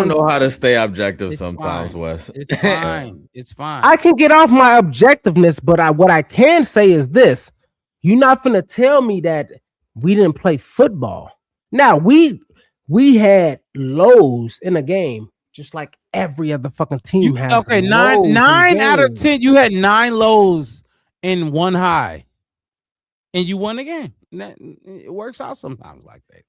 Speaker 3: know how to stay objective sometimes, Wes.
Speaker 1: It's fine. It's fine.
Speaker 2: I can get off my objectiveness, but what I can say is this: you're not gonna tell me that we didn't play football. Now we had lows in the game, just like every other fucking team has.
Speaker 1: Okay, nine out of 10. You had 9 lows and 1 high, and you won the game. It works out sometimes like that.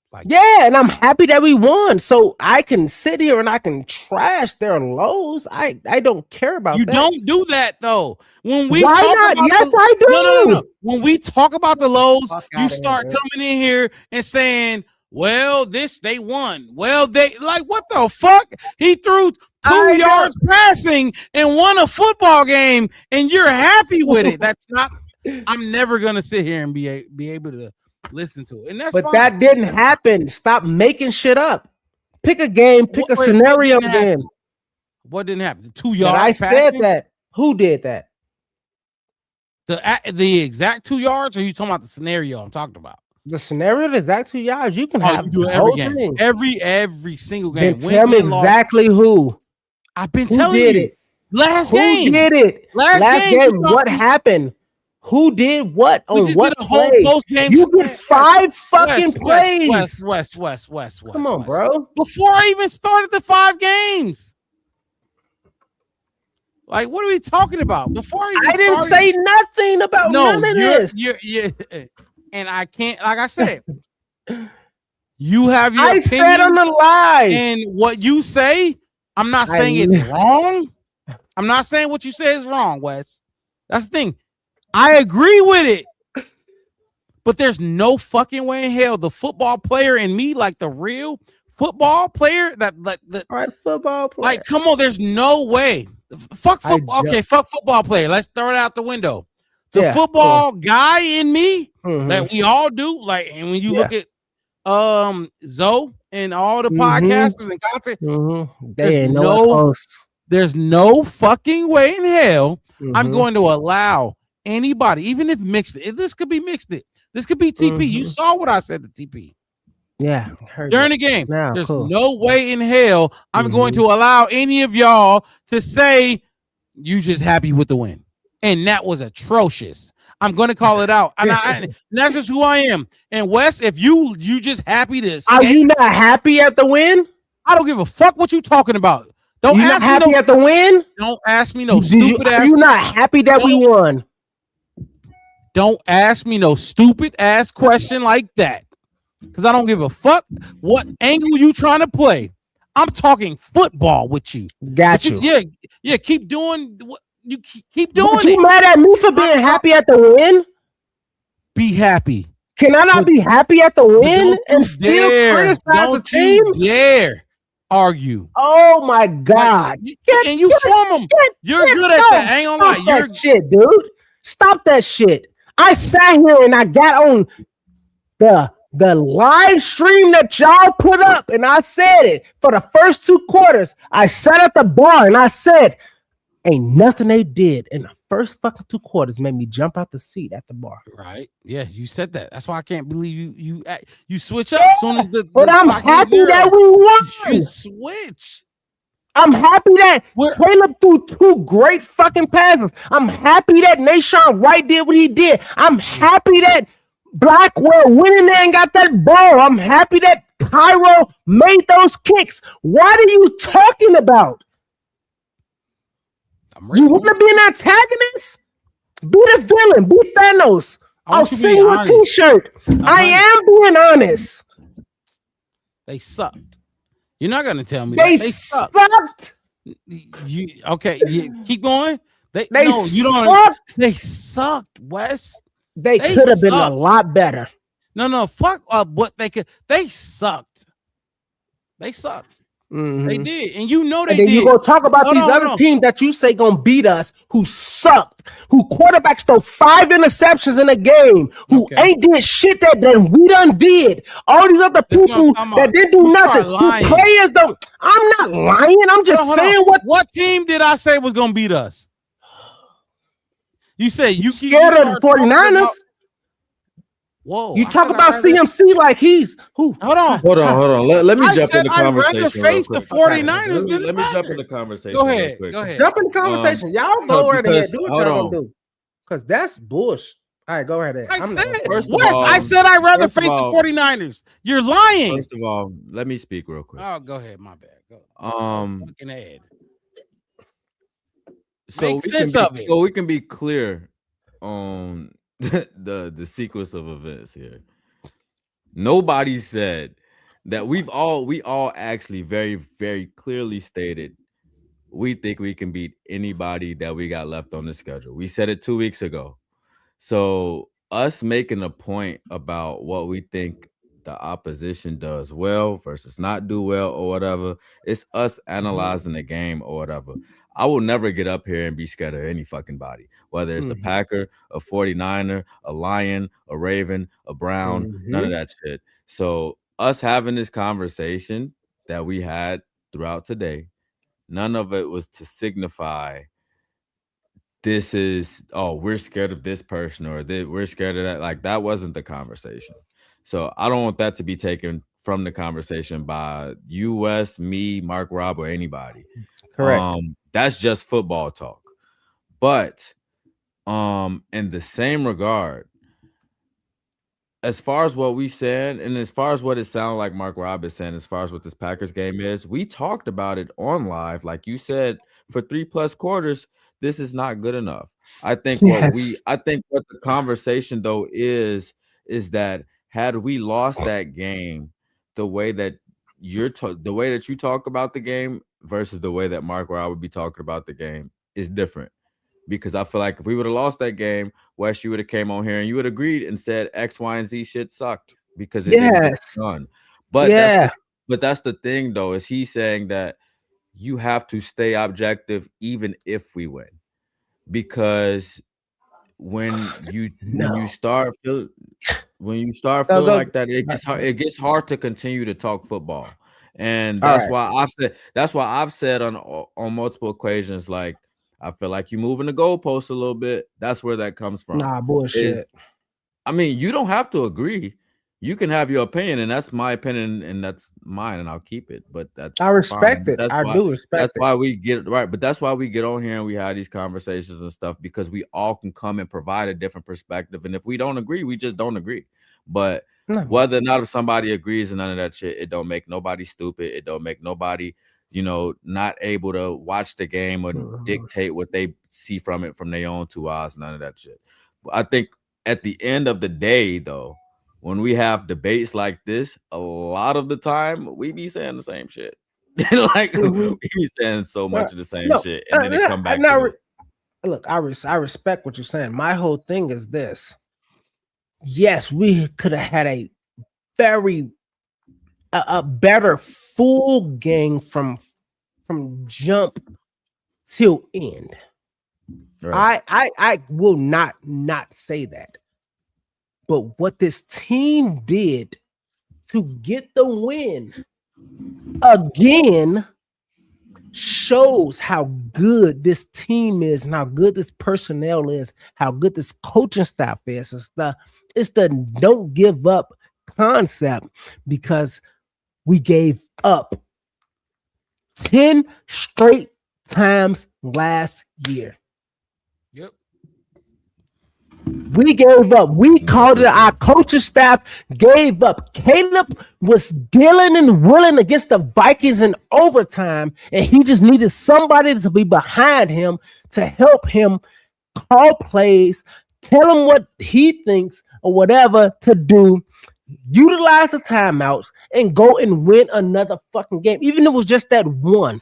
Speaker 2: And I'm happy that we won. So I can sit here and I can trash their lows. I don't care about that.
Speaker 1: You don't do that though. When we
Speaker 2: Why not? Yes, I do.
Speaker 1: No. When we talk about the lows, you start coming in here and saying, well, they won. Well, what the fuck? He threw 2 yards passing and won a football game, and you're happy with it. That's not. I'm never gonna sit here and be able to listen to it, and that's.
Speaker 2: But
Speaker 1: fine.
Speaker 2: That didn't happen. Stop making shit up. Pick a game. Pick a scenario game.
Speaker 1: What didn't happen? The 2 yards.
Speaker 2: I said that. Who did that?
Speaker 1: The exact 2 yards, or are you talking about the scenario I'm talking about?
Speaker 2: The scenario, the exact 2 yards, you can have.
Speaker 1: You do every game, every single game.
Speaker 2: Then tell me exactly who.
Speaker 1: I've been telling you.
Speaker 2: It?
Speaker 1: Last
Speaker 2: who
Speaker 1: game.
Speaker 2: Who did it?
Speaker 1: Last game.
Speaker 2: What happened? Who did what on what
Speaker 1: play?
Speaker 2: You get 5 fucking plays.
Speaker 1: West.
Speaker 2: Come on, bro.
Speaker 1: Before I even started the 5 games. Like, what are we talking about? Before I
Speaker 2: didn't say nothing about none of this.
Speaker 1: You're and I can't, like I said, you have your opinion.
Speaker 2: Said on the live.
Speaker 1: And what you say, I'm not saying it's wrong. I'm not saying what you say is wrong, Wes. That's the thing. I agree with it. But there's no fucking way in hell the football player in me, like the real football player that
Speaker 2: football player.
Speaker 1: Like, come on, there's no way. Fuck football. Okay, fuck football player. Let's throw it out the window. The football guy in me that we all do, like, and when you look at Zoe and all the podcasters and content, there's no fucking way in hell I'm going to allow anybody, even if mixed it. This could be mixed it. This could be TP. You saw what I said to TP.
Speaker 2: Yeah,
Speaker 1: during the game. There's no way in hell I'm going to allow any of y'all to say you just happy with the win. And that was atrocious. I'm going to call it out. And that's just who I am. And Wes, if you just happy to
Speaker 2: escape, are you not happy at the win?
Speaker 1: I don't give a fuck what you talking about. Don't
Speaker 2: ask me happy at the win?
Speaker 1: Don't ask me no stupid ass.
Speaker 2: Are you not happy that we won?
Speaker 1: Don't ask me no stupid ass question like that. Because I don't give a fuck what angle you trying to play. I'm talking football with you.
Speaker 2: Got you.
Speaker 1: Yeah. Keep doing what you keep doing.
Speaker 2: But you mad at me for being happy at the win?
Speaker 1: Be happy.
Speaker 2: Can I not be happy at the win and still criticize the team?
Speaker 1: Dare argue.
Speaker 2: Oh my God!
Speaker 1: And you form them. You're good at that. I ain't gonna lie.
Speaker 2: You're shit, dude. Stop that shit. I sat here and I got on the live stream that y'all put up, and I said it for the first 2 quarters. I sat at the bar and I said, ain't nothing they did in the first fucking 2 quarters made me jump out the seat at the bar.
Speaker 1: Right? Yeah, you said that. That's why I can't believe you switch up as soon as the.
Speaker 2: But I'm happy that we won.
Speaker 1: You switch.
Speaker 2: I'm happy that Caleb threw 2 great fucking passes. I'm happy that Nashawn Wright did what he did. I'm happy that Blackwell went in there and got that ball. I'm happy that Cairo made those kicks. What are you talking about? You want to be an antagonist? Be the villain. Be Thanos. I'll send you a t-shirt. I am being honest.
Speaker 1: They sucked. You're not going to tell me
Speaker 2: they sucked.
Speaker 1: Keep going. They
Speaker 2: sucked.
Speaker 1: They sucked, Wes.
Speaker 2: They could have been a lot better.
Speaker 1: No, fuck what they could. They sucked. They sucked. They did, and you know they did.
Speaker 2: You gonna talk about these other teams that you say gonna beat us, who sucked, who quarterbacks throw 5 interceptions in a game, who ain't did shit that we done did. All these other people that didn't do nothing, who players don't. I'm not lying. I'm just saying
Speaker 1: what team did I say was gonna beat us? You said you
Speaker 2: scared of the 49ers.
Speaker 1: Whoa!
Speaker 2: You talk about CMC like he's who?
Speaker 3: Hold on. Let me jump in the conversation.
Speaker 1: I'd rather face the 49ers than
Speaker 3: let me jump in the conversation.
Speaker 1: Go ahead.
Speaker 2: Jump in the conversation. Y'all go right ahead. Do what y'all gonna do. Because that's bullshit. All right, go ahead.
Speaker 1: I said I'd rather face the 49ers. You're lying.
Speaker 3: First of all, let me speak real quick.
Speaker 1: Oh, go ahead. My bad. Fucking ahead.
Speaker 3: So we can be clear on the sequence of events here. Nobody said that we all actually very, very clearly stated we think we can beat anybody that we got left on the schedule. We said it 2 weeks ago. So us making a point about what we think the opposition does well versus not do well or whatever, it's us analyzing the game or whatever. I will never get up here and be scared of any fucking body, whether it's a Packer, a 49er, a Lion, a Raven, a Brown, none of that shit. So us having this conversation that we had throughout today, none of it was to signify this is, we're scared of this person or we're scared of that. Like, that wasn't the conversation. So I don't want that to be taken from the conversation by you, Wes, me, Mark, Rob, or anybody.
Speaker 2: Correct.
Speaker 3: That's just football talk. But in the same regard, as far as what we said, and as far as what it sounded like Mark Rob is saying, as far as what this Packers game is, we talked about it on live. Like you said, for 3+ quarters, this is not good enough. I think what the conversation though is that had we lost that game, the way that you talk about the game versus the way that Mark Rob would be talking about the game is different. Because I feel like if we would have lost that game, Wes, you would have came on here and you would have agreed and said X, Y, and Z shit sucked because it didn't get done. But but that's the thing, though, is he's saying that you have to stay objective even if we win, because when you start feeling like that, it gets hard to continue to talk football, and that's why I've said on multiple occasions, like, I feel like you moving the goalpost a little bit. That's where that comes from.
Speaker 2: Nah, bullshit.
Speaker 3: I mean, you don't have to agree. You can have your opinion, and that's my opinion, and that's mine, and I'll keep it. But
Speaker 2: I respect it. I do respect it.
Speaker 3: That's why we get right. But that's why we get on here and we have these conversations and stuff, because we all can come and provide a different perspective. And if we don't agree, we just don't agree. But whether or not if somebody agrees and none of that shit, it don't make nobody stupid. It don't make nobody, not able to watch the game or dictate what they see from it from their own 2 eyes. None of that shit. But I think at the end of the day, though, when we have debates like this, a lot of the time we be saying the same shit. Like we be saying so much of the same shit, and then it come back.
Speaker 2: Look, I respect what you're saying. My whole thing is this: yes, we could have had a better full game from jump till end. Right. I will not say that. But what this team did to get the win again shows how good this team is and how good this personnel is, how good this coaching staff is. It's the don't give up concept, because we gave up 10 straight times last year.
Speaker 1: Yep.
Speaker 2: We gave up. We called it. Our coaching staff gave up. Caleb was dealing and willing against the Vikings in overtime, and he just needed somebody to be behind him to help him call plays, tell him what he thinks or whatever to do, utilize the timeouts, and go and win another fucking game, even if it was just that one.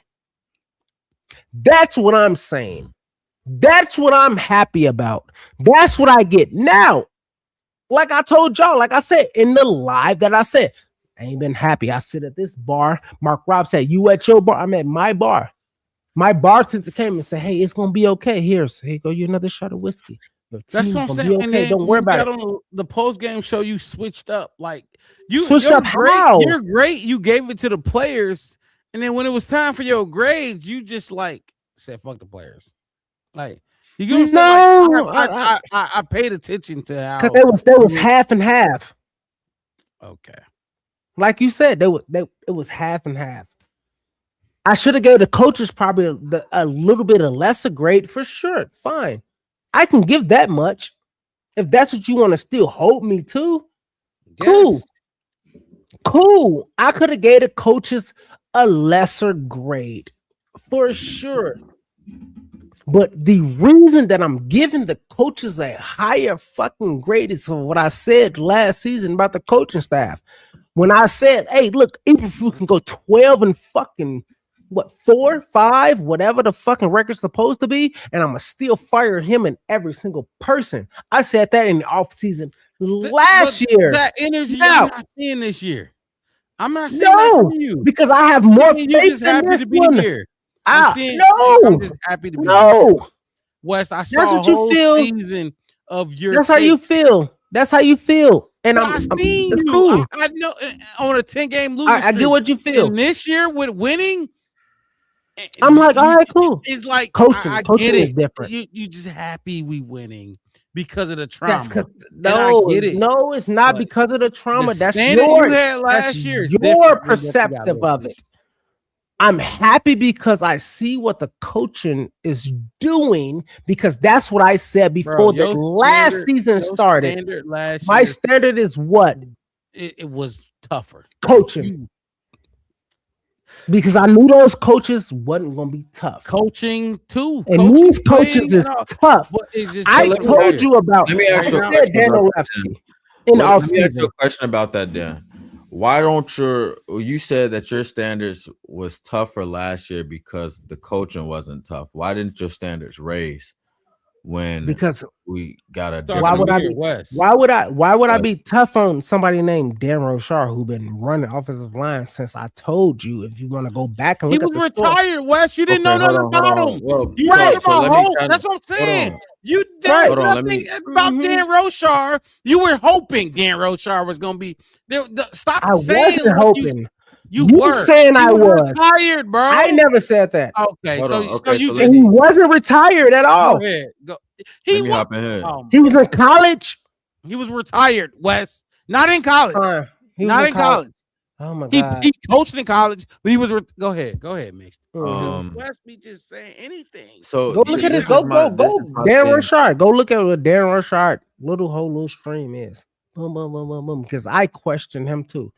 Speaker 2: That's what I'm saying. That's what I'm happy about. That's what I get. Now, like I told y'all, like I said in the live that I said, I ain't been happy. I sit at this bar. Mark Robb said, you at your bar? I'm at my bar. My bartender came and said, hey, it's going to be okay. Here you go, you another shot of whiskey.
Speaker 1: That's what I'm saying.
Speaker 2: Okay. Don't worry about it.
Speaker 1: On the post-game show, you switched up. Like, you're
Speaker 2: great. How?
Speaker 1: You're great. You gave it to the players. And then when it was time for your grades, you just said, fuck the players. Like, you know what I'm saying? I paid attention to how,
Speaker 2: because there was half and half.
Speaker 1: Okay,
Speaker 2: like you said, it was half and half. I should have gave the coaches probably a little bit of lesser grade for sure. Fine, I can give that much if that's what you want to still hold me to. Yes. Cool. I could have gave the coaches a lesser grade for sure. But the reason that I'm giving the coaches a higher fucking grade is what I said last season about the coaching staff. When I said, hey, look, even if we can go 12 and fucking 4, 5, whatever the fucking record's supposed to be, and I'm gonna still fire him and every single person. I said that in the offseason last year.
Speaker 1: That energy I'm not seeing this year. I'm not seeing that from you.
Speaker 2: Because I have more faith in this one.
Speaker 1: Here.
Speaker 2: I'm
Speaker 1: just happy to be
Speaker 2: here.
Speaker 1: Wes, I saw a whole season of your
Speaker 2: That's how you feel. That's how you feel. And
Speaker 1: it's
Speaker 2: cool.
Speaker 1: I know on a 10-game losing
Speaker 2: I get what you feel.
Speaker 1: And this year with winning,
Speaker 2: I'm like, all right, cool.
Speaker 1: It's like
Speaker 2: coaching is different.
Speaker 1: You just happy we winning because of the trauma.
Speaker 2: No, it's not because of the trauma. That's
Speaker 1: you had last year.
Speaker 2: Your perceptive of it. I'm happy because I see what the coaching is doing, because that's what I said before the last season started. My standard is what?
Speaker 1: It was tougher.
Speaker 2: Coaching. Because I knew those coaches wasn't going to be tough.
Speaker 1: Coaching too.
Speaker 2: And these coaches is tough. I told you about
Speaker 3: Let me ask you a question about that, Dan. Why don't you said that your standards was tougher last year because the coaching wasn't tough. Why didn't your standards raise?
Speaker 2: because
Speaker 3: we got a
Speaker 2: why would I be tough on somebody named Dan Rochar who been running offensive line since I told you if you want to go back and look at the
Speaker 1: retired, Wes. You didn't know nothing about him.
Speaker 3: Well,
Speaker 1: you heard about Hope. That's what I'm saying. There was nothing about Dan Rochar. You were hoping Dan Rochar was going to be there. Stop saying
Speaker 2: wasn't hoping.
Speaker 1: You
Speaker 2: were
Speaker 1: saying
Speaker 2: I was
Speaker 1: retired, bro.
Speaker 2: I never said that.
Speaker 1: Okay, so you
Speaker 2: just he wasn't retired at all.
Speaker 1: Go ahead. Go.
Speaker 3: Let me hop in here.
Speaker 2: He was in college.
Speaker 1: He was retired, Wes. Not in college. Not in college.
Speaker 2: Oh my God.
Speaker 1: He coached in college, but he was. Go ahead, Mix. Wes be just saying anything.
Speaker 3: So
Speaker 2: go look at this. Go. Dan Rochard. Go look at what Dan Rochard little stream is. Boom, boom, boom, boom, boom. Because I questioned him too.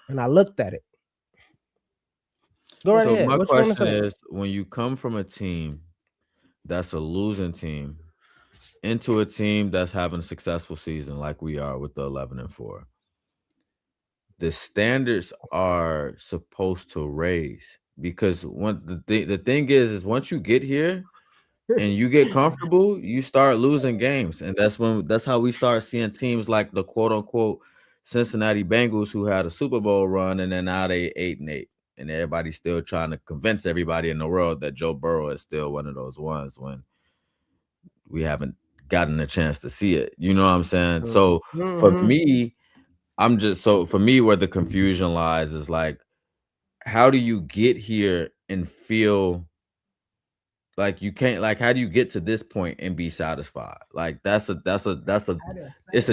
Speaker 2: And I looked at it. Go right ahead.
Speaker 3: My question is, when you come from a team that's a losing team into a team that's having a successful season like we are with the 11-4, the standards are supposed to raise because the thing is once you get here and you get comfortable, you start losing games, and that's how we start seeing teams like the quote unquote Cincinnati Bengals who had a Super Bowl run and then now they 8-8, and everybody's still trying to convince everybody in the world that Joe Burrow is still one of those ones when we haven't gotten a chance to see it. You know what I'm saying? So for me, for me, where the confusion lies is like, how do you get here and feel like you can't, like, how do you get to this point and be satisfied? Like it's a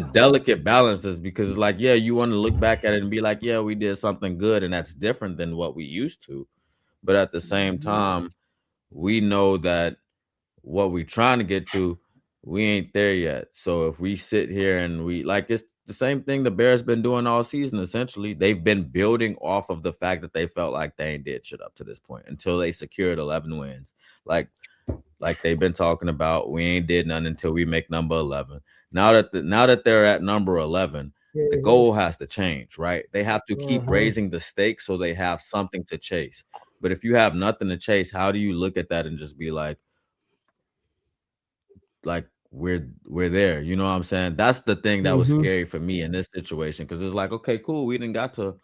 Speaker 3: delicate balance, because it's like, yeah, you want to look back at it and be like, yeah, we did something good and that's different than what we used to. But at the same time, we know that what we're trying to get to, we ain't there yet. So if we sit here and it's the same thing the Bears been doing all season, essentially. They've been building off of the fact that they felt like they ain't did shit up to this point until they secured 11 wins. Like they've been talking about, we ain't did nothing until we make number 11. Now that they're at number 11, the goal has to change, right? They have to keep raising the stakes so they have something to chase. But if you have nothing to chase, how do you look at that and just be like we're there? You know what I'm saying? That's the thing that was scary for me in this situation, because it's like, okay, cool, we didn't got to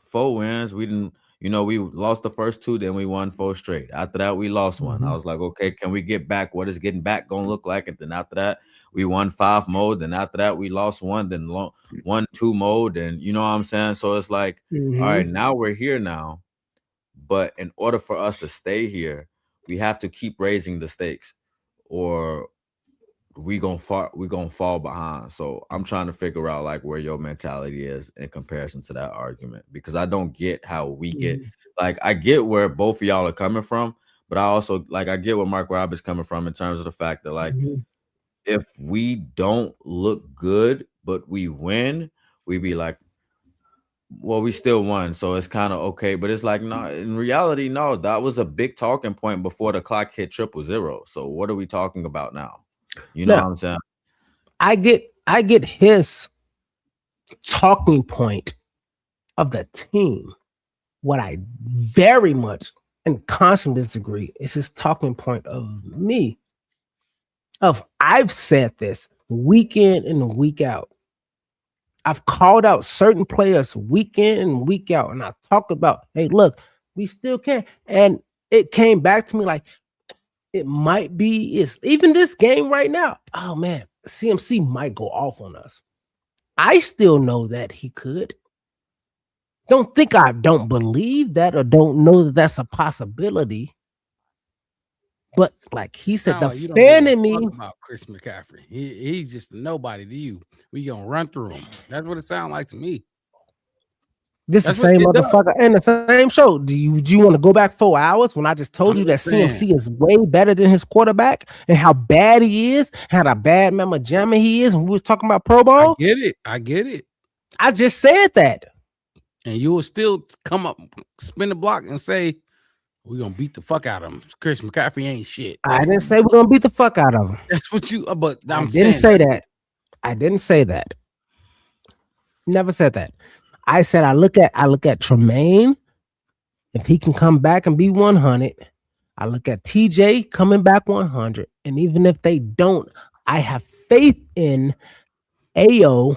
Speaker 3: 4 wins. We didn't, we lost the first 2, then we won 4 straight. After that, we lost 1. I was like, okay, can we get back? What is getting back gonna look like? And then after that, we won 5 more. Then after that, we lost 1, then 1-2 more. And you know what I'm saying? So it's like, all right, now we're here now. But in order for us to stay here, we have to keep raising the stakes, or we gonna fall behind. So I'm trying to figure out like where your mentality is in comparison to that argument, because I don't get how we get, like, I get where both of y'all are coming from, but I also I get where Mark Roberts coming from in terms of the fact that like if we don't look good but we win, we be like, well, we still won, so it's kind of okay. But it's like, no, in reality, no, that was a big talking point before the clock hit 000. So what are we talking about now? You know what I'm saying?
Speaker 2: I get his talking point of the team. What I very much and constantly disagree is his talking point of me. I've said this week in and week out. I've called out certain players week in and week out, and I talked about, hey, look, we still can. And it came back to me like, it might be, it's even this game right now. Oh man, CMC might go off on us. I still know that he could. Don't think I don't believe that or don't know that that's a possibility. But like he said, the fan in me
Speaker 1: about Chris McCaffrey. He's just a nobody to you. We gonna run through him. That's what it sounds like to me.
Speaker 2: This is the same motherfucker and the same show. Do you want to go back 4 hours when I just told you that CMC is way better than his quarterback and how bad he is, how bad Mama Jamma he is when we was talking about Pro Bowl?
Speaker 1: I get it.
Speaker 2: I just said that.
Speaker 1: And you will still come up, spin the block and say, we're going to beat the fuck out of him. Chris McCaffrey ain't shit.
Speaker 2: I didn't say we're going to beat the fuck out of him.
Speaker 1: That's what you, but
Speaker 2: I didn't say that. I didn't say that. Never said that. I said I look at Tremaine, if he can come back and be 100. I look at TJ coming back 100, And even if they don't, I have faith in Ayo,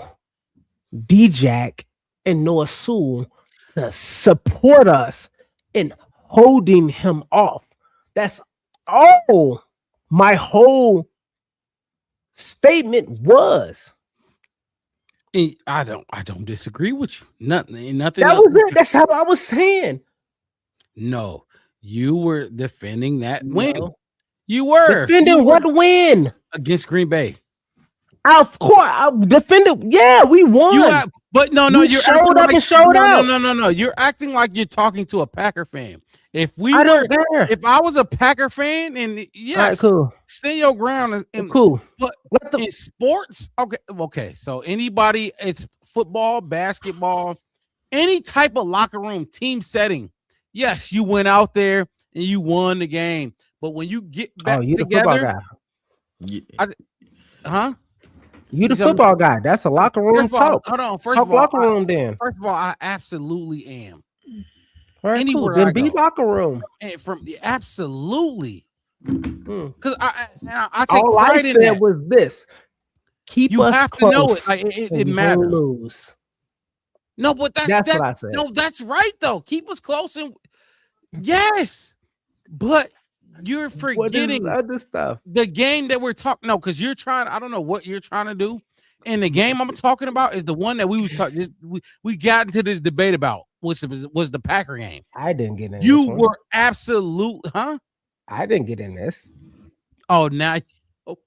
Speaker 2: D-Jack, and Noah Sewell to support us in holding him off. That's all my whole statement was.
Speaker 1: I don't disagree with you. Nothing.
Speaker 2: That was it. That's how I was saying.
Speaker 1: No, you were defending that win.
Speaker 2: No.
Speaker 1: You were
Speaker 2: defending what win
Speaker 1: against Green Bay.
Speaker 2: Of course, I defended. Yeah, we won.
Speaker 1: But no,
Speaker 2: you're showed up and showed out.
Speaker 1: No. You're acting like you're talking to a Packer fan. If I was a Packer fan, and yes,
Speaker 2: all right, cool.
Speaker 1: Stay your ground. And
Speaker 2: cool.
Speaker 1: But in sports, okay. So anybody, it's football, basketball, any type of locker room, team setting. Yes, you went out there and you won the game. But when you get back
Speaker 2: you
Speaker 1: together,
Speaker 2: the football guy.
Speaker 1: Huh?
Speaker 2: You the football guy. That's a locker room talk.
Speaker 1: Hold on.
Speaker 2: First of all, locker room then.
Speaker 1: First of all, I absolutely am.
Speaker 2: All right, cool. Then be locker room.
Speaker 1: And absolutely. Because I take
Speaker 2: all
Speaker 1: pride
Speaker 2: I
Speaker 1: in
Speaker 2: said
Speaker 1: that.
Speaker 2: was this: keep
Speaker 1: you
Speaker 2: us
Speaker 1: have
Speaker 2: close.
Speaker 1: To know it. Like it matters.
Speaker 2: Lose.
Speaker 1: No, but that's
Speaker 2: what I said.
Speaker 1: No, that's right though. Keep us close and yes, but you're forgetting
Speaker 2: other stuff.
Speaker 1: The game that we're talking. No, because you're trying. I don't know what you're trying to do. And the game I'm talking about is the one that we was talking. We got into this debate about, which was the Packer game.
Speaker 2: I didn't get in.
Speaker 1: You were absolute, huh?
Speaker 2: I didn't get in this.
Speaker 1: Oh, now. Oh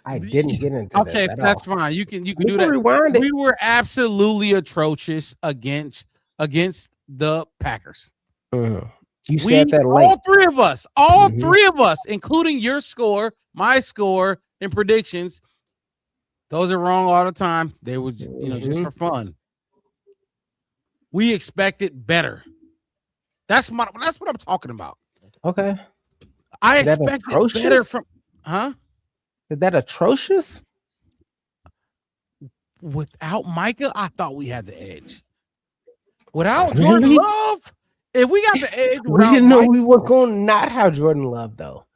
Speaker 2: I didn't get into this.
Speaker 1: Okay, that's
Speaker 2: all.
Speaker 1: fine. You can do that.
Speaker 2: Rewind it.
Speaker 1: We were absolutely atrocious against the Packers.
Speaker 2: Mm-hmm. You said that late.
Speaker 1: All three of us, including your score, my score, and predictions. Those are wrong all the time. They were, just for fun. We expected better. That's what I'm talking about.
Speaker 2: Okay.
Speaker 1: I expected better from, huh?
Speaker 2: Is that atrocious?
Speaker 1: Without Micah, I thought we had the edge. Without Jordan Love, if we got the edge,
Speaker 2: we didn't know we were going to not have Jordan Love though.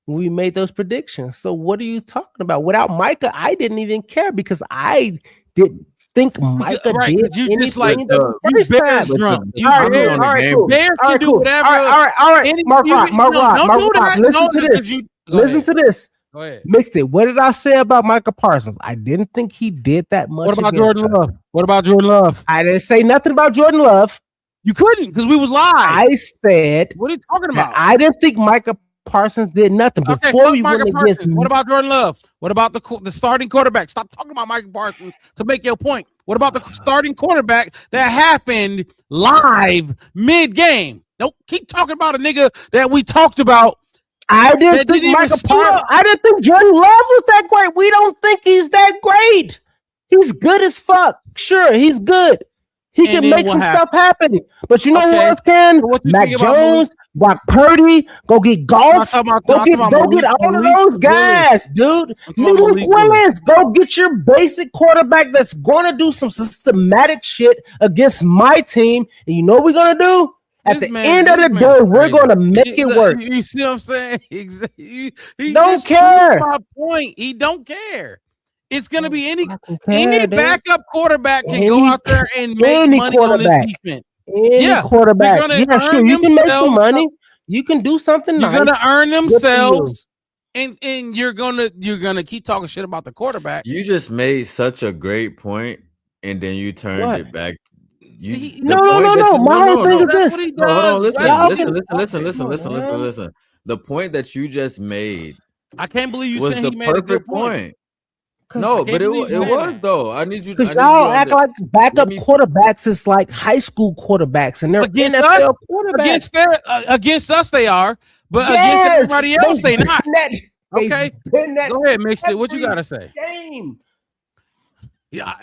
Speaker 2: We made those predictions. So what are you talking about? Without Micah, I didn't even care because I didn't think Micah did
Speaker 1: you
Speaker 2: anything
Speaker 1: just like
Speaker 2: the first
Speaker 1: Bears
Speaker 2: time.
Speaker 1: drunk.
Speaker 2: You all right, cool.
Speaker 1: Bears can do whatever.
Speaker 2: All right. Mark Rock. Listen to this. Listen to this.
Speaker 1: Go ahead.
Speaker 2: Mixed it. What did I say about Micah Parsons? I didn't think he did that much.
Speaker 1: What about Jordan Love? What about Jordan Love?
Speaker 2: I didn't say nothing about Jordan Love.
Speaker 1: You couldn't because we was live.
Speaker 2: I said,
Speaker 1: what are you talking about?
Speaker 2: I didn't think Micah Parsons did nothing before we went against.
Speaker 1: What about Jordan Love? What about the starting quarterback? Stop talking about Micah Parsons to make your point. What about the starting quarterback that happened live mid-game? Don't keep talking about a nigga that we talked about.
Speaker 2: I didn't think Micah Parsons. I didn't think Jordan Love was that great. We don't think he's that great. He's good as fuck. Sure, he's good. He can make some stuff happen. But you know who else can? Mac Jones, Brock Purdy, go get golf. Go get all of those guys, dude. Malik Willis, go get your basic quarterback that's going to do some systematic shit against my team. And you know what we're going to do? At the end of the day, we're going to make it work.
Speaker 1: You see what I'm saying? He
Speaker 2: don't care.
Speaker 1: My point. He don't care. It's going to be any backup quarterback can go out there and make money on his defense.
Speaker 2: Any quarterback. Yeah, sure. You can make some money. You can do something nice.
Speaker 1: You're going to earn themselves. And you're gonna keep talking shit about the quarterback.
Speaker 3: You just made such a great point, and then you turned it back.
Speaker 2: No. My whole thing is this.
Speaker 3: Hold on, listen. The point that you just made,
Speaker 1: I can't believe you
Speaker 3: was
Speaker 1: said
Speaker 3: the
Speaker 1: he made a good
Speaker 3: perfect point. No, but it was though. I need you.
Speaker 2: Because y'all act like backup quarterbacks is like high school quarterbacks, and they're
Speaker 1: against
Speaker 2: NFL
Speaker 1: us.
Speaker 2: Quarterbacks.
Speaker 1: Against us, they are, but against everybody else, they not. Okay, go ahead, mixed it. What you gotta say?
Speaker 2: Game.
Speaker 1: Yeah,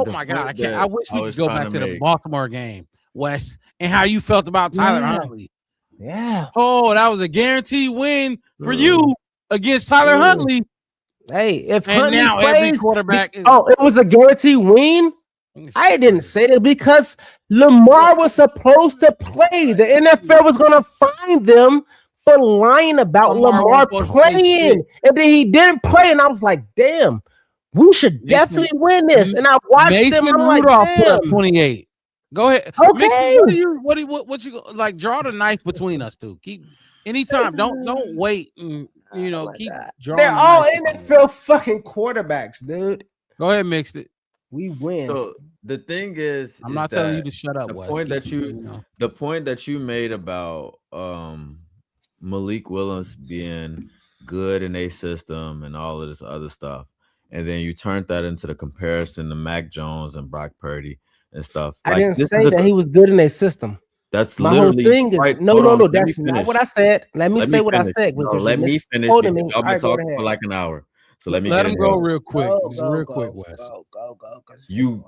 Speaker 1: my God, I can't. I wish we could go back to the Baltimore game, Wes, and how you felt about Tyler Huntley.
Speaker 2: Yeah.
Speaker 1: Oh, that was a guaranteed win for you against Tyler Huntley.
Speaker 2: Hey, if
Speaker 1: and
Speaker 2: Huntley
Speaker 1: now
Speaker 2: plays,
Speaker 1: every quarterback is.
Speaker 2: Oh, it was a guaranteed win. I didn't say that because Lamar was supposed to play. The NFL was going to find them for lying about Lamar playing, and then he didn't play, and I was like, damn, we should definitely win this. And I watched him. I'm like,
Speaker 1: put up
Speaker 2: damn.
Speaker 1: 28. Go ahead.
Speaker 2: Okay.
Speaker 1: Mason, what you like? Draw the knife between us two. Keep anytime. Don't wait. And, keep drawing.
Speaker 2: They're all NFL fucking quarterbacks, dude.
Speaker 1: Go ahead, mixed it.
Speaker 2: We win.
Speaker 3: So the thing is,
Speaker 1: I'm not telling you to shut up.
Speaker 3: The
Speaker 1: Wes.
Speaker 3: point that you made about Malik Willis being good in a system and all of this other stuff, and then you turned that into the comparison to Mac Jones and Brock Purdy and stuff.
Speaker 2: I didn't say that he was good in a system.
Speaker 3: That's
Speaker 2: my whole thing is
Speaker 3: right,
Speaker 2: no. That's not what I said. Let me say what I said.
Speaker 3: Let me finish. Y'all been talking for like an hour, so let
Speaker 1: him go real quick. Real quick, Wes.
Speaker 2: Go.
Speaker 3: You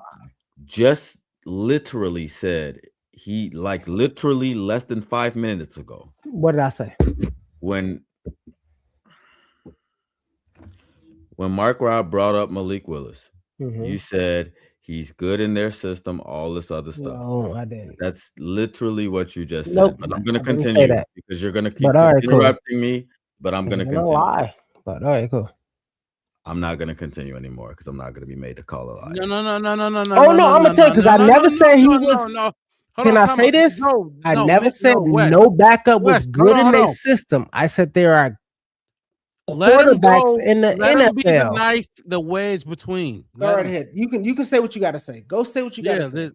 Speaker 3: just literally said he literally less than 5 minutes ago.
Speaker 2: What did I say?
Speaker 3: When Mark Robb brought up Malik Willis, you said he's good in their system, all this other stuff.
Speaker 2: No, I didn't.
Speaker 3: That's literally what you just said.
Speaker 2: Nope,
Speaker 3: but I'm going to continue because you're going to keep interrupting me, but I'm going to continue.
Speaker 2: Lie. But all right, cool.
Speaker 3: I'm not going to continue anymore because I'm not going to be made to call a lie.
Speaker 1: No.
Speaker 2: Oh, no, I'm going to tell you because I never said he was. Can I say this? I never said no backup was good in their system. I said there are quarterbacks in the NFL.
Speaker 1: Be the knife, the wedge between.
Speaker 2: Go right ahead. You can say what you got to say. Go say what you got to say.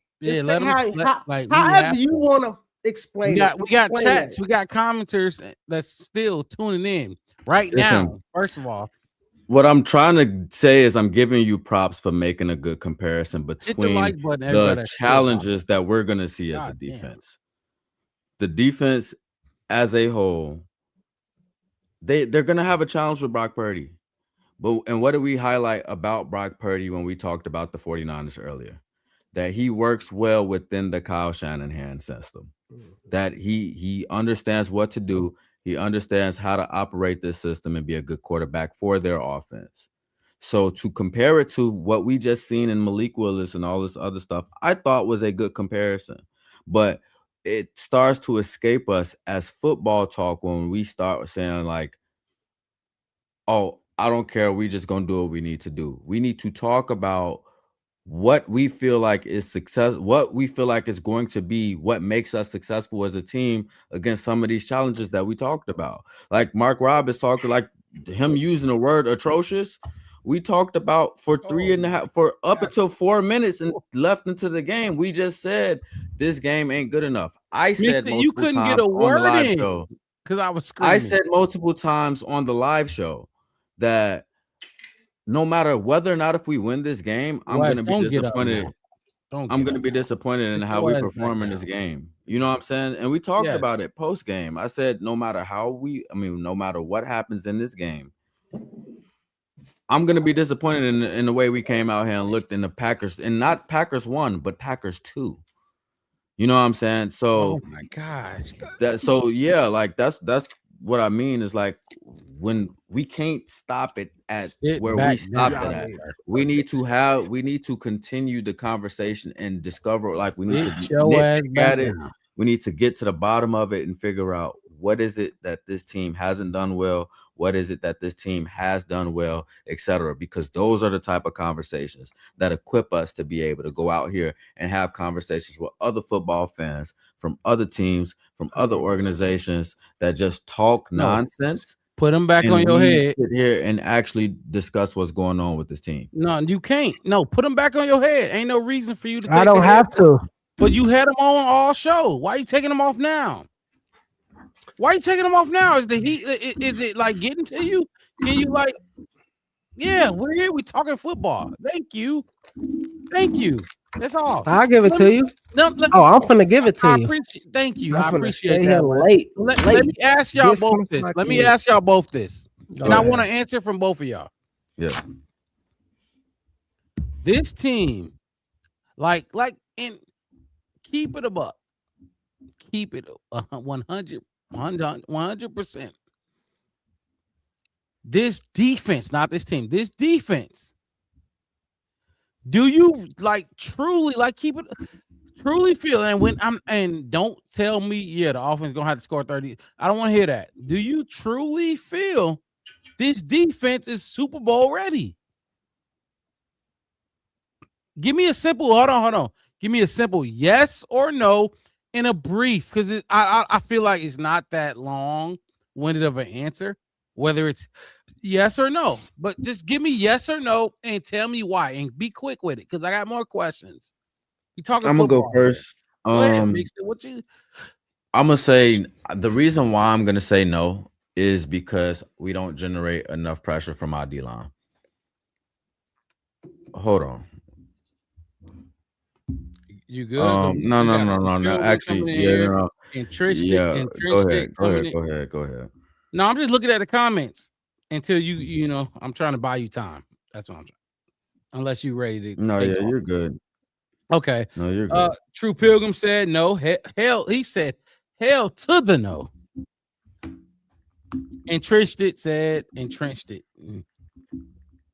Speaker 2: However you want to explain it.
Speaker 1: We got chats. We got commenters that's still tuning in right now. First of all,
Speaker 3: what I'm trying to say is I'm giving you props for making a good comparison between the challenges that we're going to see as a defense. The defense as a whole, they're going to have a challenge with Brock Purdy. And what did we highlight about Brock Purdy when we talked about the 49ers earlier? That he works well within the Kyle Shanahan system. That he understands what to do. He understands how to operate this system and be a good quarterback for their offense. So to compare it to what we just seen in Malik Willis and all this other stuff, I thought was a good comparison. But it starts to escape us as football talk when we start saying like, oh, I don't care. We just going to do what we need to do. We need to talk about what we feel like is success, what we feel like is going to be what makes us successful as a team against some of these challenges that we talked about. Like Mark Robb is talking like him using the word atrocious. We talked about for until 4 minutes and left into the game. We just said this game ain't good enough. I said
Speaker 1: you couldn't get a word in because I was screaming.
Speaker 3: I said multiple times on the live show that no matter whether or not if we win this game, I'm going to be disappointed. I'm going to be disappointed in how we perform in this game. You know what I'm saying? And we talked about it post game. I said no matter no matter what happens in this game, I'm going to be disappointed in the way we came out here and looked in the Packers, and not Packers 1, but Packers 2. You know what I'm saying? So,
Speaker 1: oh my gosh.
Speaker 3: That's what I mean is like when we can't stop it at where we stopped it at. We need to continue the conversation and discover, like we need to nitpick at it. We need to get to the bottom of it and figure out what is it that this team hasn't done well, what is it that this team has done well, etc. Because those are the type of conversations that equip us to be able to go out here and have conversations with other football fans from other teams, from other organizations that just talk nonsense.
Speaker 1: Put them back on your head.
Speaker 3: Sit here and actually discuss what's going on with this team.
Speaker 1: No, you can't. No, put them back on your head. Ain't no reason for you to.
Speaker 2: I don't have to.
Speaker 1: But you had them on all show. Why are you taking them off now? Why are you taking them off now? Is the heat? Is it like getting to you? Can you like? Yeah, we're here. We talking football. Thank you. That's all.
Speaker 2: I'll give it to you. I'm finna give it to you.
Speaker 1: Thank you. I appreciate
Speaker 2: that. Late.
Speaker 1: Let me ask y'all both this. And I want to answer from both of y'all.
Speaker 3: Yeah.
Speaker 1: This team, like, and keep it above. Keep it 100%. This defense, not this team. This defense. Do you like truly like keep it truly feel, and don't tell me, the offense gonna have to score 30. I don't want to hear that. Do you truly feel this defense is Super Bowl ready? Give me a simple, hold on. Give me a simple yes or no in a brief, because I feel like it's not that long-winded of an answer, whether it's yes or no. But just give me yes or no and tell me why, and be quick with it, because I got more questions. You talking?
Speaker 3: I'm gonna go first.
Speaker 1: Go ahead, what you?
Speaker 3: I'm gonna say the reason why I'm gonna say no is because we don't generate enough pressure from our D line. Hold on.
Speaker 1: You good?
Speaker 3: No. Actually, no.
Speaker 1: Entrenched
Speaker 3: Yeah,
Speaker 1: it.
Speaker 3: Go ahead.
Speaker 1: No, I'm just looking at the comments until you I'm trying to buy you time. That's what I'm trying. Unless you're ready to.
Speaker 3: No,
Speaker 1: take
Speaker 3: yeah,
Speaker 1: off.
Speaker 3: you're good.
Speaker 1: Okay.
Speaker 3: No, you're good.
Speaker 1: True Pilgrim said no. Hell, he said hell to the no. Entrenched it said entrenched it.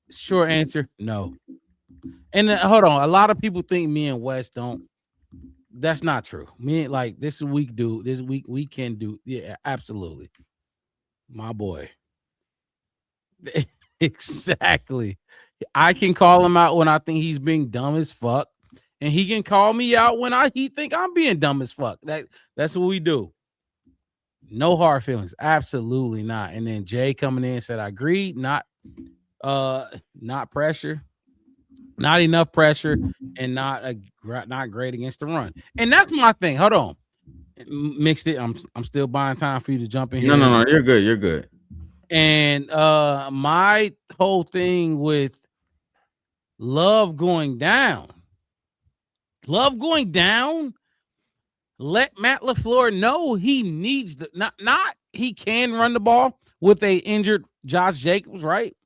Speaker 1: Short answer, no. And hold on, a lot of people think me and Wes don't. That's not true. Me, like, this week, dude. This week we can do. Yeah, absolutely. My boy. Exactly. I can call him out when I think he's being dumb as fuck, and he can call me out when he think I'm being dumb as fuck. That's what we do. No hard feelings. Absolutely not. And then Jay coming in said, I agree. Not pressure. Not enough pressure, and not great against the run. And that's my thing. Hold on. Mixed it. I'm still buying time for you to jump in here.
Speaker 3: No. You're good. And
Speaker 1: my whole thing with Love going down. Let Matt LaFleur know he needs not he can run the ball with a injured Josh Jacobs, right?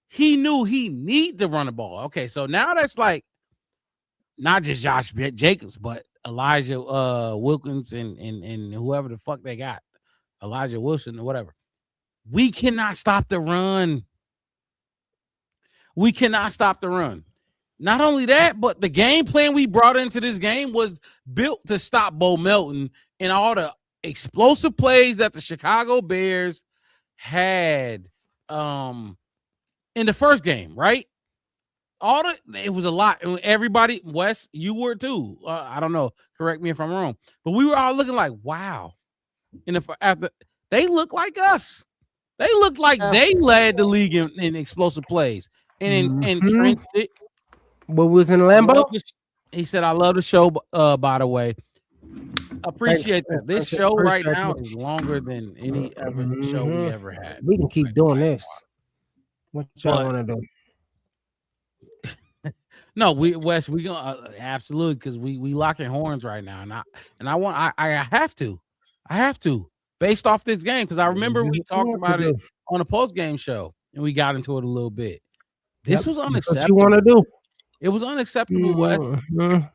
Speaker 1: He knew he need to run the ball. Okay, so now that's like not just Josh Jacobs, but Elijah Wilkins and whoever the fuck they got, Elijah Wilson or whatever. We cannot stop the run. Not only that, but the game plan we brought into this game was built to stop Bo Melton and all the explosive plays that the Chicago Bears had in the first game, right? It was a lot. Everybody, Wes, you were too. I don't know. Correct me if I'm wrong, but we were all looking like, wow. And after they look like us, they looked like they led the league in explosive plays and entrenched it.
Speaker 2: What was in Lambeau?
Speaker 1: He said, "I love the show." By the way, appreciate that. This show right now is longer than any ever show we ever had.
Speaker 2: We can keep doing this. What y'all want to do?
Speaker 1: No, we gonna absolutely, because we locking horns right now, and I have to based off this game, because I remember we talked about it on a post game show and we got into it a little bit. This was unacceptable.
Speaker 2: What you want to do?
Speaker 1: It was unacceptable. Wes.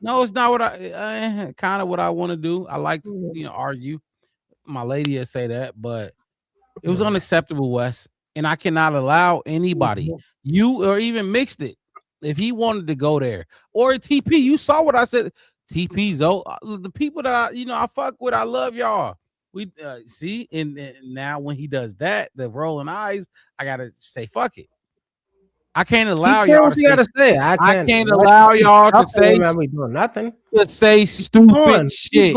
Speaker 1: No, it's not what I kind of what I want to do. I like to argue. My lady would say that, but it was unacceptable, Wes. And I cannot allow anybody, you or even Mixed It, if he wanted to go there, or TP. You saw what I said. TP's the people that I fuck with. I love y'all. We see, and now when he does that, the rolling eyes, I gotta say fuck it. I can't allow y'all to say. I can't allow y'all to say
Speaker 2: doing nothing.
Speaker 1: To say stupid shit.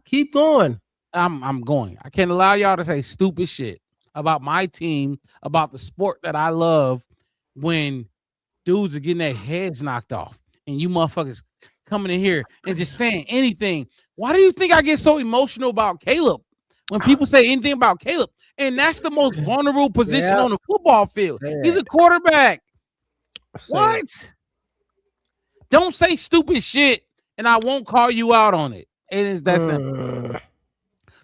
Speaker 2: Keep going.
Speaker 1: I'm going. I can't allow y'all to say stupid shit about my team, about the sport that I love, when dudes are getting their heads knocked off and you motherfuckers coming in here and just saying anything. Why do you think I get so emotional about Caleb when people say anything about Caleb? And that's the most vulnerable position on the football field. He's a quarterback. What? Don't say stupid shit and I won't call you out on it. It is that simple.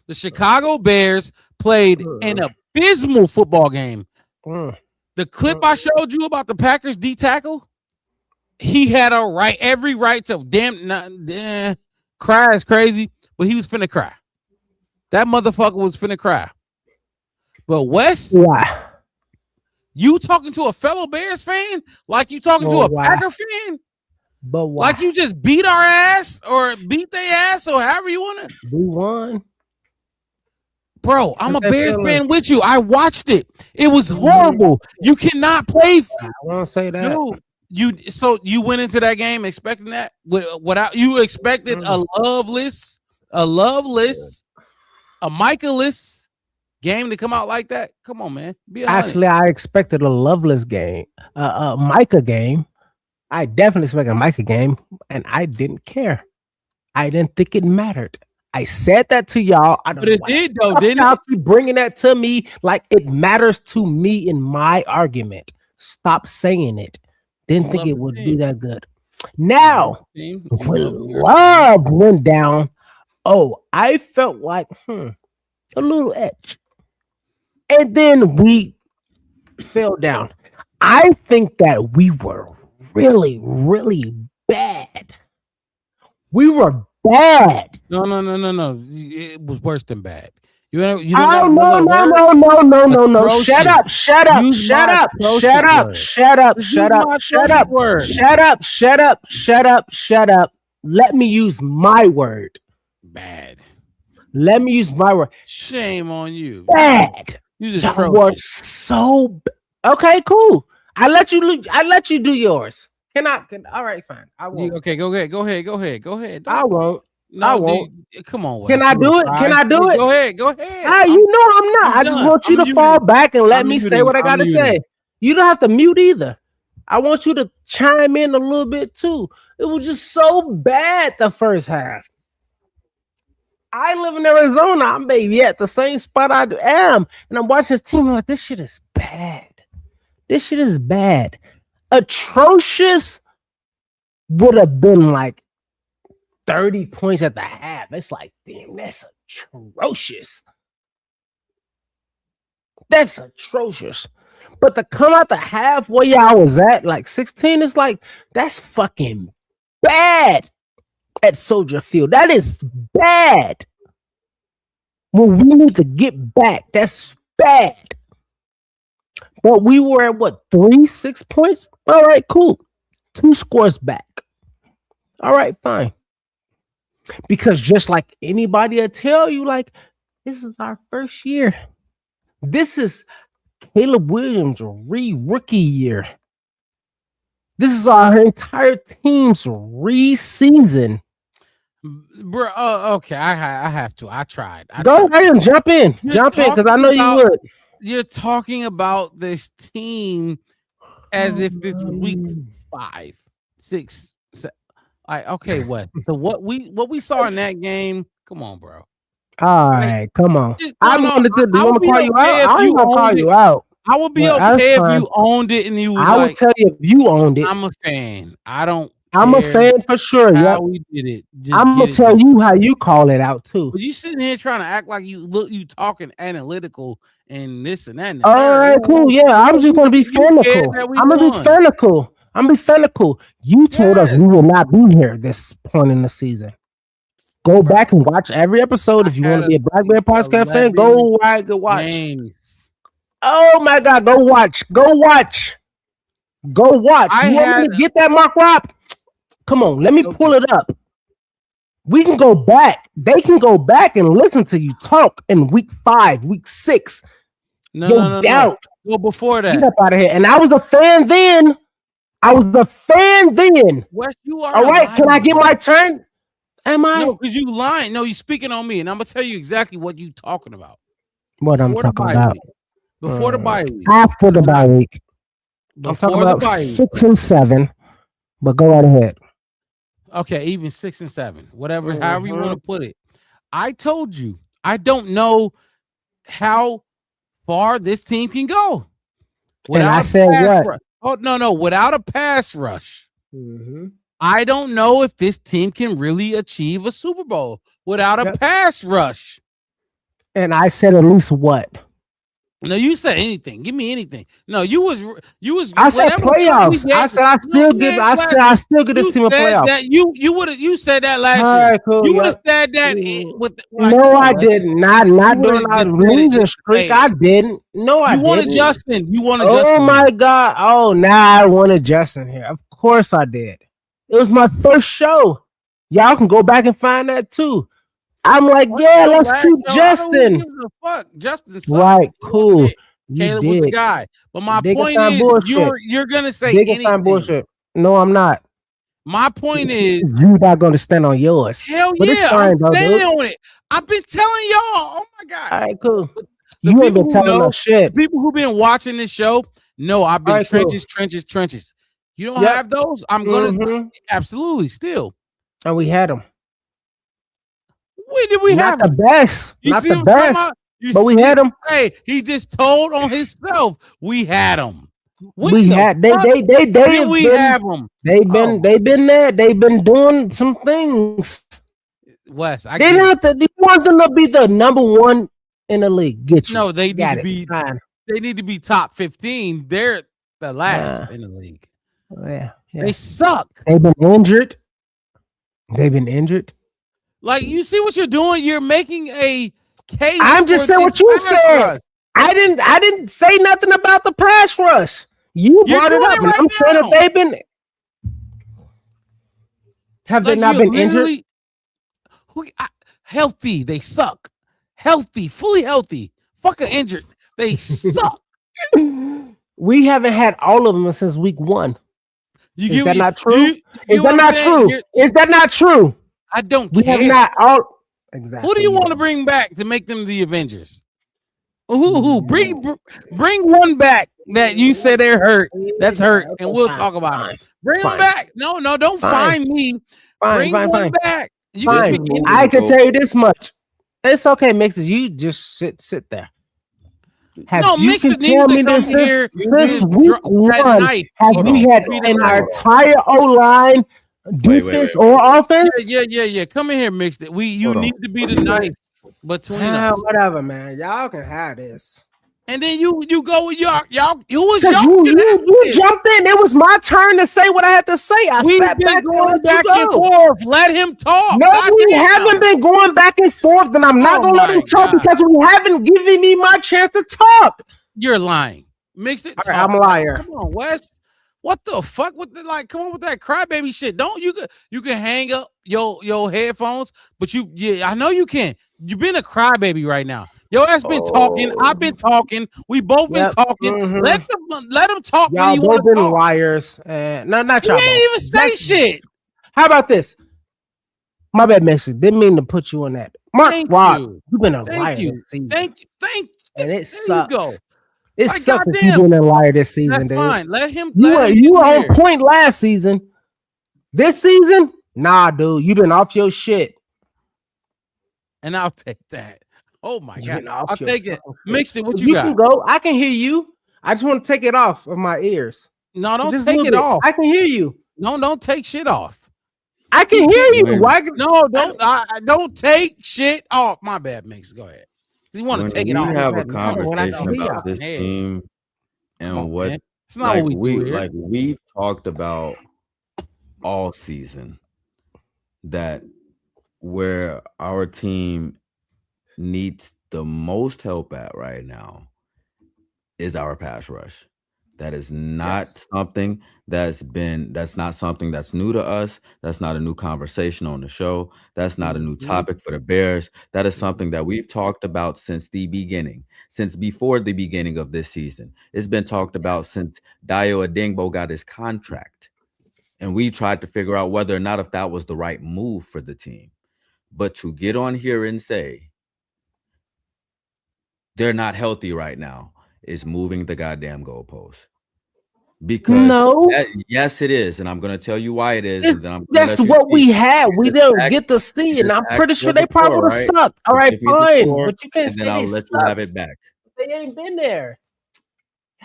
Speaker 1: The Chicago Bears played an abysmal football game. The clip I showed you about the Packers D tackle, he had every right to cry is crazy, but he was finna cry. That motherfucker was finna cry. But Wes, you talking to a fellow Bears fan like you talking to a Packer fan?
Speaker 2: But why?
Speaker 1: Like you just beat our ass or beat their ass or however you want to.
Speaker 2: But why?
Speaker 1: Like you just beat our ass or beat their ass or however you want to.
Speaker 2: We won.
Speaker 1: Bro, I'm a Bears fan with you. I watched it. It was horrible. You cannot play.
Speaker 2: I won't say that.
Speaker 1: So you went into that game expecting that without you expected a loveless, a Micah-less game to come out like that. Come on, man.
Speaker 2: Actually, I expected a Loveless game, a Micah game. I definitely expected a Micah game, and I didn't care. I didn't think it mattered. I said that to y'all.
Speaker 1: But it did, though, didn't
Speaker 2: y'all keep bringing that to me like it matters to me in my argument. Stop saying it. Didn't think it would be that good. Now, when Love went down, I felt like, a little edge. And then we fell down. I think that we were really, really bad. We were bad.
Speaker 1: No. It was worse than bad.
Speaker 2: No. Shut up. Let me use my word.
Speaker 1: Bad.
Speaker 2: Let me use my word.
Speaker 1: Shame on you.
Speaker 2: Bad.
Speaker 1: You just
Speaker 2: were so okay, cool. I let you do yours. All right, fine. I won't.
Speaker 1: Okay, go ahead.
Speaker 2: I won't.
Speaker 1: No,
Speaker 2: I won't.
Speaker 1: Come on.
Speaker 2: Can I do it? Can I do it?
Speaker 1: Go ahead.
Speaker 2: You know I'm not. I just want you to fall back and let me say what I gotta say. You don't have to mute either. I want you to chime in a little bit too. It was just so bad the first half. I live in Arizona. I'm maybe at the same spot I am, and I'm watching this team. I'm like, this shit is bad. This shit is bad. Atrocious would have been like 30 points at the half. It's like, damn, that's atrocious. That's atrocious. But to come out the half where y'all was at, like 16, is like, that's fucking bad at Soldier Field. That is bad. Well, we need to get back. That's bad. But we were at what, 6 points? All right, cool. 2 scores back. All right, fine. Because just like anybody will tell you, like, this is our first year. This is Caleb Williams' rookie year. This is our entire team's season.
Speaker 1: Bro, okay. I have to. I tried.
Speaker 2: Go ahead and jump in. Jump in, because I know you would.
Speaker 1: You're talking about this team as if this was week 5, 6, 7. Okay, what? So what we saw in that game? Come on, bro.
Speaker 2: All right, come on. I wanted to. You want to call you out? I'm gonna call you out.
Speaker 1: I would be okay if you owned it and you.
Speaker 2: I would tell you if you owned it.
Speaker 1: I'm a fan. I don't.
Speaker 2: I'm a fan for sure. Yeah,
Speaker 1: we did it.
Speaker 2: I'm gonna tell you how you call it out too.
Speaker 1: But you sitting here trying to act like you talking analytical and this and that.
Speaker 2: All right, cool. Yeah, I'm just gonna be fanical. I'm gonna be fanical. You told us we will not be here this point in the season. Go back and watch every episode if you want to be a Black Bear Podcast fan. Go watch.
Speaker 1: Names.
Speaker 2: Oh my God, go watch. You want me to get that, Mark Rob? Come on, let me pull it up. We can go back. They can go back and listen to you talk in week 5, week 6.
Speaker 1: No. Well, before that.
Speaker 2: Get up out of here. And I was a fan then.
Speaker 1: Wes, you are
Speaker 2: all right. Can I get my turn? Am I?
Speaker 1: No, because you lying. No, you speaking on me, and I'm gonna tell you exactly what you talking about.
Speaker 2: What I'm talking about.
Speaker 1: Before the bye week.
Speaker 2: After the bye week. I'm talking about 6 and 7. But go right ahead.
Speaker 1: Okay, even 6 and 7, whatever, however you want to put it. I told you, I don't know how far this team can go.
Speaker 2: And I said what?
Speaker 1: Oh, no, without a pass rush. I don't know if this team can really achieve a Super Bowl without a pass rush.
Speaker 2: And I said at least what?
Speaker 1: No, you said anything. Give me anything. No, you was.
Speaker 2: I said playoffs. I said I still give this team a playoff.
Speaker 1: You said that last year. Cool, you would have said that with.
Speaker 2: No, I didn't. Not during our losing streak. I didn't. No, I didn't.
Speaker 1: You wanted Justin.
Speaker 2: Oh my God. Oh, now I wanted Justin here. Of course I did. It was my first show. Y'all can go back and find that too. I'm like, yeah, let's keep Justin.
Speaker 1: Gives a fuck. Justin sucked.
Speaker 2: Right, cool.
Speaker 1: Caleb was the guy. But my point is,
Speaker 2: bullshit.
Speaker 1: you're gonna say anything.
Speaker 2: Bullshit. No, I'm not.
Speaker 1: My point is,
Speaker 2: you're not gonna stand on yours.
Speaker 1: Hell
Speaker 2: but
Speaker 1: yeah, I'm standing on it. I've been telling y'all. Oh my god.
Speaker 2: All right, cool. You ain't been telling us shit.
Speaker 1: People who've been watching this show know I've been trenches. You don't have those? I'm gonna absolutely still.
Speaker 2: And we had them.
Speaker 1: When did we have
Speaker 2: the best? Not the best. But we had them.
Speaker 1: Hey, he just told on himself we had them.
Speaker 2: We had they
Speaker 1: have them.
Speaker 2: They've been there. They've been doing some things.
Speaker 1: Wes,
Speaker 2: they want them to be the number one in the league. Get you?
Speaker 1: No, they need to be. They need to be top 15. They're the last in the league.
Speaker 2: Yeah.
Speaker 1: They suck.
Speaker 2: They've been injured.
Speaker 1: Like, you see what you're doing? You're making a case.
Speaker 2: I'm just saying what you said. I didn't say nothing about the pass rush. You brought it up, and I'm saying that they've been. Have they not been injured?
Speaker 1: Healthy, they suck. Healthy, fully healthy. Fucking injured, they suck.
Speaker 2: We haven't had all of them since week 1. Is that not true? Is that not true?
Speaker 1: I don't
Speaker 2: care. We have not all. Exactly.
Speaker 1: Who do you want to bring back to make them the Avengers? Who? Bring one back that you said they're hurt. That's hurt, and we'll talk about it. Bring them back. No, don't find me. Bring one back.
Speaker 2: I can tell you this much. It's okay, Mixes. You just sit there. Have you can tell me this since week 1? Have we had in our entire O-line defense or offense?
Speaker 1: Yeah. Come in here, Mixed. You need to be the knife between us.
Speaker 2: Whatever, man. Y'all can have this.
Speaker 1: And then you go with y'all. You was
Speaker 2: you jumped in. It was my turn to say what I had to say. I sat back and
Speaker 1: forth. Let him talk.
Speaker 2: No, we haven't been going back and forth, and I'm not gonna let him talk because we haven't given me my chance to talk.
Speaker 1: You're lying. Mixed it.
Speaker 2: All right, I'm a liar.
Speaker 1: Come on, Wes. What the fuck with come on with that crybaby shit. Don't you can hang up your headphones, but I know you can. You've been a crybaby right now. Your ass been talking. I've been talking. We both been talking. Let them talk.
Speaker 2: Y'all both been liars. Not y'all.
Speaker 1: You ain't even say shit.
Speaker 2: How about this? My bad, Messi. Didn't mean to put you on that. Mark Rob, you've been a liar this season.
Speaker 1: Thank you.
Speaker 2: And it sucks.
Speaker 1: Go.
Speaker 2: It sucks that you've been a liar this season,
Speaker 1: That's
Speaker 2: dude.
Speaker 1: Fine. Let him.
Speaker 2: You were on point last season. This season, nah, dude. You been off your shit.
Speaker 1: And I'll take that. Oh my god! I'll take it. Mixed it. What you got?
Speaker 2: You can go. I can hear you. I just want to take it off of my ears.
Speaker 1: No, don't take it off.
Speaker 2: I can hear you.
Speaker 1: No, don't take shit off.
Speaker 2: I can hear you. Why?
Speaker 1: No, don't take shit off. My bad, Mix. Go ahead. You want to take it off?
Speaker 3: We have a conversation about this team and what
Speaker 1: it's not what we do here.
Speaker 3: We've talked about all season that where our team needs the most help at right now is our pass rush. That is not something that's not something that's new to us. That's not a new conversation on the show. That's not a new topic for the Bears. That is something that we've talked about since the beginning, since before the beginning of this season. It's been talked about since Dayo Adingbo got his contract. And we tried to figure out whether or not if that was the right move for the team. But to get on here and say they're not healthy right now is moving the goddamn goalpost. Because yes, it is, and I'm going to tell you why it is. And then
Speaker 2: that's what we had. We didn't get to see, and I'm pretty sure they probably would have sucked. All right, fine, but you can't say
Speaker 3: then I'll let you have it back.
Speaker 2: They ain't been there.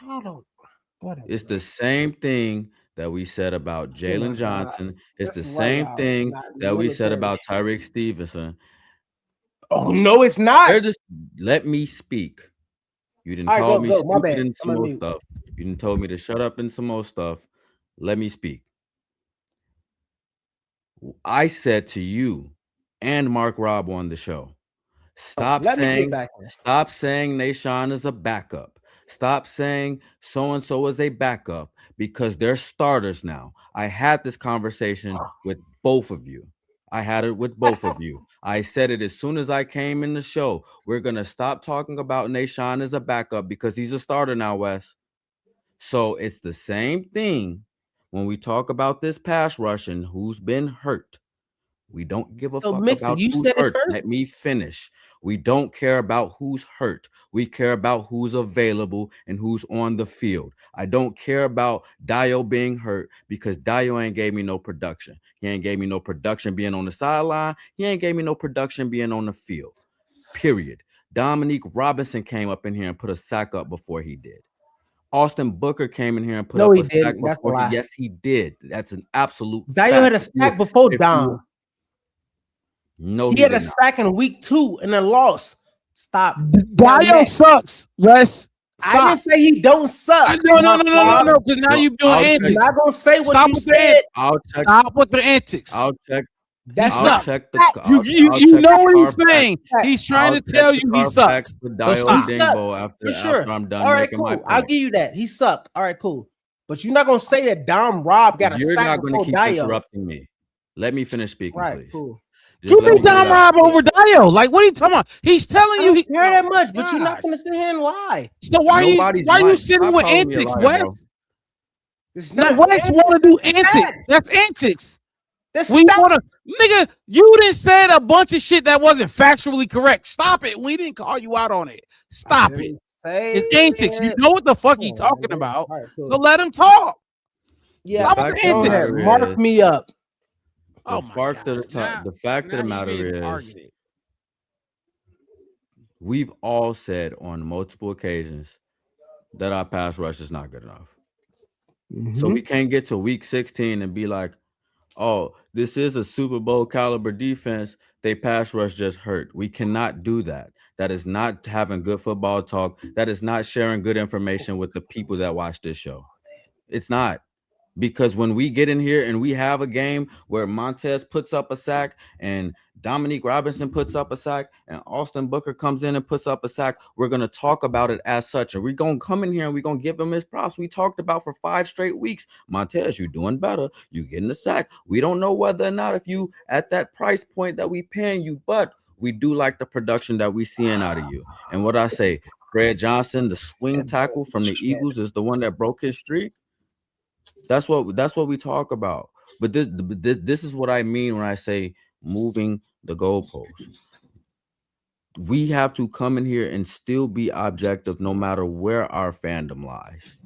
Speaker 2: I don't. Whatever.
Speaker 3: It's the same thing that we said about Jalen Johnson. It's the same thing that we said about Tyreek Stevenson.
Speaker 2: Oh no, it's not.
Speaker 3: Let me speak. You didn't call me stupid and some more stuff. You didn't told me to shut up and some more stuff. Let me speak. I said to you and Mark Robb on the show, stop saying Nashawn is a backup. Stop saying so-and-so is a backup because they're starters now. I had this conversation with both of you. I had it with both of you. I said it as soon as I came in the show. We're going to stop talking about Nashawn as a backup because he's a starter now, Wes. So it's the same thing when we talk about this pass rush and who's been hurt. We don't give a fuck about who's hurt. Let me finish. We don't care about who's hurt. We care about who's available and who's on the field. I don't care about Dio being hurt because Dio ain't gave me no production. He ain't gave me no production being on the sideline. He ain't gave me no production being on the field. Period. Dominique Robinson came up in here and put a sack up before he did. Austin Booker came in here and put up a sack before he. Yes, he did. That's an absolute.
Speaker 2: Dio had a sack before Dom.
Speaker 3: No,
Speaker 2: he had a sack in week 2 and a loss. Stop.
Speaker 1: Dio sucks, Wes.
Speaker 2: Stop. I didn't say he don't suck.
Speaker 1: No. Because now you're doing antics.
Speaker 2: I'm not gonna say what you said.
Speaker 1: Stop with the antics.
Speaker 3: I'll check.
Speaker 2: That sucks.
Speaker 1: You know what he's saying. He's trying to tell you he sucks.
Speaker 3: So stop.
Speaker 2: For sure.
Speaker 3: After I'm done.
Speaker 2: All right, cool. I'll give you that. He sucked. All right, cool. But you're not gonna say that Dom Rob got a
Speaker 3: You're
Speaker 2: sack
Speaker 3: not gonna keep
Speaker 2: Dio.
Speaker 3: interrupting me. Let me finish speaking,
Speaker 2: right,
Speaker 3: please.
Speaker 2: Cool.
Speaker 1: Give me Dom Rob over Dio. Like, what are you talking about? He's telling you he
Speaker 2: hear that much, but you're not gonna sit here and lie.
Speaker 1: So why are you sitting with antics, Wes? No, Wes want to do antics. That's antics. We want to, nigga. You didn't say a bunch of shit that wasn't factually correct. Stop it. We didn't call you out on it. Stop it. It's antics. You know what the fuck he talking about. Right, cool. So let him talk.
Speaker 2: Yeah, stop with antics. Mark me up.
Speaker 3: The fact of the matter is, we've all said on multiple occasions that our pass rush is not good enough. So we can't get to week 16 and be like, oh, this is a Super Bowl caliber defense. They pass rush just hurt. We cannot do that. That is not having good football talk. That is not sharing good information with the people that watch this show. It's not. Because when we get in here and we have a game where Montez puts up a sack and Dominique Robinson puts up a sack and Austin Booker comes in and puts up a sack, we're going to talk about it as such. And we're going to come in here and we're going to give him his props. We talked about for 5 straight weeks. Montez, you're doing better. You're getting a sack. We don't know whether or not if you at that price point that we paying you, but we do like the production that we seeing out of you. And what I say, Fred Johnson, the swing tackle from the Eagles is the one that broke his streak. That's what we talk about. But this is what I mean when I say moving the goalposts. We have to come in here and still be objective no matter where our fandom lies.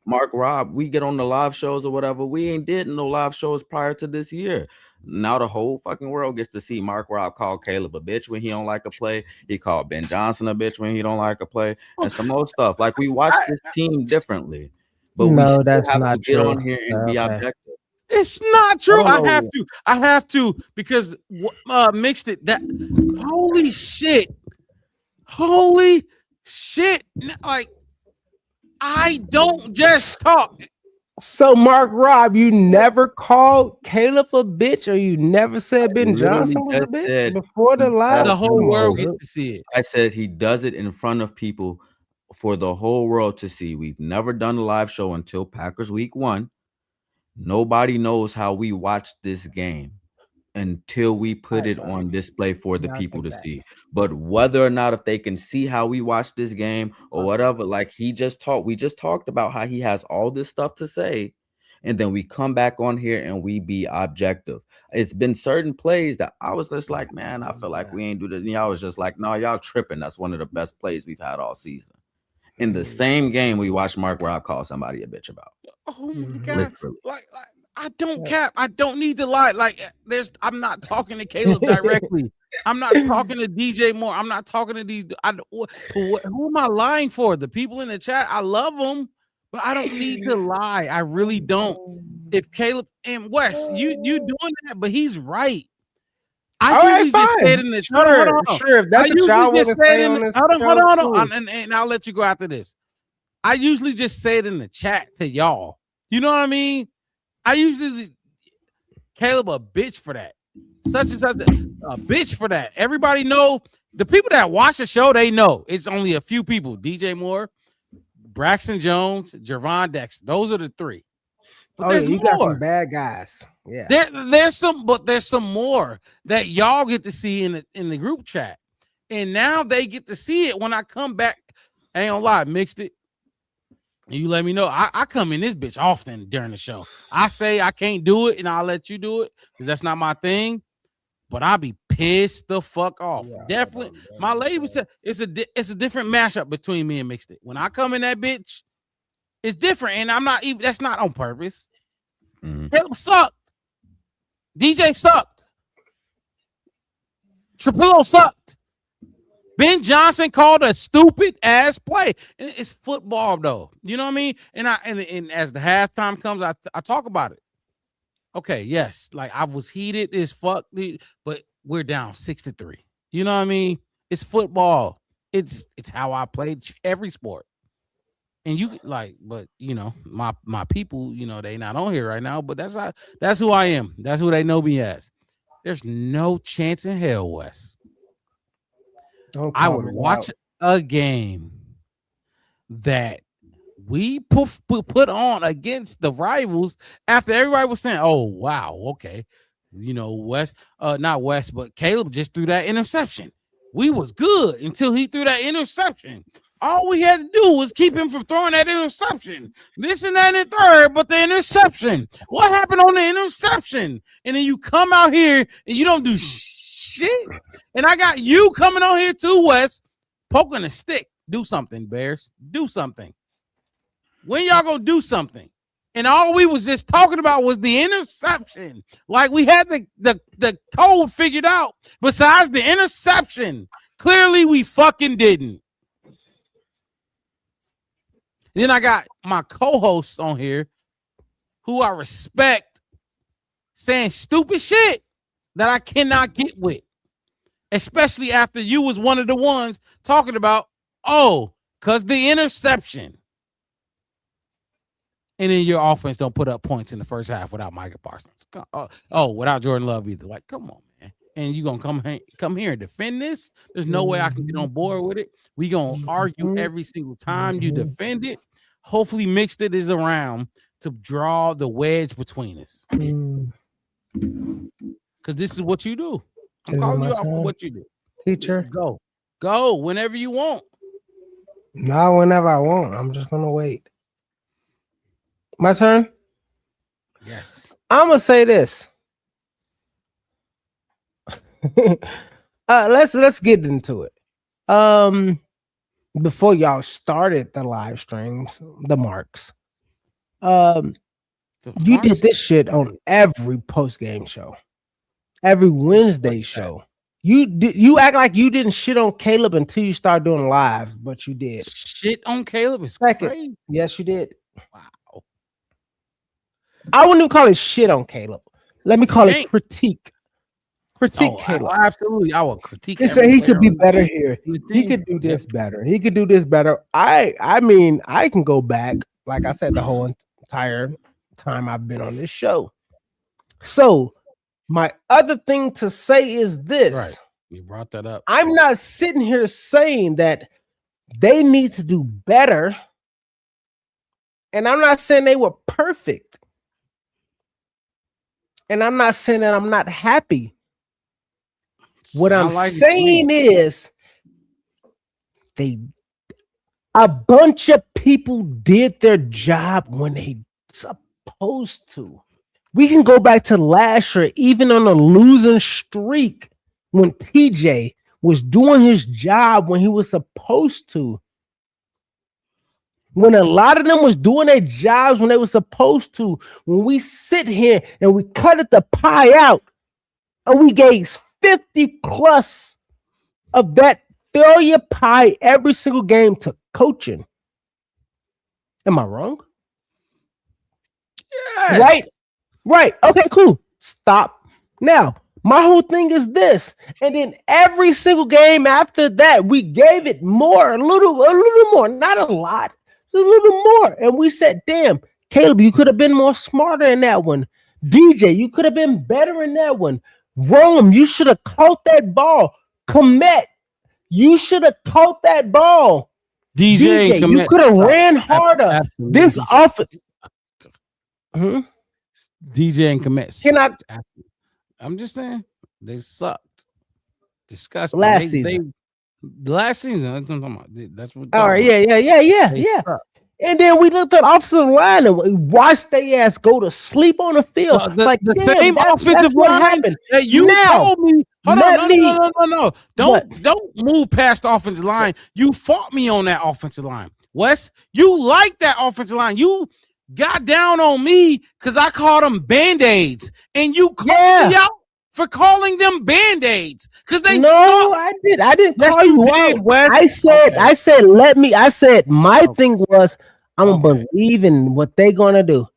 Speaker 3: Mark Rob, we get on the live shows or whatever. We ain't did no live shows prior to this year. Now the whole fucking world gets to see Mark Rob call Caleb a bitch when he don't like a play. He called Ben Johnson a bitch when he don't like a play. And some more stuff. Like, we watch this team differently. But
Speaker 2: no,
Speaker 3: we
Speaker 2: that's
Speaker 3: have
Speaker 2: not
Speaker 3: to get
Speaker 2: true.
Speaker 3: on here and be objective.
Speaker 1: It's not true. I have to because mixed it. That holy shit. Like, I don't just talk.
Speaker 2: So Mark Rob, you never called Caleb a bitch, or you never said Ben Johnson was a bitch before the live.
Speaker 1: The whole world gets to see it.
Speaker 3: I said he does it in front of people for the whole world to see. We've never done a live show until Packers week 1. Nobody knows how we watched this game until we put it on display for the people to see. But whether or not if they can see how we watched this game or whatever, like we just talked about how he has all this stuff to say, and then we come back on here and we be objective. It's been certain plays that I was just like, man, I feel like we ain't do this. And y'all was just like, no, y'all tripping. That's one of the best plays we've had all season. In the same game, we watched Mark Rob call somebody a bitch about.
Speaker 1: Oh my god! Like I don't cap. I don't need to lie. Like, I'm not talking to Caleb directly. I'm not talking to DJ Moore. I'm not talking to these. Who am I lying for? The people in the chat. I love them, but I don't need to lie. I really don't. If Caleb and Wes, you doing that, but he's right. I usually just say it in the
Speaker 2: sure. If that's what y'all want to say on this,
Speaker 1: hold on, and I'll let you go after this. I usually just say it in the chat to y'all. You know what I mean? I usually Caleb a bitch for that. Such and such a bitch for that. Everybody know, the people that watch the show, they know. It's only a few people. DJ Moore, Braxton Jones, Jervon Dexter. Those are the three. But
Speaker 2: there's you got some bad guys. Yeah.
Speaker 1: There's some more that y'all get to see in the group chat. And now they get to see it when I come back. I ain't gonna lie, mixed it. You let me know. I come in this bitch often during the show. I say I can't do it, and I'll let you do it because that's not my thing. But I'll be pissed the fuck off. Yeah, definitely. My lady was saying it's a different mashup between me and Mixed It. When I come in that bitch, it's different, and I'm not even. That's not on purpose. Caleb sucked. DJ sucked. Trapillo sucked. Ben Johnson called a stupid ass play. And it's football though. You know what I mean? And as the halftime comes, I talk about it. Okay, yes, like I was heated as fuck, but we're down 6-3. You know what I mean? It's football. It's how I played every sport. And you like, but you know, my people, you know, they not on here right now, but that's who I am. That's who they know me as. There's no chance in hell, Wes. I would watch a game that we put on against the rivals after everybody was saying, "Oh wow, okay," you know, not West, but Caleb just threw that interception. We was good until he threw that interception. All we had to do was keep him from throwing that interception. This and that and the third, but the interception. What happened on the interception? And then you come out here and you don't do shit. And I got you coming on here too, Wes, poking a stick. Do something, Bears. Do something. When y'all gonna do something? And all we was just talking about was the interception. Like we had the code figured out. Besides the interception, clearly we fucking didn't. Then I got my co-hosts on here who I respect saying stupid shit that I cannot get with. Especially after you was one of the ones talking about, because the interception. And then your offense don't put up points in the first half without Micah Parsons. Without Jordan Love either. Like, come on, man. And you going to come here and defend this? There's no way I can get on board with it. We going to argue every single time you defend it. Hopefully Mixed It is around to draw the wedge between us. Because this is what you do. I'm calling you out for what you do.
Speaker 2: Teacher.
Speaker 1: Go whenever you want.
Speaker 2: Not whenever I want. I'm just going to wait. My turn?
Speaker 1: Yes.
Speaker 2: I'm going to say this. Let's get into it. Before y'all started the live streams, the marks. You did this shit on every post-game show. Every Wednesday show. You act like you didn't shit on Caleb until you start doing live, but you did.
Speaker 1: Shit on Caleb is crazy.
Speaker 2: Yes, you did. Wow. I wouldn't even call it shit on Caleb. Let me call it critique. Critique Caleb.
Speaker 1: Absolutely. I will critique.
Speaker 2: He said he could be better here. He could do this better. He could do this better. I mean, I can go back, like I said, the whole entire time I've been on this show. So my other thing to say is this.
Speaker 1: Right. You brought that up.
Speaker 2: I'm not sitting here saying that they need to do better. And I'm not saying they were perfect. And I'm not saying that I'm not happy. What I'm saying is a bunch of people did their job when they supposed to. We can go back to last year, even on a losing streak, when TJ was doing his job when he was supposed to. When a lot of them was doing their jobs when they were supposed to. When we sit here and we cut the pie out and we gave 50 plus of that failure pie every single game to coaching. Am I wrong?
Speaker 1: Yes.
Speaker 2: Right. Okay, cool. Stop. Now, my whole thing is this. And then every single game after that, we gave it more, a little more, not a lot, just a little more. And we said, damn, Caleb, you could have been more smarter in that one. DJ, you could have been better in that one. Rome, you should have caught that ball. Komet, you should have caught that ball.
Speaker 1: DJ,
Speaker 2: you could have ran harder. This offense.
Speaker 1: DJ and Komet.
Speaker 2: Can I?
Speaker 1: I'm just saying they sucked. Disgusting.
Speaker 2: Last season.
Speaker 1: Last season. That's what I'm talking about. That's what.
Speaker 2: All right. Yeah. And then we looked at offensive line and we watched their ass go to sleep on the field.
Speaker 1: The same offensive line happened. That you told me. Hold on, no. Don't move past the offensive line. You fought me on that offensive line, Wes. You like that offensive line. You got down on me because I called them Band-Aids, and you called me out for calling them Band-Aids because they suck.
Speaker 2: I didn't call you out. Wes. I said my thing was I'm gonna believe in what they gonna do.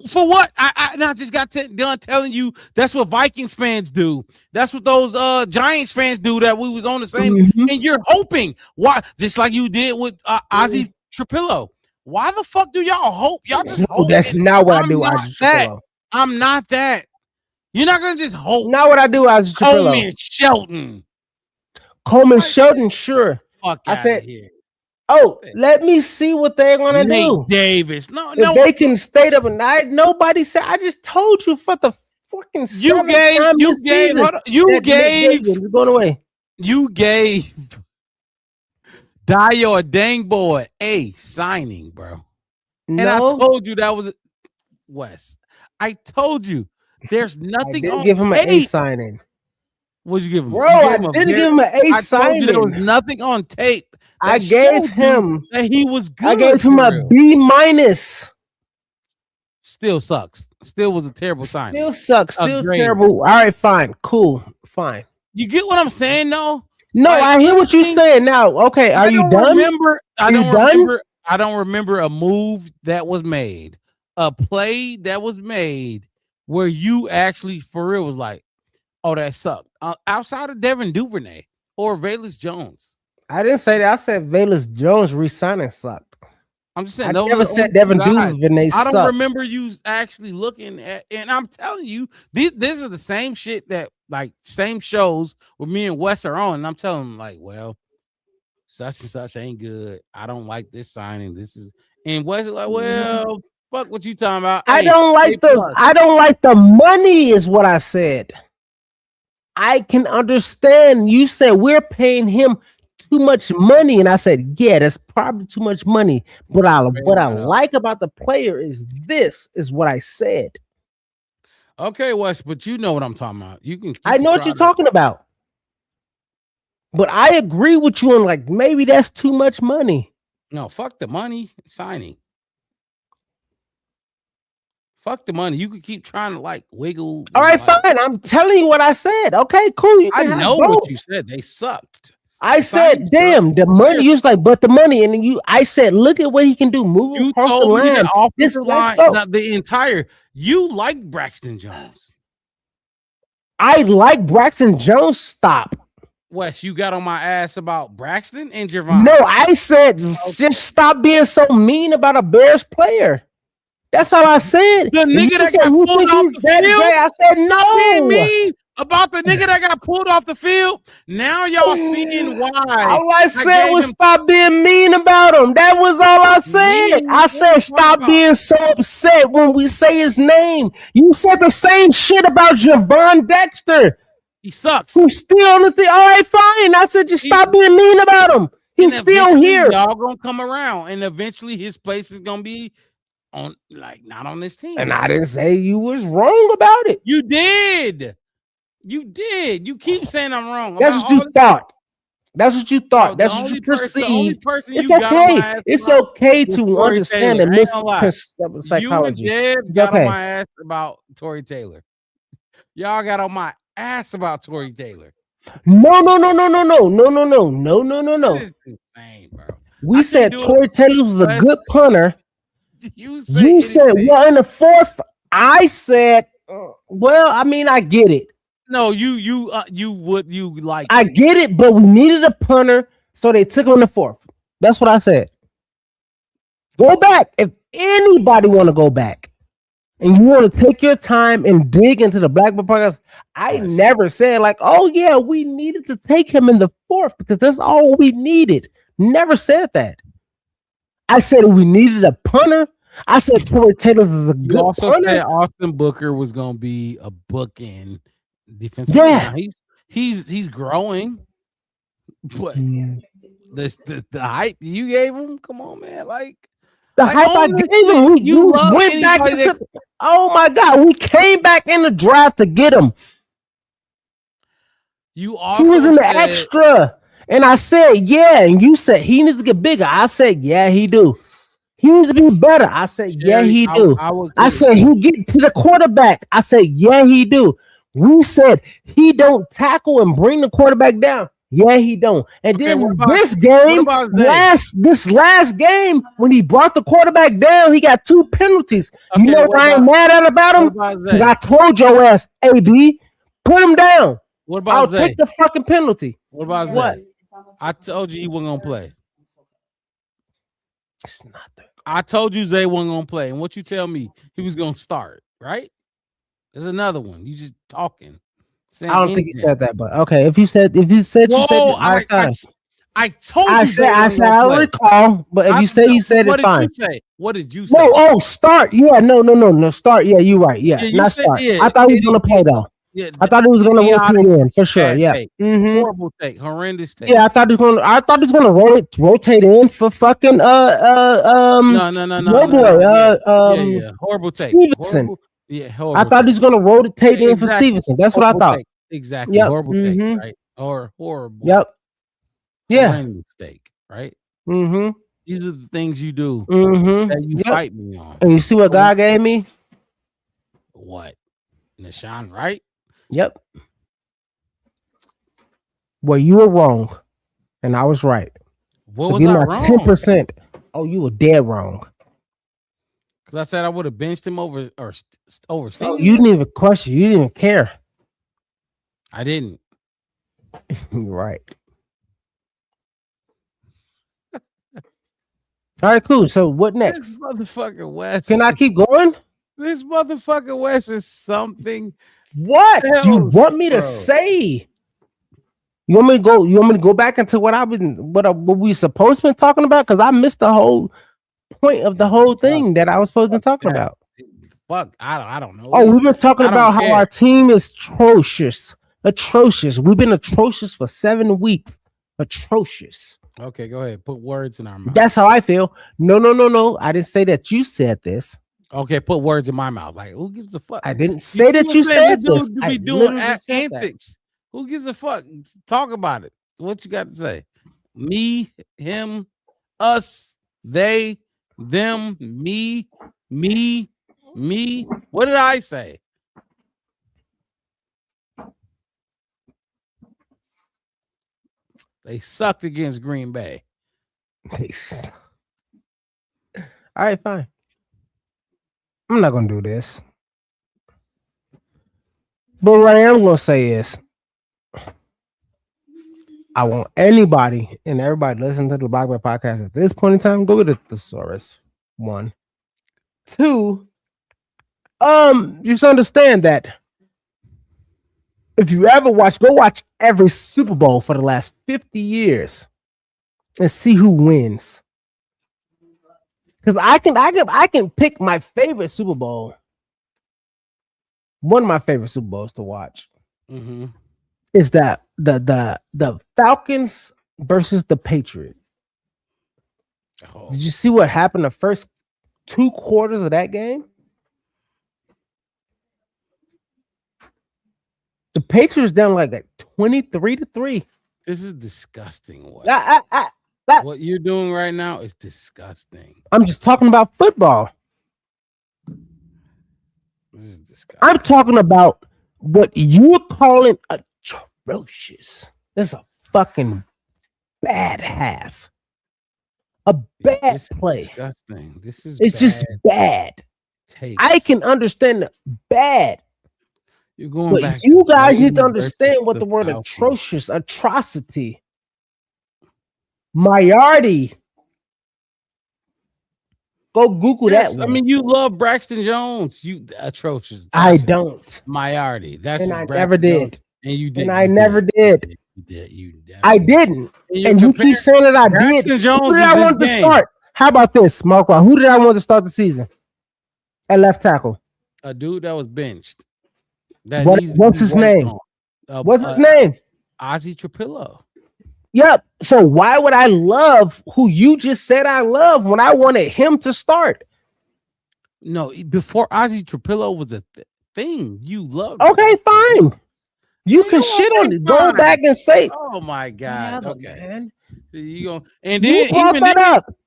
Speaker 1: For what? I just got done telling you that's what Vikings fans do. That's what those Giants fans do. That we was on the same, and you're hoping why, just like you did with Ozzy Trapillo. Why the fuck do y'all hope? Y'all just hope.
Speaker 2: That's not what I do.
Speaker 1: I'm not that. You're not gonna just hope.
Speaker 2: Not what I do. Coleman Shelton, sure.
Speaker 1: Fuck
Speaker 2: I said.
Speaker 1: Here.
Speaker 2: Oh, let me see what they're gonna do.
Speaker 1: Davis,
Speaker 2: if they can stay up and night. Nobody said. I just told you for the fucking
Speaker 1: you gave
Speaker 2: it's going away.
Speaker 1: You gave Dio or Dang Boy a signing, bro. And I told you that was Wes. I told you there's nothing.
Speaker 2: I didn't give him an A signing.
Speaker 1: What'd you give him,
Speaker 2: bro? I didn't give him an A signing.
Speaker 1: There was nothing on tape.
Speaker 2: I gave him
Speaker 1: that he was good.
Speaker 2: I gave him a B-.
Speaker 1: Still sucks. Still was a terrible sign.
Speaker 2: Still sucks. Still terrible. All right, fine, cool, fine.
Speaker 1: You get what I'm saying, though?
Speaker 2: No, I hear what you're saying now. Okay, are you done?
Speaker 1: I don't remember a move that was made, a play that was made where you actually for real was like, "Oh, that sucked." Outside of Devin Duvernay or Velus Jones.
Speaker 2: I didn't say that. I said Velus Jones re-signing sucked.
Speaker 1: I'm just saying.
Speaker 2: I never said Devin Duvernay sucked.
Speaker 1: I don't remember you actually looking at, and I'm telling you, these are the same shit that like same shows where me and Wes are on, and I'm telling them like, well, such and such ain't good. I don't like this signing. This is, and Wes is like, well, fuck what you talking about.
Speaker 2: I don't like the money is what I said. I can understand. You said we're paying him too much money, and I said, yeah, that's probably too much money. But what I like about the player is this is what I said.
Speaker 1: Okay, Wes, but you know what I'm talking about. You can.
Speaker 2: I know what you're talking about. But I agree with you on like maybe that's too much money.
Speaker 1: No, fuck the money signing. Fuck the money. You can keep trying to like wiggle.
Speaker 2: All right, fine. I'm telling you what I said. Okay, cool.
Speaker 1: I know what you said. They sucked.
Speaker 2: I said, damn, the money. You was like, but the money, and then I said, look at what he can do. Move
Speaker 1: you
Speaker 2: across
Speaker 1: told
Speaker 2: the
Speaker 1: me
Speaker 2: line.
Speaker 1: the offensive line, not the entire. You like Braxton Jones.
Speaker 2: I like Braxton Jones. Stop.
Speaker 1: Wes, you got on my ass about Braxton and Javon.
Speaker 2: No, I said just stop being so mean about a Bears player. That's all I said.
Speaker 1: The nigga that got pulled off the field.
Speaker 2: I said no.
Speaker 1: Mean about the nigga that got pulled off the field. Now y'all seeing why.
Speaker 2: All I said was stop being mean about him. That was all I said. I said stop being so upset when we say his name. You said the same shit about Javon Dexter.
Speaker 1: He sucks.
Speaker 2: Who's still on the thing? All right, fine. I said just stop being mean about him. He's still here.
Speaker 1: Y'all gonna come around, and eventually his place is gonna be on, like, not on this team.
Speaker 2: And I didn't say you was wrong about it.
Speaker 1: You did. You did. You keep saying I'm wrong.
Speaker 2: That's what you thought. That's what you thought. That's what you perceived. It's okay. It's okay to understand and psychology.
Speaker 1: You and Deb got on my ass about Tory Taylor. Y'all got on my ass about Tory Taylor.
Speaker 2: No.
Speaker 1: This is insane, bro.
Speaker 2: We said Tory Taylor was a good punter.
Speaker 1: You said
Speaker 2: well in the fourth. I said, well, I mean, I get it.
Speaker 1: No, you like.
Speaker 2: I get it, but we needed a punter, so they took on the fourth. That's what I said. Go back if anybody want to go back, and you want to take your time and dig into the Blackbird podcast. I never said like, oh yeah, we needed to take him in the fourth because that's all we needed. Never said that. I said we needed a punter. I said Torrey Taylor is a good
Speaker 1: You also
Speaker 2: punter.
Speaker 1: said Austin Booker was going to be a bookend defensive.
Speaker 2: Yeah.
Speaker 1: Now, he's growing, but the hype you gave him, come on, man, like
Speaker 2: the hype I gave him. You went back into. Oh my God, we came back in the draft to get him.
Speaker 1: You also
Speaker 2: he was in the
Speaker 1: said,
Speaker 2: extra, and I said, yeah, and you said he needs to get bigger. I said, yeah, he do. He needs to be better. I said, yeah, he do. I said he get to the quarterback. I said, yeah, he do. We said he don't tackle and bring the quarterback down. Yeah, he don't. And then this last game, when he brought the quarterback down, he got 2 penalties. You know what I ain't mad at about him? Because I told your ass, AB, put him down.
Speaker 1: What about
Speaker 2: I'll
Speaker 1: Zay?
Speaker 2: take the fucking penalty.
Speaker 1: What about
Speaker 2: what?
Speaker 1: Zay? I told you he wasn't gonna play.
Speaker 2: It's not that.
Speaker 1: I told you Zay wasn't gonna play, and what you tell me he was gonna start, right? There's another one. You just talking.
Speaker 2: I don't think you said that, but okay. If you said you said
Speaker 1: I told you.
Speaker 2: I recall, but if you say you said it, fine.
Speaker 1: What did you say?
Speaker 2: No, start. Yeah, no, start. Yeah, you're right. Yeah, not start. I thought he was gonna play though.
Speaker 1: Yeah,
Speaker 2: I thought he was gonna rotate in for sure. Yeah,
Speaker 1: horrible take, horrendous take.
Speaker 2: Yeah, I thought he was gonna rotate in for fucking
Speaker 1: no, horrible take.
Speaker 2: Stevenson.
Speaker 1: Horrible,
Speaker 2: I thought he was gonna rotate in for Stevenson. That's what I thought.
Speaker 1: Exactly. Yep. Horrible take, right? Or horrible.
Speaker 2: Yep. Yeah.
Speaker 1: Mistake, right?
Speaker 2: Mm-hmm.
Speaker 1: These are the things you do
Speaker 2: that
Speaker 1: you fight me on.
Speaker 2: And you see what God gave me?
Speaker 1: What? Nashawn, right?
Speaker 2: Yep. Well, you were wrong, and I was right.
Speaker 1: What was I wrong?
Speaker 2: 10%. Oh, you were dead wrong.
Speaker 1: Because I said I would have benched him over Steve.
Speaker 2: You didn't even question. You didn't even care.
Speaker 1: I didn't.
Speaker 2: Right. All right, cool. So what next?
Speaker 1: This motherfucker West.
Speaker 2: Can I keep going?
Speaker 1: This motherfucker West is something.
Speaker 2: What do you want me to say? You want me to go? You want me to go back into what we supposed to be talking about? Because I missed the whole point of the whole thing that I was supposed to be talking about.
Speaker 1: Fuck, I don't know.
Speaker 2: Oh, we've been talking about how our team is atrocious. We've been atrocious for 7 weeks. Atrocious.
Speaker 1: Okay, go ahead. Put words in our mouth.
Speaker 2: That's how I feel. No. I didn't say that you said this.
Speaker 1: Okay, put words in my mouth. Like, who gives a fuck?
Speaker 2: I didn't say that you said this.
Speaker 1: To be doing antics. Who gives a fuck? Talk about it. What you got to say? Me, him, us, they, them, me. What did I say? They sucked against Green Bay.
Speaker 2: All right, fine. I'm not gonna do this. But what I am gonna say is I want anybody and everybody listening to the Black Bear podcast at this point in time, go to the thesaurus. 1. 2. Just understand that if you ever go watch every Super Bowl for the last 50 years and see who wins. Because I can pick my favorite Super Bowl. One of my favorite Super Bowls to watch is that the Falcons versus the Patriots. Oh. Did you see what happened the first 2 quarters of that game? The Patriots down like 23-3.
Speaker 1: This is disgusting.
Speaker 2: What
Speaker 1: you're doing right now is disgusting.
Speaker 2: I'm just talking about football.
Speaker 1: This is disgusting.
Speaker 2: I'm talking about what you're calling atrocious. This is a fucking bad half. A bad play.
Speaker 1: Disgusting.
Speaker 2: It's just bad.
Speaker 1: Taste.
Speaker 2: I can understand the bad.
Speaker 1: You're going back.
Speaker 2: You guys need to understand what the word atrocious, atrocity, Maiardi. Go Google that one.
Speaker 1: I mean, you love Braxton Jones. You atrocious.
Speaker 2: I don't.
Speaker 1: Maiardi. That's
Speaker 2: and
Speaker 1: what
Speaker 2: I
Speaker 1: Braxton
Speaker 2: never did.
Speaker 1: Jones, and you did.
Speaker 2: And I never did. I didn't. And you keep saying that I did. Who did I want to start? How about this, Marco? Who did I want to start the season at left tackle?
Speaker 1: A dude that was benched.
Speaker 2: What's his name? What's his name?
Speaker 1: Ozzy Trapillo.
Speaker 2: Yep. So why would I love who you just said I love when I wanted him to start?
Speaker 1: No, before Ozzy Trapillo was a thing, you loved.
Speaker 2: Okay, fine. You can shit on it. Go back and say.
Speaker 1: Oh my God.
Speaker 2: Yeah,
Speaker 1: okay.
Speaker 2: Man.
Speaker 1: So you go and then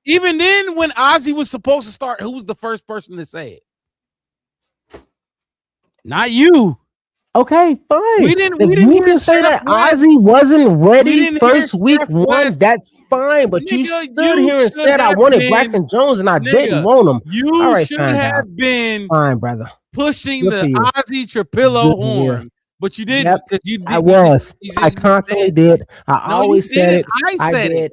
Speaker 1: even then when Ozzy was supposed to start, who was the first person to say it? Not you.
Speaker 2: Okay, fine.
Speaker 1: We didn't
Speaker 2: you can say that Ozzy wasn't ready first week one. That's fine, but you stood here and said I wanted Braxton Jones and I didn't want him.
Speaker 1: You should have been
Speaker 2: fine, brother,
Speaker 1: pushing the Ozzy Trapillo horn, but you didn't. Because
Speaker 2: I was. I constantly did. I always said it.
Speaker 1: I said it.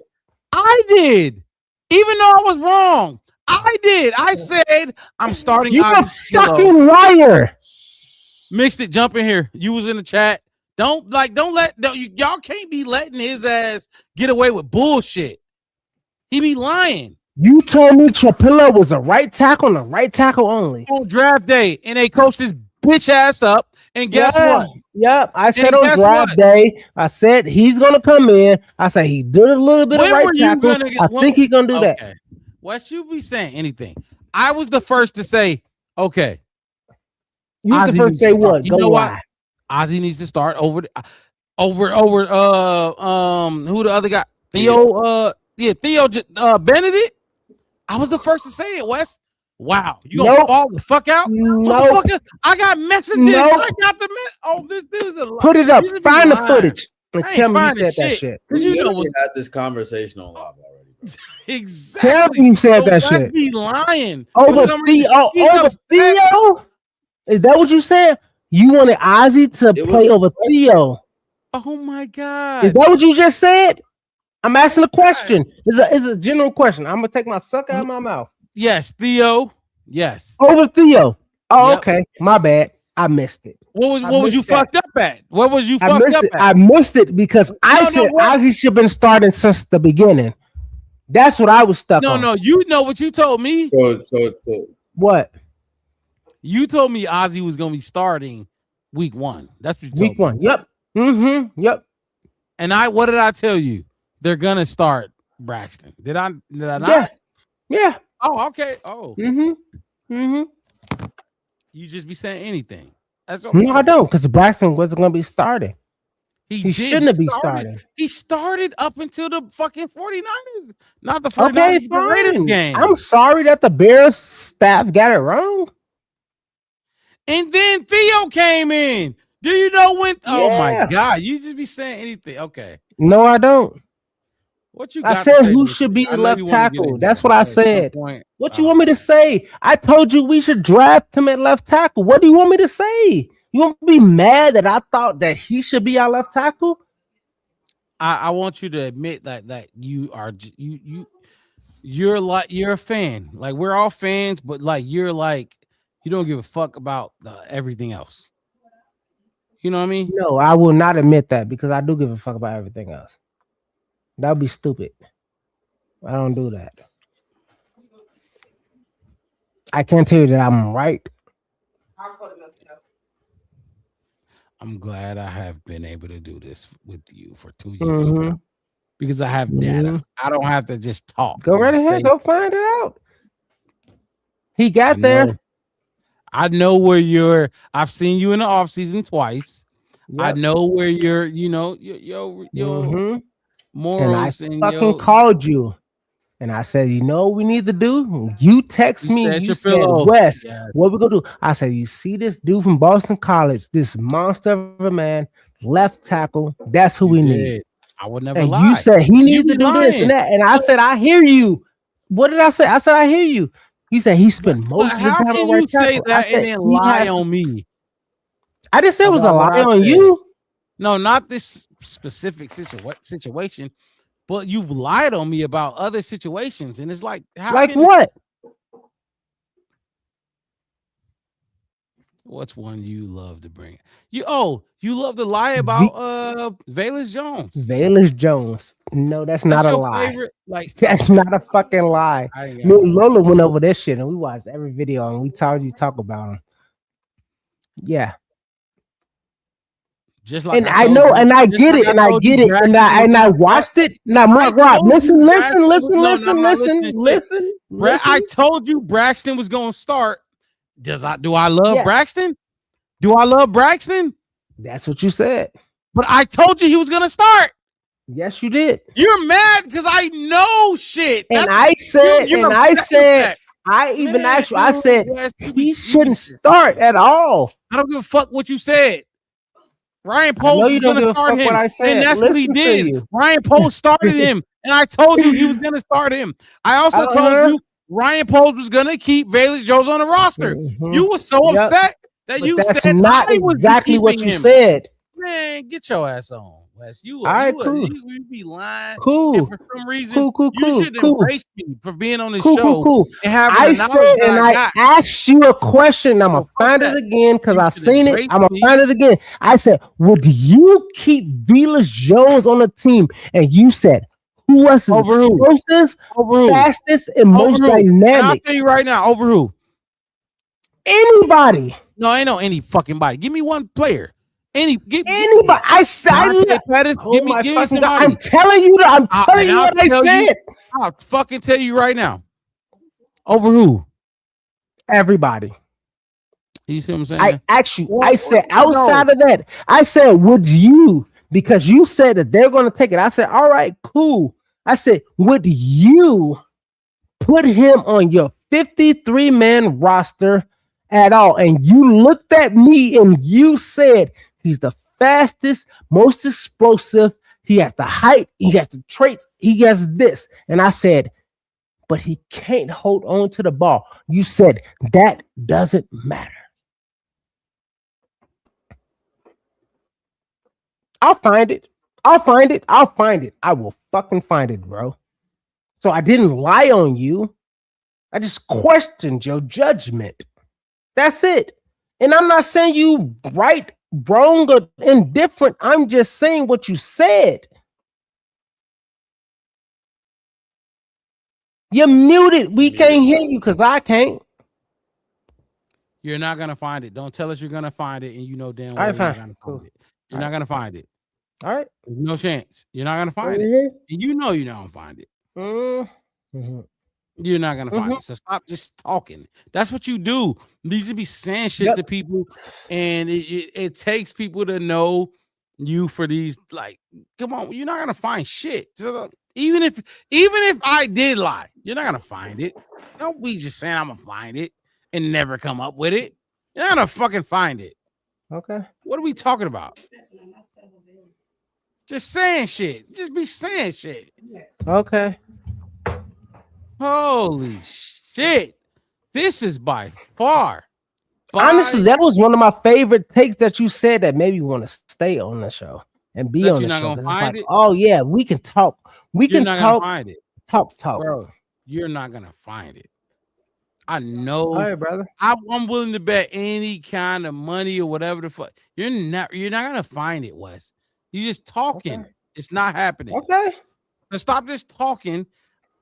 Speaker 1: I did, even though I was wrong. I did. I said I'm starting.
Speaker 2: You're a fucking liar.
Speaker 1: Mixed it, jump in here. You was in the chat. Y'all can't be letting his ass get away with bullshit. He be lying.
Speaker 2: You told me Trapillo was a right tackle and a right tackle only.
Speaker 1: On draft day, and they coached his bitch ass up. And guess what?
Speaker 2: Yep. I said on draft day, I said he's gonna come in. I said he did a little bit of right tackle. I think he's gonna do that.
Speaker 1: Wes, you be saying anything. I was the first to say, okay.
Speaker 2: You the first to say what?
Speaker 1: You know what? Ozzy needs to start over who the other guy? Theo Benedict. I was the first to say it, Wes. Wow, you gonna fall the fuck out?
Speaker 2: No,
Speaker 1: I got messages. I got the this dude's a
Speaker 2: put it up. Find the footage and tell me you said that shit.
Speaker 3: Because you know we had this conversation on live already.
Speaker 1: Exactly.
Speaker 2: Tell me you said that shit.
Speaker 1: Be lying
Speaker 2: over Theo. Over Theo. Is that what you said? You wanted Ozzy to play over Theo?
Speaker 1: Oh my God!
Speaker 2: Is that what you just said? I'm asking a question. It's a general question. I'm gonna take my suck out of my mouth.
Speaker 1: Yes, Theo. Yes.
Speaker 2: Over Theo. Oh, okay. My bad. I missed it.
Speaker 1: What was you fucked up at? What was you fucked up at?
Speaker 2: I missed it because I said Ozzy should have been starting since the beginning. That's what I was stuck on.
Speaker 1: No, you know what you told me.
Speaker 3: So
Speaker 2: what?
Speaker 1: You told me Ozzy was gonna be starting week 1. That's what you told
Speaker 2: week 1. Yep. Mm-hmm. Yep.
Speaker 1: And what did I tell you? They're gonna start Braxton. Did I not?
Speaker 2: Yeah. Yeah.
Speaker 1: Oh, okay. Oh.
Speaker 2: Mm-hmm. Mm-hmm.
Speaker 1: You just be saying anything. That's what
Speaker 2: no, I don't, because Braxton wasn't gonna be starting. He shouldn't have been starting.
Speaker 1: He started up until the fucking 49ers, not the 49ers.
Speaker 2: Okay,
Speaker 1: the Raiders game.
Speaker 2: I'm sorry that the Bears staff got it wrong.
Speaker 1: And then Theo came in. Do you know when? Yeah. Oh my God! You just be saying anything. Okay.
Speaker 2: No, I don't.
Speaker 1: What you?
Speaker 2: I said who should be the left tackle. That's what I said. What you want me to say? I told you we should draft him at left tackle. What do you want me to say? You want me to be mad that I thought that he should be our left tackle?
Speaker 1: I want you to admit that you are you're a fan. Like we're all fans, but you don't give a fuck about everything else. You know what I mean?
Speaker 2: No, I will not admit that because I do give a fuck about everything else. That would be stupid. I don't do that. I can't tell you that I'm right.
Speaker 1: I'm glad I have been able to do this with you for 2 years now because I have data. I don't have to just talk.
Speaker 2: Go right ahead. Go find it out. He got there.
Speaker 1: I know where you're. I've seen you in the offseason twice. Yep. I know where you're. You know your morals.
Speaker 2: And I fucking called you, and I said, you know what we need to do? You text me. You said, Wes, what we gonna do? I said, you see this dude from Boston College, this monster of a man, left tackle. That's who we need.
Speaker 1: I would never
Speaker 2: and
Speaker 1: lie.
Speaker 2: You said he needs to do this and that, and I said, I hear you. What did I say? I said, I hear you. He said he spent most of the time on right tackle.
Speaker 1: How can you say that and then lie on me?
Speaker 2: I didn't say it was a lie on you.
Speaker 1: No, not this specific situation, but you've lied on me about other situations, and it's like,
Speaker 2: like what?
Speaker 1: What's one you love to bring? You love to lie about Valus Jones.
Speaker 2: Valus Jones. No, that's not a
Speaker 1: your
Speaker 2: lie.
Speaker 1: favorite. Like
Speaker 2: That's not a fucking lie. Me and Lola went over this shit and we watched every video and we told you talk about him. Yeah.
Speaker 1: Just like
Speaker 2: and I know, and I get it, and I get it, and I watched it. Now, Mark Rob, listen.
Speaker 1: I told you Braxton was going to start. Do I love Braxton? Do I love Braxton?
Speaker 2: That's what you said.
Speaker 1: But I told you he was going to start.
Speaker 2: Yes, you did.
Speaker 1: You're mad because I know shit.
Speaker 2: And I said, I even asked you, I said he shouldn't start at all.
Speaker 1: I don't give a fuck what you said. Ryan Poles was going to start him, and that's what he did. Ryan Poles started him, and I told you he was going to start him. I also told you Ryan Poles was going to keep Valus Jones on the roster. You were so upset that you said that's
Speaker 2: not exactly what you said.
Speaker 1: Man, get your ass on, Wes. You be lying.
Speaker 2: Cool.
Speaker 1: And for some reason, you should embrace me for being on this show. And
Speaker 2: I said, and I asked you a question. I'm gonna find it again because I seen it. I'm gonna find it again. I said, would you keep Valus Jones on the team? And you said, who was his explosive, fastest, and most dynamic?
Speaker 1: I'll tell you right now, over who?
Speaker 2: Anybody.
Speaker 1: No, ain't no any fucking body. Give me one player. Anybody.
Speaker 2: I said,
Speaker 1: give me somebody.
Speaker 2: I'm telling you what I said.
Speaker 1: I'll fucking tell you right now. Over who?
Speaker 2: Everybody.
Speaker 1: You see what I'm saying?
Speaker 2: I asked you. I said outside of that. I said, would you? Because you said that they're going to take it. I said, all right, cool. I said, would you put him on your 53-man roster at all? And you looked at me and you said, he's the fastest, most explosive. He has the height. He has the traits. He has this. And I said, but he can't hold on to the ball. You said that doesn't matter. I'll find it. I will fucking find it, bro. So I didn't lie on you. I just questioned your judgment. That's it. And I'm not saying you right, wrong, or indifferent. I'm just saying what you said. You're muted. We can't hear you because I can't.
Speaker 1: You're not going to find it. Don't tell us you're going to find it, and you know damn well you're not going to find it. You're not going to find it.
Speaker 2: All right.
Speaker 1: There's no chance. You're not going to find it. And you know you're not going to find it. You're not going to find it. So stop just talking. That's what you do. You just be saying shit to people, and it takes people to know you for these, like, come on, you're not going to find shit. So, even if I did lie, you're not going to find it. Don't be just saying I'm going to find it and never come up with it. You're not going to fucking find it.
Speaker 2: Okay.
Speaker 1: What are we talking about? Just saying shit. Just be saying shit.
Speaker 2: Okay.
Speaker 1: Holy shit. This is by far.
Speaker 2: Honestly, that was one of my favorite takes that you said that made me want to stay on the show and be on the show. It's like, oh yeah, we can talk. We can talk.
Speaker 1: Find it.
Speaker 2: Talk.
Speaker 1: Bro, you're not gonna find it. I know.
Speaker 2: All right, brother.
Speaker 1: I'm willing to bet any kind of money or whatever the fuck. You're not gonna find it, Wes. You just talking. Okay. It's not happening.
Speaker 2: Okay.
Speaker 1: So stop just talking.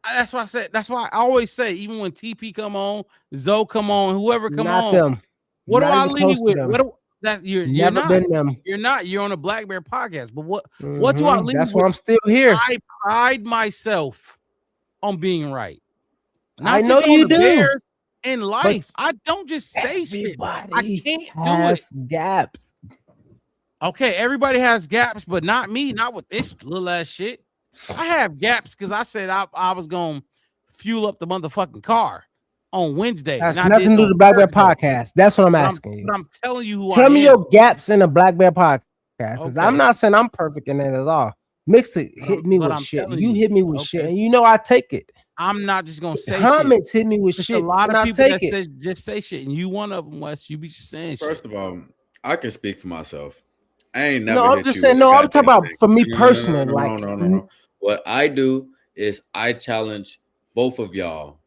Speaker 1: That's why I said. That's why I always say, even when TP come on, Zoe come on, whoever come
Speaker 2: not
Speaker 1: on,
Speaker 2: them.
Speaker 1: What do I leave with? You're
Speaker 2: never
Speaker 1: not.
Speaker 2: Been them.
Speaker 1: You're not. You're on a Black Bear podcast. But what do I leave?
Speaker 2: That's
Speaker 1: with?
Speaker 2: why I'm still here.
Speaker 1: I pride myself on being right.
Speaker 2: Not I know just you do.
Speaker 1: Bears in life, but I don't just say shit. I can't do it.
Speaker 2: Gaps.
Speaker 1: Okay, everybody has gaps, but not me. Not with this little ass shit. I have gaps because I said I was gonna fuel up the motherfucking car on Wednesday.
Speaker 2: That's nothing to do with the Black Bear podcast. That's what I'm asking you.
Speaker 1: But I'm telling you who
Speaker 2: Tell me your gaps in the Black Bear podcast. Because I'm not saying I'm perfect in it at all. Mix it, hit me with shit. You hit me with shit, and you know I take it.
Speaker 1: I'm not just gonna say
Speaker 2: comments
Speaker 1: shit.
Speaker 2: Hit me with shit.
Speaker 1: A lot of people that just say shit, and you one of them, Wes. You be just saying shit.
Speaker 3: First of all, I can speak for myself. I ain't never.
Speaker 2: No, I'm just saying. No, I'm talking about for me personally.
Speaker 3: No. What I do is I challenge both of y'all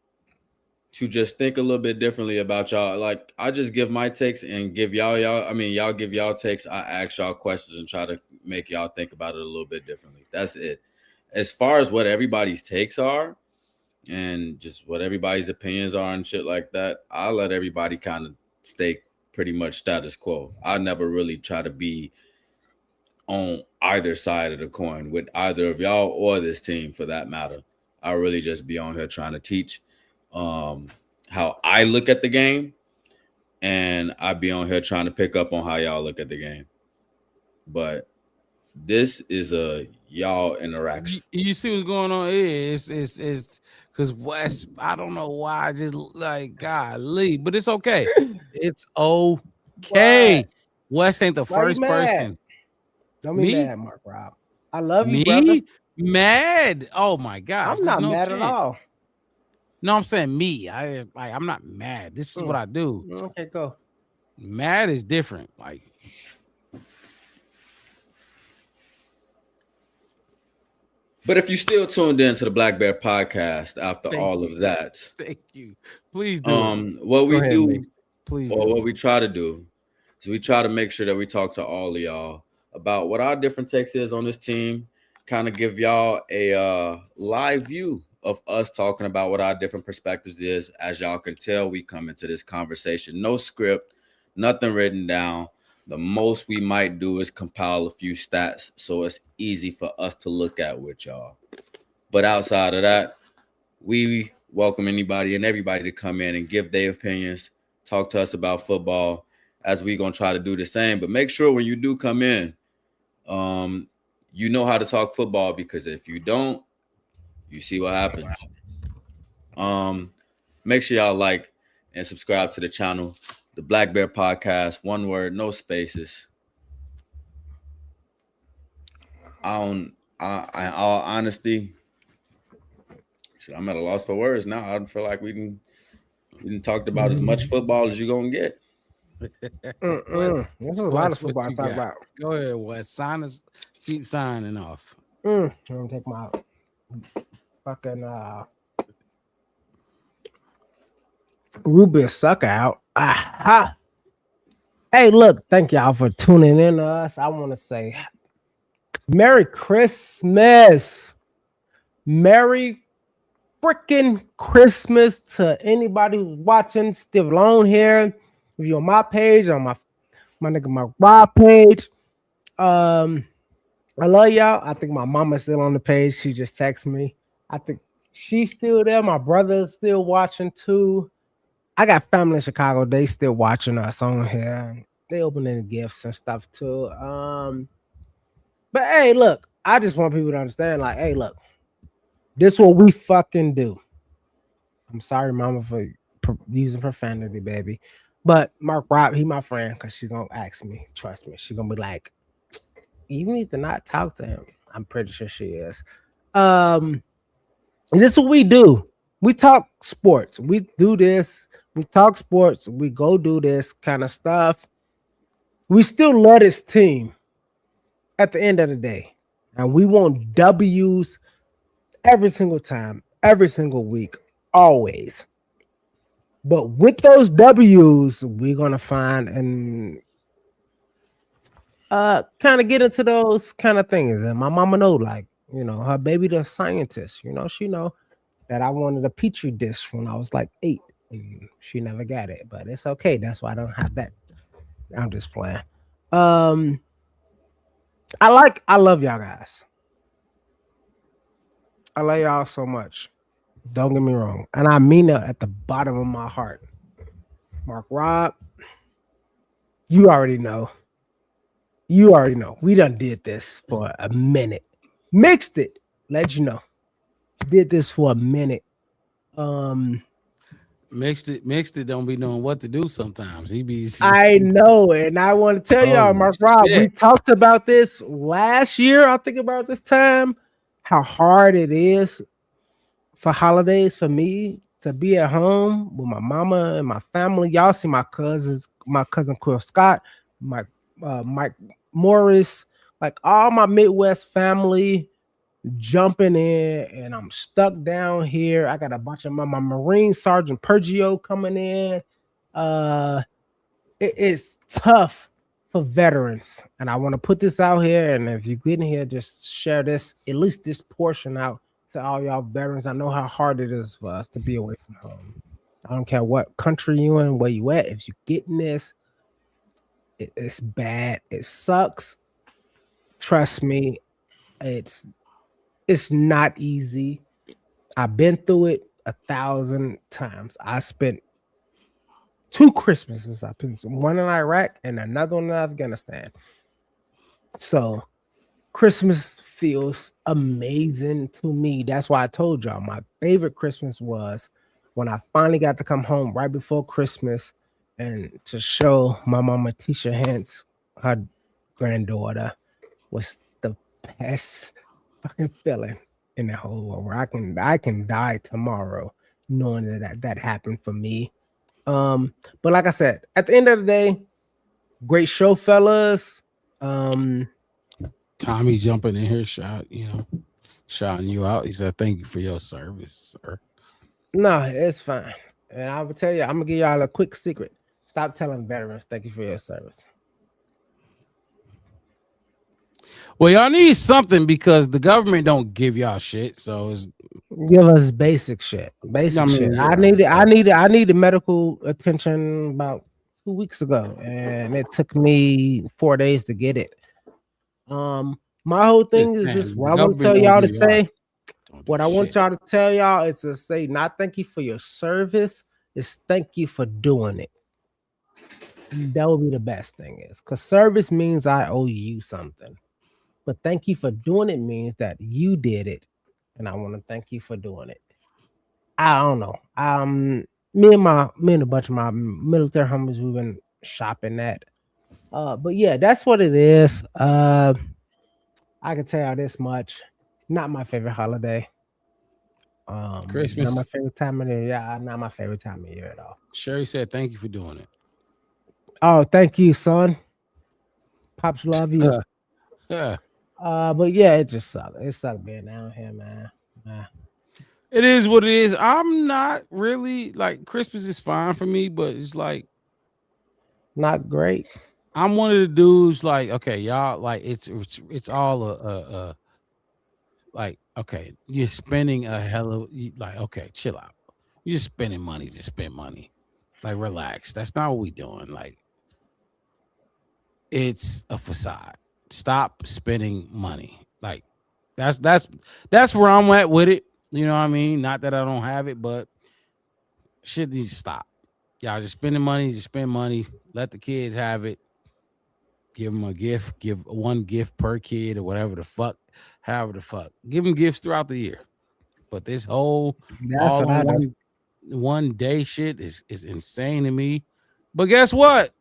Speaker 3: to just think a little bit differently about y'all. Like I just give my takes and give y'all. I mean, y'all give y'all takes. I ask y'all questions and try to make y'all think about it a little bit differently. That's it. As far as what everybody's takes are and just what everybody's opinions are and shit like that, I let everybody kind of stay pretty much status quo. I never really try to be on either side of the coin with either of y'all or this team for that matter. I really just be on here trying to teach how I look at the game, and I be on here trying to pick up on how y'all look at the game. But this is a y'all interaction.
Speaker 1: You see what's going on here? It's because West, I don't know why, I just like golly, but it's okay. It's okay. West ain't the first person.
Speaker 2: Don't be mad, Mark Rob. I love you,
Speaker 1: Me?
Speaker 2: brother.
Speaker 1: Mad? Oh my gosh.
Speaker 2: I'm not
Speaker 1: no
Speaker 2: mad
Speaker 1: chance.
Speaker 2: at all.
Speaker 1: No, I'm saying me. I'm not mad. This is what I do.
Speaker 2: Okay, go.
Speaker 1: Mad is different. Like,
Speaker 3: but if you still tuned in to the Black Bear podcast after all of that,
Speaker 1: thank you. Please do.
Speaker 3: What we
Speaker 1: ahead,
Speaker 3: do,
Speaker 1: Mace. Please
Speaker 3: or
Speaker 1: do.
Speaker 3: what we try to do, is we try to make sure that we talk to all of y'all about what our different takes is on this team. Kind of give y'all a live view of us talking about what our different perspectives is. As y'all can tell, we come into this conversation no script, nothing written down. The most we might do is compile a few stats so it's easy for us to look at with y'all. But outside of that, we welcome anybody and everybody to come in and give their opinions, talk to us about football, as we're going to try to do the same. But make sure when you do come in, you know how to talk football, because if you don't, you see what happens. Make sure y'all like and subscribe to the channel, the Black Bear Podcast. One word, no spaces. In all honesty, I'm at a loss for words now. I feel like we didn't talked about as much football as you're gonna get.
Speaker 2: There's a lot of football to talk about.
Speaker 1: Go ahead, Wes. Keep signing off.
Speaker 2: I'm gonna take my fucking Rubik sucker out. Aha. Hey, look, thank y'all for tuning in to us. I want to say Merry Christmas. Merry freaking Christmas to anybody who's watching, still alone here. If you're on my page, on my nigga my Rob page. I love y'all. I think my mama's still on the page. She just texted me. I think she's still there. My brother's still watching too. I got family in Chicago. They still watching us on here. They opening gifts and stuff too. But hey, look, I just want people to understand, like, hey, look, this is what we fucking do. I'm sorry, mama, for using profanity, baby. But Mark Rob, he my friend, because she's gonna ask me. Trust me, she's gonna be like, you need to not talk to him. I'm pretty sure she is. And this is what we do. We talk sports. We do this. We talk sports. We go do this kind of stuff. We still love this team at the end of the day. And we want W's every single time, every single week, always. But with those W's, we're going to find and kind of get into those kind of things. And my mama know, like, you know, her baby the scientist, you know, she know that I wanted a petri dish when I was like 8 and she never got it, but it's okay. That's why I don't have that. I'm just playing. I love y'all guys. I love y'all so much. Don't get me wrong. And I mean that at the bottom of my heart. Mark Rob, you already know. You already know. We done did this for a minute. Mixed it. Let you know. Did this for a minute.
Speaker 1: Mixed it. Don't be knowing what to do sometimes.
Speaker 2: I know, and I want to tell y'all, Mark Rob, we talked about this last year. I think about this time, how hard it is for holidays for me to be at home with my mama and my family. Y'all see my cousins, my cousin Quill Scott, my Mike Morris, like all my Midwest family. jumping in, and I'm stuck down here. I got a bunch of my Marine Sergeant Pergio coming in. It's tough for veterans, and I want to put this out here. And if you get in here, just share this, at least this portion out to all y'all veterans. I know how hard it is for us to be away from home. I don't care what country you in, where you at. If you getting this, it's bad. It sucks. Trust me, it's not easy. I've been through it 1,000 times. I spent 2 Christmases. I spent one in Iraq and another one in Afghanistan. So Christmas feels amazing to me. That's why I told y'all my favorite Christmas was when I finally got to come home right before Christmas and to show my mama Tisha Hance, her granddaughter, was the best fucking feeling in the whole world. Where I can die tomorrow knowing that happened for me. But like I said, at the end of the day, great show, fellas.
Speaker 1: Tommy jumping in here, shouting you out. He said, "Thank you for your service, sir."
Speaker 2: No, it's fine. And I will tell you, I'm gonna give y'all a quick secret. Stop telling veterans thank you for your service.
Speaker 1: Well, y'all need something because the government don't give y'all shit. So
Speaker 2: give us basic shit. Basic shit. Yeah. I needed medical attention about 2 weeks ago, and it took me 4 days to get it. My whole thing is this: what I want to tell y'all to say. What I want y'all to tell y'all is to say not thank you for your service, is thank you for doing it. That would be the best thing, is because service means I owe you something. But thank you for doing it means that you did it, and I want to thank you for doing it. I don't know. Me and a bunch of my military homies, we've been shopping that. But yeah, that's what it is. I can tell you this much. Not my favorite holiday.
Speaker 1: Christmas.
Speaker 2: Not my favorite time of the year. Yeah, not my favorite time of year at all.
Speaker 1: Sherry said, "Thank you for doing it."
Speaker 2: Oh, thank you, son. Pops love you.
Speaker 1: Yeah.
Speaker 2: But yeah, it just sucks. It sucks being down here, man.
Speaker 1: It is what it is. I'm not really like Christmas is fine for me, but it's like
Speaker 2: not great.
Speaker 1: I'm one of the dudes like, okay, y'all, like it's all like, okay, you're spending a hell of like, okay, chill out. You're just spending money to spend money. Like, relax. That's not what we doing. Like, it's a facade. Stop spending money. Like, that's where I'm at with it. You know what I mean? Not that I don't have it, but shit needs to stop. Y'all just spending money, just spend money. Let the kids have it. Give them a gift. Give one gift per kid or whatever the fuck. However the fuck. Give them gifts throughout the year. But this whole one day shit is insane to me. But guess what?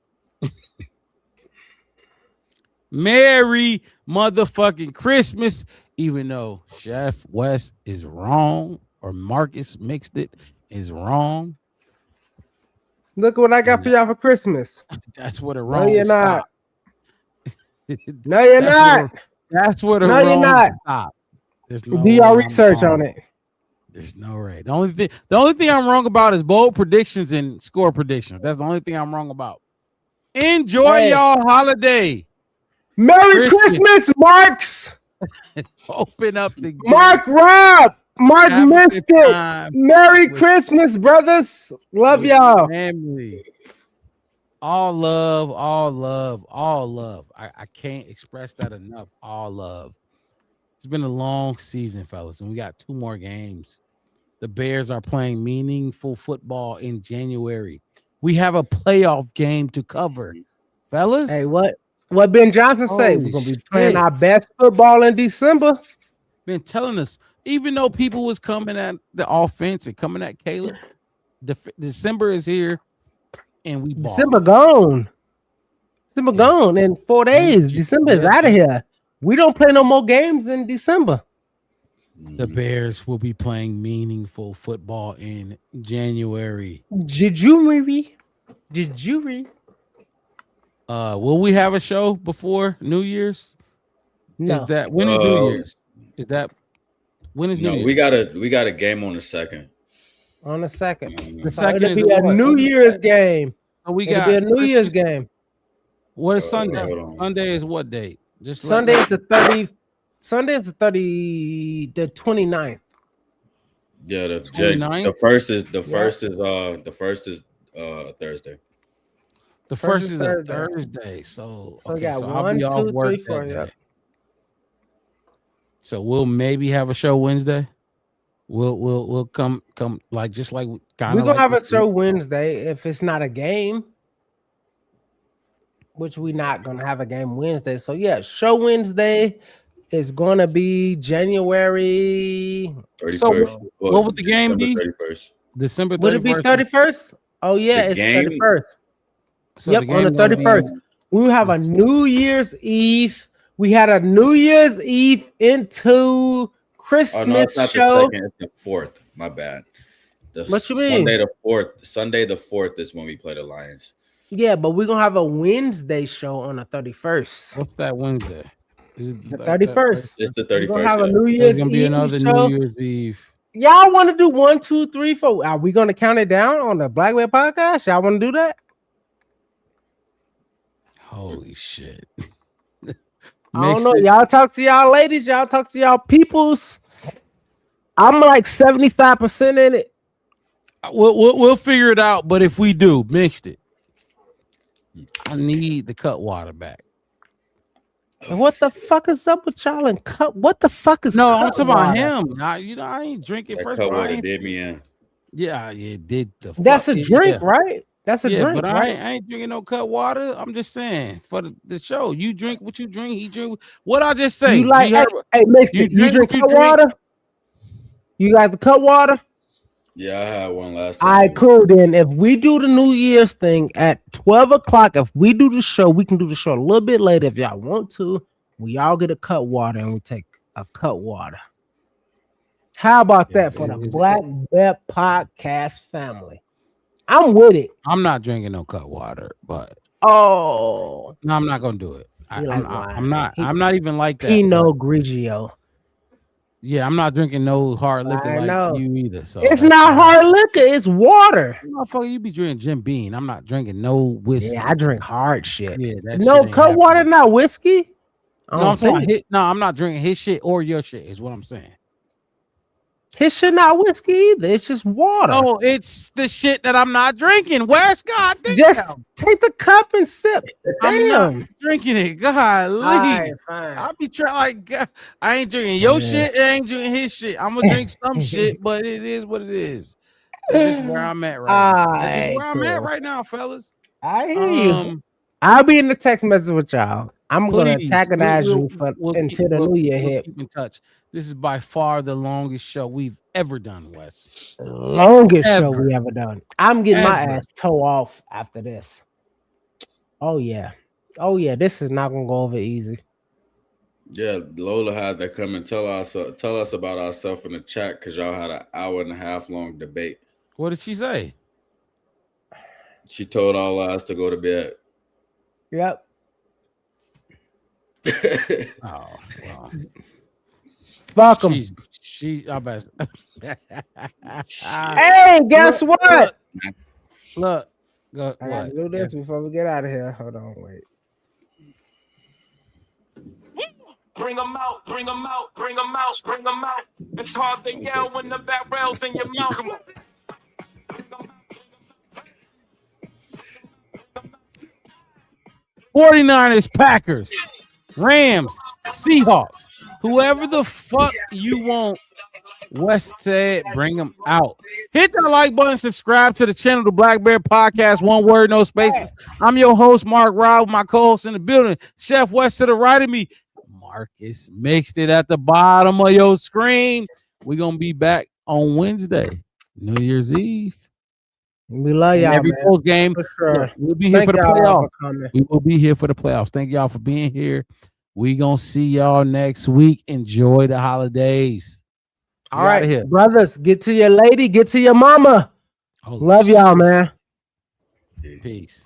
Speaker 1: Merry motherfucking Christmas. Even though Chef West is wrong or Marcus Mixed It is wrong.
Speaker 2: Look what I got for y'all for Christmas.
Speaker 1: That's what a wrong.
Speaker 2: No, you're
Speaker 1: stop.
Speaker 2: Not. No, you're not.
Speaker 1: That's what a
Speaker 2: no,
Speaker 1: wrong
Speaker 2: you're not.
Speaker 1: Stop. No
Speaker 2: do y'all research on it.
Speaker 1: There's no way. The only thing I'm wrong about is bold predictions and score predictions. That's the only thing I'm wrong about. Enjoy y'all holiday.
Speaker 2: Merry Christmas, Marks.
Speaker 1: Open up the
Speaker 2: Mark Rob. Mark missed it. Merry Christmas, brothers. Love y'all.
Speaker 1: Family. All love, all love, all love. I can't express that enough. All love. It's been a long season, fellas, and we got 2 more games. The Bears are playing meaningful football in January. We have a playoff game to cover, fellas.
Speaker 2: Hey, what Ben Johnson say? We're gonna be playing our best football in December.
Speaker 1: Been telling us, even though people was coming at the offense and coming at Caleb, December is here, and we
Speaker 2: December gone. December gone in 4 days. December is out of here. We don't play no more games in December.
Speaker 1: The Bears will be playing meaningful football in January.
Speaker 2: January.
Speaker 1: Will we have a show before New Year's?
Speaker 2: No.
Speaker 1: Is that when is New Year's? Is that When is
Speaker 3: No,
Speaker 1: New
Speaker 3: we
Speaker 1: Year's?
Speaker 3: got a game on the 2nd.
Speaker 2: On the 2nd.
Speaker 1: The
Speaker 2: So
Speaker 1: 2nd
Speaker 2: it'll
Speaker 1: is
Speaker 2: be a
Speaker 1: what?
Speaker 2: New Year's game.
Speaker 1: So
Speaker 2: It'll be a New Year's game.
Speaker 1: What is Sunday?
Speaker 3: hold on.
Speaker 1: Sunday is what date? Just
Speaker 2: Sunday is the 30. Sunday is the 29th.
Speaker 3: Yeah, the
Speaker 1: 29th?
Speaker 3: the first is Thursday.
Speaker 1: The first is a Thursday. So
Speaker 2: we got
Speaker 1: I'll be off
Speaker 2: 1, 2,
Speaker 1: work
Speaker 2: 3, 4.
Speaker 1: that
Speaker 2: Yeah.
Speaker 1: day. So we'll maybe have a show Wednesday. We'll come like just like kind
Speaker 2: We're
Speaker 1: of
Speaker 2: gonna have a show Wednesday if it's not a game. Which we're not gonna have a game Wednesday. So yeah, show Wednesday is gonna be January
Speaker 3: 31st.
Speaker 1: So what would the game be?
Speaker 3: 31st.
Speaker 1: December 31st.
Speaker 2: Would it be 31st? Oh yeah,
Speaker 3: The
Speaker 2: it's
Speaker 3: game?
Speaker 2: 31st.
Speaker 1: So
Speaker 2: Yep, on the 31st. We will have a New Year's Eve. We had a New Year's Eve into Christmas
Speaker 3: Oh no, it's not
Speaker 2: show.
Speaker 3: the 2nd, it's the 4th. My bad.
Speaker 2: What you mean?
Speaker 3: Sunday the 4th is when we play the Lions.
Speaker 2: Yeah, but we're gonna have a Wednesday show on the 31st.
Speaker 1: What's that Wednesday? Is it
Speaker 2: The 31st.
Speaker 3: It's the 31st.
Speaker 2: We're gonna have a
Speaker 3: yeah.
Speaker 2: New Year's
Speaker 1: There's gonna be
Speaker 2: Eve
Speaker 1: another
Speaker 2: show.
Speaker 1: New Year's Eve.
Speaker 2: Y'all want to do 1, 2, 3, 4? Are we gonna count it down on the Black Bear podcast? Y'all want to do that?
Speaker 1: Holy shit.
Speaker 2: I don't know. Y'all talk to y'all ladies. Y'all talk to y'all peoples. I'm like 75% in it.
Speaker 1: We'll figure it out. But if we do mixed it, I need the cut water back.
Speaker 2: And what the fuck is up with y'all and cut? What the fuck is
Speaker 1: No,
Speaker 2: cut
Speaker 1: I'm talking about
Speaker 2: water?
Speaker 1: him. I ain't drinking
Speaker 3: That
Speaker 1: first.
Speaker 3: cut
Speaker 1: Of all, I
Speaker 3: water
Speaker 1: ain't-
Speaker 3: did me in.
Speaker 1: Yeah, it did.
Speaker 2: That's a drink,
Speaker 1: yeah.
Speaker 2: right? That's a drink,
Speaker 1: but
Speaker 2: right?
Speaker 1: I ain't drinking no cut water. I'm just saying for the show. You drink what you drink. He drink what I just say.
Speaker 2: You like,
Speaker 1: heard-
Speaker 2: hey, mixed it. You drink cut water? You got the cut water?
Speaker 3: Yeah, I had one last
Speaker 2: All
Speaker 3: time.
Speaker 2: right, cool. Then if we do the New Year's thing at 12 o'clock, if we do the show, we can do the show a little bit later if y'all want to. We all get a cut water and we take a cut water. How about that for the Black Bet Podcast family? I'm with it.
Speaker 1: I'm not drinking no cut water, but
Speaker 2: no,
Speaker 1: I'm not gonna do it. I'm not even like that.
Speaker 2: Pinot Grigio.
Speaker 1: Yeah, I'm not drinking no hard liquor
Speaker 2: I
Speaker 1: like
Speaker 2: know.
Speaker 1: you either. So
Speaker 2: It's not hard liquor, it's water.
Speaker 1: Motherfucker, you be drinking Jim Beam. I'm not drinking no whiskey.
Speaker 2: Yeah, I drink hard shit.
Speaker 1: Yeah, that
Speaker 2: No
Speaker 1: shit ain't
Speaker 2: cut
Speaker 1: happening.
Speaker 2: water, not whiskey.
Speaker 1: No, I'm talking about I'm not drinking his shit or your shit, is what I'm saying.
Speaker 2: His shit not whiskey either. It's just water.
Speaker 1: Oh, it's the shit that I'm not drinking. Wes, God damn.
Speaker 2: Just take the cup and sip.
Speaker 1: I'm not
Speaker 2: Damn.
Speaker 1: drinking it. God,
Speaker 2: Alright, fine.
Speaker 1: I'll be trying like God, I ain't drinking your shit. I ain't drinking his shit. I'm gonna drink some shit, but it is what it is. That's just where I'm at right now. That's just where I'm at right now, fellas.
Speaker 2: I hear you. I'll be in the text message with y'all. I'm gonna
Speaker 1: Please,
Speaker 2: antagonize
Speaker 1: we'll-
Speaker 2: you for
Speaker 1: we'll
Speaker 2: until
Speaker 1: keep-
Speaker 2: the
Speaker 1: we'll-
Speaker 2: new year
Speaker 1: we'll
Speaker 2: hit.
Speaker 1: Keep in touch. This is by far the longest show we've ever done, Wes.
Speaker 2: Longest show
Speaker 1: Ever.
Speaker 2: we ever done. I'm getting my
Speaker 1: Ever.
Speaker 2: ass toe off after this. Oh yeah. Oh yeah. This is not gonna go over easy.
Speaker 3: Yeah, Lola had to come and tell us about ourselves in the chat because y'all had an hour and a half long debate.
Speaker 1: What did she say?
Speaker 3: She told all us to go to bed.
Speaker 2: Yep.
Speaker 1: Oh, wow.
Speaker 2: Fuck them.
Speaker 1: I bet.
Speaker 2: Hey, guess what?
Speaker 1: Look, go.
Speaker 2: I gotta do this before we get out of here. Hold on, wait.
Speaker 6: Bring them out, bring them out, bring them out, bring them out. It's hard to yell when the barrel's in your mouth. Come on.
Speaker 1: 49ers, Packers, Rams, Seahawks, whoever the fuck you want, West said, bring them out. Hit that like button, subscribe to the channel, the Black Bear Podcast, one word, no spaces. I'm your host, Mark Rob, my co-host in the building, Chef West to the right of me. Marcus mixed it at the bottom of your screen. We're going to be back on Wednesday, New Year's Eve.
Speaker 2: We love y'all,
Speaker 1: Every
Speaker 2: man.
Speaker 1: post game,
Speaker 2: For sure.
Speaker 1: we'll be here
Speaker 2: Thank
Speaker 1: for the
Speaker 2: y'all
Speaker 1: playoffs.
Speaker 2: for coming.
Speaker 1: We will be here for the playoffs. Thank y'all for being here. We gonna see y'all next week. Enjoy the holidays.
Speaker 2: All right, here, brothers. Get to your lady. Get to your mama. Love y'all, man.
Speaker 1: Peace.